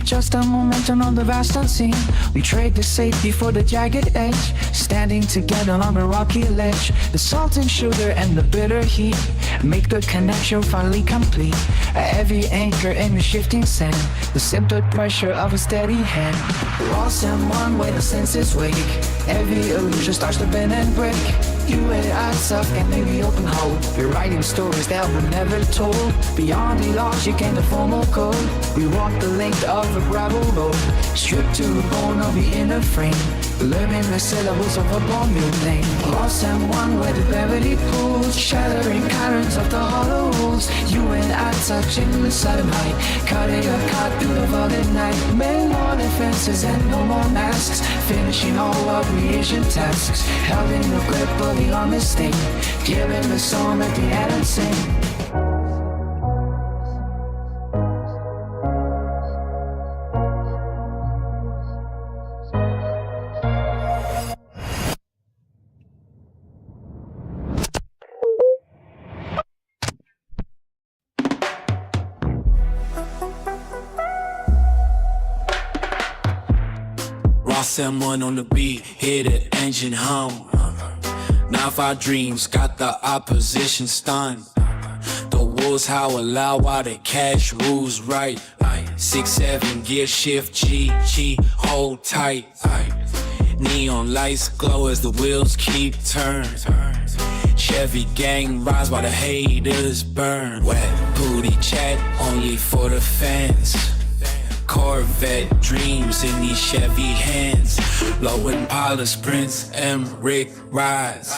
just a momentum on the vast unseen. We trade the safety for the jagged edge, standing together on a rocky ledge. The salt and sugar and the bitter heat make the connection finally complete. A heavy anchor in the shifting sand, the simple pressure of a steady hand. Lost in one way the senses wake, every illusion starts to bend and break. You and I suck and maybe open hold, we're writing stories that were never told. Beyond the logic and the formal code, we walk the length of a gravel road, stripped to the bone of the inner frame, learning the syllables of a born new name. Lost and one where the gravity pulls, shattering patterns of the hollow walls. You and I touching the sudden height, cutting a cut through the velvet night. Many more defenses and no more masks, finishing all of creation tasks, held in the grip of the honesty, giving the song that the atoms sing. Someone on the beat, hear the engine hum. 9-5 dreams got the opposition stunned. The wolves howl loud while the cash rules right. 6-7 gear shift, G, hold tight. Neon lights glow as the wheels keep turning. Chevy gang rise while the haters burn. Wet booty chat only for the fans. Corvette dreams in these Chevy hands. Low Impala sprints, M-Rick rides.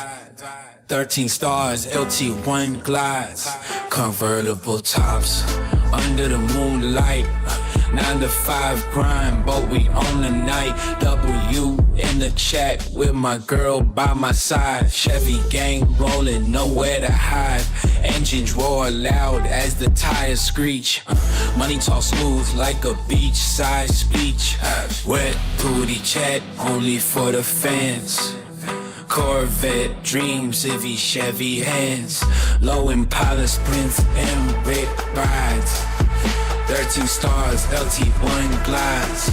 13 stars, LT1 glides. Convertible tops under the moonlight. 9 to 5 grind, but we on the night. W in the chat with my girl by my side. Chevy gang rolling, nowhere to hide. Engines roar loud as the tires screech. Money talk smooth like a beachside speech. Wet booty chat only for the fans. Corvette dreams, Ivy Chevy hands. Low Impala sprints and red rides. 13 stars, LT1 glides.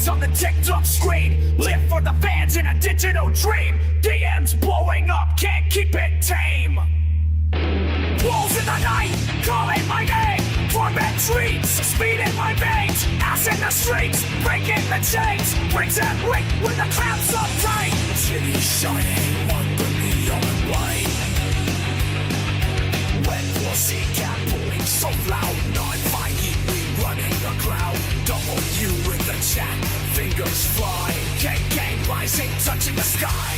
on the TikTok screen. Live for the fans in a digital dream. DMs blowing up, can't keep it tame. Wolves in the night, calling my name. Corvette treats, speed in my veins. Ass in the streets, breaking the chains. Brings that weight when the clouds up tight. City shining under neon light. When pussy cat pulling so loud, not fighting, we running the crowd. Double U in the chat, fingers fly. Gang gang rising, touching the sky.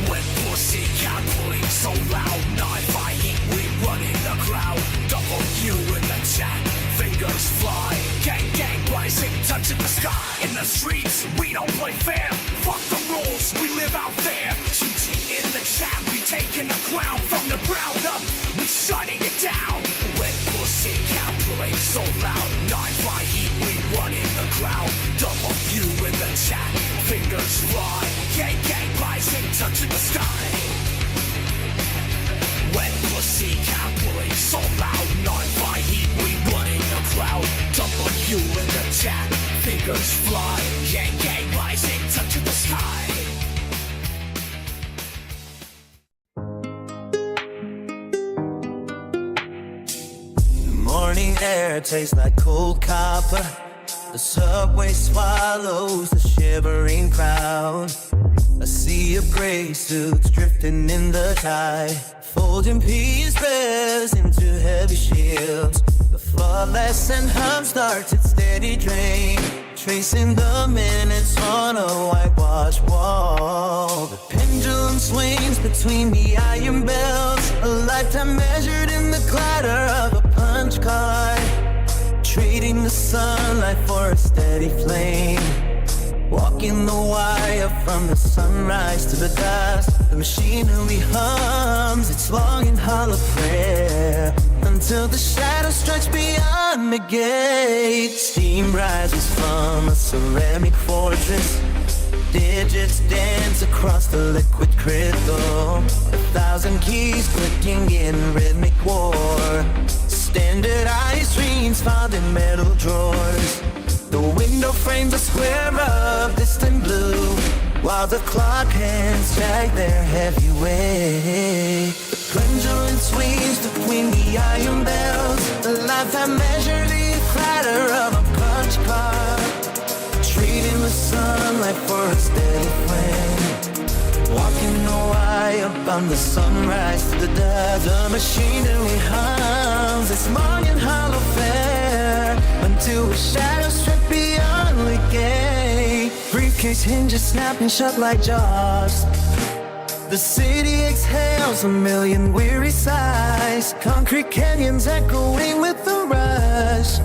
When pussy cat pulling so loud, not fighting, we running the crowd. Double U in the chat, fingers fly. Gang gang rising, touching the sky. In the streets, we don't play fair. Fuck the rules, we live out there. GG in the chat, we taking the crown from the ground up. We shutting it down. When pussy cat pulling so loud, not fighting, we running the crowd. Double U in the chat, fingers fly. Gang gang rising, touching the sky. When pussy cat pulling so loud, not fighting, we running the crowd. Double U in the chat, fingers fly. Gang gang rising, touching the sky. Morning air tastes like cold copper. The subway swallows the shivering crowd. A sea of gray suits drifting in the tide, folding peace prayers into heavy shields. The fluorescent hum starts its steady drain, tracing the minutes on a whitewashed wall. The pendulum swings between the iron bells, a lifetime measured in the clatter of a punch card, trading the sunlight for a steady flame. Walking the wire from the sunrise to the dusk. The machinery hums its long and hollow prayer until the shadow stretch beyond the gate. Steam rises from a ceramic fortress. Digits dance across the liquid crystal. 1,000 keys clicking in rhythmic war. Standardized screens found in metal drawers. The window frames a square of distant blue, while the clock hands drag their heavy weight. The pendulum swings between the iron bells, a lifetime measured in the clatter of a punch card, trading the sunlight for a steady flame. Walking the wire from the sunrise to the dusk. The machinery hums its long and hollow fare until the shadows stretch beyond the gate. Briefcase hinges snapping shut like jaws. The city exhales a million weary sighs. Concrete canyons echoing with the rush.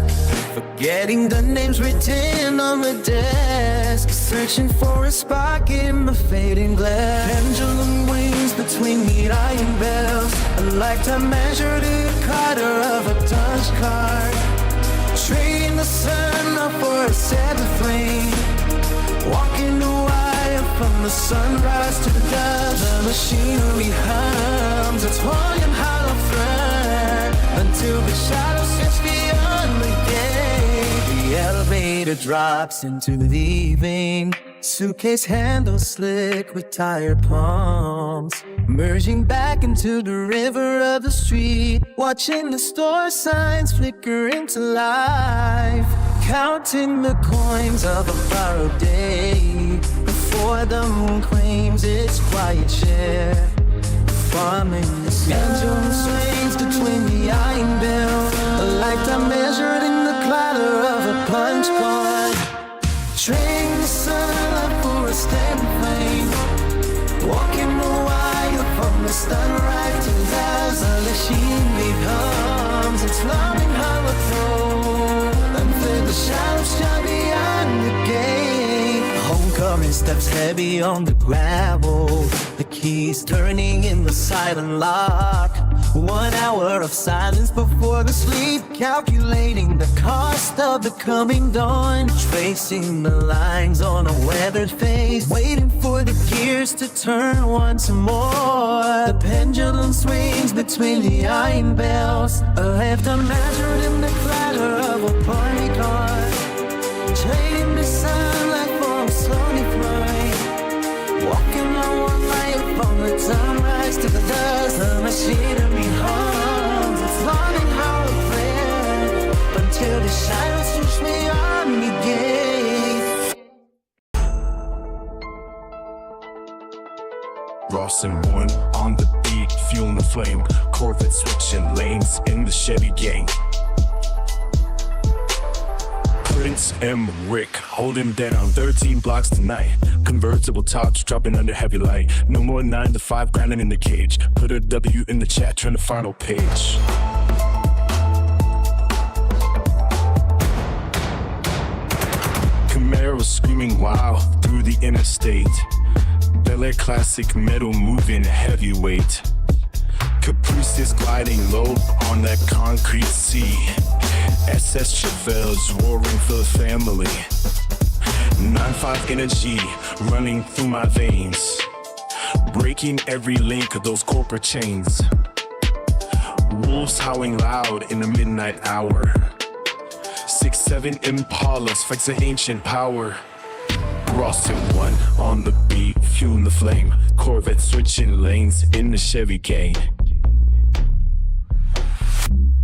Forgetting the names written on the desk, searching for a spark in the fading glass. Pendulum wings between the iron bells, a lifetime measured in the clatter of a touch card, trading the sun up for a steady flame. Walking the wire from the sunrise to the dusk. The machinery hums its long and hollow thread until the shadows stretch beyond the gate. The elevator drops into the evening. Suitcase handles slick with tired palms, merging back into the river of the street. Watching the store signs flicker into life, counting the coins of a borrowed day before the moon claims its quiet share. Farming the pendulum swings between the iron bells, a lifetime measured in the clatter of a punch card, trading the sunlight for a steady flame. Walking the wire from the sunrise to the dusk. The machine hums its long and hollow throat until the shadows shine beyond the gate. Homecoming steps heavy on the gravel, the keys turning in the silent lock. 1 hour of silence before the sleep, calculating the cost of the coming dawn, tracing the lines on a weathered face, waiting for the gears to turn once more. The pendulum swings between the iron bells, a lifetime measured in the clatter of a party car, Ross and One on the beat, fueling the flame. Corvette switching lanes in the Chevy gang. Prince M. Rick, hold him down, 13 blocks tonight. Convertible tops dropping under heavy light. No more 9 to 5 grinding in the cage. Put a W in the chat, turn the final page. Camaro screaming wow through the interstate. Bel Air classic metal moving heavyweight. Caprices gliding low on that concrete sea. SS Chevelles roaring for the family. 9-5 energy running through my veins. Breaking every link of those corporate chains. Wolves howling loud in the midnight hour. 6-7 Impalas fights the ancient power. Ross and One on the beat, fueling the flame. Corvette switching lanes in the Chevy gang.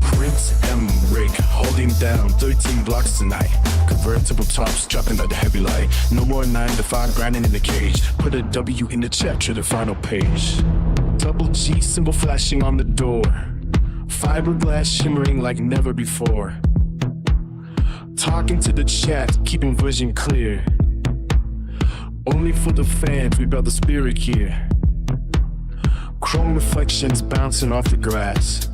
Prince M. Rick, holding down 13 blocks tonight. Convertible tops dropping under heavy light. No more 9 to 5 grinding in the cage. Put a W in the chat to the final page. Double G symbol flashing on the door. Fiberglass shimmering like never before. Talking to the chat, keeping vision clear. Only for the fans, we built the spirit here. Chrome reflections bouncing off the grass.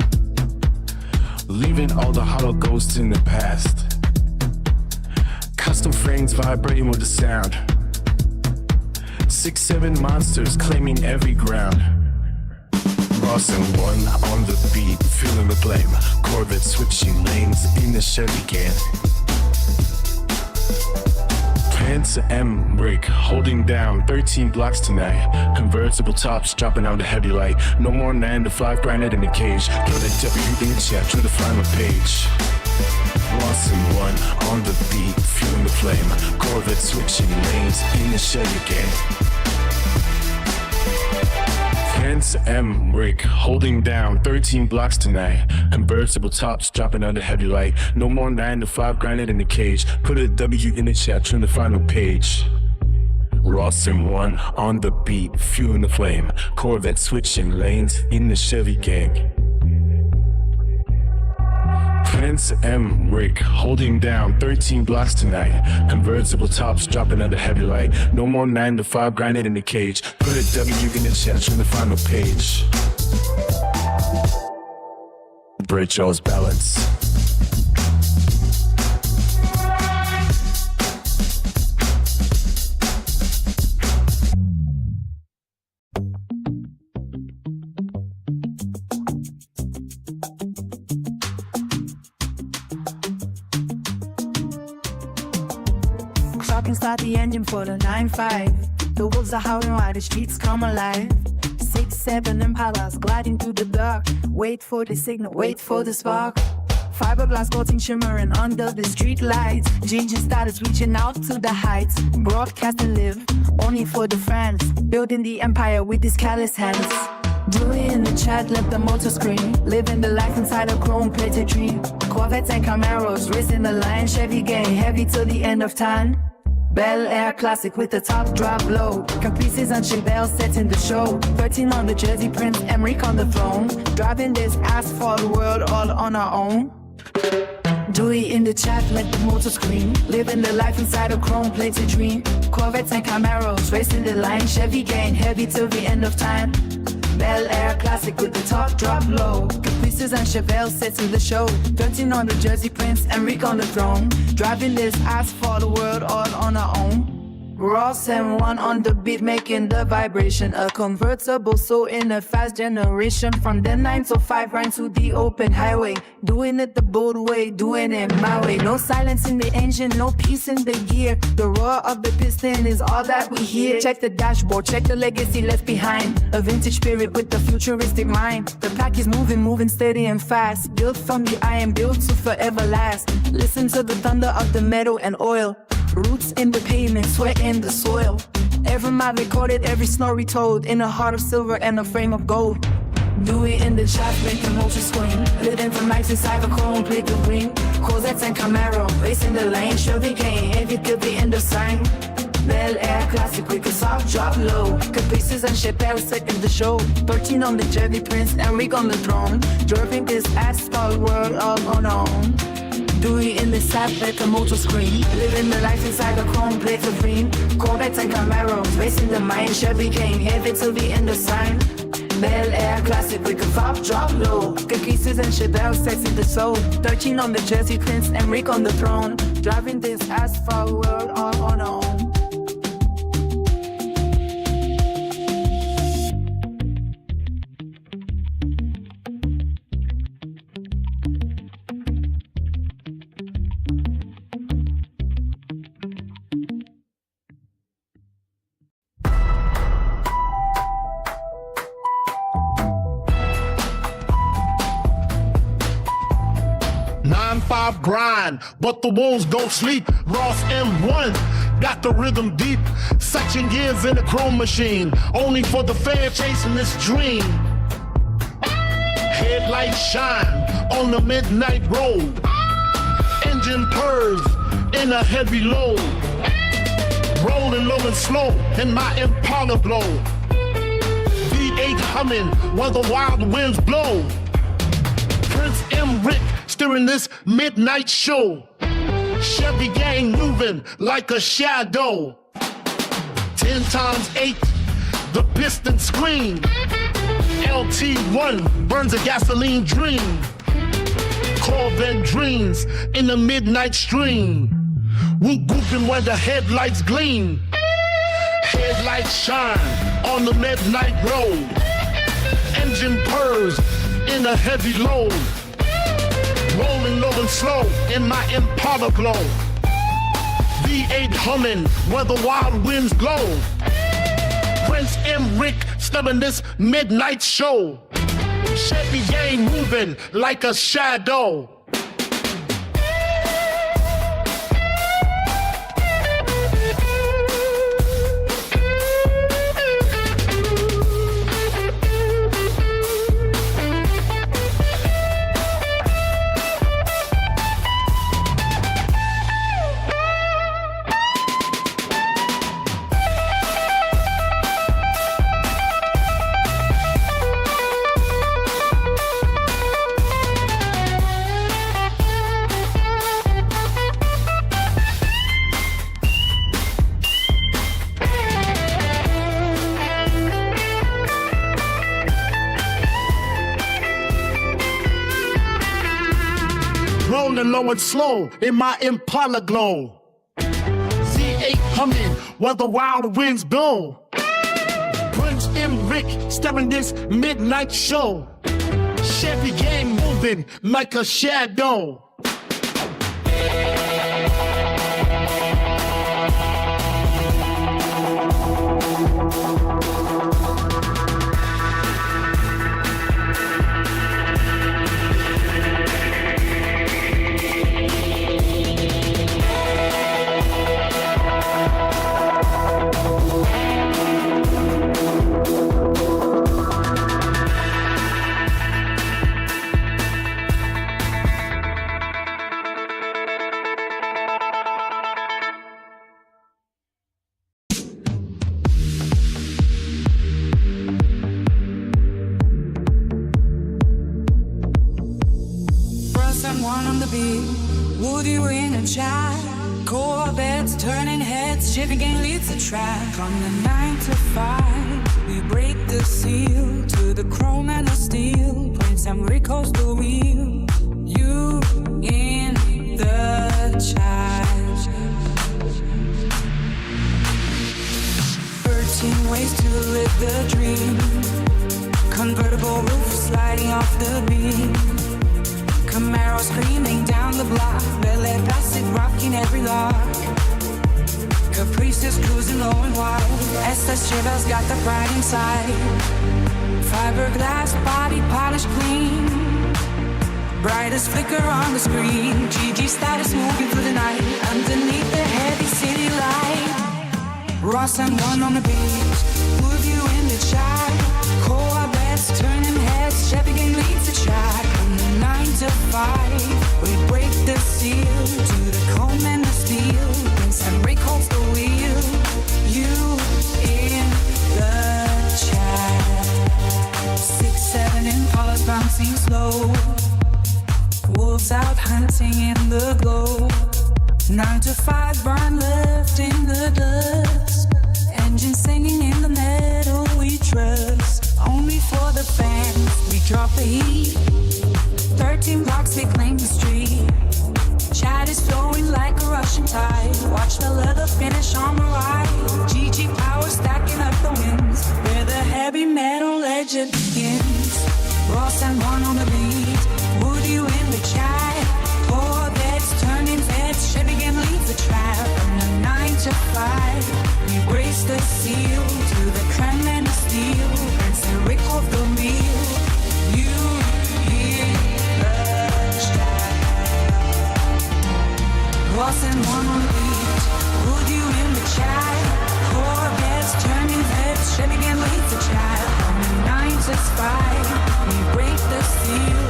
Leaving all the hollow ghosts in the past. Custom frames vibrating with the sound. 6-7 monsters claiming every ground. Ross and One on the beat, feeling the blame. Corvette switching lanes in the Chevy gang. Prince M. Rick, holding down 13 blocks tonight. Convertible tops dropping out the heavy light. No more 9 to 5 grinded in the cage. Put a W in the chat to the final page. Ross and One on the beat, fueling the flame. Corvette switching lanes in the Chevy gang. Prince M. Rick, holding down 13 blocks tonight. Convertible tops dropping under heavy light. No more 9 to 5 grinded in the cage. Put a W in the chat, turn the final page. Ross and One on the beat, fueling the flame. Corvette switching lanes in the Chevy gang. Prince M. Rick, holding down 13 blocks tonight. Convertible tops dropping under heavy light. No more 9 to 5 grinded in the cage. Put a W in the chat, turn the final page. Break y'all's balance. Can start the engine for the 9-5. The wolves are howling while the streets come alive. 6-7 Impalas gliding through the dark. Wait for the signal, wait for the spark. Fiberglass coating shimmering under the street lights. Ginger status reaching out to the heights. Broadcast and live only for the fans. Building the empire with his callous hands. Dewey in the chat, let the motor scream. Living the life inside a chrome-plated dream. Corvettes and Camaros, racing the line. Chevy gang, heavy till the end of time. Bel Air classic with the top drop low. Caprices and Chevelle setting the show. 13 on the jersey, Prince Emmerich on the throne. Driving this asphalt world all on our own. Dewey in the chat, let the motor scream. Living the life inside a chrome-plated dream. Corvettes and Camaros, racing the line. Chevy gang, heavy till the end of time. Bel Air classic with the top drop low. Caprices and Chevelle setting the show. 13 on the jersey, Prince Emmerich on the throne. Driving this asphalt world all on our own. Ross and One on the beat, making the vibration. A convertible soul in a fast generation. From the 9 to 5 right to the open highway. Doing it the bold way, doing it my way. No silence in the engine, no peace in the gear. The roar of the piston is all that we hear. Check the dashboard, check the legacy left behind. A vintage spirit with the futuristic mind. The pack is moving, moving steady and fast. Built from the iron, built to forever last. Listen to the thunder of the metal and oil. Roots in the pavement, sweat in the soil. Every mile recorded, every story told. In a heart of silver and a frame of gold. Dewey in the chat, making motor scream. Living for nights inside a chrome plated ring. Corvettes and Camaro, racing the lane. Chevy gang, heavy till the end of time. Bel Air classic, we can soft drop low. Caprices and shit, parasite in the show. 13 on the Chevy Prince, Enrique on the throne. Driving this asphalt world all on our own. Dewey in the sap at the motor screen. Living the life inside a chrome plates of green. Corvettes and Camaros, racing the mind. Chevy King, heavy till the end of sign. Bel Air classic, we can soft drop low. Caprices and shit, parasite in the soul. 13 on the Jersey Prince, Enrique on the throne. Driving this asphalt world all on our own. Grind, but the wolves don't sleep. Ross M1 got the rhythm deep. Section gears in a chrome machine, only for the fan chasing this dream. Headlights shine on the midnight road. Engine purrs in a heavy load. Rolling low and slow in my Impala blow. V8 humming while the wild winds blow. Prince M. Rick steering this midnight show. Chevy gang moving like a shadow. 10 times 8, the piston scream. LT1 burns a gasoline dream. Corvette dreams in the midnight stream. Whoop whooping where the headlights gleam. Headlights shine on the midnight road. Engine purrs in a heavy load. Rolling low and slow in my Impala glow. V8 humming where the wild winds blow. Prince M. Rick stubbing this midnight show. Chevy gang moving like a shadow. Rolling low and slow in my Impala glow. Z8 humming while the wild winds blow. Prince M. Rick steering this midnight show. Chevy gang moving like a shadow. Someone on the beat, would you in a chat? Corvettes turning heads, Chevy gang leads the track. From the 9 to 5, we break the seal to the chrome and the steel. Prince and Rico's the wheel. You in the chat. 13 ways to live the dream. Convertible roof sliding off the beam. Camaro screaming down the block. Bel Air plastic rocking every lock. Caprices cruising low and wide. Estas Chivas got the pride inside. Fiberglass body polished clean. Brightest flicker on the screen. GG status moving through the night. Underneath the heavy city light. Ross and one on the beach. Move you in the chat. Corvettes turning heads. Chevy gang leads the track. From the 9 to 5, we break the seal to the comb and the steel. Prince and Rick holds the wheel. passing slow. Wolves out hunting in the glow. 9 to 5 burn left in the dust. Engine singing in the metal we trust. Only for the fans we drop the heat. 13 blocks they claim the street. Chat is flowing like a Russian tide. Watch the leather finish on the right. GG power stacking up the wins. Where the heavy metal legend begins. Ross and one on the beat. Would you in the chat? Corvettes turning vets. Chevy can leave the trap. From the 9 to 5 we brace the seal. To the creme and the steel. Prince and Rick off the wheel. You hear the chat. Ross and one on the beat. Would you in the chat? Corvettes turning vets. Chevy can leave the trap. From the 9 to 5 we break the seal.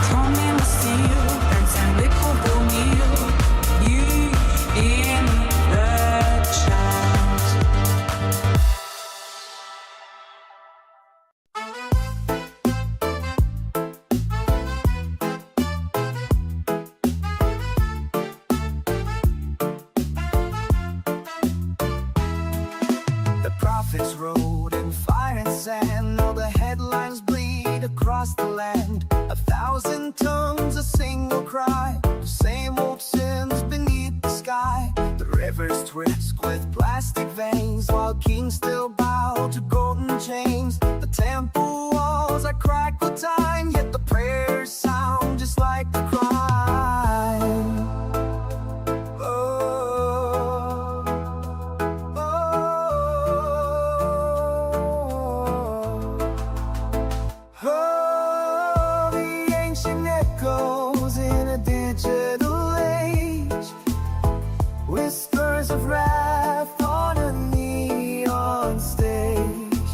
Drum and the seal. Prince and Rick off the wheel. You in the chat. The prophets rode in fire and sand. All the headlines bleed across the land. 1,000 tongues, a single cry. The same old sins beneath the sky. The rivers twist with plastic veins, while kings still bow to golden chains. The temple walls are cracked with time, yet the prayers sound just like the cry. Whispers of wrath on a neon stage.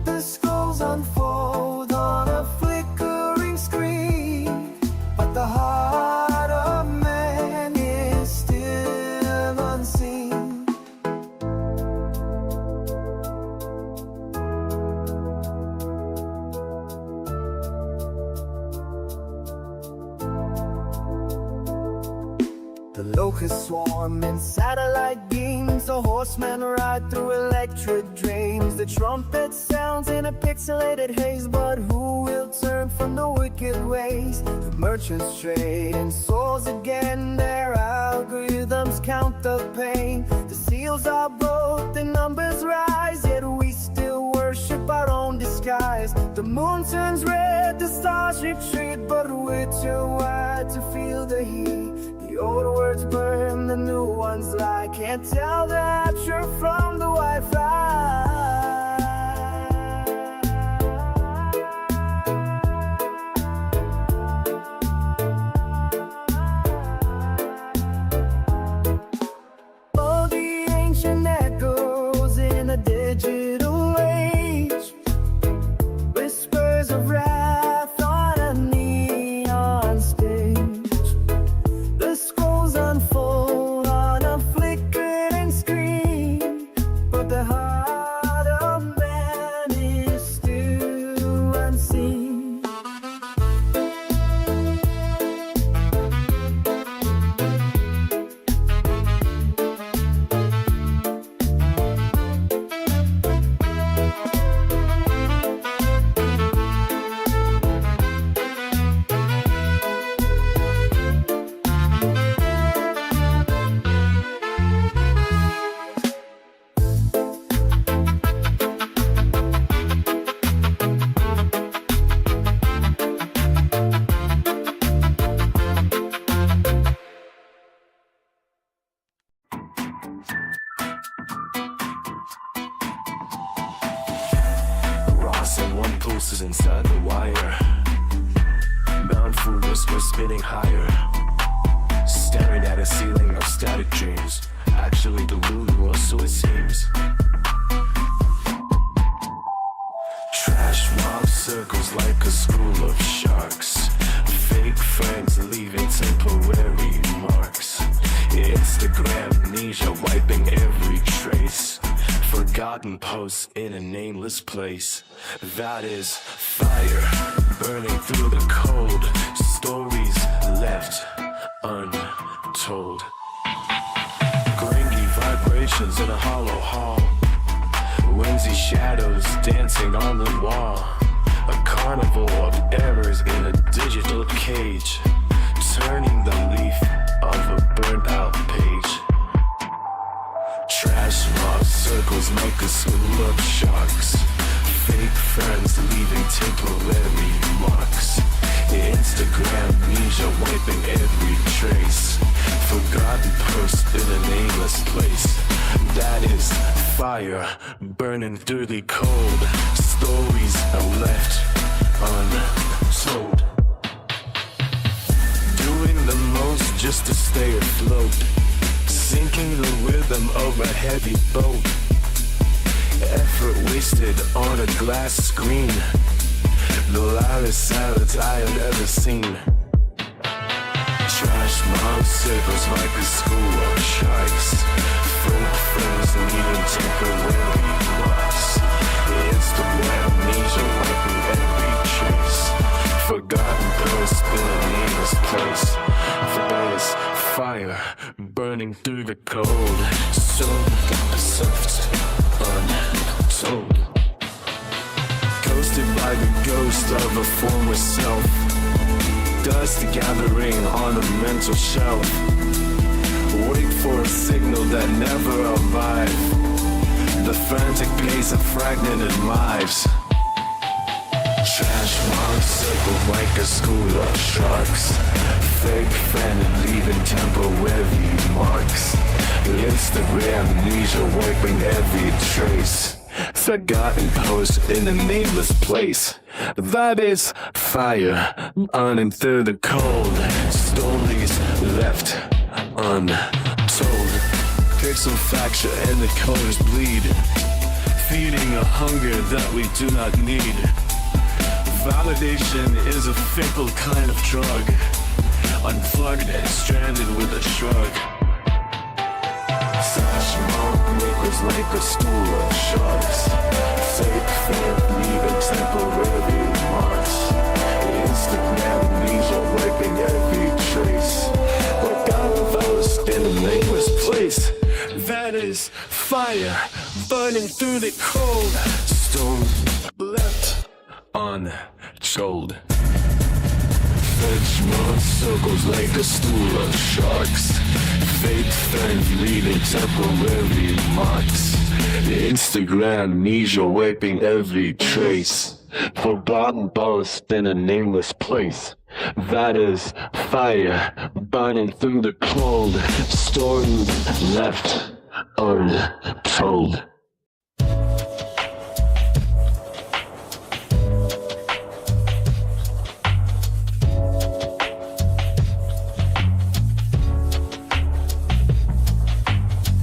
The skulls unfold on a flickering screen, but the heart of man is still unseen. The locusts swarm in satellite beams. The horsemen ride through electric dreams. The trumpet sounds in a pixelated haze. But who will turn from the wicked ways? The merchants trade in souls again. Their algorithms count the pain. The seals are broke, the numbers rise. Yet we still worship our own disguise. The moon turns red, the stars retreat. But we're too wide to feel the heat. The old words burn, the new ones lie. Can't tell the rapture from the Wi-Fi. All the ancient echoes in a digital age. Whispers of wrath on a neon stage. Unfold on a flickering screen, but the heart of man is still unseen. pulses inside the wire. Bound whispers spinning higher. Staring at a ceiling of static dreams. Actually delusional, so it seems. Trash mob circles like a school of sharks. Fake friends leaving temporary marks. Instagram amnesia wiping every trace. Forgot Forgotten posts in a nameless place. That is fire burning through the cold. Stories left untold. Gringy vibrations in a hollow hall. Whimsy shadows dancing on the wall. A carnival of errors in a digital cage, turning the leaf of a burnt out page. Trash mob circles make us look sharks. Fake friends leaving temporary marks. Instagram media wiping every trace. Forgotten post in a nameless place. That is fire burning through the cold. Stories are left untold. Doing the most just to stay afloat. Sinking the rhythm of a heavy boat. Effort wasted on a glass screen. The loudest silence I have ever seen. Trash mob circles like a school of sharks. Fake friends needing temporary marks. Instagram amnesia wiping every trace. Forgotten post in a nameless place. There is fire burning through the cold. So soft, untold. Ghosted by the ghost of a former self. Dust gathering on a mental shelf. Wait for a signal that never arrived. The frantic pace of fragmented lives. Trash mob circled like a school of sharks. Fake fan leaving temporary marks. Instagram amnesia wiping every trace. Forgotten post in a nameless place. That is fire burning through the cold. Stories left untold. Pixel fracture and the colors bleed. Feeding a hunger that we do not need. Validation is a fickle kind of drug. Unplugged and stranded with a shrug. Slash mob makers like a school of sharks. Fake fan leaving temporary marks. Instagram amnesia wiping every trace. Forgotten post in a nameless place. That is fire burning through the cold. Stone left untold. Fetch more circles like a stool of sharks. Fake fans leaving temporary marks. Instagram amnesia wiping every trace. Forgotten post in a nameless place. That is fire burning through the cold. Stories left untold.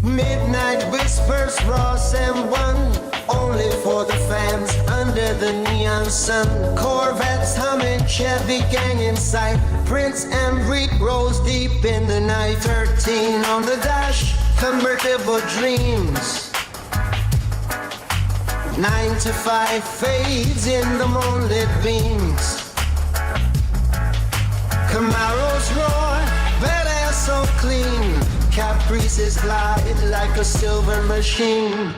Midnight whispers, Ross and one, only for the fans under the neon sun. Corvettes humming, Chevy gang in sight. Prince and Reed rose deep in the night. 13 on the dash, convertible dreams. 9 to 5 fades in the moonlit beams. Camaros roar, Bel Air so clean. Caprices glide like a silver machine.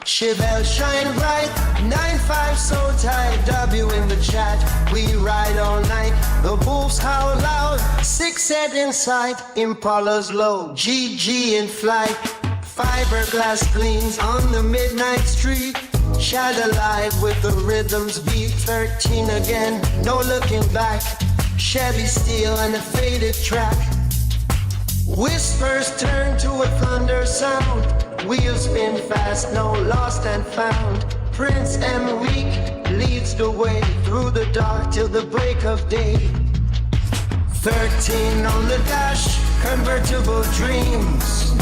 Chevelle shine bright, 9-5 so tight. W in the chat, we ride all night. The wolves howl loud, 6 head in sight. Impalas low, GG in flight. Fiberglass gleams on the midnight street. Shadow live with the rhythms beat. 13 again, no looking back. Chevy steel and a faded track. Whispers turn to a thunder sound. Wheels spin fast, no lost and found. Prince M. Weak leads the way through the dark till the break of day. 13 on the dash, convertible dreams.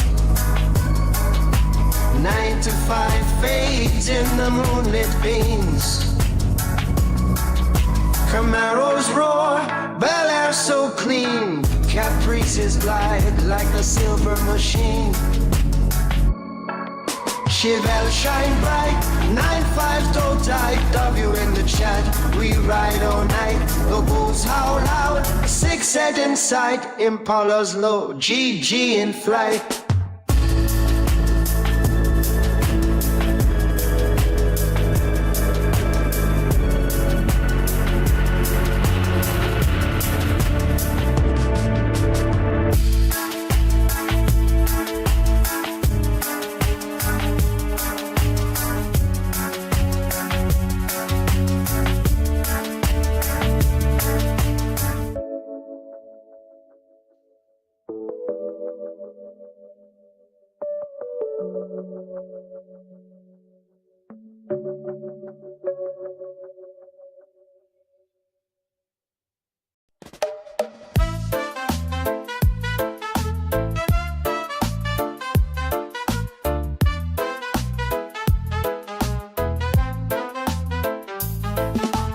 9 to 5 fades in the moonlit beams. Camaros roar, Bel Air so clean. Caprices glide like a silver machine. Chevelle shine bright, 9-5 toe tight, W in the chat, we ride all night. The bulls howl loud, 6 head in sight, Impala's low, GG in flight.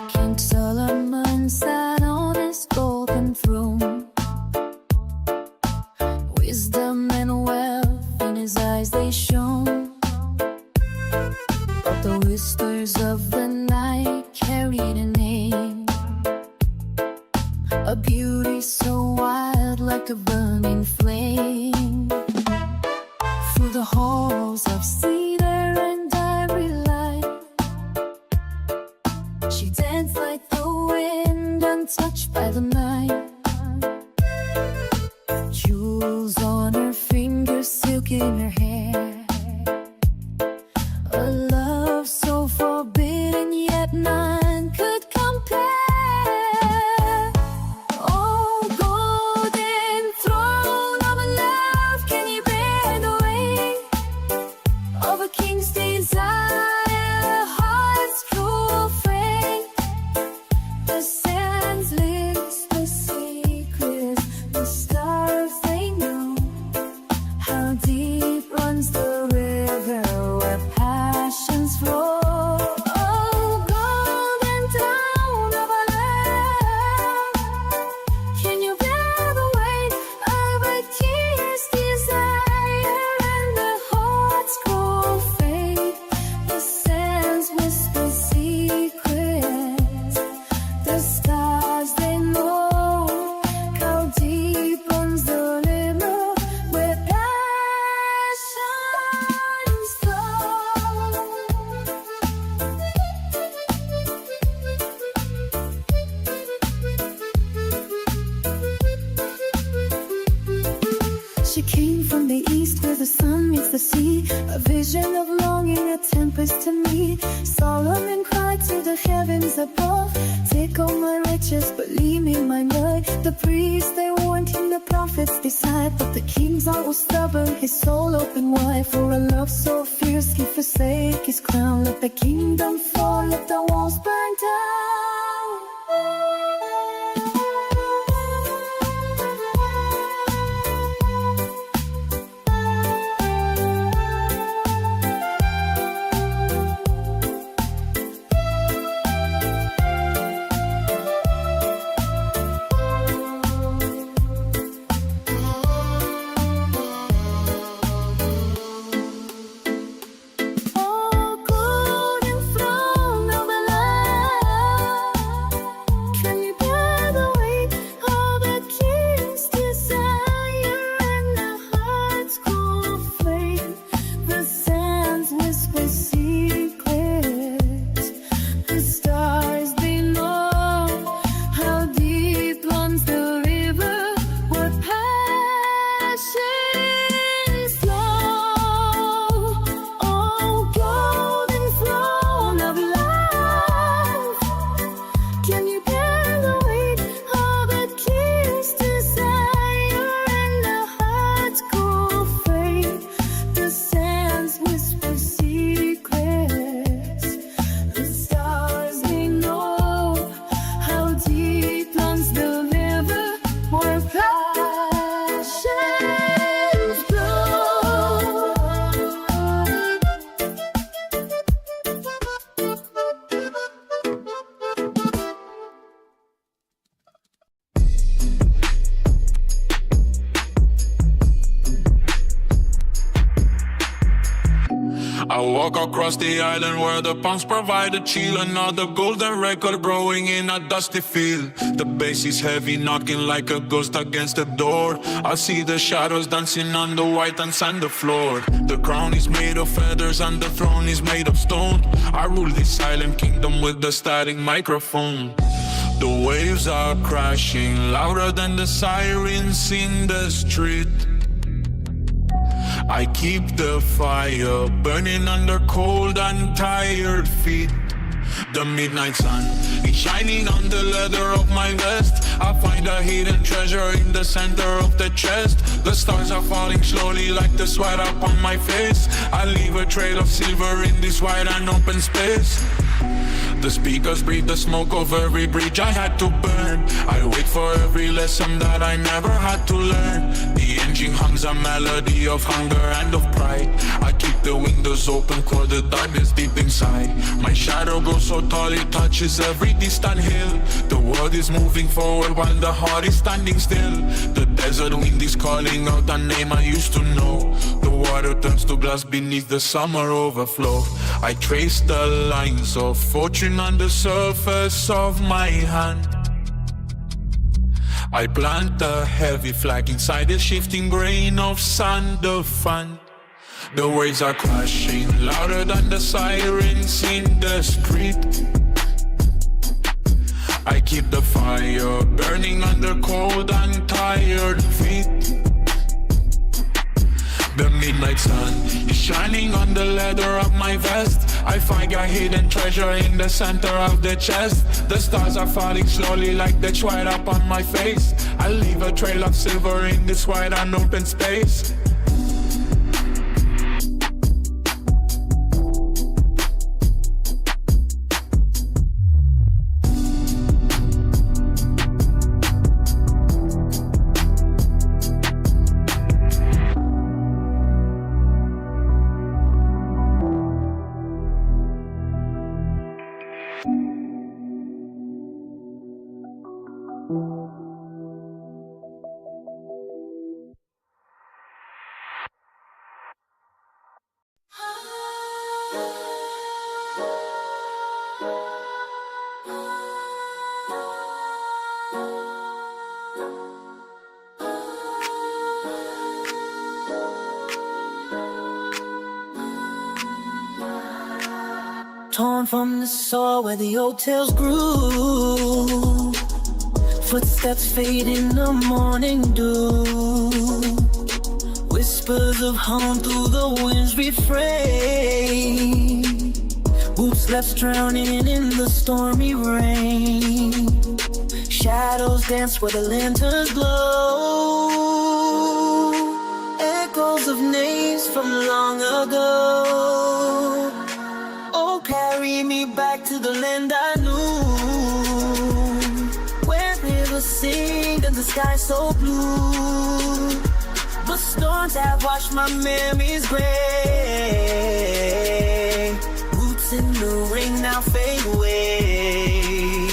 King Solomon sat on his golden throne. Wisdom and wealth in his eyes they shone. But the whispers of the night carried a name, a beauty so wild like a burning flame. Through the halls of cedar and ivory light, she danced like the wind, untouched by the night. Jewels on her fingers, silk in her hair, a love so forbidden yet none could compare. Oh, golden throne of a love, can you bear the weight of a king's desire, heart's cruel fate? The sands lips, the secrets, the stars they know. How deep runs the river where passions flow? Oh, golden throne of a love, can you bear the weight of a king's desire and the heart's cruel fate? The sands whisper secrets, the stars they know. How deep runs the river where passions flow? She came from the east where the sun meets the sea, a vision of longing, a tempest to me. Solomon cried to the heavens above, take all my riches but leave me my blood. The priests they warned him, the prophets decide, but the king's heart was stubborn, his soul open wide. For a love so fierce he forsake his crown. Let the kingdom fall, let the walls burn down. Oh, golden throne of a love, walk across the island where the punks provide a chill. Another golden record growing in a dusty field. The bass is heavy, knocking like a ghost against the door. I see the shadows dancing on the white and sand floor. The crown is made of feathers and the throne is made of stone. I rule this silent kingdom with the static microphone. The waves are crashing louder than the sirens in the street. I keep the fire burning under cold and tired feet. The midnight sun is shining on the leather of my vest. I find a hidden treasure in the center of the chest. The stars are falling slowly like the sweat up on my face. I leave a trail of silver in this wide and open space. The speakers breathe the smoke of every bridge I had to burn. I wait for every lesson that I never had to learn. The engine hums a melody of hunger and of pride. I keep the windows open for the darkness deep inside. My shadow grows so tall it touches every distant hill. The world is moving forward while the heart is standing still. The desert wind is calling out a name I used to know. The water turns to glass beneath the summer overflow. I trace the lines of fortune on the surface of my hand. I plant a heavy flag inside a shifting grain of sand of fun. The waves are crashing louder than the sirens in the street. I keep the fire burning under cold and tired feet. The midnight sun is shining on the leather of my vest. I find a hidden treasure in the center of the chest. The stars are falling slowly like they twine up on my face. I leave a trail of silver in this wide and open space. Torn from the soil where the old tales grew. Footsteps fade in the morning dew. Whispers of home through the wind's refrain. Boots left drowning in the stormy rain. Shadows dance where the lanterns glow. Echoes of names from long ago. Oh, carry me back to the land I knew, where rivers sing and the sky so blue. But storms have washed my memories gray. Roots in the rain now fade away.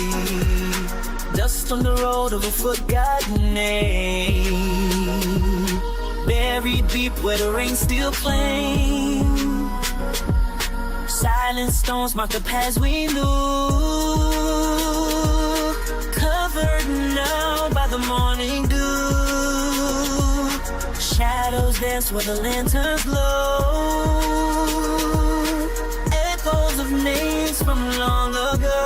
Dust on the road of a forgotten name. Buried deep where the rain still plays. Silent stones mark the paths we knew. Covered now by the morning dew. Shadows dance where the lanterns glow. Echoes of names from long ago.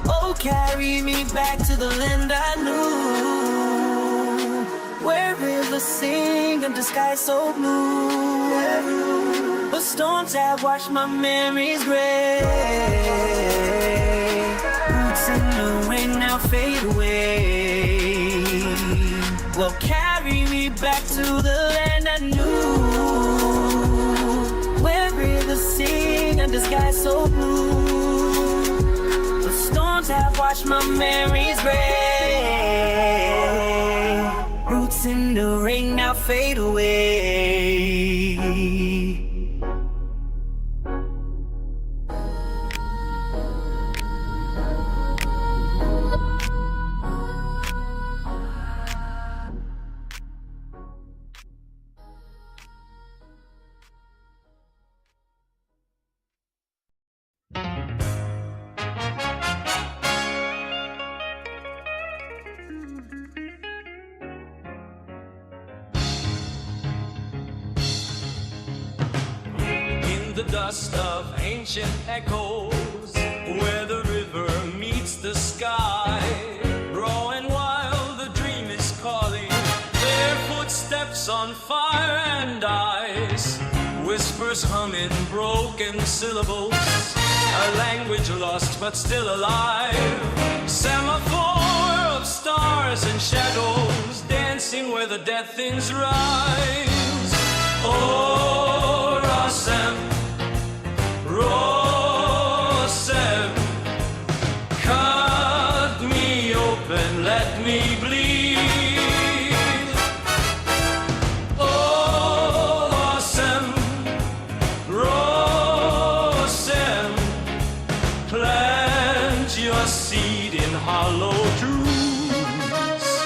Oh, carry me back to the land I knew, where rivers sing and the sky so blue. But storms have washed my memories gray. Roots in the rain now fade away. Well, carry me back to the land I knew, where rivers sing and the sky so blue. But storms have washed my memories gray. Roots in the rain now fade away. the dust of ancient echoes, where the river meets the sky. Growing wild, the dream is calling, their footsteps on fire and ice. Whispers humming broken syllables, a language lost but still alive. Semaphore of stars and shadows, dancing where the dead things rise. Oh, Rosem, Rosem, cut me open, let me bleed. Oh, Rosem, Rosem, plant your seed in hollow truths,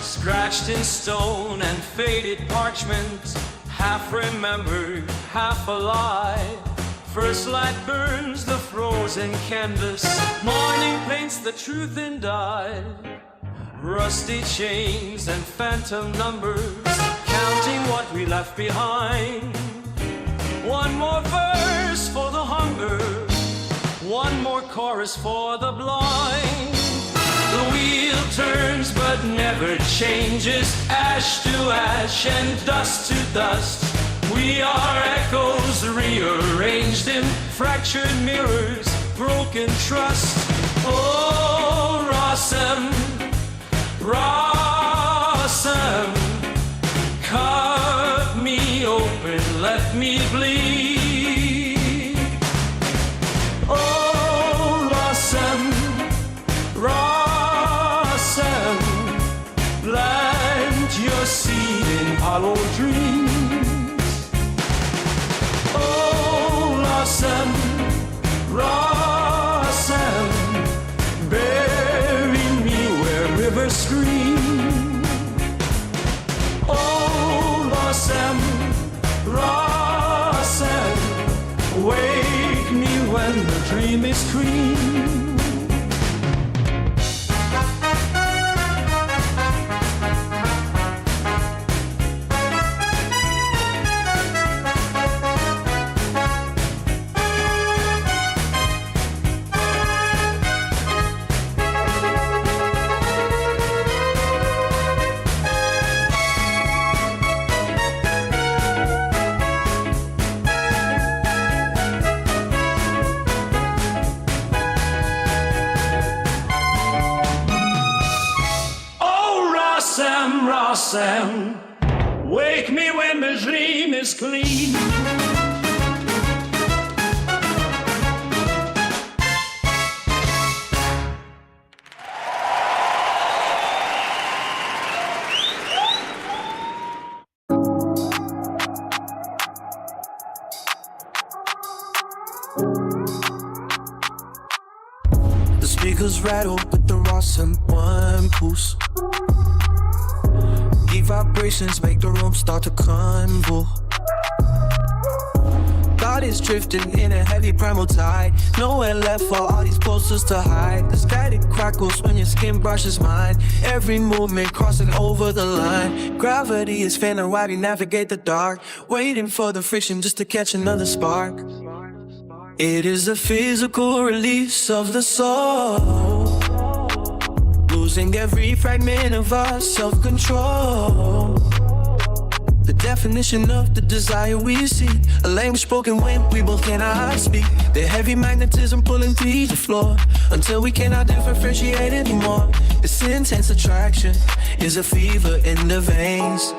scratched in stone and faded parchment, half remembered, half alive. First light burns the frozen canvas, morning paints the truth in dye. Rusty chains and phantom numbers, counting what we left behind. One more verse for the hunger, one more chorus for the blind. The wheel turns but never changes, ash to ash and dust to dust. We are echoes rearranged in fractured mirrors, broken trust. Oh, Rosem, Rosem, cut me open, let me bleed. Oh, Rosem, Rosem, plant your seed in hollow dreams. Oh, Rosem, Rosem, bury me where rivers scream. Oh, Rosem, Rosem, wake me when the dream is green. Rosem, wake me when the dream is clean. The speakers rattle with the Rosem one pulse. Vibrations make the room start to convulse. Bodies drifting in a heavy primal tide, nowhere left for all these posters to hide. The static crackles when your skin brushes mine, every movement crossing over the line. Gravity is failing while we navigate the dark, waiting for the friction just to catch another spark. It is a physical release of the soul, losing every fragment of our self-control. The definition of the desire we see, a language spoken when we both cannot speak. The heavy magnetism pulling through the floor until we cannot differentiate anymore. This intense attraction is a fever in the veins,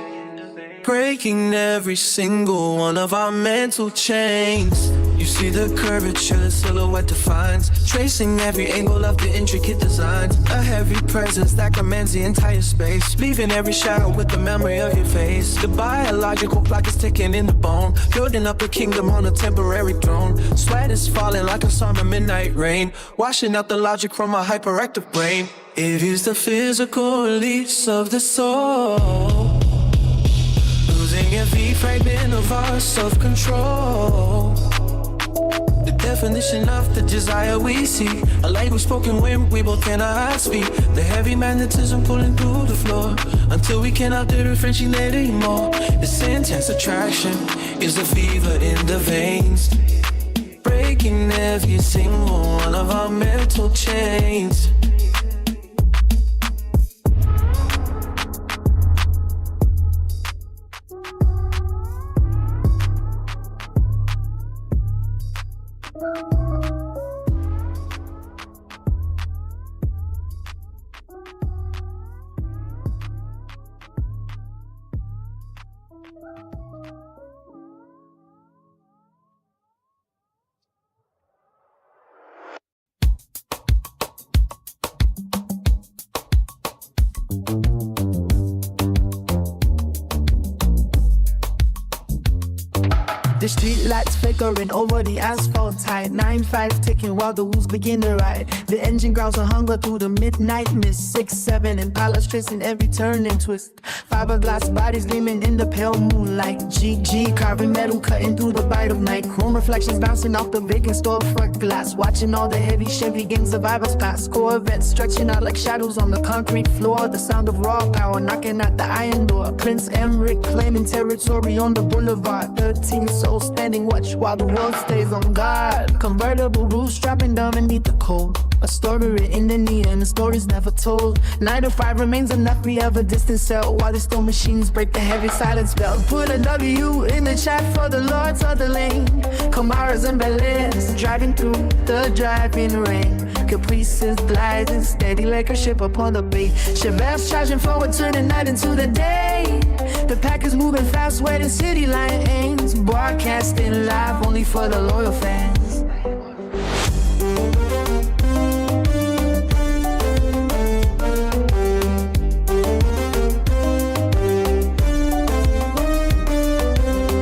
breaking every single one of our mental chains. You see the curvature the silhouette defines, tracing every angle of the intricate designs. A heavy presence that commands the entire space, leaving every shadow with the memory of your face. The biological clock is ticking in the bone, building up a kingdom on a temporary throne. Sweat is falling like a summer midnight rain, washing out the logic from my hyperactive brain. It is the physical release of the soul, losing every fragment of our self-control. The definition of the desire we see. A language spoken when we both cannot speak. The heavy magnetism pulling through the floor until we cannot differentiate anymore. This intense attraction is the fever in the veins, breaking every single one of our mental chains. The street lights flickering over the asphalt tide. 9-5 ticking while the wheels begin to ride. The engine growls a hunger through the midnight mist. 6-7 Impalas tracing every turn and twist. Fiberglass bodies gleaming in the pale moonlight. GG carving metal cutting through the bite of night. Chrome reflections bouncing off the vacant storefront glass. Watching all the heavy Chevy gang survivors pass. Corvettes stretching out like shadows on the concrete floor. The sound of raw power knocking at the iron door. Prince Emmerich claiming territory on the boulevard. 13 souls standing watch while the world stays on guard. Convertible roofs dropping down beneath the cold. A story written in the end, the story's never told. 9 to 5 remains enough, we have a distant cell while the stone machines break the heavy silence spell. Put a W in the chat for the lords of the lane. Camaras and Bel Airs driving through the driving rain. Caprices gliding steady like a ship upon the bay. Chevelle's charging forward, turning night into the day. The pack is moving fast where the city line aims. Broadcasting live only for the loyal fans.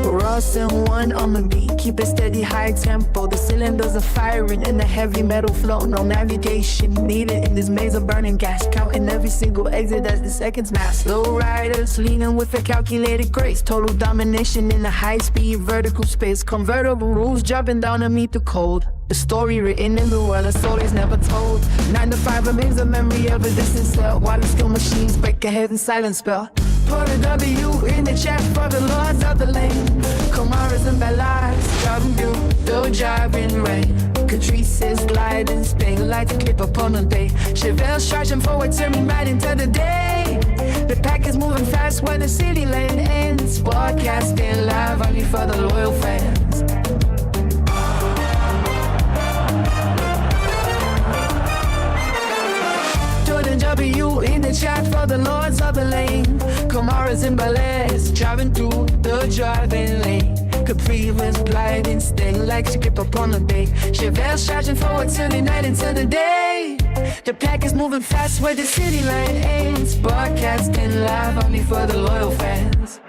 Ross and one on the beat, keep a steady high tempo. The cylinders are firing and the heavy metal flow. No navigation needed in this maze of burning gas. Counting every single exit as the seconds mass. Low riders leaning with a calculated grace. Total domination in the high-speed vertical space. Convertible rules jumping down to meet the cold. The story written in the world, the story's never told. 9 to 5 remains a memory of a distant cell while the skill machines break a heavy silent spell. Put a W in the chat for the lords of the lane. Camaras and Bel Airs driving through the driving rain. Catrices gliding, spinning like a clip upon a bay. Chevelle's charging forward, turning right into the day. The pack is moving fast when the city lane ends. Broadcasting live only for the loyal fans. W in the chat for the lords of the lane. Camaras and Bel Airs driving through the driving lane. Capri was gliding, staying like she grip upon the bay. Chevelle's charging forward till the night into the day. The pack is moving fast where the city line ends. Broadcasting live only for the loyal fans.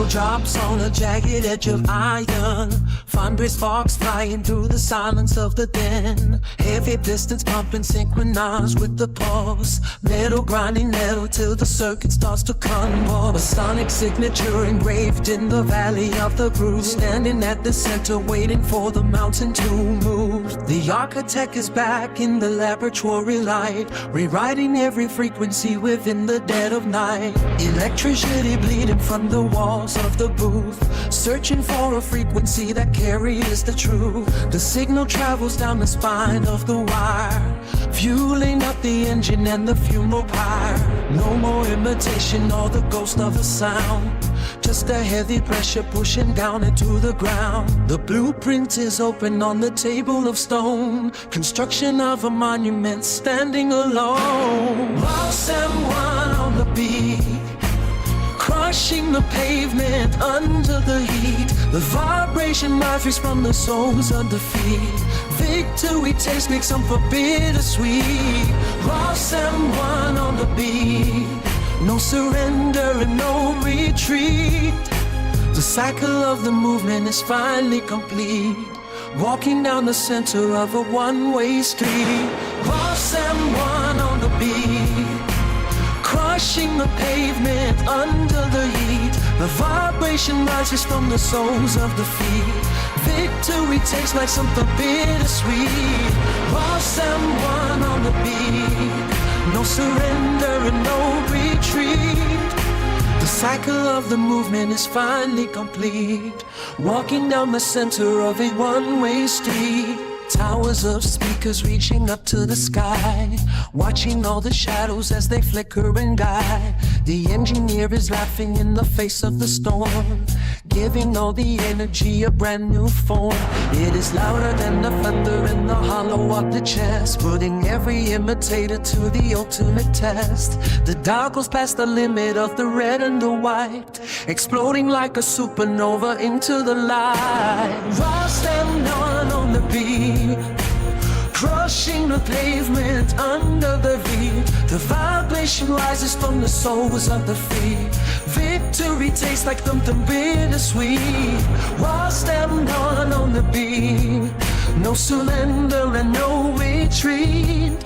Drops on a jagged edge of iron. Fondry sparks flying through the silence of the den. Heavy pistons pumping synchronized with the pulse. Metal grinding metal till the circuit starts to convulse. A sonic signature engraved in the valley of the groove. Standing at the center waiting for the mountain to move. The architect is back in the laboratory light, rewriting every frequency within the dead of night. Electricity bleeding from the walls of the booth, searching for a frequency that carries the truth. The signal travels down the spine of the wire, fueling up the engine and the funeral pyre. No more imitation or the ghost of a sound, just a heavy pressure pushing down into the ground. The blueprint is open on the table of stone, construction of a monument standing alone. Lost and one on the beat, crushing the pavement under the heat. The vibration rises from the soles of the feet. Victory tastes like something bittersweet. Ross and one on the beat. No surrender and no retreat. The cycle of the movement is finally complete. Walking down the center of a one-way street. Ross and one on the beat. Crushing the pavement under the heat. The vibration rises from the soles of the feet. Victory tastes like something bittersweet. Ross and one on the beat. No surrender and no retreat. The cycle of the movement is finally complete. Walking down the center of a one-way street. Towers of speakers reaching up to the sky. Watching all the shadows as they flicker and die. The engineer is laughing in the face of the storm, giving all the energy a brand new form. It is louder than the thunder in the hollow of the chest, putting every imitator to the ultimate test. The dark goes past the limit of the red and the white, exploding like a supernova into the light. Ross and on the beat, crushing the pavement under the beat. The vibration rises from the soles of the feet. Victory tastes like something bittersweet. Ross and on the beat. No surrender and no retreat.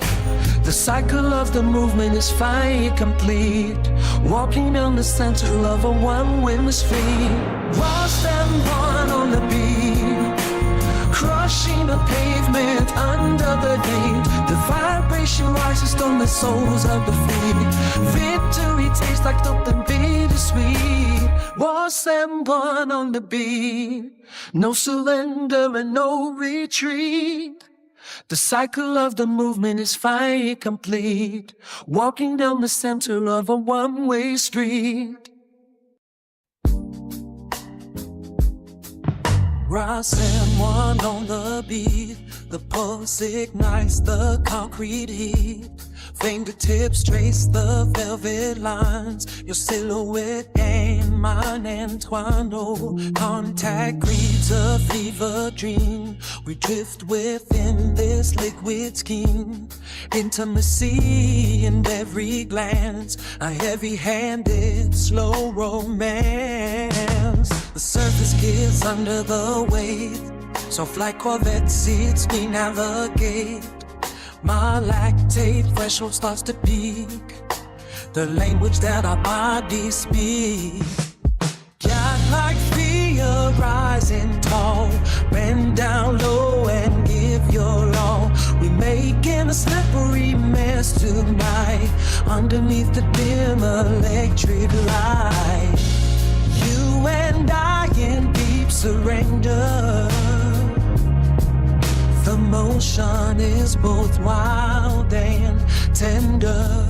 The cycle of the movement is finally complete. Walking down the center of a one-way street. Ross and on the beat. Crushing the pavement under the heat. The vibration rises from the soles of the feet. Victory tastes like something bittersweet. Was and one on the beat. No surrender and no retreat. The cycle of the movement is finally complete. Walking down the center of a one-way street. Ross and one on the beat. The pulse ignites the concrete heat. Fingertips trace the velvet lines. Your silhouette and mine entwined. Oh, contact creates a fever dream. We drift within this liquid scheme. Intimacy in every glance. A heavy-handed, slow romance. The surface gives under the weight. Soft like Corvette seats we navigate. My lactate threshold starts to peak. The language that our bodies speak. Got like fear rising tall. Bend down low and give your all. We making a slippery mess tonight. Underneath the dim electric light. You and I in deep surrender. The motion is both wild and tender.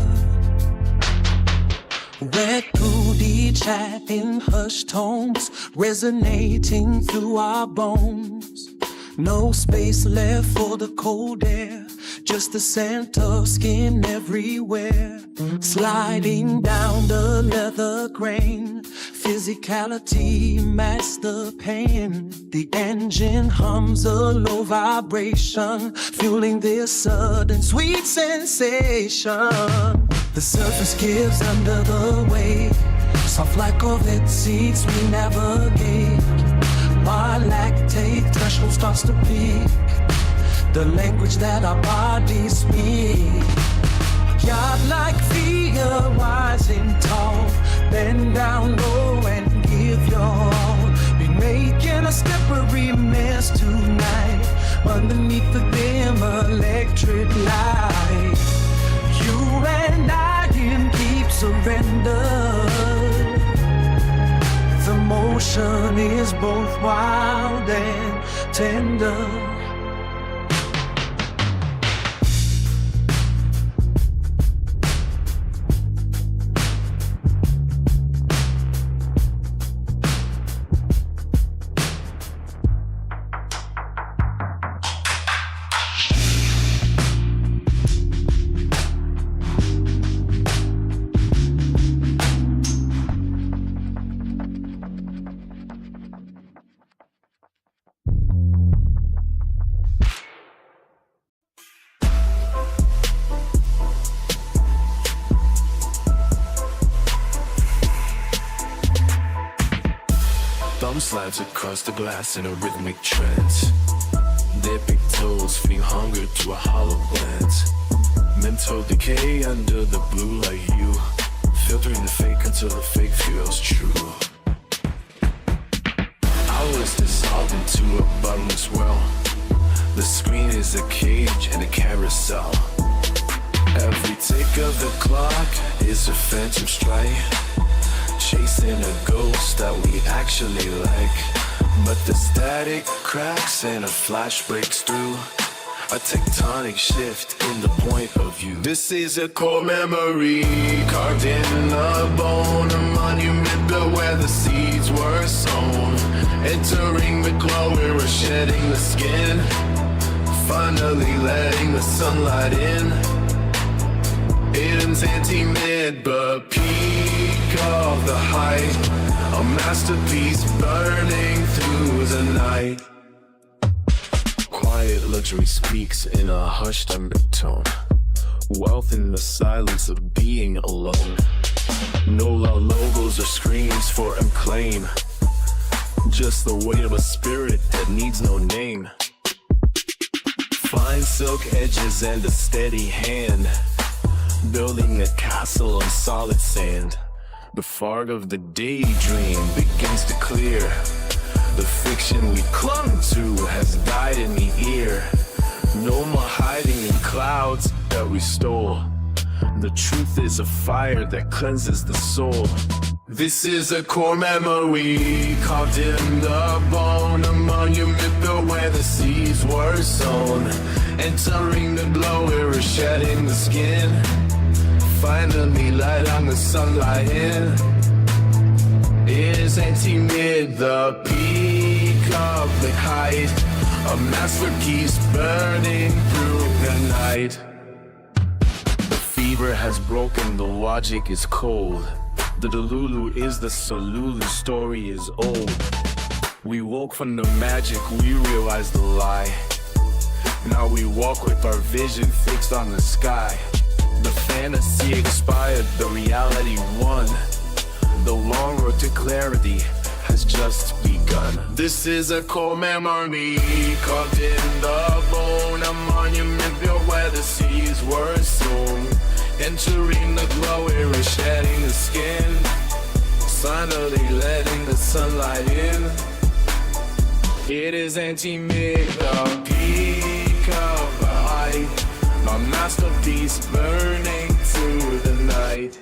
Wet booty chat in hushed tones, resonating through our bones. No space left for the cold air, just the scent of skin everywhere. Sliding down the leather grain, physicality masks the pain. The engine hums a low vibration, fueling this sudden sweet sensation. The surface gives under the weight. Soft like Corvette seats we navigate. My lactate threshold starts to peak. The language that our bodies speak. God like fear rising tall. Bend down low and give your all. Be making a slippery mess tonight. Underneath the dim electric light. You and I in deep surrender. The motion is both wild and tender. Thumb slides across the glass in a rhythmic trance. Their big toes feeding hunger to a hollow glance. Mental decay under the blue light hue, filtering the fake until the fake feels true. Hours dissolved into a bottomless well. The screen is a cage and a carousel. Every tick of the clock is a phantom strike, chasing a ghost that we actually like. But the static cracks and a flash breaks through, a tectonic shift in the point of view. This is a core memory, carved in the bone, a monument built where the seeds were sown. Entering the glow, we're shedding the skin, finally letting the sunlight in. It's anti-mid, but peak of the height, a masterpiece burning through the night. Quiet luxury speaks in a hushed undertone, wealth in the silence of being alone. No loud logos or screams for acclaim, just the weight of a spirit that needs no name. Fine silk edges and a steady hand, building a castle on solid sand. The fog of the daydream begins to clear. The fiction we clung to has died in the ear. No more hiding in clouds that we stole. The truth is a fire that cleanses the soul. This is a core memory, carved in the bone, a monument built where the seeds were sown. Entering the glow, we're shedding the skin, finally light on the sunlight in. It is anti-mid, the peak of the height, a masterpiece burning through the night. The fever has broken, the logic is cold. The Delulu is the Solulu, story is old. We woke from the magic, we realized the lie. Now we walk with our vision fixed on the sky. The fantasy expired, the reality won. The long road to clarity has just begun. This is a core memory, carved in the bone, a monument built where the seas were sown. Entering the glow, we're shedding the skin, finally letting the sunlight in. It is anti-mid, the peak of the height, a masterpiece burning through the night.